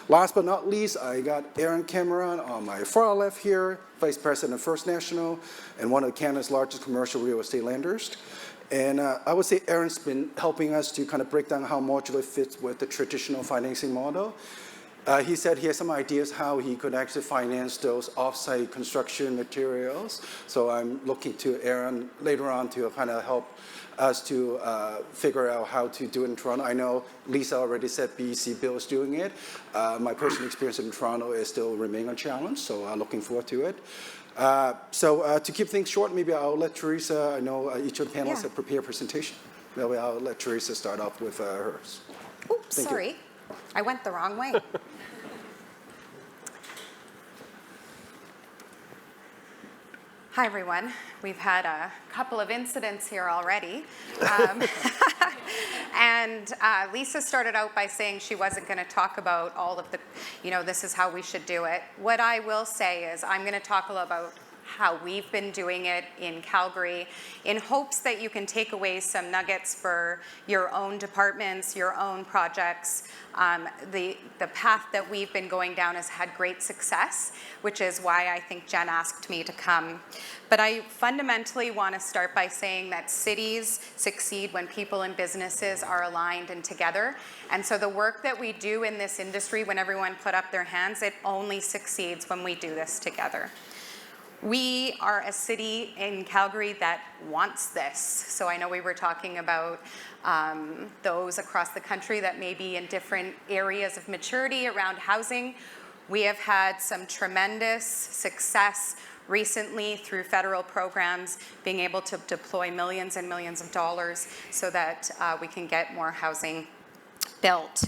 Last but not least, I got Aaron Cameron on my far left here, Vice President of First National and one of Canada's largest commercial real estate lenders. And I would say Aaron's been helping us to kind of break down how modular fits with the traditional financing model. He said he has some ideas how he could actually finance those off-site construction materials. So I'm looking to Aaron later on to kind of help us to figure out how to do it in Toronto. I know Lisa already said BC Bill is doing it. My personal experience in Toronto is still remaining a challenge, so looking forward to it. So to keep things short, maybe I'll let Teresa, I know each of the panelists have prepared a presentation. Maybe I'll let Teresa start off with hers. Oops, sorry. I went the wrong way. Hi, everyone. We've had a couple of incidents here already. And Lisa started out by saying she wasn't going to talk about all of the, this is how we should do it. What I will say is I'm going to talk a little about how we've been doing it in Calgary in hopes that you can take away some nuggets for your own departments, your own projects. The path that we've been going down has had great success, which is why I think Jen asked me to come. But I fundamentally want to start by saying that cities succeed when people and businesses are aligned and together. And so the work that we do in this industry, when everyone put up their hands, it only succeeds when we do this together. We are a city in Calgary that wants this. So I know we were talking about those across the country that may be in different areas of maturity around housing. We have had some tremendous success recently through federal programs, being able to deploy millions and millions of dollars so that we can get more housing built.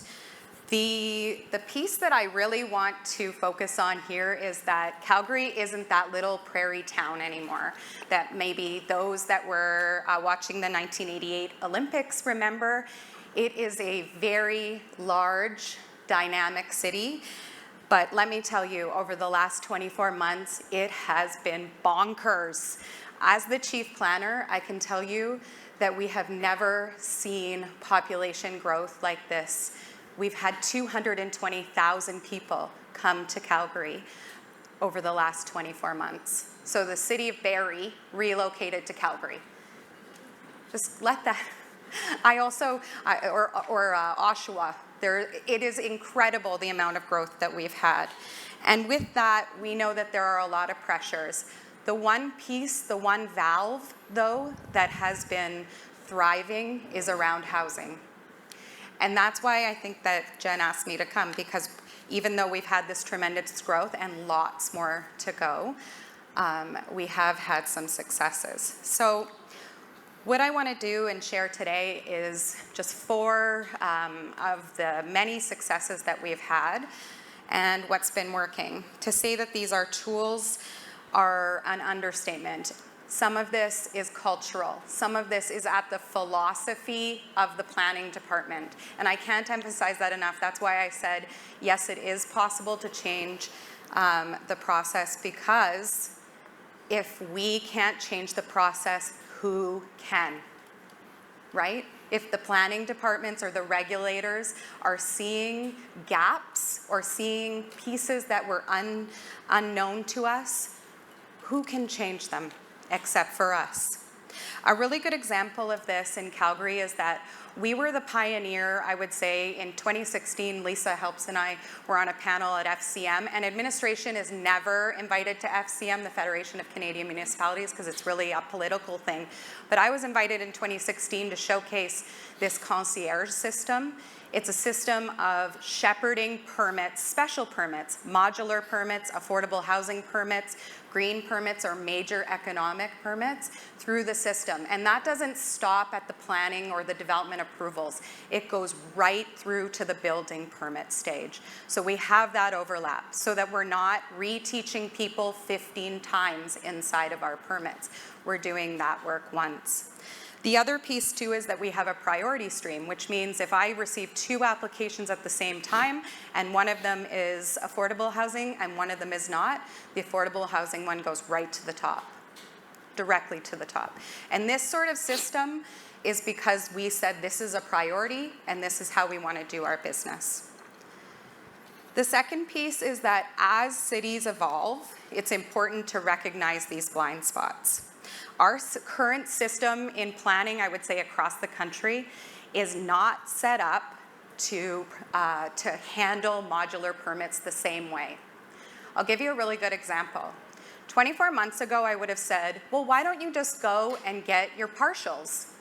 The piece that I really want to focus on here is that Calgary isn't that little prairie town anymore that maybe those that were watching the 1988 Olympics remember. It is a very large, dynamic city. But let me tell you, over the last 24 months, it has been bonkers. As the chief planner, I can tell you that we have never seen population growth like this. We've had 220,000 people come to Calgary over the last 24 months. So the city of Barrie relocated to Calgary. Just let that. Oshawa. It is incredible the amount of growth that we've had. And with that, we know that there are a lot of pressures. The one piece, the one valve, though, that has been thriving is around housing. And that's why I think that Jen asked me to come, because even though we've had this tremendous growth and lots more to go, we have had some successes. So what I want to do and share today is just 4 of the many successes that we've had and what's been working. To say that these are tools are an understatement. Some of this is cultural. Some of this is at the philosophy of the planning department. And I can't emphasize that enough. That's why I said, yes, it is possible to change the process, because if we can't change the process, who can, right? If the planning departments or the regulators are seeing gaps or seeing pieces that were unknown to us, who can change them except for us? A really good example of this in Calgary is that we were the pioneer, I would say, in 2016, Lisa Helps and I were on a panel at FCM, and administration is never invited to FCM, the Federation of Canadian Municipalities, because it's really a political thing. But I was invited in 2016 to showcase this concierge system It's a system of shepherding permits, special permits, modular permits, affordable housing permits, green permits, or major economic permits through the system. And that doesn't stop at the planning or the development approvals. It goes right through to the building permit stage. So we have that overlap so that we're not reteaching people 15 times inside of our permits. We're doing that work once. The other piece too is that we have a priority stream, which means if I receive 2 applications at the same time and one of them is affordable housing and one of them is not, the affordable housing one goes right to the top, directly to the top. And this sort of system is because we said this is a priority and this is how we want to do our business. The second piece is that as cities evolve, it's important to recognize these blind spots. Our current system in planning, I would say across the country, is not set up to handle modular permits the same way. I'll give you a really good example. 24 months ago, I would have said, well, why don't you just go and get your partials?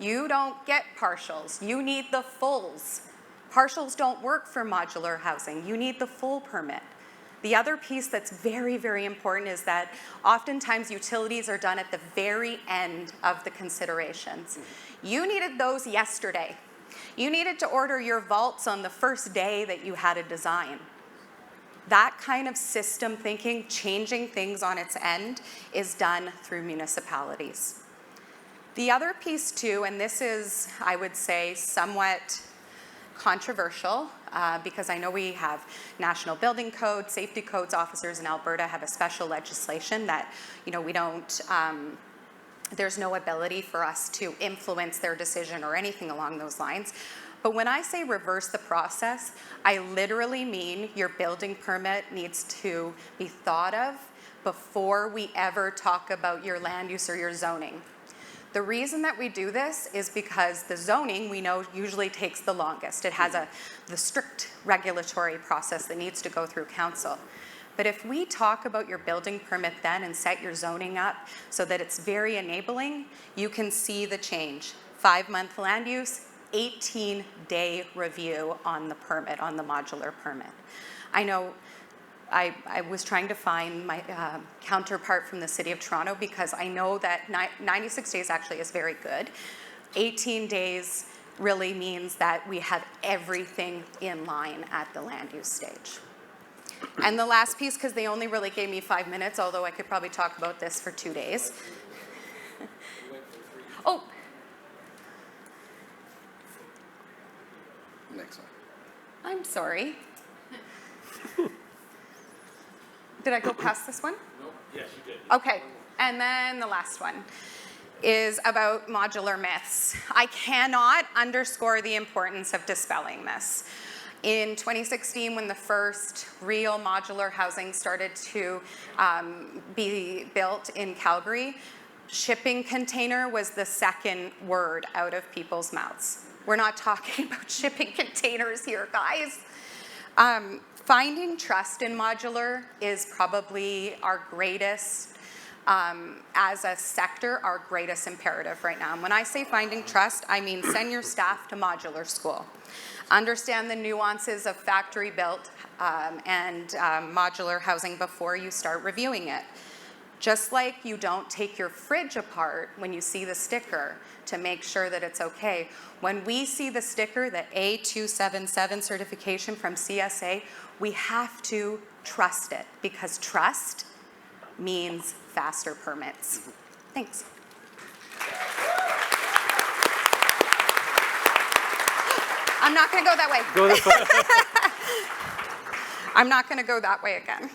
You don't get partials. You need the fulls. Partials don't work for modular housing. You need the full permit. The other piece that's very, very important is that oftentimes utilities are done at the very end of the considerations. You needed those yesterday. You needed to order your vaults on the first day that you had a design. That kind of system thinking, changing things on its end, is done through municipalities. The other piece too, and this is, I would say, somewhat controversial, because I know we have National Building Code, Safety Codes officers in Alberta have a special legislation that, we don't, there's no ability for us to influence their decision or anything along those lines. But when I say reverse the process, I literally mean your building permit needs to be thought of before we ever talk about your land use or your zoning. The reason that we do this is because the zoning, we know, usually takes the longest. It has the strict regulatory process that needs to go through council. But if we talk about your building permit then and set your zoning up so that it's very enabling, you can see the change. 5-month land use, 18-day review on the permit, on the modular permit. I know I was trying to find my counterpart from the City of Toronto because I know that 96 days actually is very good. 18 days really means that we have everything in line at the land use stage. And the last piece, because they only really gave me 5 minutes, although I could probably talk about this for 2 days. Oh. Next one. I'm sorry. Did I go past this one? No. Yes, you did. Okay, and then the last one is about modular myths. I cannot underscore the importance of dispelling this. In 2016, when the first real modular housing started to be built in Calgary, shipping container was the second word out of people's mouths. We're not talking about shipping containers here, guys. Finding trust in modular is probably our greatest, as a sector, our greatest imperative right now. And when I say finding trust, I mean send your staff to modular school. Understand the nuances of factory built and modular housing before you start reviewing it. Just like you don't take your fridge apart when you see the sticker to make sure that it's okay. When we see the sticker, the A277 certification from CSA, we have to trust it because trust means faster permits. Thanks. I'm not going to go that way. Go this way. I'm not going to go that way again.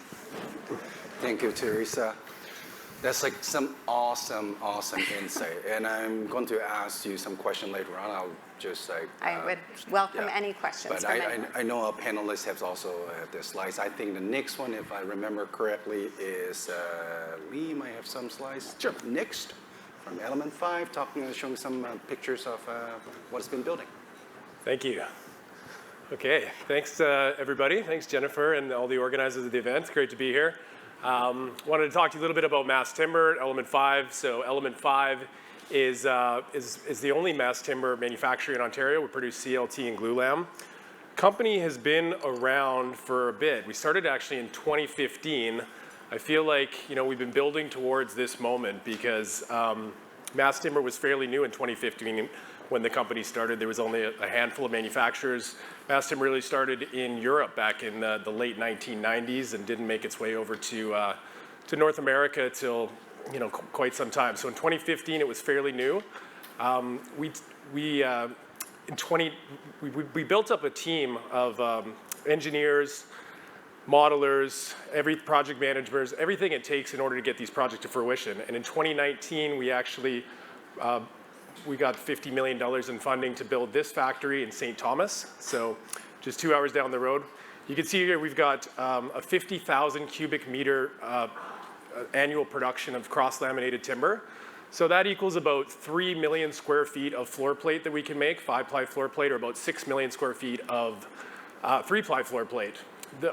Thank you, Teresa. That's like some awesome insight. And I'm going to ask you some question later on. I'll just like... I would welcome any questions But from anyone. I know our panelists have also the slides. I think the next one, if I remember correctly, is Lee might have some slides. Sure. Next, from Element 5, showing some pictures of what it's been building. Thank you. Okay, thanks everybody. Thanks Jennifer and all the organizers of the event. It's great to be here. Wanted to talk to you a little bit about mass timber, Element 5. So Element 5 is the only mass timber manufacturer in Ontario. We produce CLT and glulam. Company has been around for a bit. We started actually in 2015. I feel like, we've been building towards this moment because mass timber was fairly new in 2015 when the company started. There was only a handful of manufacturers. Mass timber really started in Europe back in the late 1990s and didn't make its way over to North America till quite some time. So in 2015, it was fairly new. We built up a team of engineers, modelers, project managers, everything it takes in order to get these projects to fruition. And in 2019, we actually we got $50 million in funding to build this factory in St. Thomas, so just 2 hours down the road. You can see here we've got a 50,000 cubic meter annual production of cross-laminated timber. So that equals about 3 million square feet of floor plate that we can make, 5-ply floor plate, or about 6 million square feet of 3-ply floor plate.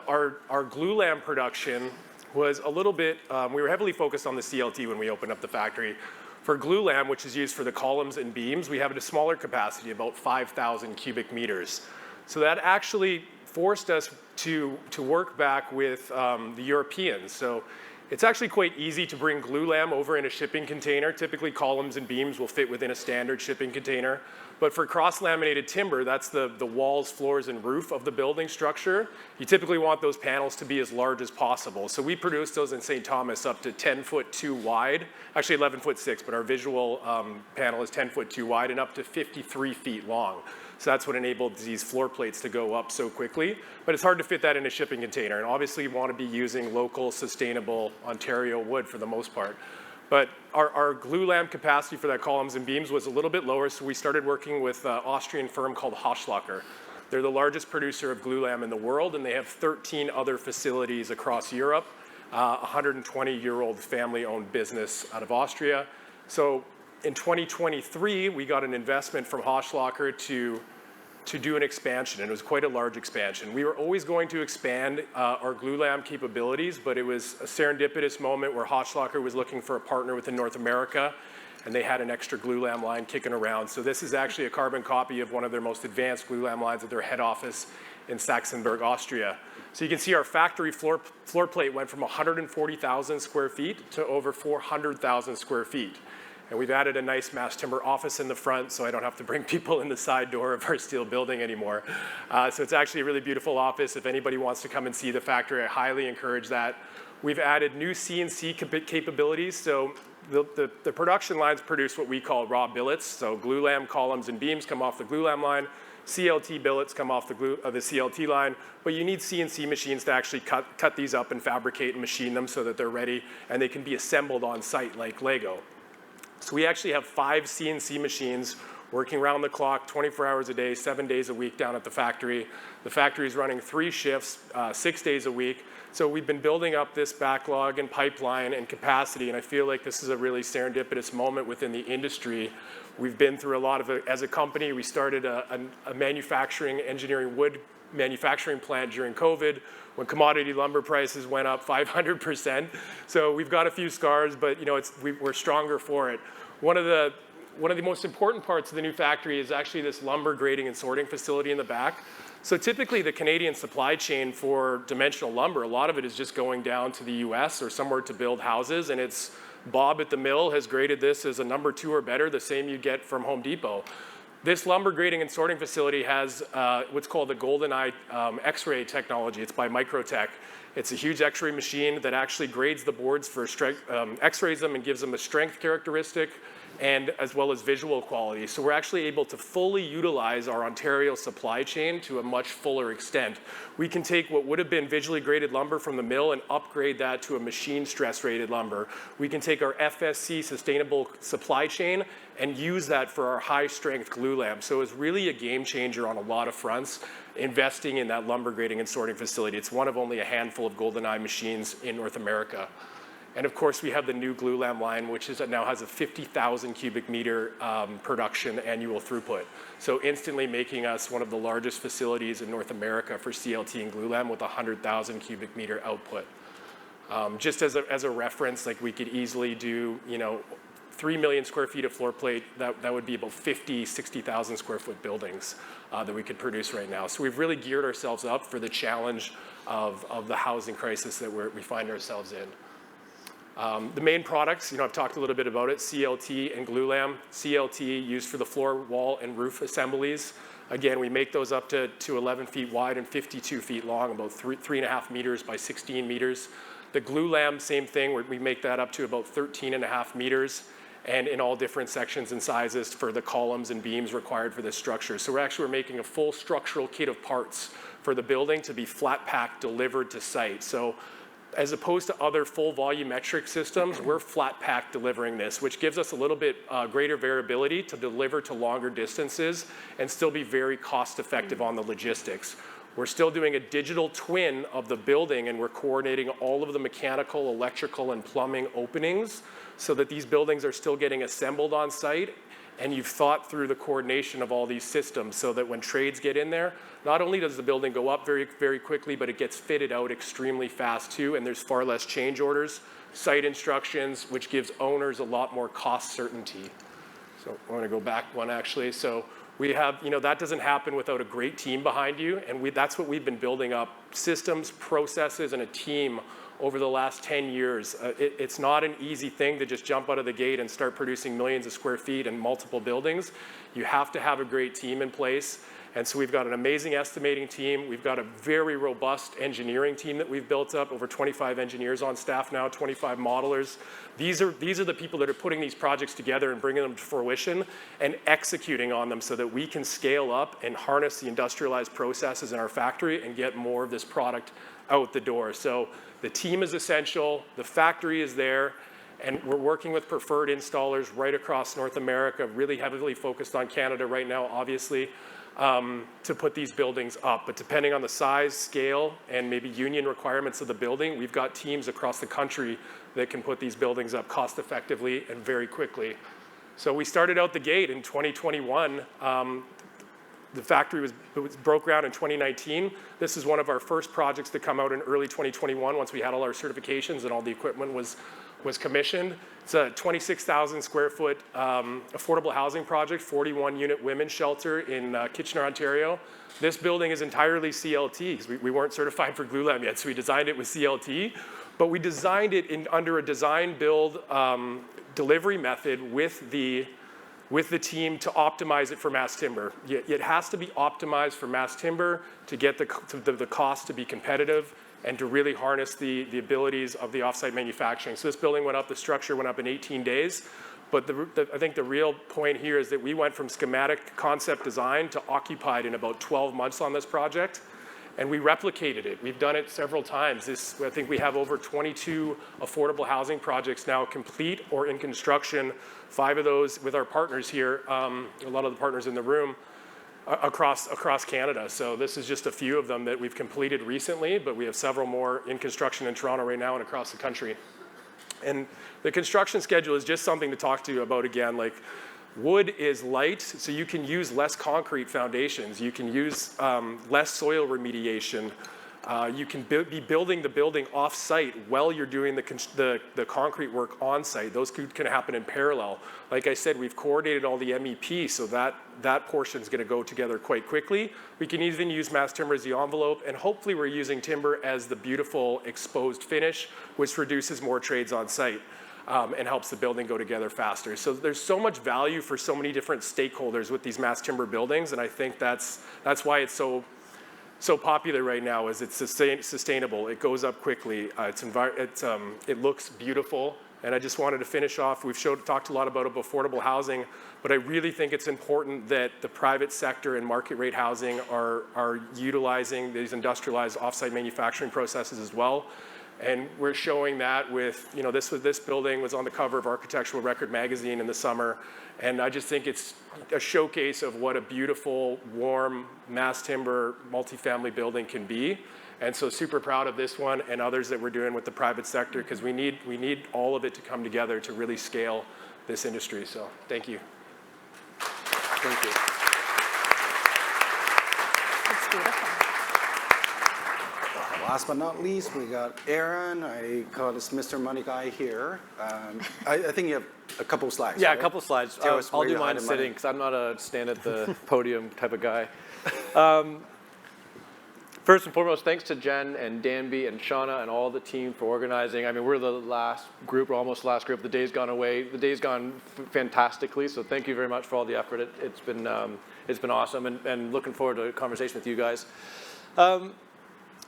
Our glulam production was a little bit, we were heavily focused on the CLT when we opened up the factory. For glulam, which is used for the columns and beams, we have a smaller capacity, about 5,000 cubic meters. So that actually forced us to work back with the Europeans. So it's actually quite easy to bring glulam over in a shipping container. Typically, columns and beams will fit within a standard shipping container. But for cross-laminated timber, that's the walls, floors, and roof of the building structure. You typically want those panels to be as large as possible. So we produce those in St. Thomas up to 10'2" wide, actually 11'6", but our visual panel is 10'2" wide and up to 53 feet long. So that's what enabled these floor plates to go up so quickly. But it's hard to fit that in a shipping container. And obviously you want to be using local, sustainable Ontario wood for the most part. But our glulam capacity for that columns and beams was a little bit lower, so we started working with an Austrian firm called Hochschlager. They're the largest producer of glulam in the world, and they have 13 other facilities across Europe, 120-year-old family-owned business out of Austria. So in 2023, we got an investment from Hochschlager to do an expansion, and it was quite a large expansion. We were always going to expand our glulam capabilities, but it was a serendipitous moment where Hochschlager was looking for a partner within North America, and they had an extra glulam line kicking around. So this is actually a carbon copy of one of their most advanced glulam lines at their head office in Sachsenberg, Austria. So you can see our factory floor plate went from 140,000 square feet to over 400,000 square feet. And we've added a nice mass timber office in the front, so I don't have to bring people in the side door of our steel building anymore. So it's actually a really beautiful office. If anybody wants to come and see the factory, I highly encourage that. We've added new CNC capabilities. So the production lines produce what we call raw billets. So glulam columns and beams come off the glulam line. CLT billets come off the CLT line, but you need CNC machines to actually cut these up and fabricate and machine them so that they're ready and they can be assembled on site like Lego. So we actually have 5 CNC machines working around the clock, 24 hours a day, 7 days a week down at the factory. The factory is running 3 shifts, 6 days a week. So we've been building up this backlog and pipeline and capacity, and I feel like this is a really serendipitous moment within the industry. We've been through a lot of it. As a company, we started a manufacturing, engineering wood manufacturing plant during COVID when commodity lumber prices went up 500%. So we've got a few scars, but we're stronger for it. One of the most important parts of the new factory is actually this lumber grading and sorting facility in the back. So typically the Canadian supply chain for dimensional lumber, a lot of it is just going down to the US or somewhere to build houses, and it's Bob at the mill has graded this as a number 2 or better, the same you get from Home Depot. This lumber grading and sorting facility has what's called the GoldenEye X-ray technology. It's by Microtech. It's a huge X-ray machine that actually grades the boards for strength, X-rays them and gives them a strength characteristic and as well as visual quality. So we're actually able to fully utilize our Ontario supply chain to a much fuller extent. We can take what would have been visually graded lumber from the mill and upgrade that to a machine stress rated lumber. We can take our FSC sustainable supply chain and use that for our high strength glulam. So it's really a game changer on a lot of fronts, investing in that lumber grading and sorting facility. It's one of only a handful of GoldenEye machines in North America. And of course, we have the new glulam line, which now has a 50,000 cubic meter production annual throughput. So instantly making us one of the largest facilities in North America for CLT and glulam with 100,000 cubic meter output. Just as a reference, like we could easily do, 3 million square feet of floor plate, that would be about 50, 60,000 square foot buildings that we could produce right now. So we've really geared ourselves up for the challenge of the housing crisis that we find ourselves in. The main products, I've talked a little bit about it, CLT and glulam. CLT used for the floor, wall, and roof assemblies. Again, we make those up to 11 feet wide and 52 feet long, about 3.5 meters by 16 meters. The glulam, same thing, we make that up to about 13.5 meters, and in all different sections and sizes for the columns and beams required for this structure. So we're making a full structural kit of parts for the building to be flat packed, delivered to site. So as opposed to other full volumetric systems, we're flat pack delivering this, which gives us a little bit greater variability to deliver to longer distances and still be very cost effective on the logistics. We're still doing a digital twin of the building, and we're coordinating all of the mechanical, electrical, and plumbing openings so that these buildings are still getting assembled on site. And you've thought through the coordination of all these systems so that when trades get in there, not only does the building go up very, very quickly, but it gets fitted out extremely fast too, and there's far less change orders, site instructions, which gives owners a lot more cost certainty. So I want to go back one actually. So we have, that doesn't happen without a great team behind you, and that's what we've been building up, systems, processes, and a team over the last 10 years. It's not an easy thing to just jump out of the gate and start producing millions of square feet and multiple buildings. You have to have a great team in place. And so we've got an amazing estimating team. We've got a very robust engineering team that we've built up, over 25 engineers on staff now, 25 modelers. These are the people that are putting these projects together and bringing them to fruition and executing on them so that we can scale up and harness the industrialized processes in our factory and get more of this product out the door. So the team is essential, the factory is there, and we're working with preferred installers right across North America, really heavily focused on Canada right now, obviously, to put these buildings up. But depending on the size, scale, and maybe union requirements of the building, we've got teams across the country that can put these buildings up cost effectively and very quickly. So we started out the gate in 2021. The factory broke ground in 2019. This is one of our first projects to come out in early 2021 once we had all our certifications and all the equipment was commissioned. It's a 26,000 square foot affordable housing project, 41 unit women's shelter in Kitchener, Ontario. This building is entirely CLT because we weren't certified for glulam yet, so we designed it with CLT. But we designed it under a design build delivery method with the team to optimize it for mass timber. It has to be optimized for mass timber to get the cost to be competitive and to really harness the abilities of the offsite manufacturing. So this building went up, the structure went up in 18 days. But I think the real point here is that we went from schematic concept design to occupied in about 12 months on this project. And we replicated it. We've done it several times. I think we have over 22 affordable housing projects now complete or in construction, 5 of those with our partners here, a lot of the partners in the room, across Canada. So this is just a few of them that we've completed recently, but we have several more in construction in Toronto right now and across the country. And the construction schedule is just something to talk to you about again. Like, wood is light, so you can use less concrete foundations. You can use less soil remediation. You can be building the building off-site while you're doing the concrete work on-site. Those can happen in parallel. Like I said, we've coordinated all the MEP, so that portion is going to go together quite quickly. We can even use mass timber as the envelope, and hopefully we're using timber as the beautiful exposed finish, which reduces more trades on-site. And helps the building go together faster. So there's so much value for so many different stakeholders with these mass timber buildings, and I think that's why it's so popular right now. Is it's sustainable. It goes up quickly. It looks beautiful. And I just wanted to finish off. We've talked a lot about affordable housing, but I really think it's important that the private sector and market rate housing are utilizing these industrialized offsite manufacturing processes as well. And we're showing that with, this building was on the cover of Architectural Record magazine in the summer. And I just think it's a showcase of what a beautiful, warm, mass timber, multifamily building can be. And so super proud of this one and others that we're doing with the private sector, because we need all of it to come together to really scale this industry. So thank you. Thank you. It's beautiful. last but not least, we got Aaron. I call this Mr. Money Guy here. I think you have a couple slides. Yeah, right? a couple slides. Tell us I'll where do you're mine hiding sitting money. because I'm not a stand at the podium type of guy. First and foremost, thanks to Jen and Danby and Shauna and all the team for organizing. I mean, we're the last group, or almost the last group. The day's gone away. The day's gone fantastically, so thank you very much for all the effort. It's been awesome, and looking forward to a conversation with you guys.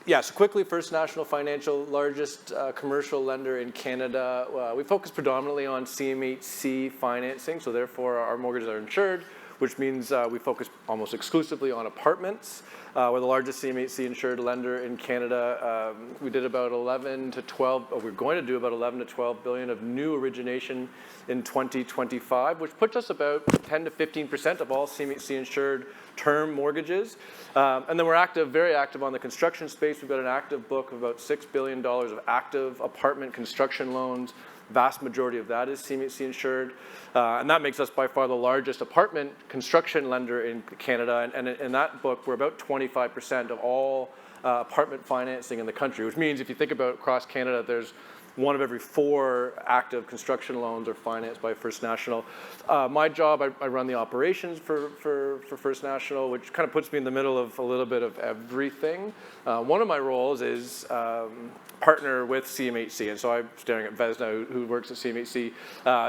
Yeah, so quickly, First National Financial, largest commercial lender in Canada. We focus predominantly on CMHC financing, so therefore our mortgages are insured, which means we focus almost exclusively on apartments. We're the largest CMHC insured lender in Canada. We did about 11 to 12, or we're going to do about 11 to 12 billion of new origination in 2025, which puts us about 10 to 15% of all CMHC insured term mortgages. And then we're active, very active on the construction space. We've got an active book of about $6 billion of active apartment construction loans. Vast majority of that is CMHC insured. And that makes us by far the largest apartment construction lender in Canada. And in that book, we're about 25% of all apartment financing in the country, which means if you think about across Canada, there's 1 of every 4 active construction loans are financed by First National. My job, I run the operations for First National, which kind of puts me in the middle of a little bit of everything. One of my roles is partner with CMHC, and so I'm staring at Vesna, who works at CMHC,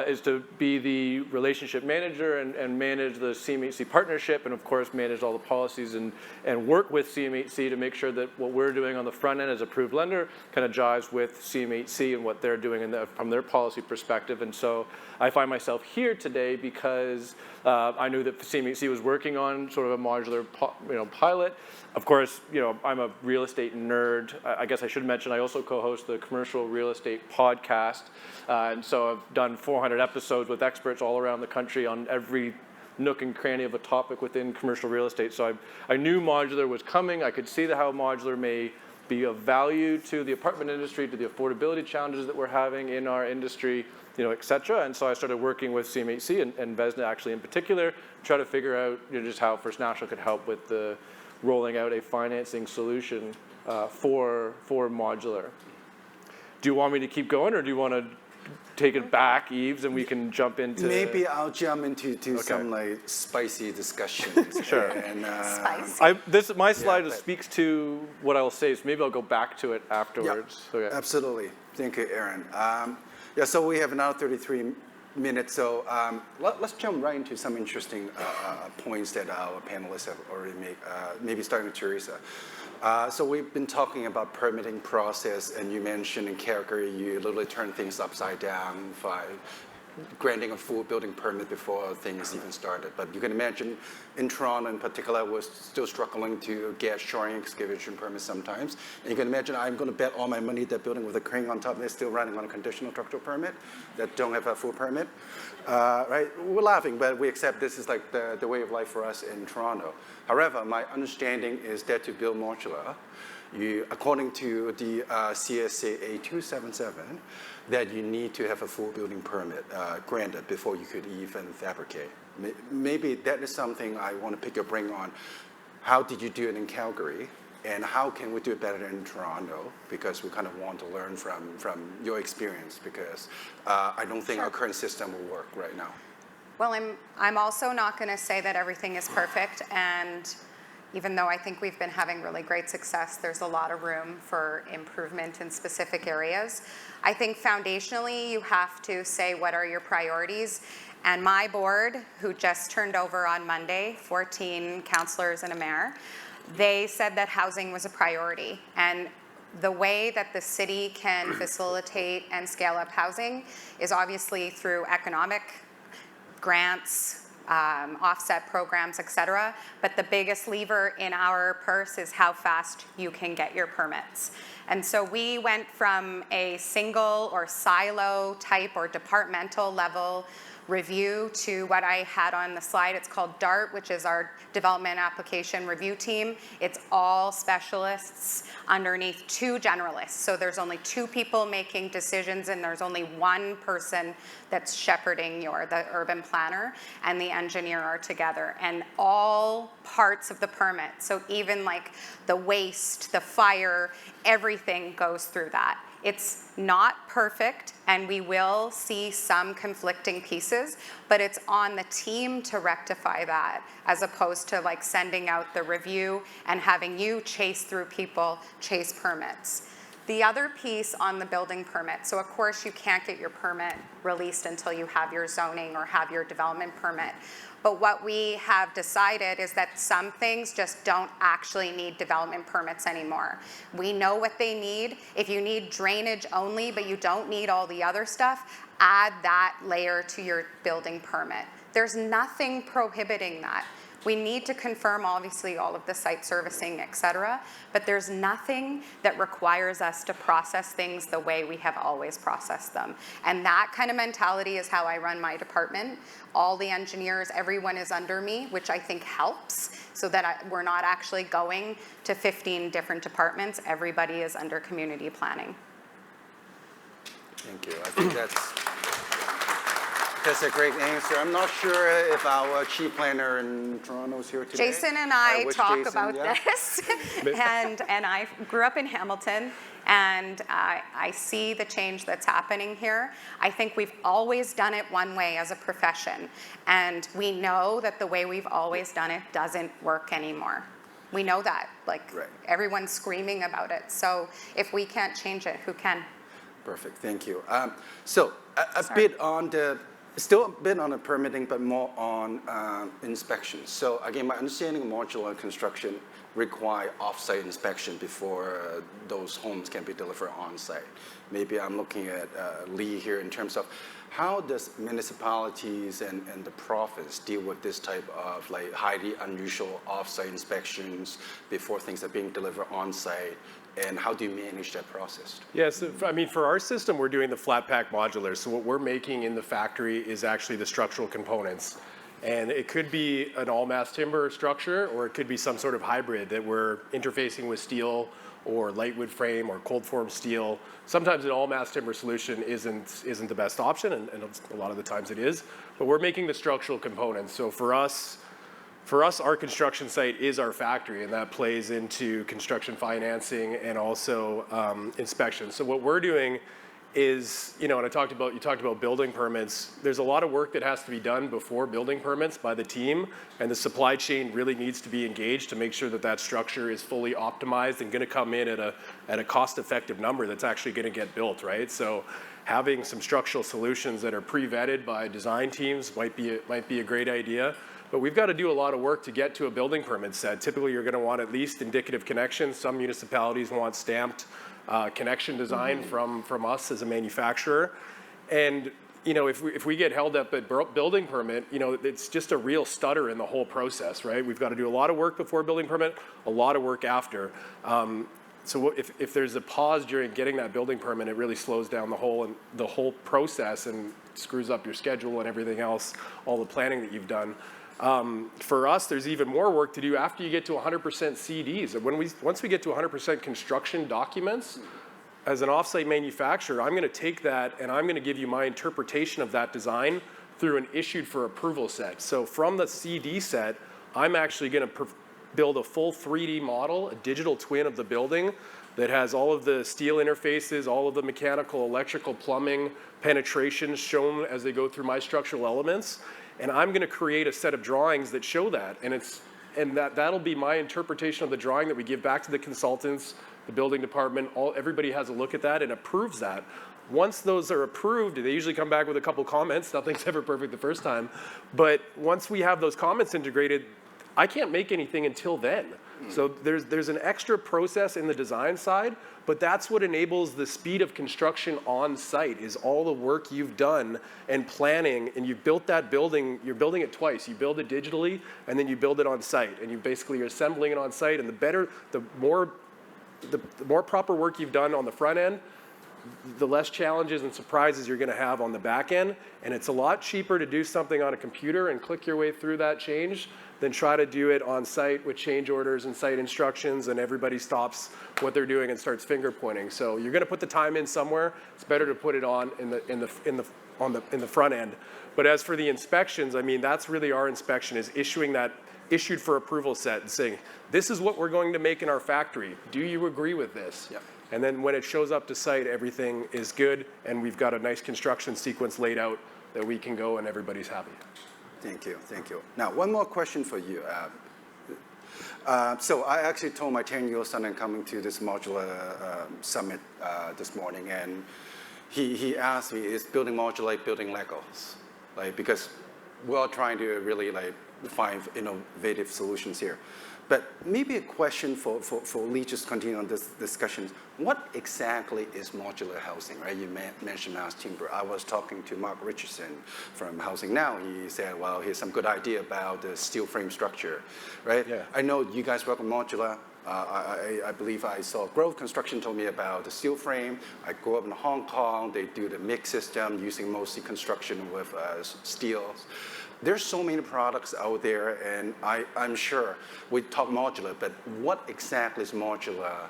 is to be the relationship manager and manage the CMHC partnership, and of course manage all the policies and work with CMHC to make sure that what we're doing on the front end as approved lender kind of jives with CMHC and what they're doing from their policy perspective. And so I find myself here today because I knew that CMHC was working on sort of a modular pilot. Of course, I'm a real estate nerd. I guess I should mention I also co-host the Commercial Real Estate Podcast. And so I've done 400 episodes with experts all around the country on every nook and cranny of a topic within commercial real estate. So I knew modular was coming. I could see how modular may be of value to the apartment industry, to the affordability challenges that we're having in our industry, et cetera. And so I started working with CMHC and Vesna actually in particular, to try to figure out just how First National could help with the rolling out a financing solution for modular. Do you want me to keep going, or do you want to take it back, Yves, and we can jump into... Maybe I'll jump into some spicy discussions. Sure. And, spicy. My slide speaks to what I will say, so maybe I'll go back to it afterwards. Yep. Okay. Absolutely. Thank you, Aaron. So we have now 33 minutes, so let's jump right into some interesting points that our panelists have already made, maybe starting with Teresa. So we've been talking about permitting process, and you mentioned in Calgary, you literally turn things upside down by granting a full building permit before things even started. But you can imagine in Toronto in particular, we're still struggling to get shoring excavation permits sometimes. And you can imagine I'm going to bet all my money that building with a crane on top, they're still running on a conditional structural permit that don't have a full permit. Right? We're laughing, but we accept this is like the way of life for us in Toronto. However, my understanding is that to build modular, according to the CSA 8277, that you need to have a full building permit granted before you could even fabricate. Maybe that is something I want to pick your brain on. How did you do it in Calgary? And how can we do it better in Toronto? Because we kind of want to learn from your experience, because I don't think our current system will work right now. Well, I'm also not going to say that everything is perfect, and even though I think we've been having really great success, there's a lot of room for improvement in specific areas. I think foundationally, you have to say what are your priorities. And my board, who just turned over on Monday, 14 councillors and a mayor, they said that housing was a priority. And the way that the city can facilitate and scale up housing is obviously through economic grants, offset programs, et cetera. But the biggest lever in our purse is how fast you can get your permits. And so we went from a single or silo type or departmental level review to what I had on the slide. It's called DART, which is our Development Application Review Team. It's all specialists underneath 2 generalists. So there's only 2 people making decisions, and there's only 1 person that's shepherding the urban planner and the engineer are together. And all parts of the permit, so even like the waste, the fire, everything goes through that. It's not perfect, and we will see some conflicting pieces, but it's on the team to rectify that, as opposed to like sending out the review and having you chase through people, chase permits. The other piece on the building permit, so of course you can't get your permit released until you have your zoning or have your development permit. But what we have decided is that some things just don't actually need development permits anymore. We know what they need. If you need drainage only, but you don't need all the other stuff, add that layer to your building permit. There's nothing prohibiting that. We need to confirm, obviously, all of the site servicing, et cetera, but there's nothing that requires us to process things the way we have always processed them. And that kind of mentality is how I run my department. All the engineers, everyone is under me, which I think helps, so that we're not actually going to 15 different departments. Everybody is under community planning. Thank you. I think that's a great answer. I'm not sure if our chief planner in Toronto is here today. Jason and I talk about this, and I grew up in Hamilton, and I see the change that's happening here. I think we've always done it one way as a profession, and we know that the way we've always done it doesn't work anymore. We know that, like everyone's screaming about it. So if we can't change it, who can? Perfect, thank you. So a bit on the, still a bit on the permitting, but more on inspection. So again, my understanding of modular construction require off-site inspection before those homes can be delivered on-site. Maybe I'm looking at Lee here in terms of how does municipalities and the province deal with this type of like highly unusual off-site inspections before things are being delivered on-site, and how do you manage that process? Yes, I mean, for our system, we're doing the flat pack modular. So what we're making in the factory is actually the structural components. And it could be an all-mass timber structure, or it could be some sort of hybrid that we're interfacing with steel or light wood frame or cold form steel. Sometimes an all-mass timber solution isn't the best option, and a lot of the times it is. But we're making the structural components. So for us, our construction site is our factory, and that plays into construction financing and also inspection. So what we're doing is, and you talked about building permits. There's a lot of work that has to be done before building permits by the team, and the supply chain really needs to be engaged to make sure that that structure is fully optimized and going to come in at a cost-effective number that's actually going to get built, right? So having some structural solutions that are pre-vetted by design teams might be a great idea. But we've got to do a lot of work to get to a building permit set. Typically, you're going to want at least indicative connections. Some municipalities want stamped connection design from us as a manufacturer. And if we get held up at building permit, it's just a real stutter in the whole process, right? We've got to do a lot of work before building permit, a lot of work after. So if there's a pause during getting that building permit, it really slows down the whole process and screws up your schedule and everything else, all the planning that you've done. For us, there's even more work to do after you get to 100% CDs. Once we get to 100% construction documents, as an offsite manufacturer, I'm going to take that and I'm going to give you my interpretation of that design through an issued for approval set. So from the CD set, I'm actually going to build a full 3D model, a digital twin of the building that has all of the steel interfaces, all of the mechanical, electrical, plumbing, penetrations shown as they go through my structural elements. And I'm going to create a set of drawings that show that, and that'll be my interpretation of the drawing that we give back to the consultants, the building department. Everybody has a look at that and approves that. Once those are approved, they usually come back with a couple comments. Nothing's ever perfect the first time, but once we have those comments integrated, I can't make anything until then. So there's an extra process in the design side, but that's what enables the speed of construction on site, is all the work you've done and planning, and you've built that building. You're building it twice. You build it digitally, and then you build it on site, and you basically are assembling it on site. And the more proper work you've done on the front end, the less challenges and surprises you're going to have on the back end. And it's a lot cheaper to do something on a computer and click your way through that change than try to do it on site with change orders and site instructions, and everybody stops what they're doing and starts finger pointing. So you're going to put the time in somewhere. It's better to put it on in the front end. But as for the inspections, I mean, that's really our inspection, is issuing that issued for approval set and saying, this is what we're going to make in our factory. Do you agree with this? Yep. And then when it shows up to site, everything is good, and we've got a nice construction sequence laid out that we can go and everybody's happy. Thank you, thank you. Now, one more question for you. So I actually told my 10-year-old son I'm coming to this modular summit this morning, and he asked me, is building modular like building Legos? Like, because we're all trying to really like find innovative solutions here. But maybe a question for Lee, just continue on this discussion. What exactly is modular housing, right? You mentioned mass timber. I was talking to Mark Richardson from Housing Now. He said, well, here's some good idea about the steel frame structure, right? Yeah. I know you guys work on modular. I believe I saw Grove Construction told me about the steel frame. I grew up in Hong Kong. They do the mix system using mostly construction with steels. There's so many products out there, and I'm sure we talk modular, but what exactly is modular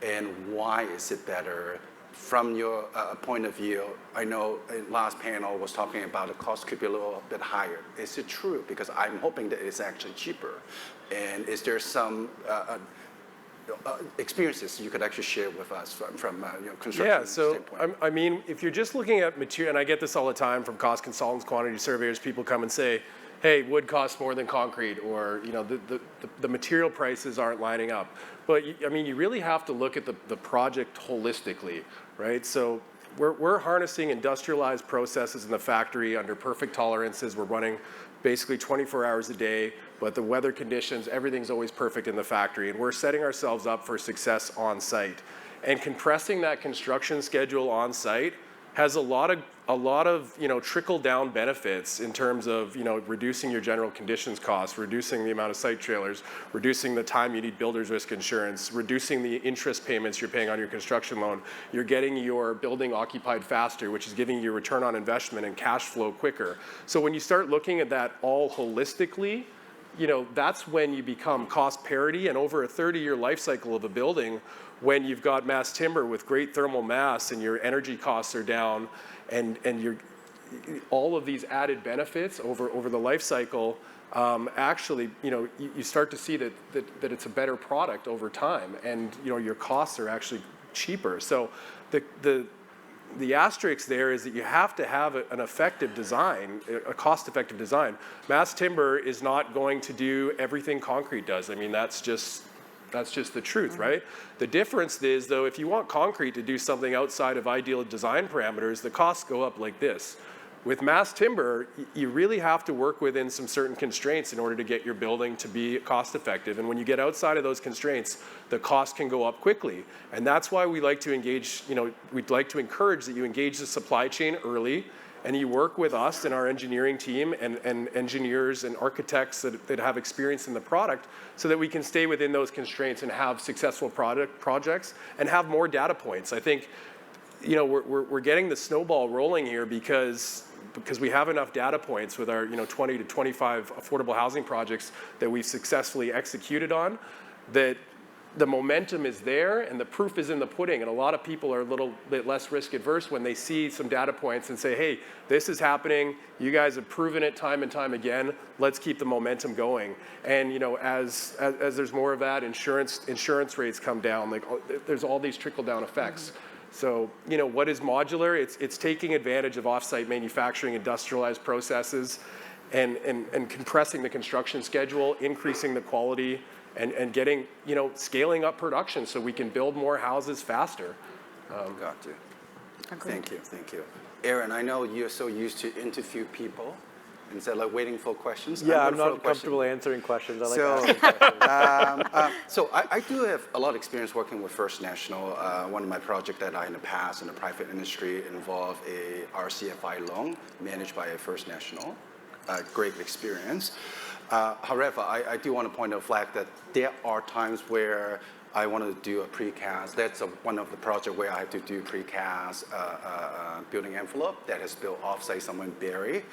and why is it better? From your point of view, I know in last panel was talking about the cost could be a little bit higher. Is it true? Because I'm hoping that it's actually cheaper. And is there some experiences you could actually share with us from construction standpoint? I mean, if you're just looking at material, and I get this all the time from cost consultants, quantity surveyors, people come and say, hey, wood costs more than concrete, or the material prices aren't lining up. But I mean, you really have to look at the project holistically, right? So we're harnessing industrialized processes in the factory under perfect tolerances. We're running basically 24 hours a day, but the weather conditions, everything's always perfect in the factory, and we're setting ourselves up for success on site. And compressing that construction schedule on site has a lot of trickle down benefits in terms of reducing your general conditions costs, reducing the amount of site trailers, reducing the time you need builder's risk insurance, reducing the interest payments you're paying on your construction loan. You're getting your building occupied faster, which is giving you return on investment and cash flow quicker. So when you start looking at that all holistically, that's when you become cost parity, and over a 30-year life cycle of a building, when you've got mass timber with great thermal mass and your energy costs are down, and all of these added benefits over the life cycle, actually, you start to see that it's a better product over time, and your costs are actually cheaper. So the asterisk there is that you have to have an effective design, a cost-effective design. Mass timber is not going to do everything concrete does. I mean, that's just the truth, right? The difference is, though, if you want concrete to do something outside of ideal design parameters, the costs go up like this. With mass timber, you really have to work within some certain constraints in order to get your building to be cost effective. And when you get outside of those constraints, the cost can go up quickly. And that's why we like to engage, we'd like to encourage that you engage the supply chain early, and you work with us and our engineering team and engineers and architects that have experience in the product, so that we can stay within those constraints and have successful projects and have more data points. I think we're getting the snowball rolling here because we have enough data points with our 20 to 25 affordable housing projects that we've successfully executed on, that the momentum is there and the proof is in the pudding. And a lot of people are a little bit less risk adverse when they see some data points and say, hey, this is happening. You guys have proven it time and time again. Let's keep the momentum going. And as there's more of that, insurance rates come down. Like, there's all these trickle down effects. So, what is modular? It's taking advantage of off-site manufacturing, industrialized processes, and compressing the construction schedule, increasing the quality, and getting, scaling up production so we can build more houses faster. Got you. Thank you. Aaron, I know you're so used to interview people instead of waiting for questions. Yeah, I'm not comfortable answering questions. I like asking questions. So I do have a lot of experience working with First National. One of my projects that in the past in the private industry involved a RCFI loan managed by a First National. Great experience. However, I do want to point out flag that there are times where I want to do a precast. That's one of the projects where I have to do precast building envelope that is built offsite somewhere in Barrie,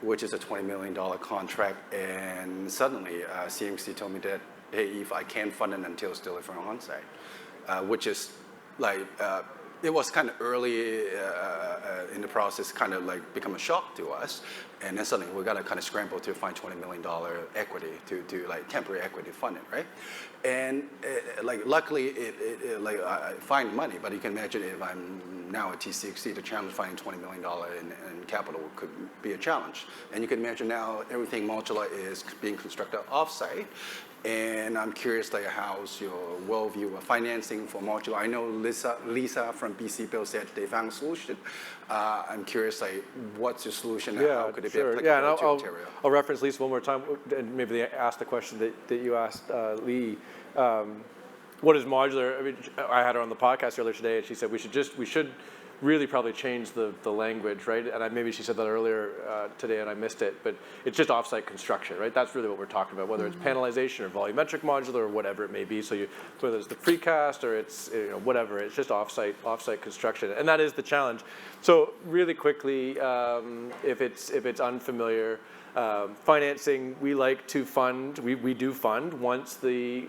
which is a $20 million contract. And suddenly, CMC told me that, hey, if I can't fund it until it's delivered on site, which is like, it was kind of early in the process, kind of like become a shock to us. And then suddenly we got to kind of scramble to find $20 million equity to like temporary equity funding, right? And like luckily like I find money, but you can imagine if I'm now at TCXC, the challenge finding $20 million in capital could be a challenge. And you can imagine now everything modular is being constructed offsite. And I'm curious, like, how's your worldview of financing for modular? I know Lisa from BC Build said they found a solution. I'm curious, like, what's your solution and how could it be applicable to Ontario? I'll reference Lisa one more time, and maybe they asked the question that you asked Lee. What is modular? I mean, I had her on the podcast earlier today, and she said we should really probably change the language, right? And maybe she said that earlier today and I missed it, but it's just offsite construction, right? That's really what we're talking about, whether it's panelization or volumetric modular or whatever it may be. So whether it's the precast or it's whatever, it's just offsite construction, and that is the challenge. So really quickly, if it's unfamiliar, financing, we like to fund, we do fund once the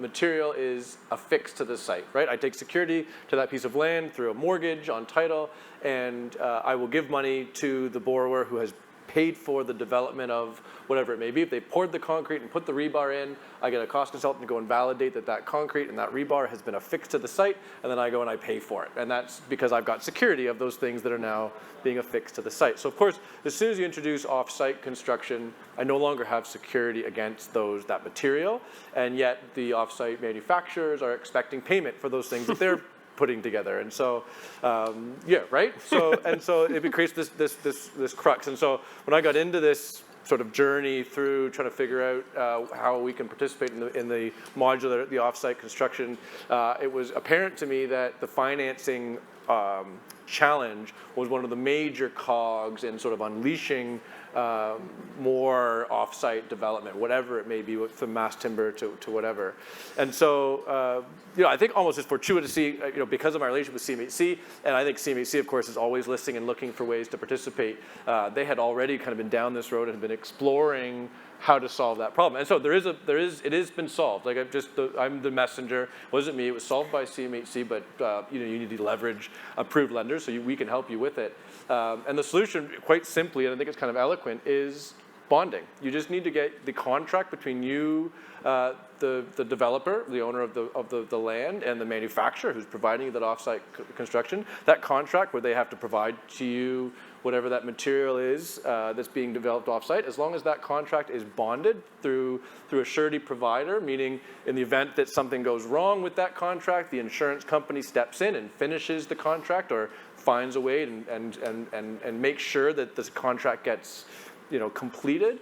material is affixed to the site, right? I take security to that piece of land through a mortgage on title, and I will give money to the borrower who has paid for the development of whatever it may be. If they poured the concrete and put the rebar in, I get a cost consultant to go and validate that concrete and that rebar has been affixed to the site, and then I go and I pay for it. And that's because I've got security of those things that are now being affixed to the site. So of course, as soon as you introduce off-site construction, I no longer have security against that material, and yet the off-site manufacturers are expecting payment for those things that they're putting together. And so, yeah, right? So, and so it creates this crux. And so when I got into this sort of journey through trying to figure out how we can participate in the modular, the offsite construction, it was apparent to me that the financing challenge was one of the major cogs in sort of unleashing more offsite development, whatever it may be, from mass timber to whatever. And so, I think almost it's fortuitous to see, because of my relationship with CMHC, and I think CMHC, of course, is always listening and looking for ways to participate. They had already kind of been down this road and had been exploring how to solve that problem. And so it has been solved. Like I'm the messenger. It wasn't me. It was solved by CMHC, but you need to leverage approved lenders, so we can help you with it. And the solution, quite simply, and I think it's kind of eloquent, is bonding. You just need to get the contract between you, the developer, the owner of the land, and the manufacturer who's providing you that offsite construction. That contract where they have to provide to you whatever that material is that's being developed offsite, as long as that contract is bonded through a surety provider, meaning in the event that something goes wrong with that contract, the insurance company steps in and finishes the contract or finds a way and makes sure that this contract gets completed,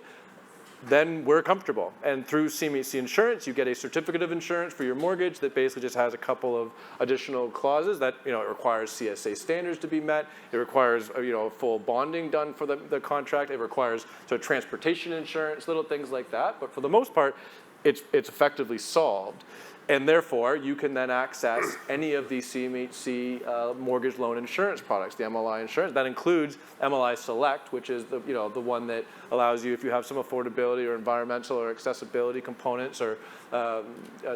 then we're comfortable. And through CMHC insurance, you get a certificate of insurance for your mortgage that basically just has a couple of additional clauses that, it requires CSA standards to be met. It requires, full bonding done for the contract. It requires transportation insurance, little things like that. But for the most part, it's effectively solved. And therefore, you can then access any of the CMHC mortgage loan insurance products, the MLI insurance. That includes MLI Select, which is the one that allows you, if you have some affordability or environmental or accessibility components or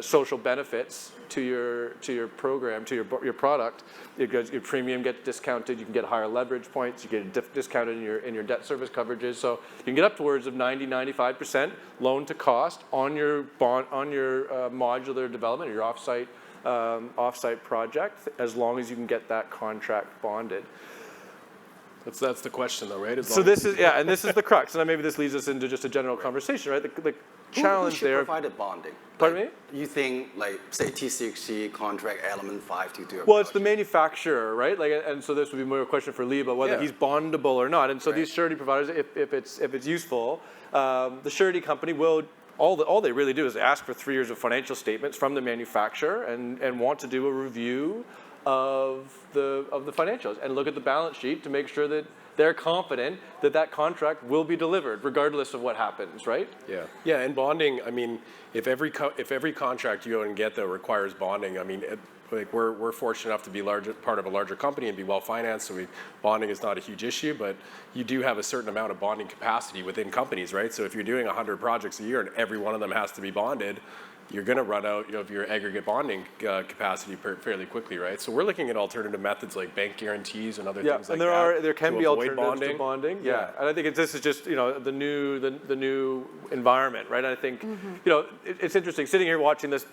social benefits to your program, to your product, your premium gets discounted. You can get higher leverage points. You get discounted in your debt service coverages. So you can get upwards of 90-95% loan to cost on your modular development or your offsite project, as long as you can get that contract bonded. That's the question, though, right? So this is and this is the crux, and maybe this leads us into just a general conversation, right? The challenge Who there. should provide bonding? Pardon me? You think, say TCXC contract element 5 to do it? Well, it's the manufacturer, right? And so this would be more a question for Lee about whether he's bondable or not. And so these surety providers, if it's useful, the surety company will. All they really do is ask for 3 years of financial statements from the manufacturer and want to do a review of the financials and look at the balance sheet to make sure that they're confident that that contract will be delivered regardless of what happens, right? Yeah, yeah, and bonding, I mean, if every contract you go and get that requires bonding, I mean, like we're fortunate enough to be part of a larger company and be well financed, so bonding is not a huge issue, but you do have a certain amount of bonding capacity within companies, right? So if you're doing 100 projects a year and every one of them has to be bonded, you're going to run out of your aggregate bonding capacity fairly quickly, right? So we're looking at alternative methods like bank guarantees and other things like that. There can to be avoid alternatives to bonding. Yeah, and I think this is just the new environment, right? And I think it's interesting sitting here watching this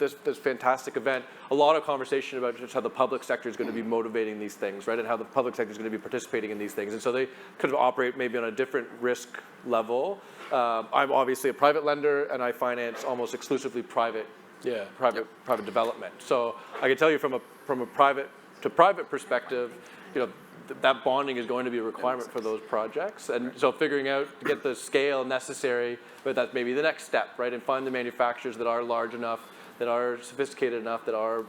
fantastic event. A lot of conversation about just how the public sector is going to be motivating these things, right? And how the public sector is going to be participating in these things, and so they kind of operate maybe on a different risk level. I'm obviously a private lender, and I finance almost exclusively private development. So I can tell you from a private to private perspective, that bonding is going to be a requirement for those projects. And so figuring out to get the scale necessary, but that's maybe the next step, right? And find the manufacturers that are large enough, that are sophisticated enough, that are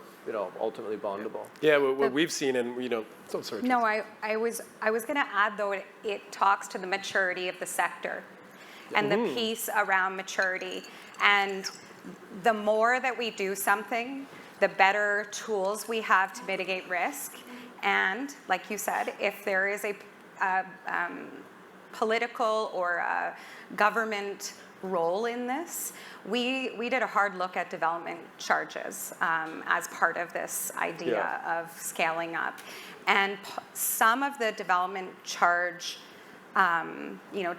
ultimately bondable. Yeah, what we've seen, and sorry. No, I was going to add though, it talks to the maturity of the sector and the piece around maturity. And the more that we do something, the better tools we have to mitigate risk. And like you said, if there is a political or a government role in this, we did a hard look at development charges as part of this idea of scaling up. And some of the development charge,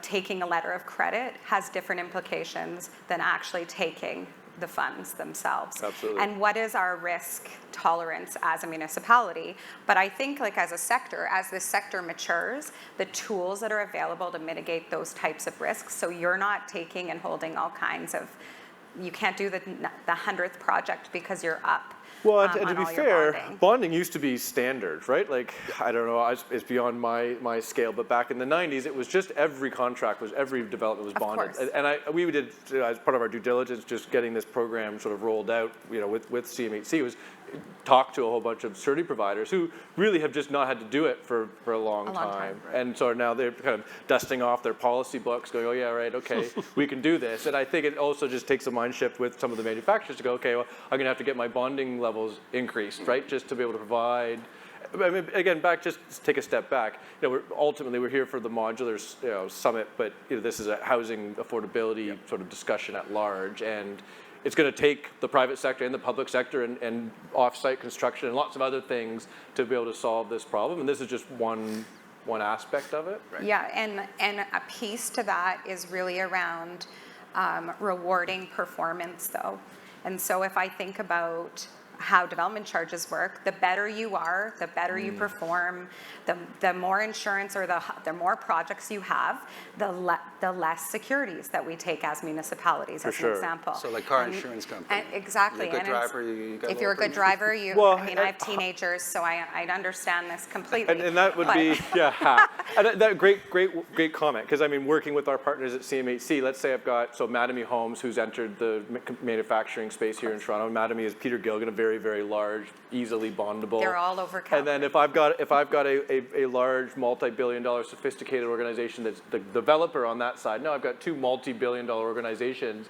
taking a letter of credit has different implications than actually taking the funds themselves. Absolutely. And what is our risk tolerance as a municipality? But I think as a sector, as this sector matures, the tools that are available to mitigate those types of risks, so you're not taking and holding all kinds of, you can't do the 100th project because you're up. Well, and to be fair, bonding used to be standard, right? Like, I don't know, it's beyond my scale, but back in the 90s, it was just every development was bonded. And we did, as part of our due diligence, just getting this program sort of rolled out, with CMHC, was talk to a whole bunch of surety providers who really have just not had to do it for a long time. Right. And so now they're kind of dusting off their policy books, going, oh yeah, right, okay, we can do this. And I think it also just takes a mind shift with some of the manufacturers to go, okay, well, I'm gonna have to get my bonding levels increased, right? Just to be able to provide, I mean, again, just take a step back. Ultimately we're here for the modular summit, but this is a housing affordability sort of discussion at large, and it's going to take the private sector and the public sector and off-site construction and lots of other things to be able to solve this problem. And this is just one aspect of it. Right? Yeah, and a piece to that is really around rewarding performance, though. And so if I think about how development charges work, the better you are, the better you perform, the more insurance or the more projects you have, the less securities that we take as municipalities, as an example. So like car insurance company. Exactly. You're a good driver, if you're a good driver, I have teenagers, so I understand this completely. And that would be, and that great comment, because I mean, working with our partners at CMHC, let's say I've got, Mattamy Homes, who's entered the manufacturing space here in Toronto. Mattamy is Peter Gilgan, a very, very large, easily bondable. They're all over Calgary. And then if I've got a large, multi-billion-dollar sophisticated organization that's the developer on that side, now I've got two multi-billion-dollar organizations,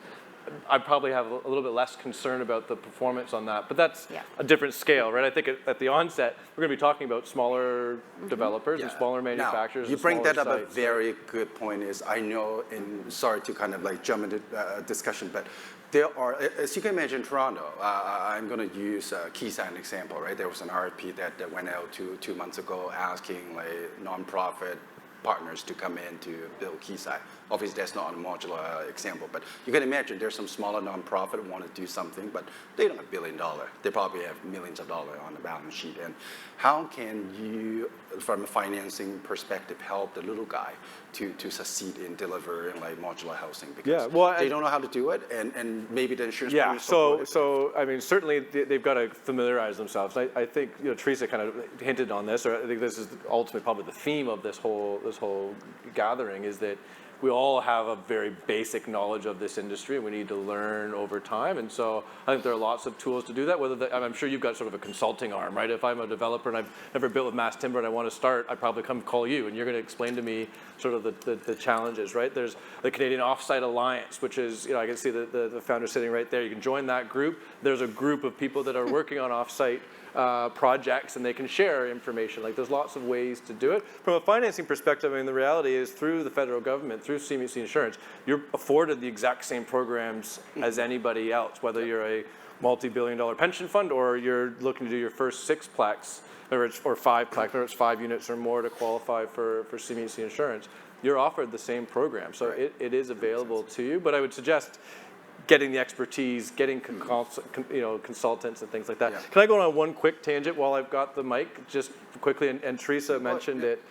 I probably have a little bit less concern about the performance on that, but that's a different scale, right? I think at the onset, we're going to be talking about smaller developers and smaller manufacturers. Now, you bring that up a very good point is, I know, and sorry to kind of like jump into discussion, but there are, as you can imagine, Toronto, I'm going to use Quayside as an example, right? There was an RFP that went out 2 months ago asking like nonprofit partners to come in to build Quayside. Obviously, that's not a modular example, but you can imagine there's some smaller nonprofit who want to do something, but they don't have $1 billion. They probably have millions of dollars on the balance sheet. And how can you, from a financing perspective, help the little guy to succeed in delivering like modular housing? Because they don't know how to do it, and maybe the insurance companies so I mean, certainly they've got to familiarize themselves. I think Teresa kind of hinted on this, or I think this is ultimately probably the theme of this whole gathering, is that we all have a very basic knowledge of this industry, and we need to learn over time. And so I think there are lots of tools to do that. I'm sure you've got sort of a consulting arm, right? If I'm a developer and I've never built with mass timber and I want to start, I probably come call you, and you're going to explain to me sort of the challenges, right? There's the Canadian Offsite Alliance, which is, I can see the founder sitting right there. You can join that group. There's a group of people that are working on offsite projects, and they can share information. Like, there's lots of ways to do it. From a financing perspective, I mean, the reality is through the federal government, through CMHC insurance, you're afforded the exact same programs as anybody else, whether you're a multi-billion-dollar pension fund or you're looking to do your first sixplex or 5plex, or it's 5 units or more to qualify for CMHC insurance. You're offered the same program, so it is available to you. But I would suggest getting the expertise, getting consultants and things like that. Yeah. Can I go on one quick tangent while I've got the mic, just quickly? And Teresa mentioned it,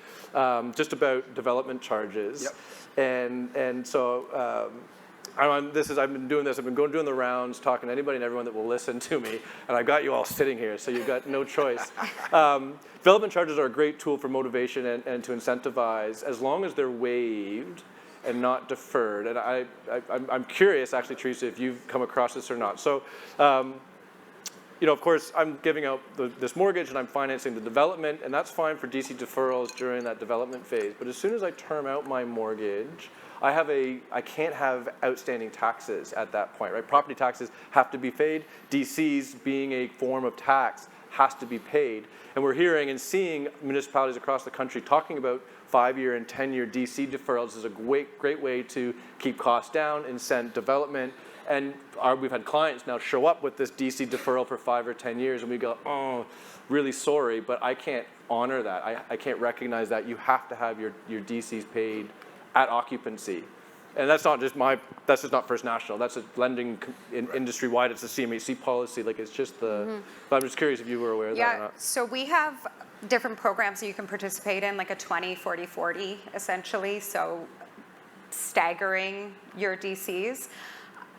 just about development charges. Yep. And so I've been doing this. I've been doing the rounds, talking to anybody and everyone that will listen to me, and I've got you all sitting here, so you've got no choice. Development charges are a great tool for motivation and to incentivize, as long as they're waived and not deferred. And I'm curious, actually, Teresa, if you've come across this or not. So, of course, I'm giving out this mortgage and I'm financing the development, and that's fine for DC deferrals during that development phase. But as soon as I term out my mortgage, I can't have outstanding taxes at that point, right? Property taxes have to be paid. DCs, being a form of tax, has to be paid. And we're hearing and seeing municipalities across the country talking about 5-year and 10-year DC deferrals is a great way to keep costs down, incent development. And we've had clients now show up with this DC deferral for 5 or 10 years, and we go, oh, really sorry, but I can't honor that. I can't recognize that. You have to have your DCs paid at occupancy. And that's not just not First National. That's a lending industry-wide. It's a CMHC policy. Like, it's just but I'm just curious if you were aware of that or not. So we have different programs that you can participate in, like a 20, 40, 40, essentially. So staggering your DCs.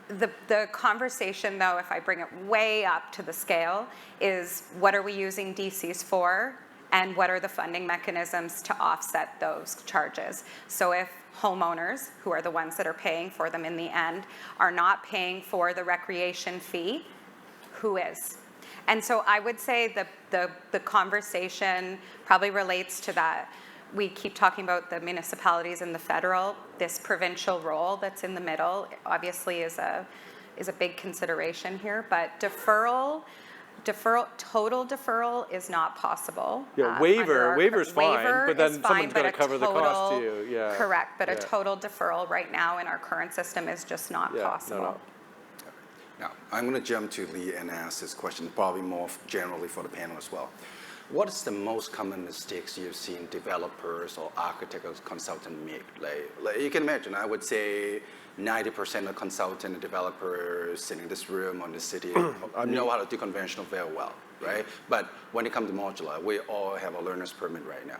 The conversation, though, if I bring it way up to the scale, is what are we using DCs for, and what are the funding mechanisms to offset those charges? So if homeowners, who are the ones that are paying for them in the end, are not paying for the recreation fee, who is? And so I would say the conversation probably relates to that. We keep talking about the municipalities and the federal. This provincial role that's in the middle obviously is a big consideration here, but total deferral is not possible. Yeah, waiver's fine, but then someone's got to cover the cost to you. Yeah. Correct, but a total deferral right now in our current system is just not possible. No. Now, I'm going to jump to Lee and ask this question, probably more generally for the panel as well. What is the most common mistakes you've seen developers or architects or consultants make? Like you can imagine, I would say 90% of consultants and developers sitting in this room or in the city know how to do conventional very well, right? But when it comes to modular, we all have a learner's permit right now.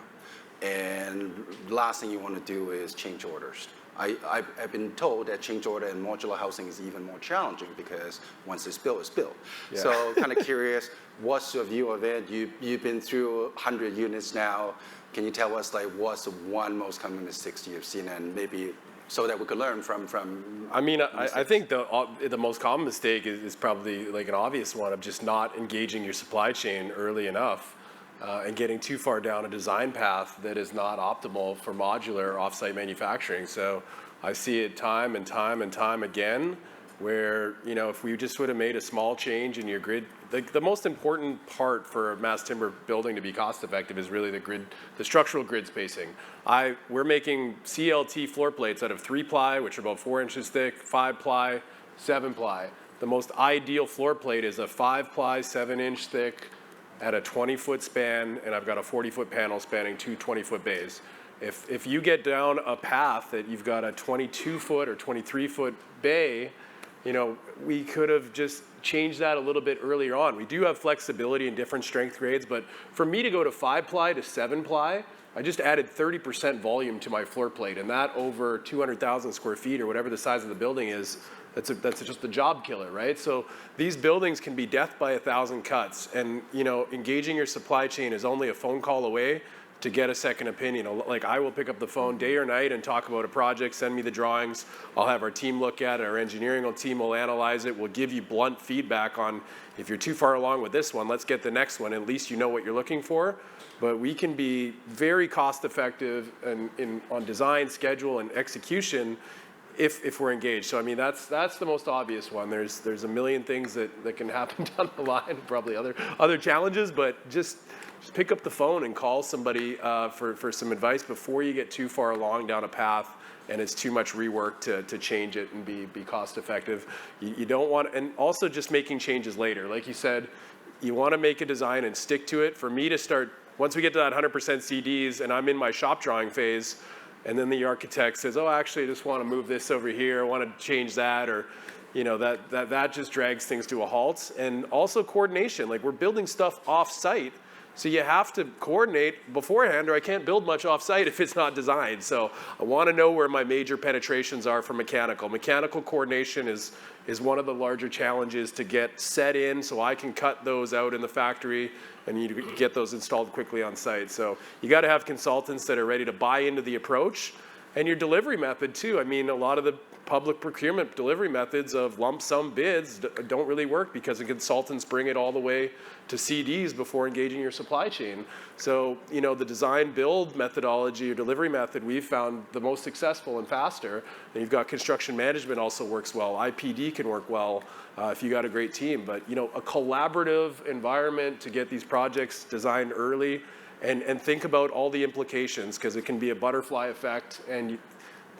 And the last thing you want to do is change orders. I've been told that change order in modular housing is even more challenging because once it's built, it's built. Yeah. So kind of curious, what's your view of it? You've been through 100 units now. Can you tell us, like, what's the one most common mistakes you've seen, and maybe so that we could learn from I mean, I think the most common mistake is probably like an obvious one of just not engaging your supply chain early enough. And getting too far down a design path that is not optimal for modular offsite manufacturing. So I see it time and time and time again where, if we just would have made a small change in your grid, the most important part for a mass timber building to be cost effective is really the structural grid spacing. We're making CLT floor plates out of 3-ply, which are about 4 inches thick, 5-ply, 7-ply. The most ideal floor plate is a 5-ply, 7-inch thick, at a 20-foot span, and I've got a 40-foot panel spanning 2 20-foot bays. If you get down a path that you've got a 22-foot or 23-foot bay, we could have just changed that a little bit earlier on. We do have flexibility in different strength grades, but for me to go to 5-ply to 7-ply, I just added 30% volume to my floor plate, and that over 200,000 square feet or whatever the size of the building is, that's just a job killer, right? So these buildings can be death by 1,000 cuts, and engaging your supply chain is only a phone call away to get a second opinion. Like I will pick up the phone day or night and talk about a project, send me the drawings. I'll have our team look at it, our engineering team will analyze it. We'll give you blunt feedback on if you're too far along with this one, let's get the next one. At least you know what you're looking for. But we can be very cost effective on design, schedule, and execution if we're engaged. So I mean, that's the most obvious one. There's a million things that can happen down the line, probably other challenges, but just pick up the phone and call somebody for some advice before you get too far along down a path and it's too much rework to change it and be cost effective. You don't want, and also just making changes later. Like you said, you want to make a design and stick to it. For me to start, once we get to that 100% CDs and I'm in my shop drawing phase, and then the architect says, oh, actually, I just want to move this over here, I want to change that, or you know, that just drags things to a halt. And also coordination, like we're building stuff off-site, so you have to coordinate beforehand, or I can't build much off-site if it's not designed. So I want to know where my major penetrations are for mechanical. Mechanical coordination is one of the larger challenges to get set in, so I can cut those out in the factory and you get those installed quickly on site. So you got to have consultants that are ready to buy into the approach, and your delivery method too. I mean, a lot of the public procurement delivery methods of lump sum bids don't really work because the consultants bring it all the way to CDs before engaging your supply chain. So, you know, the design build methodology or delivery method we've found the most successful and faster. And you've got construction management also works well. IPD can work well if you got a great team. But, you know, a collaborative environment to get these projects designed early and think about all the implications, because it can be a butterfly effect, and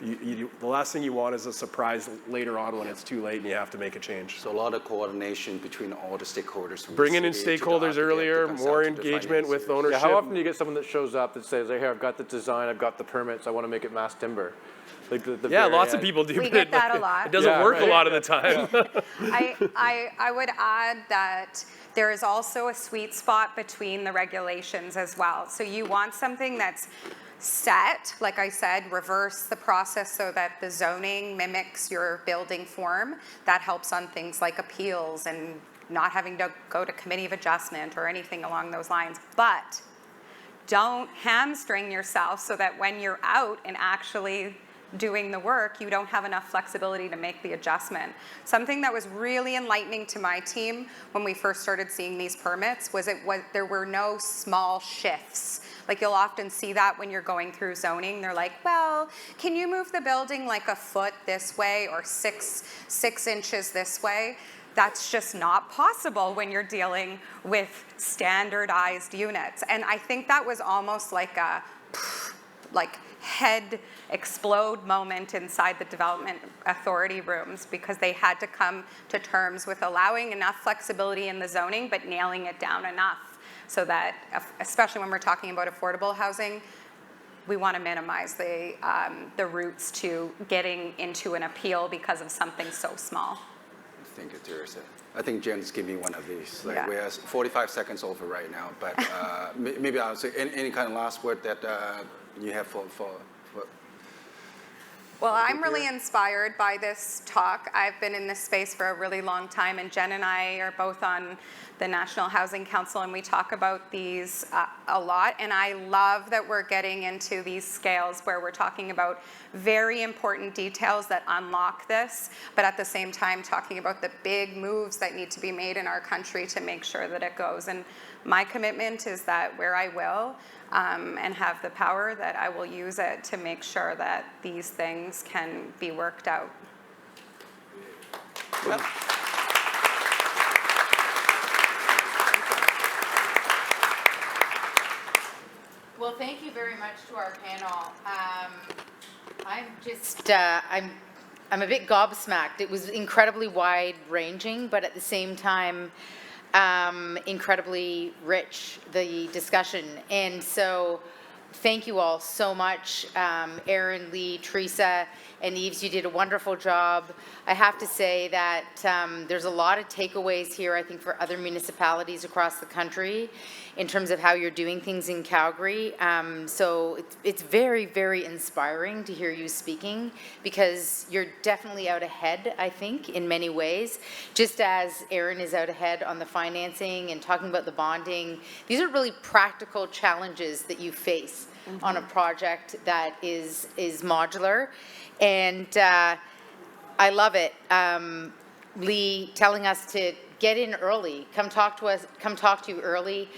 the last thing you want is a surprise later on when it's too late and you have to make a change. So a lot of coordination between all the stakeholders. Bringing in stakeholders earlier, more engagement with ownership. Yeah, how often do you get someone that shows up that says, hey, I've got the design, I've got the permits, I want to make it mass timber? Like yeah, lots of people do. We get that a lot. It doesn't work a lot of the time. I would add that there is also a sweet spot between the regulations as well. So you want something that's set, like I said, reverse the process so that the zoning mimics your building form. That helps on things like appeals and not having to go to committee of adjustment or anything along those lines. But don't hamstring yourself so that when you're out and actually doing the work, you don't have enough flexibility to make the adjustment. Something that was really enlightening to my team when we first started seeing these permits was there were no small shifts. Like you'll often see that when you're going through zoning. They're like, well, can you move the building like a foot this way or six inches this way? That's just not possible when you're dealing with standardized units. And I think that was almost like a head explode moment inside the development authority rooms, because they had to come to terms with allowing enough flexibility in the zoning but nailing it down enough so that, especially when we're talking about affordable housing, we want to minimize the routes to getting into an appeal because of something so small. Thank you, Teresa. I think Jen's giving me one of these. Like Yeah. we're 45 seconds over right now, but maybe I'll say any kind of last word that you have for Well, I'm really inspired by this talk. I've been in this space for a really long time, and Jen and I are both on the National Housing Council, and we talk about these a lot. And I love that we're getting into these scales where we're talking about very important details that unlock this, but at the same time talking about the big moves that need to be made in our country to make sure that it goes. And my commitment is that where I will, and have the power, that I will use it to make sure that these things can be worked out. Well, Well, thank you very much to our panel. I'm just, I'm a bit gobsmacked. It was incredibly wide-ranging, but at the same time, incredibly rich, the discussion. And so Thank you all so much. Aaron, Lee, Teresa, and Yves, you did a wonderful job. I have to say that there's a lot of takeaways here, I think, for other municipalities across the country in terms of how you're doing things in Calgary. So it's very, very inspiring to hear you speaking, because you're definitely out ahead, I think, in many ways. Just as Aaron is out ahead on the financing and talking about the bonding, these are really practical challenges that you face on a project that is modular. And I love it. Lee telling us to get in early, come talk to us, come talk to you early.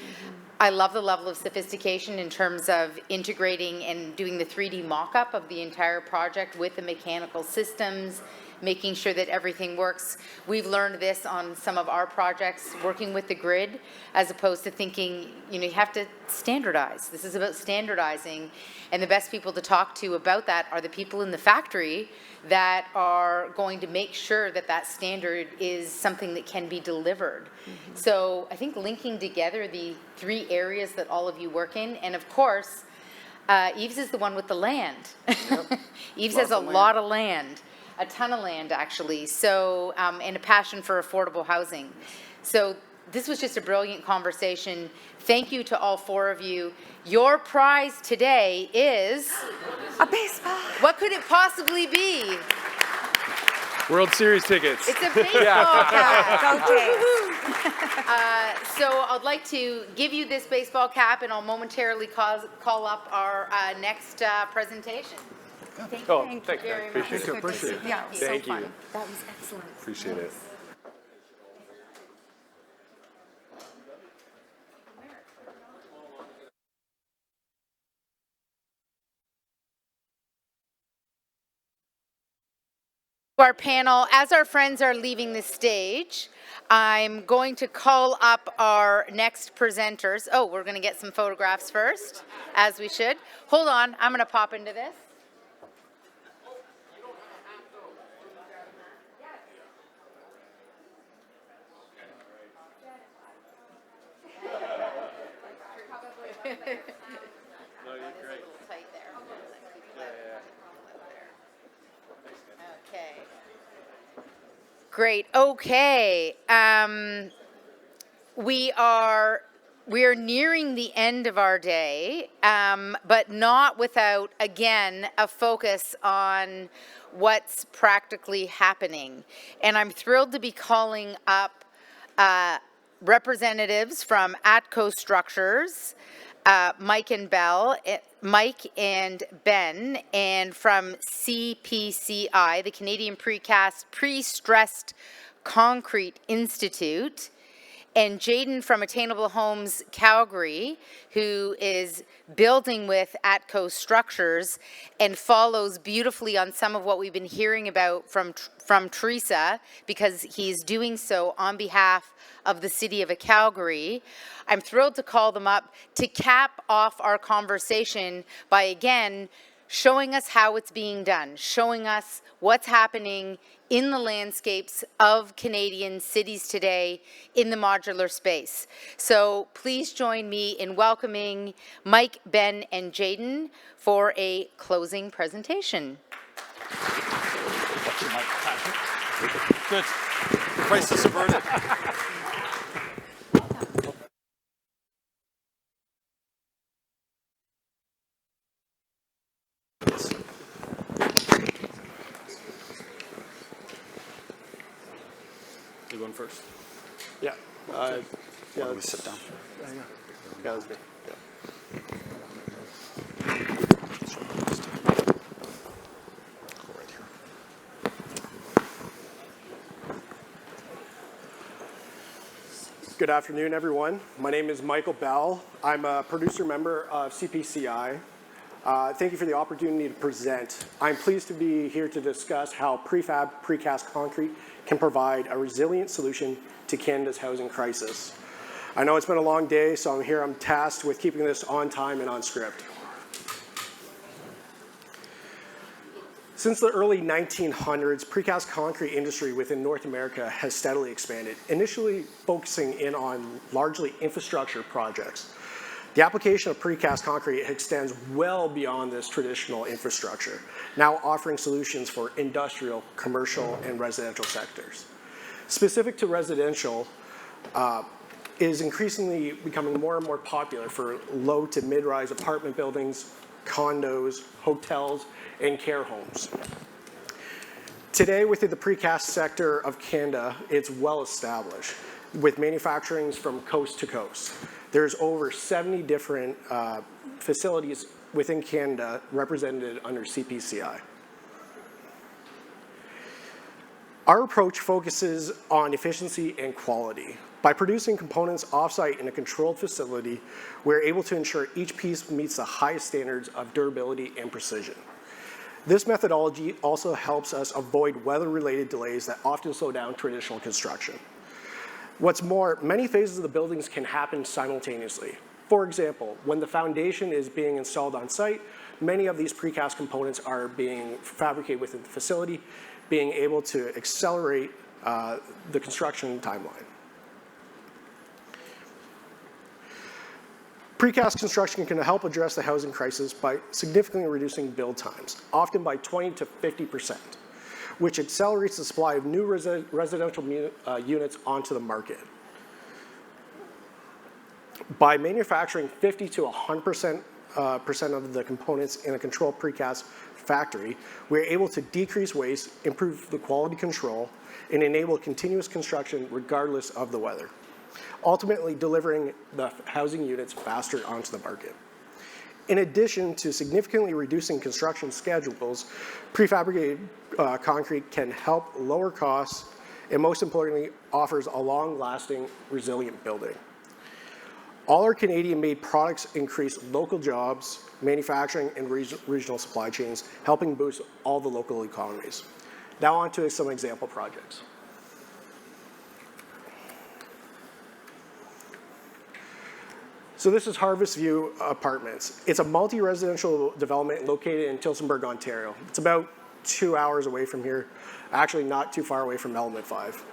I love the level of sophistication in terms of integrating and doing the 3D mock-up of the entire project with the mechanical systems, making sure that everything works. We've learned this on some of our projects, working with the grid, as opposed to thinking, you know, you have to standardize. This is about standardizing, and the best people to talk to about that are the people in the factory that are going to make sure that that standard is something that can be delivered. So I think linking together the 3 areas that all of you work in, and of course, Yves is the one with the land. Yves has a lot of land. A ton of land, actually, so, and a passion for affordable housing. So this was just a brilliant conversation. Thank you to all 4 of you. Your prize today is... a baseball. What could it possibly be? World Series tickets. It's a baseball cap. So I'd like to give you this baseball cap, and I'll momentarily call up our next presentation. Thank you very much. Appreciate it. Appreciate it. Yeah, it was Thank so you. fun. That was excellent. Appreciate it. Our panel, as our friends are leaving the stage, I'm going to call up our next presenters. Oh, we're going to get some photographs first, as we should. Hold on, I'm going to pop into this. Okay. Great. Okay. We are nearing the end of our day, but not without, again, a focus on what's practically happening. And I'm thrilled to be calling up representatives from ATCO Structures, Mike and Ben, and from CPCI, the Canadian Precast Pre-Stressed Concrete Institute, and Jaden from Attainable Homes Calgary, who is building with ATCO Structures and follows beautifully on some of what we've been hearing about from Teresa, because he's doing so on behalf of the City of Calgary. I'm thrilled to call them up to cap off our conversation by, again, showing us how it's being done, showing us what's happening in the landscapes of Canadian cities today in the modular space. So please join me in welcoming Mike, Ben, and Jaden for a closing presentation. Good. Crisis averted. You going first? Yeah. Yeah. Let me sit down. Yeah, that's good. Good afternoon, everyone. My name is Michael Bell. I'm a producer member of CPCI. Thank you for the opportunity to present. I'm pleased to be here to discuss how prefab precast concrete can provide a resilient solution to Canada's housing crisis. I know it's been a long day, so I'm tasked with keeping this on time and on script. Since the early 1900s, precast concrete industry within North America has steadily expanded, initially focusing in on largely infrastructure projects. The application of precast concrete extends well beyond this traditional infrastructure, now offering solutions for industrial, commercial, and residential sectors. Specific to residential, is increasingly becoming more and more popular for low to mid-rise apartment buildings, condos, hotels, and care homes. Today, within the precast sector of Canada, it's well established, with manufacturing from coast to coast. There's over 70 different facilities within Canada represented under CPCI. Our approach focuses on efficiency and quality. By producing components offsite in a controlled facility, we're able to ensure each piece meets the highest standards of durability and precision. This methodology also helps us avoid weather-related delays that often slow down traditional construction. What's more, many phases of the buildings can happen simultaneously. For example, when the foundation is being installed on site, many of these precast components are being fabricated within the facility, being able to accelerate the construction timeline. Precast construction can help address the housing crisis by significantly reducing build times, often by 20 to 50%, which accelerates the supply of new residential units onto the market. By manufacturing 50 to 100% of the components in a controlled precast factory, we're able to decrease waste, improve the quality control, and enable continuous construction regardless of the weather, ultimately delivering the housing units faster onto the market. In addition to significantly reducing construction schedules, prefabricated concrete can help lower costs and, most importantly, offers a long-lasting, resilient building. All our Canadian-made products increase local jobs, manufacturing, and regional supply chains, helping boost all the local economies. Now on to some example projects. So this is Harvest View Apartments. It's a multi-residential development located in Tillsonburg, Ontario. It's about 2 hours away from here, actually not too far away from Element 5.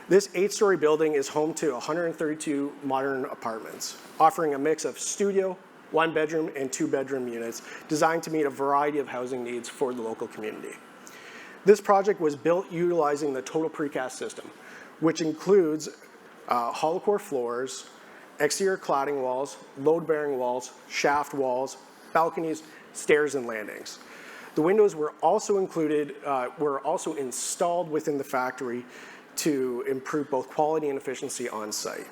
This 8-story building is home to 132 modern apartments, offering a mix of studio, 1-bedroom, and 2-bedroom units designed to meet a variety of housing needs for the local community. This project was built utilizing the total precast system, which includes hollow core floors, exterior cladding walls, load-bearing walls, shaft walls, balconies, stairs, and landings. The windows were also installed within the factory to improve both quality and efficiency on site.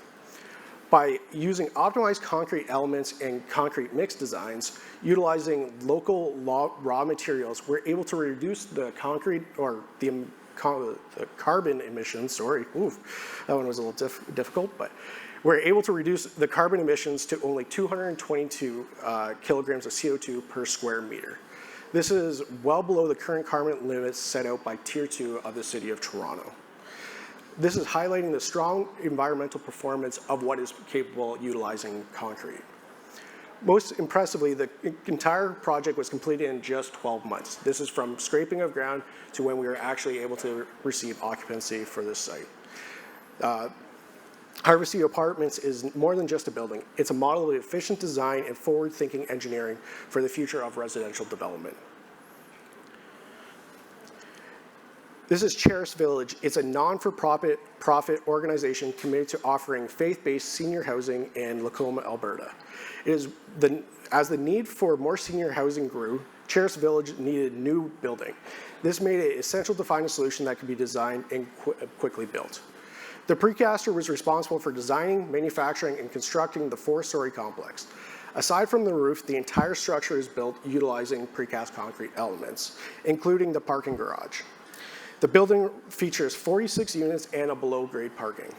By using optimized concrete elements and concrete mix designs, utilizing local raw materials, we're able to reduce the concrete or the carbon emissions, sorry, oof, that one was a little difficult, but we're able to reduce the carbon emissions to only 222 kilograms of CO2 per square meter. This is well below the current carbon limits set out by Tier 2 of the City of Toronto. This is highlighting the strong environmental performance of what is capable utilizing concrete. Most impressively, the entire project was completed in just 12 months. This is from scraping of ground to when we were actually able to receive occupancy for this site. Harvest View Apartments is more than just a building. It's a model of efficient design and forward-thinking engineering for the future of residential development. This is Cheris Village. It's a non-for-profit organization committed to offering faith-based senior housing in Lacoma, Alberta. As the need for more senior housing grew, Cheris Village needed a new building. This made it essential to find a solution that could be designed and quickly built. The precaster was responsible for designing, manufacturing, and constructing the 4-story complex. Aside from the roof, the entire structure is built utilizing precast concrete elements, including the parking garage. The building features 46 units and a below-grade parking.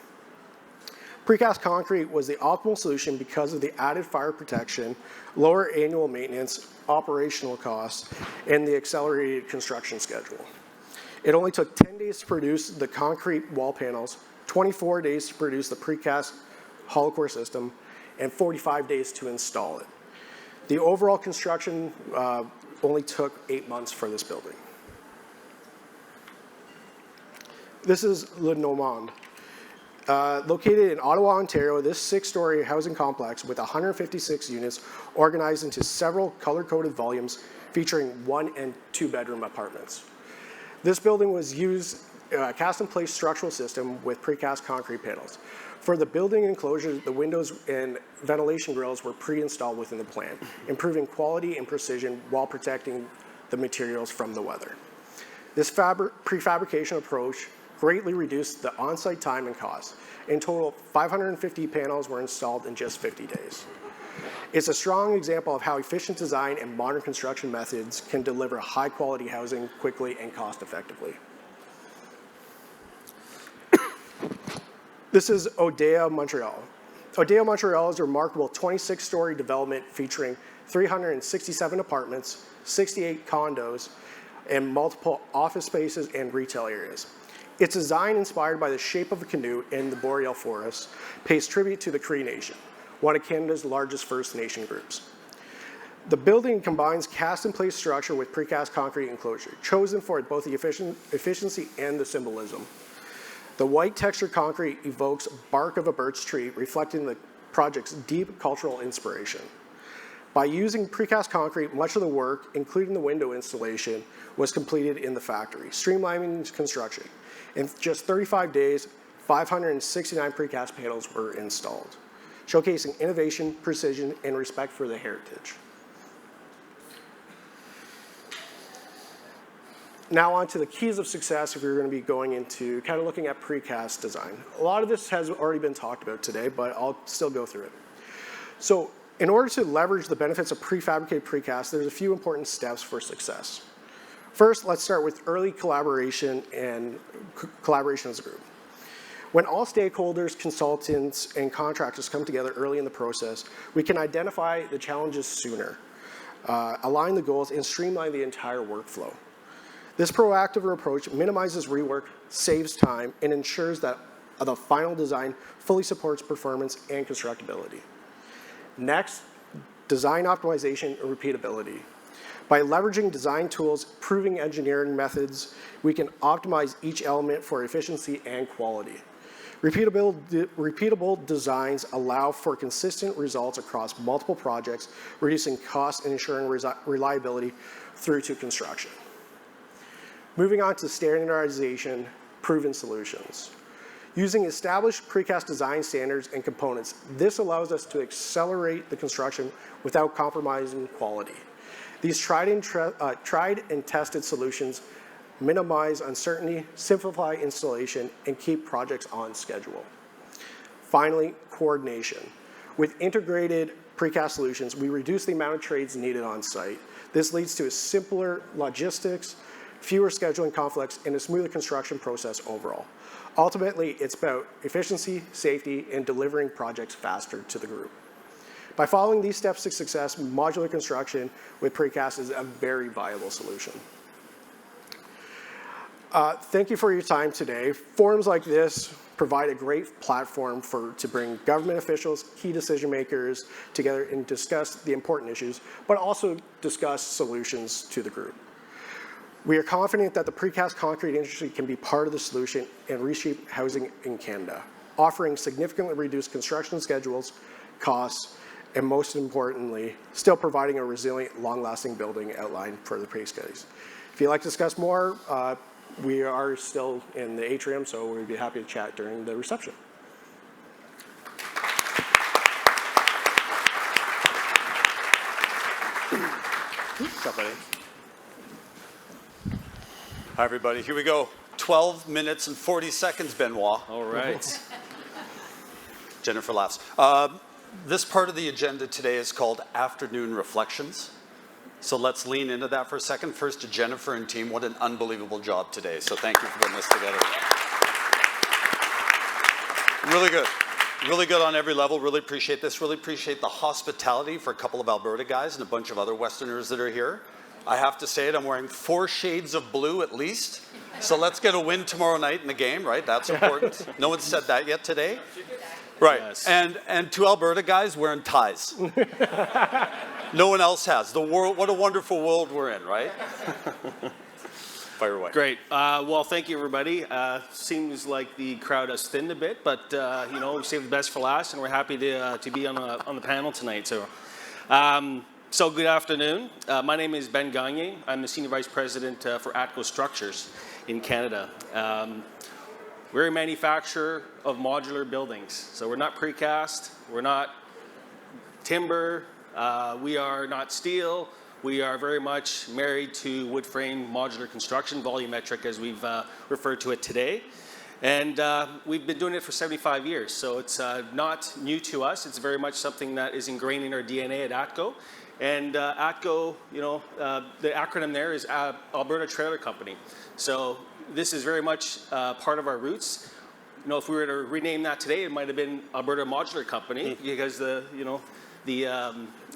Precast concrete was the optimal solution because of the added fire protection, lower annual maintenance, operational costs, and the accelerated construction schedule. It only took 10 days to produce the concrete wall panels, 24 days to produce the precast hollow core system, and 45 days to install it. The overall construction only took 8 months for this building. This is Le Normand. Located in Ottawa, Ontario, this 6-story housing complex with 156 units organized into several color-coded volumes featuring 1- and 2-bedroom apartments. This building was used a cast-in-place structural system with precast concrete panels. For the building enclosure, the windows and ventilation grills were pre-installed within the plan, improving quality and precision while protecting the materials from the weather. This prefabrication approach greatly reduced the on-site time and cost. In total, 550 panels were installed in just 50 days. It's a strong example of how efficient design and modern construction methods can deliver high-quality housing quickly and cost-effectively. This is Odea, Montreal. Odea, Montreal is a remarkable 26-story development featuring 367 apartments, 68 condos, and multiple office spaces and retail areas. Its design, inspired by the shape of a canoe in the boreal forest, pays tribute to the Cree Nation, one of Canada's largest First Nation groups. The building combines cast-in-place structure with precast concrete enclosure, chosen for both the efficiency and the symbolism. The white textured concrete evokes bark of a birch tree, reflecting the project's deep cultural inspiration. By using precast concrete, much of the work, including the window installation, was completed in the factory, streamlining construction. In just 35 days, 569 precast panels were installed, showcasing innovation, precision, and respect for the heritage. Now on to the keys of success if you're going to be going into kind of looking at precast design. A lot of this has already been talked about today, but I'll still go through it. So in order to leverage the benefits of prefabricated precast, there's a few important steps for success. First, let's start with early collaboration and collaboration as a group. When all stakeholders, consultants, and contractors come together early in the process, we can identify the challenges sooner, align the goals, and streamline the entire workflow. This proactive approach minimizes rework, saves time, and ensures that the final design fully supports performance and constructability. Next, design optimization and repeatability. By leveraging design tools, proving engineering methods, we can optimize each element for efficiency and quality. Repeatable designs allow for consistent results across multiple projects, reducing costs and ensuring reliability through to construction. Moving on to standardization, proven solutions. Using established precast design standards and components, this allows us to accelerate the construction without compromising quality. These tried and tested solutions minimize uncertainty, simplify installation, and keep projects on schedule. Finally, coordination. With integrated precast solutions, we reduce the amount of trades needed on site. This leads to a simpler logistics, fewer scheduling conflicts, and a smoother construction process overall. Ultimately, it's about efficiency, safety, and delivering projects faster to the group. By following these steps to success, modular construction with precast is a very viable solution. Thank you for your time today. Forums like this provide a great platform to bring government officials, key decision makers together and discuss the important issues, but also discuss solutions to the group. We are confident that the precast concrete industry can be part of the solution and reshape housing in Canada, offering significantly reduced construction schedules, costs, and most importantly, still providing a resilient, long-lasting building outline for the pay studies. If you'd like to discuss more, we are still in the atrium, so we'd be happy to chat during the reception. What's up, buddy? Hi, everybody. Here we go. 12 minutes and 40 seconds, Benoit. All right. Jennifer laughs. This part of the agenda today is called Afternoon Reflections. So let's lean into that for a second. First to Jennifer and team, what an unbelievable job today. So thank you for putting this together. Really good. Really good on every level. Really appreciate this. Really appreciate the hospitality for a couple of Alberta guys and a bunch of other Westerners that are here. I have to say it, I'm wearing 4 shades of blue at least. So let's get a win tomorrow night in the game, right? That's important. No one's said that yet today. Right. Yes. And 2 Alberta guys wearing ties. No one else has. The world, what a wonderful world we're in, right? Fire away. Great. Well, thank you, everybody. Seems like the crowd has thinned a bit, but you know, we saved the best for last, and we're happy to be on the panel tonight. So good afternoon. My name is Ben Gagne. I'm the Senior Vice President for ATCO Structures in Canada. We're a manufacturer of modular buildings. So we're not precast, we're not timber, we are not steel. We are very much married to wood frame modular construction, volumetric as we've referred to it today. And we've been doing it for 75 years, so it's not new to us. It's very much something that is ingrained in our DNA at ATCO. And ATCO, you know, the acronym there is Alberta Trailer Company. So this is very much part of our roots. You know, if we were to rename that today, it might have been Alberta Modular Company because the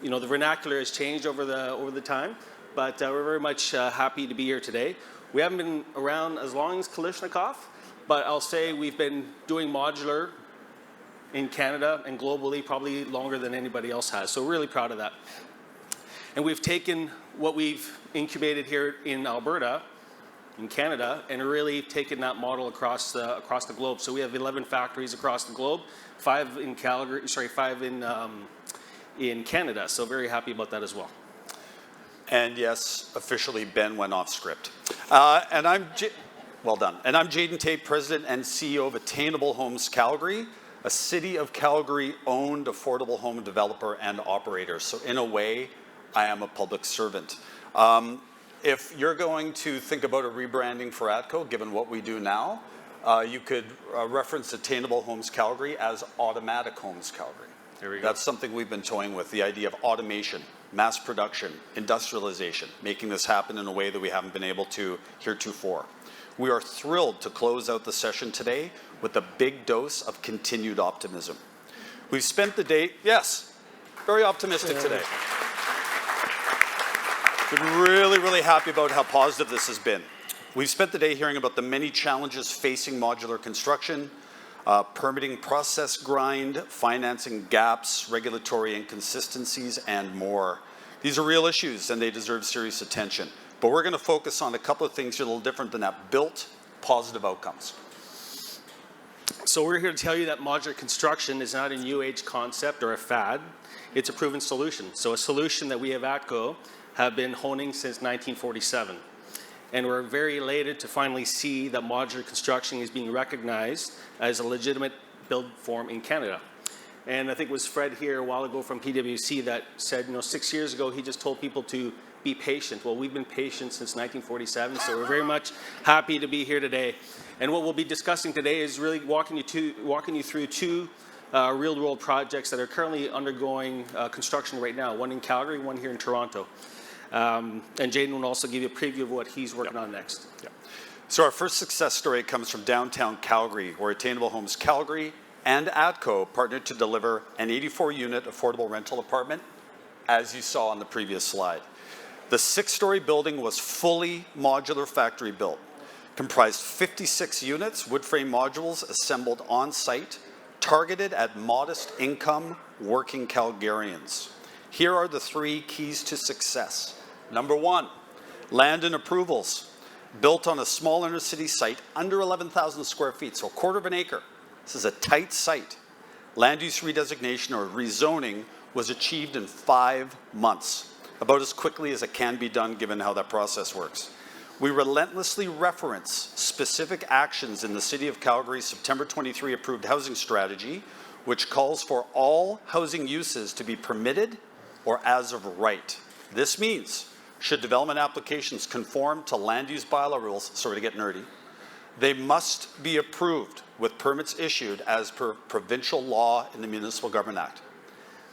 vernacular has changed over the time. But we're very much happy to be here today. We haven't been around as long as Kalashnikov, but I'll say we've been doing modular in Canada and globally probably longer than anybody else has. So we're really proud of that. And we've taken what we've incubated here in Alberta, in Canada, and really taken that model across the globe. So we have 11 factories across the globe, 5 in Calgary, sorry, 5 in Canada. So very happy about that as well. And yes, officially Ben went off script. Well done. And I'm Jaden Tate, President and CEO of Attainable Homes Calgary, a City of Calgary-owned affordable home developer and operator. So in a way, I am a public servant. If you're going to think about a rebranding for ATCO, given what we do now, you could reference Attainable Homes Calgary as Automatic Homes Calgary. There we go. That's something we've been toying with, the idea of automation, mass production, industrialization, making this happen in a way that we haven't been able to heretofore. We are thrilled to close out the session today with a big dose of continued optimism. We've spent the day, yes, very optimistic today. Been really, really happy about how positive this has been. We've spent the day hearing about the many challenges facing modular construction, permitting process grind, financing gaps, regulatory inconsistencies, and more. These are real issues and they deserve serious attention. But we're going to focus on a couple of things that are a little different than that: built positive outcomes. So we're here to tell you that modular construction is not a new age concept or a fad. It's a proven solution. So a solution that we at ATCO have been honing since 1947. And we're very elated to finally see that modular construction is being recognized as a legitimate build form in Canada. And I think it was Fred here a while ago from PwC that said, 6 years ago, he just told people to be patient. Well, we've been patient since 1947, so we're very much happy to be here today. And what we'll be discussing today is really walking you through 2 real-world projects that are currently undergoing construction right now, one in Calgary, one here in Toronto. And Jaden will also give you a preview of what he's working on next. So our first success story comes from downtown Calgary, where Attainable Homes Calgary and ATCO partnered to deliver an 84-unit affordable rental apartment, as you saw on the previous slide. The 6-story building was fully modular factory built, comprised 56 units, wood frame modules assembled on site, targeted at modest income working Calgarians. Here are the 3 keys to success. Number 1, land and approvals. Built on a small inner city site under 11,000 square feet, so a quarter of an acre. This is a tight site. Land use redesignation or rezoning was achieved in 5 months, about as quickly as it can be done given how that process works. We relentlessly reference specific actions in the City of Calgary's September 23 approved housing strategy, which calls for all housing uses to be permitted or as of right. This means, should development applications conform to land use bylaw rules, sorry to get nerdy, they must be approved with permits issued as per provincial law in the Municipal Government Act.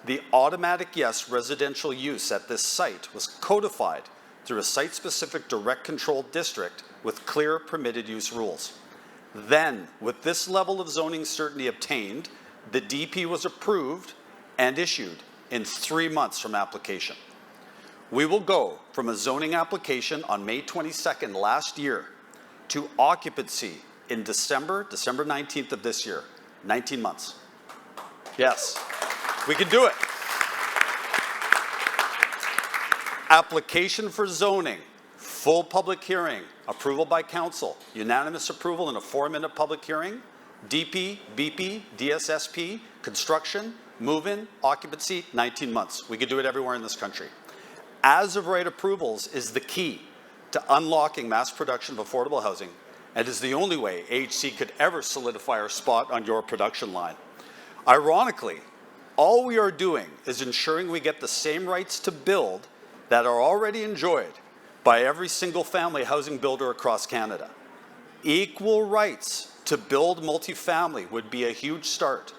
The automatic yes residential use at this site was codified through a site-specific direct control district with clear permitted use rules. Then, with this level of zoning certainty obtained, the DP was approved and issued in 3 months from application. We will go from a zoning application on May 22nd last year to occupancy in December 19th of this year, 19 months. Yes, we can do it. Application for zoning, Full public hearing, approval by council, unanimous approval in a 4-minute public hearing, DP, BP, DSSP, construction, move-in, occupancy, 19 months. We could do it everywhere in this country. As of right approvals is the key to unlocking mass production of affordable housing, and is the only way AHC could ever solidify our spot on your production line. Ironically, all we are doing is ensuring we get the same rights to build that are already enjoyed by every single family housing builder across Canada. Equal rights to build multifamily would be a huge start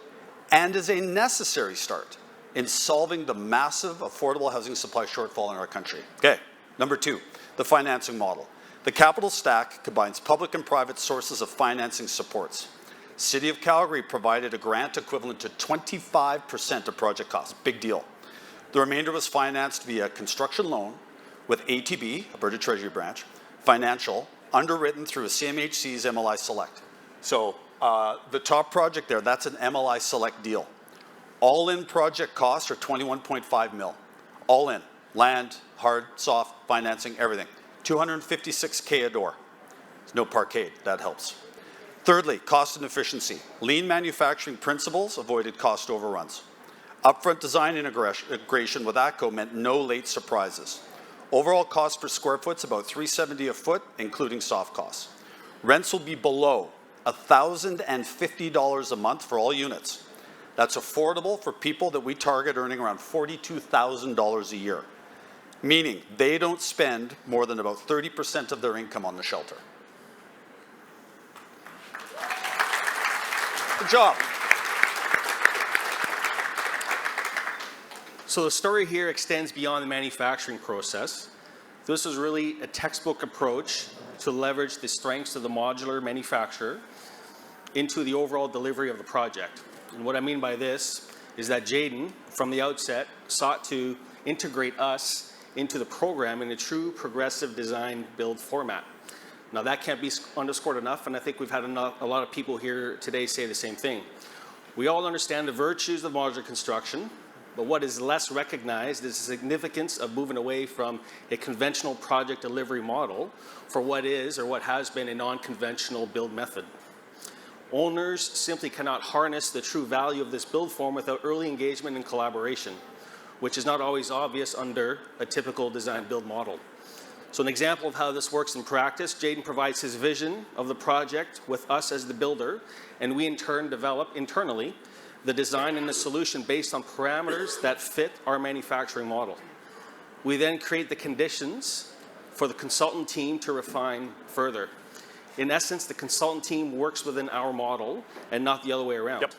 and is a necessary start in solving the massive affordable housing supply shortfall in our country. Okay, number 2, the financing model. The capital stack combines public and private sources of financing supports. City of Calgary provided a grant equivalent to 25% of project costs, big deal. The remainder was financed via construction loan with ATB, Alberta Treasury Branch, financial, underwritten through a CMHC's MLI Select. So the top project there, that's an MLI Select deal. All-in project costs are 21.5 mil. All in, land, hard, soft, financing, everything. 256K a door. There's no parkade, that helps. Thirdly, cost and efficiency. Lean manufacturing principles avoided cost overruns. Upfront design integration with ATCO meant no late surprises. Overall cost per square foot is about $370 a foot, including soft costs. Rents will be below $1,050 a month for all units. That's affordable for people that we target earning around $42,000 a year, meaning they don't spend more than about 30% of their income on the shelter. Good job. So the story here extends beyond the manufacturing process. This is really a textbook approach to leverage the strengths of the modular manufacturer into the overall delivery of the project. And what I mean by this is that Jayden, from the outset, sought to integrate us into the program in a true progressive design build format. Now that can't be underscored enough, and I think we've had a lot of people here today say the same thing. We all understand the virtues of modular construction, but what is less recognized is the significance of moving away from a conventional project delivery model for what is or what has been a non-conventional build method. Owners simply cannot harness the true value of this build form without early engagement and collaboration, which is not always obvious under a typical design build model. So an example of how this works in practice, Jayden provides his vision of the project with us as the builder, and we in turn develop internally the design and the solution based on parameters that fit our manufacturing model. We then create the conditions for the consultant team to refine further. In essence, the consultant team works within our model and not the other way around. Yep.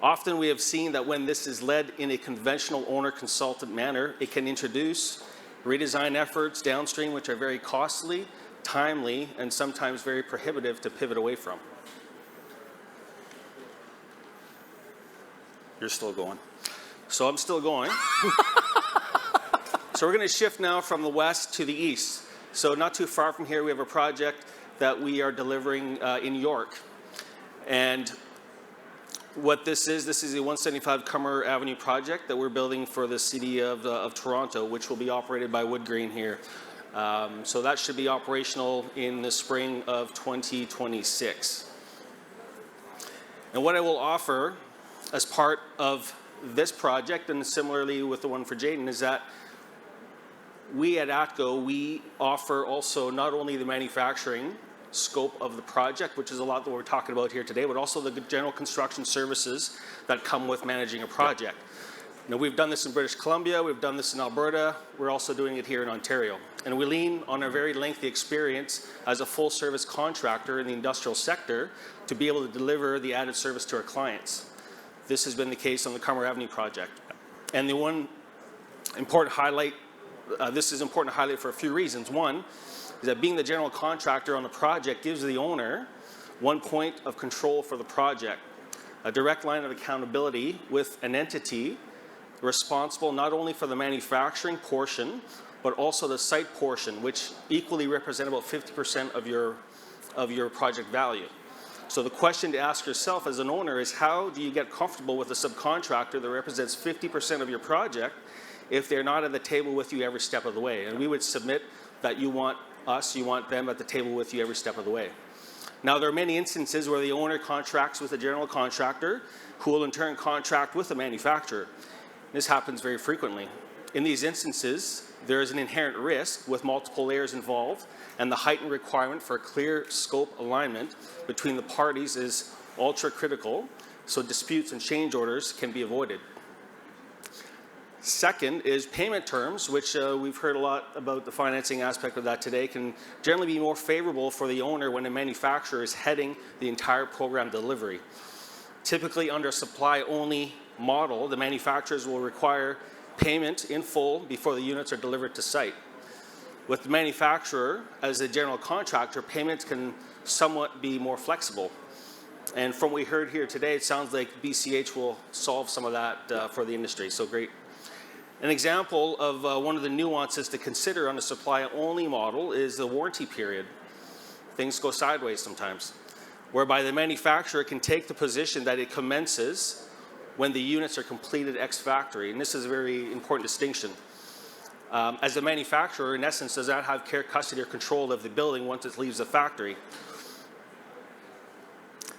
Often we have seen that when this is led in a conventional owner-consultant manner, it can introduce redesign efforts downstream which are very costly, timely, and sometimes very prohibitive to pivot away from. You're still going. So I'm still going. So we're going to shift now from the west to the east. So not too far from here, we have a project that we are delivering in York. And what this is a 175 Cummer Avenue project that we're building for the city of Toronto, which will be operated by Wood Green here. So that should be operational in the spring of 2026. And what I will offer as part of this project, and similarly with the one for Jayden, is that we at ATCO, we offer also not only the manufacturing scope of the project, which is a lot that we're talking about here today, but also the general construction services that come with managing a project. Now, we've done this in British Columbia, we've done this in Alberta, we're also doing it here in Ontario. And we lean on a very lengthy experience as a full-service contractor in the industrial sector to be able to deliver the added service to our clients. This has been the case on the Cummer Avenue project. And the one important highlight, this is important to highlight for a few reasons. One is that being the general contractor on the project gives the owner one point of control for the project, a direct line of accountability with an entity responsible not only for the manufacturing portion, but also the site portion, which equally represent about 50% of your project value. So the question to ask yourself as an owner is, how do you get comfortable with a subcontractor that represents 50% of your project if they're not at the table with you every step of the way? And we would submit that you want us, you want them at the table with you every step of the way. Now, there are many instances where the owner contracts with a general contractor who will in turn contract with the manufacturer. This happens very frequently. In these instances, there is an inherent risk with multiple layers involved, and the heightened requirement for a clear scope alignment between the parties is ultra critical, so disputes and change orders can be avoided. Second is payment terms, which we've heard a lot about the financing aspect of that today, can generally be more favorable for the owner when a manufacturer is heading the entire program delivery. Typically under a supply-only model, the manufacturers will require payment in full before the units are delivered to site. With the manufacturer, as a general contractor, payments can somewhat be more flexible. And from what we heard here today, it sounds like BCH will solve some of that for the industry, so great. An example of one of the nuances to consider on a supply-only model is the warranty period. Things go sideways sometimes, whereby the manufacturer can take the position that it commences when the units are completed ex-factory, and this is a very important distinction. As the manufacturer, in essence, does not have care, custody, or control of the building once it leaves the factory.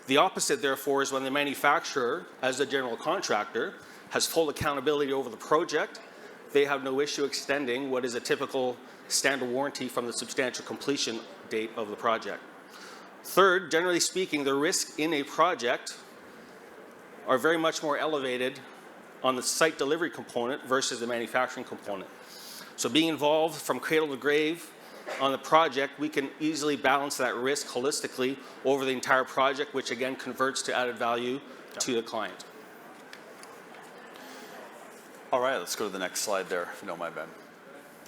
The opposite, therefore, is when the manufacturer, as a general contractor, has full accountability over the project. They have no issue extending what is a typical standard warranty from the substantial completion date of the project. Third, generally speaking, the risks in a project are very much more elevated on the site delivery component versus the manufacturing component. So being involved from cradle to grave on the project, we can easily balance that risk holistically over the entire project, which again converts to added value to the client. All right, let's go to the next slide there, if you don't mind, Ben.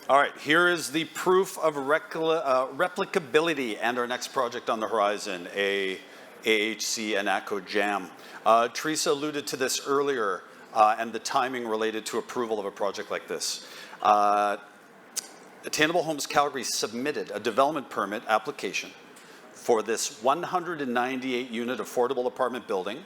All right, here is the proof of replicability and our next project on the horizon, a AHC and ATCO jam. Teresa alluded to this earlier and the timing related to approval of a project like this. Attainable Homes Calgary submitted a development permit application for this 198 unit affordable apartment building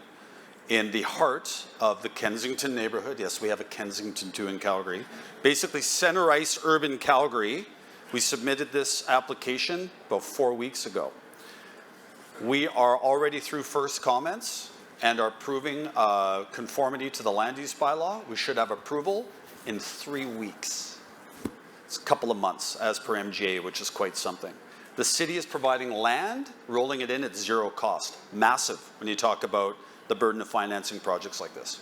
in the heart of the Kensington neighborhood. Yes, we have a Kensington too in Calgary. Basically, center ice urban Calgary. We submitted this application about 4 weeks ago. We are already through first comments and are proving conformity to the land use bylaw. We should have approval in 3 weeks. It's a couple of months as per MGA, which is quite something. The city is providing land, rolling it in at zero cost. Massive when you talk about the burden of financing projects like this.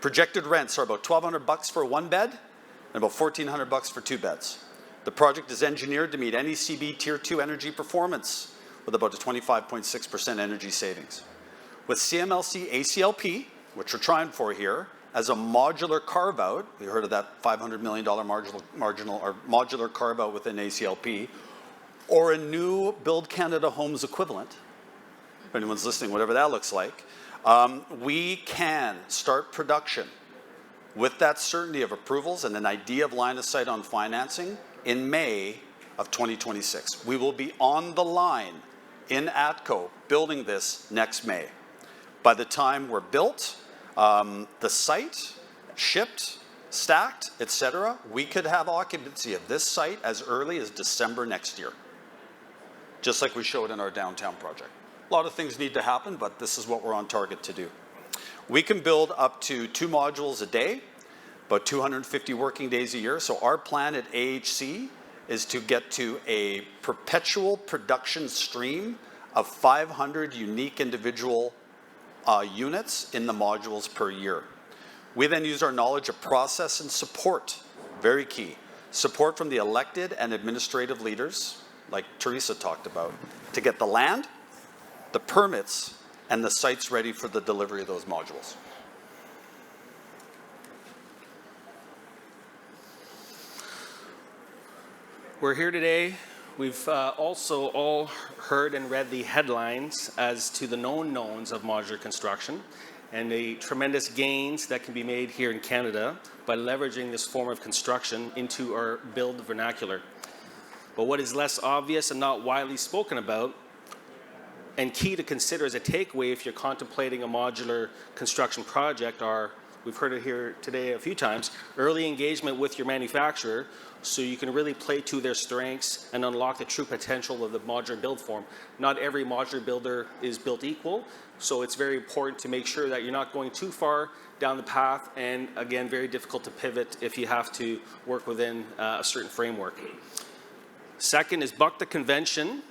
Projected rents are about $1,200 for one bed and about $1,400 for 2 beds. The project is engineered to meet NECB Tier 2 energy performance with about a 25.6% energy savings. With CMLC ACLP, which we're trying for here, as a modular carve-out, we heard of that $500 million modular carve-out within ACLP, or a new Build Canada Homes equivalent, if anyone's listening, whatever that looks like, we can start production with that certainty of approvals and an idea of line of sight on financing in May of 2026. We will be on the line in ATCO building this next May. By the time we're built, the site, shipped, stacked, etc., we could have occupancy of this site as early as December next year, just like we showed in our downtown project. A lot of things need to happen, but this is what we're on target to do. We can build up to 2 modules a day, about 250 working days a year. So our plan at AHC is to get to a perpetual production stream of 500 unique individual units in the modules per year. We then use our knowledge of process and support, very key. Support from the elected and administrative leaders, like Teresa talked about, to get the land, the permits, and the sites ready for the delivery of those modules. We're here today. We've also all heard and read the headlines as to the known knowns of modular construction and the tremendous gains that can be made here in Canada by leveraging this form of construction into our build vernacular. But what is less obvious and not widely spoken about, and key to consider as a takeaway if you're contemplating a modular construction project, are we've heard it here today a few times, early engagement with your manufacturer so you can really play to their strengths and unlock the true potential of the modular build form. Not every modular builder is built equal, so it's very important to make sure that you're not going too far down the path, and again, very difficult to pivot if you have to work within a certain framework. Second is buck the convention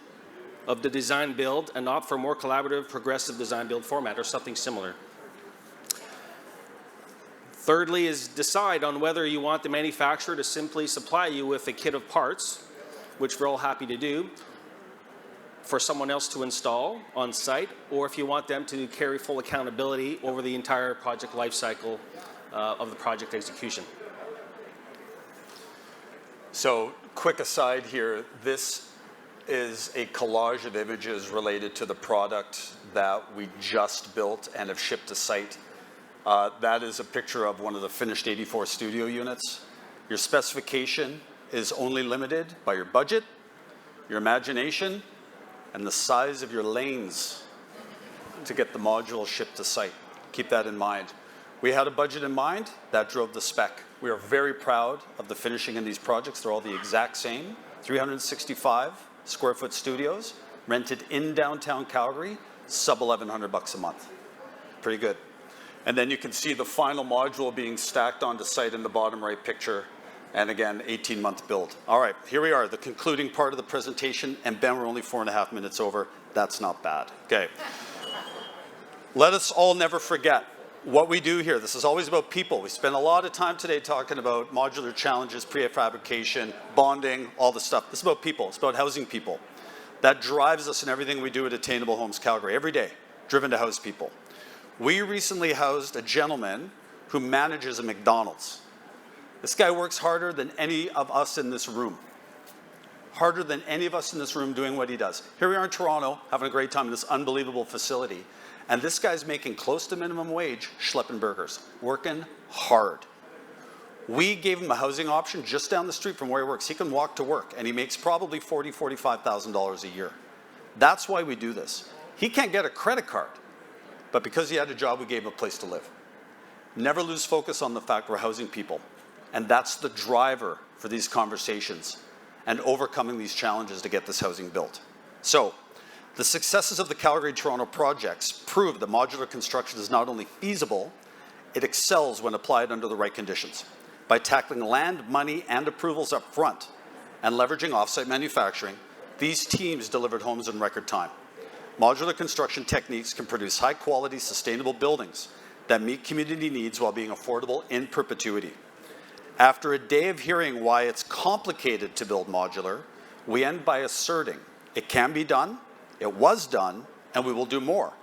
of the design build and opt for more collaborative, progressive design build format or something similar. Thirdly is decide on whether you want the manufacturer to simply supply you with a kit of parts, which we're all happy to do, for someone else to install on site, or if you want them to carry full accountability over the entire project lifecycle of the project execution. So, quick aside here, this is a collage of images related to the product that we just built and have shipped to site. That is a picture of one of the finished 84 studio units. Your specification is only limited by your budget, your imagination, and the size of your lanes to get the module shipped to site. Keep that in mind. We had a budget in mind, that drove the spec. We are very proud of the finishing in these projects. They're all the exact same, 365 square foot studios, rented in downtown Calgary, sub $1,100 a month. Pretty good. And then you can see the final module being stacked onto site in the bottom right picture. And again, 18-month build. All right, here we are, the concluding part of the presentation. And Ben, we're only 4.5 minutes over. That's not bad. Okay. Let us all never forget what we do here. This is always about people. We spent a lot of time today talking about modular challenges, prefabrication, bonding, all the stuff. This is about people. It's about housing people. That drives us in everything we do at Attainable Homes Calgary. Every day, driven to house people. We recently housed a gentleman who manages a McDonald's. This guy works harder than any of us in this room. Harder than any of us in this room doing what he does. Here we are in Toronto, having a great time in this unbelievable facility. And this guy's making close to minimum wage, schlepping burgers, working hard. We gave him a housing option just down the street from where he works. He can walk to work, and he makes probably $40,000, $45,000 a year. That's why we do this. He can't get a credit card, but because he had a job, we gave him a place to live. Never lose focus on the fact we're housing people, and that's the driver for these conversations and overcoming these challenges to get this housing built. So, the successes of the Calgary-Toronto projects prove that modular construction is not only feasible, it excels when applied under the right conditions. By tackling land, money, and approvals up front and leveraging offsite manufacturing, these teams delivered homes in record time. Modular construction techniques can produce high-quality, sustainable buildings that meet community needs while being affordable in perpetuity. After a day of hearing why it's complicated to build modular, we end by asserting it can be done, it was done, and we will do more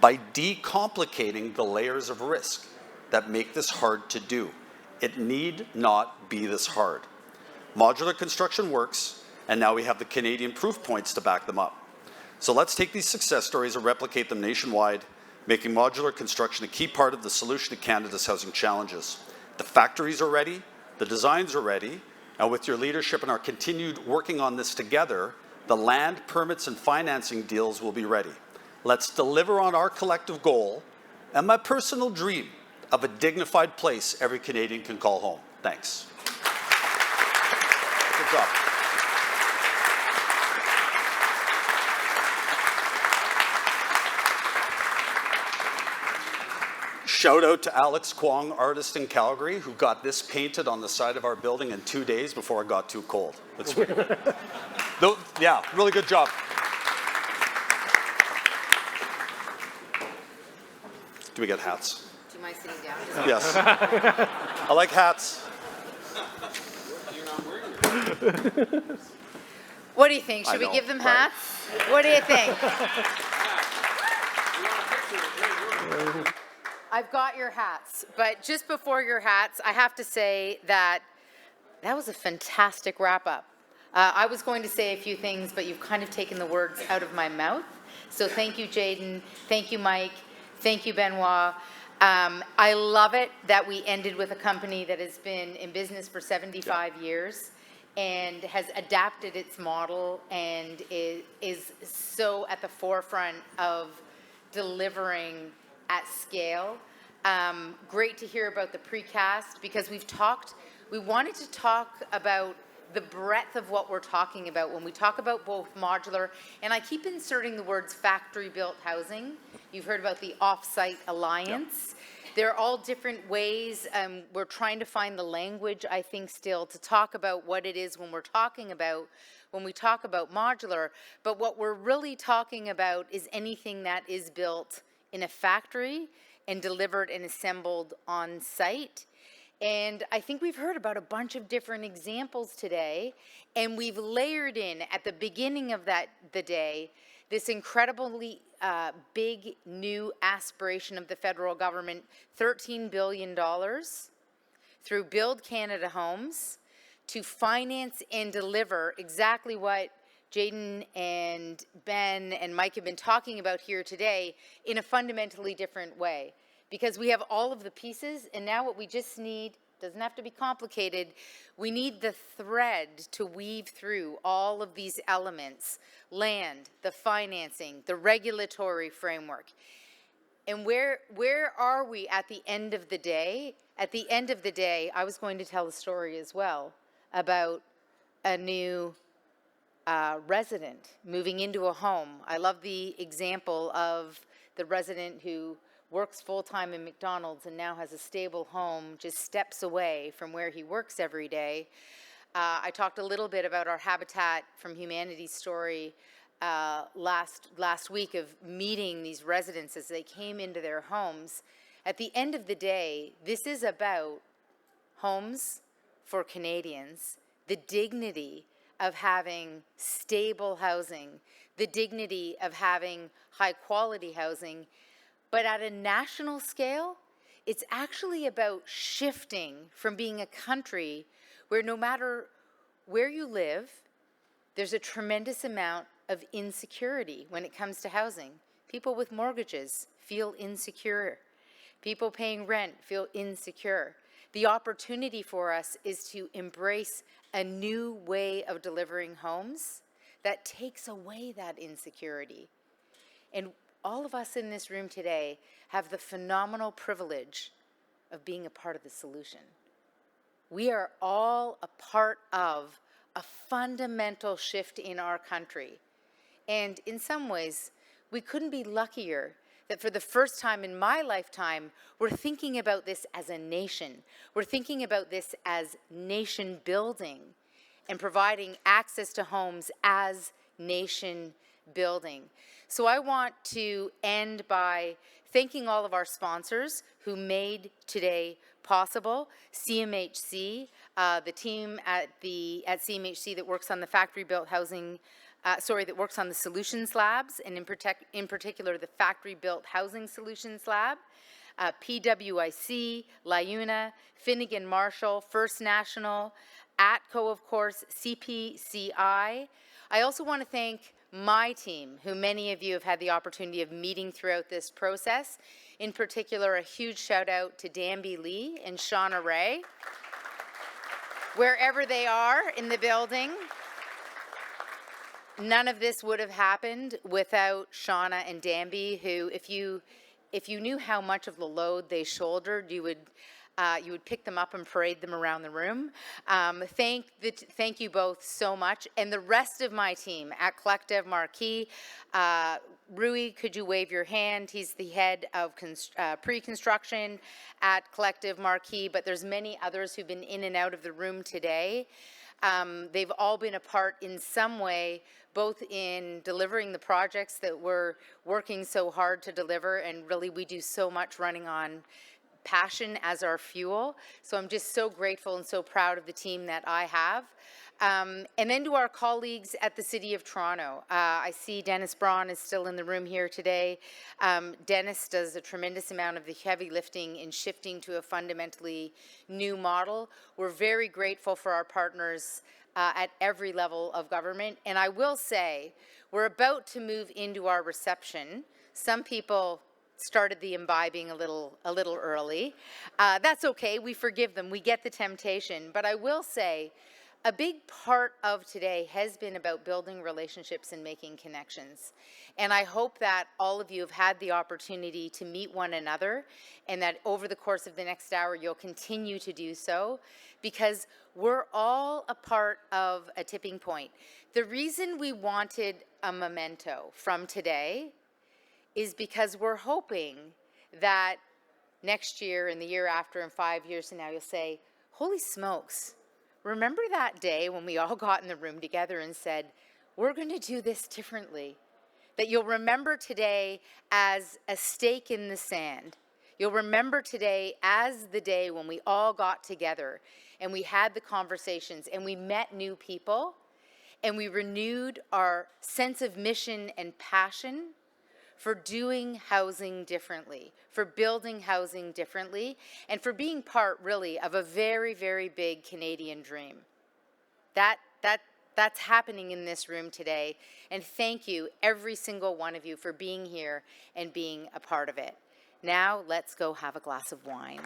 by decomplicating the layers of risk that make this hard to do. It need not be this hard. Modular construction works, and now we have the Canadian proof points to back them up. So let's take these success stories and replicate them nationwide, making modular construction a key part of the solution to Canada's housing challenges. The factories are ready, the designs are ready, and with your leadership and our continued working on this together, the land, permits, and financing deals will be ready. Let's deliver on our collective goal and my personal dream of a dignified place every Canadian can call home. Thanks. Good job. Shout out to Alex Kwong, artist in Calgary, who got this painted on the side of our building in 2 days before it got too cold. That's yeah, really good job. Do we get hats? Do you mind sitting down? Yes. I like hats. What do you think? Should I we know, give them right. hats? What do you think? I've got your hats, but just before your hats, I have to say that was a fantastic wrap-up. I was going to say a few things, but you've kind of taken the words out of my mouth. So thank you, Jaden. Thank you, Mike. Thank you, Benoit. I love it that we ended with a company that has been in business for 75 years and has adapted its model and is so at the forefront of delivering at scale. Great to hear about the precast, because we wanted to talk about the breadth of what we're talking about when we talk about both modular, and I keep inserting the words factory-built housing. You've heard about the Off-Site Alliance. They're all different ways. We're trying to find the language, I think, still to talk about what it is when we talk about modular. But what we're really talking about is anything that is built in a factory and delivered and assembled on site. And I think we've heard about a bunch of different examples today, and we've layered in at the beginning of the day this incredibly big new aspiration of the federal government, $13 billion through Build Canada Homes to finance and deliver exactly what Jayden and Ben and Mike have been talking about here today in a fundamentally different way. Because we have all of the pieces, and now what we just need, doesn't have to be complicated, we need the thread to weave through all of these elements: land, the financing, the regulatory framework. And where are we at the end of the day? At the end of the day, I was going to tell a story as well about a new resident moving into a home. I love the example of the resident who works full-time in McDonald's and now has a stable home just steps away from where he works every day. I talked a little bit about our Habitat from Humanity story last week of meeting these residents as they came into their homes. At the end of the day, this is about homes for Canadians, the dignity of having stable housing, the dignity of having high-quality housing. But at a national scale, it's actually about shifting from being a country where no matter where you live, there's a tremendous amount of insecurity when it comes to housing. People with mortgages feel insecure. People paying rent feel insecure. The opportunity for us is to embrace a new way of delivering homes that takes away that insecurity. And all of us in this room today have the phenomenal privilege of being a part of the solution. We are all a part of a fundamental shift in our country. And in some ways, we couldn't be luckier that for the first time in my lifetime, we're thinking about this as a nation. We're thinking about this as nation building and providing access to homes as nation building. So I want to end by thanking all of our sponsors who made today possible. CMHC, the team at CMHC that works on the factory-built housing, that works on the Solutions Labs, and in particular the Factory-Built Housing Solutions Lab. PWIC, LiUNA, Finnegan Marshall, First National, ATCO, of course, CPCI. I also want to thank my team, who many of you have had the opportunity of meeting throughout this process. In particular, a huge shout out to Danby Lee and Shauna Ray, wherever they are in the building. None of this would have happened without Shauna and Danby, who, if you knew how much of the load they shouldered, you would pick them up and parade them around the room. Thank you both so much. And the rest of my team at Collective Marquee. Rui, could you wave your hand? He's the head of pre-construction at Collective Marquee, but there's many others who've been in and out of the room today. They've all been a part in some way, both in delivering the projects that we're working so hard to deliver, and really we do so much running on passion as our fuel. So I'm just so grateful and so proud of the team that I have. And then to our colleagues at the City of Toronto. I see Dennis Braun is still in the room here today. Dennis does a tremendous amount of the heavy lifting in shifting to a fundamentally new model. We're very grateful for our partners at every level of government. And I will say, we're about to move into our reception. Some people started the imbibing a little early. That's okay, we forgive them, we get the temptation. But I will say, a big part of today has been about building relationships and making connections. And I hope that all of you have had the opportunity to meet one another, and that over the course of the next hour you'll continue to do so, because we're all a part of a tipping point. The reason we wanted a memento from today is because we're hoping that next year and the year after and 5 years from now you'll say, holy smokes, remember that day when we all got in the room together and said, we're going to do this differently? That you'll remember today as a stake in the sand. You'll remember today as the day when we all got together and we had the conversations and we met new people and we renewed our sense of mission and passion for doing housing differently, for building housing differently, and for being part, really, of a very, very big Canadian dream. That's happening in this room today, and thank you, every single one of you, for being here and being a part of it. Now, let's go have a glass of wine.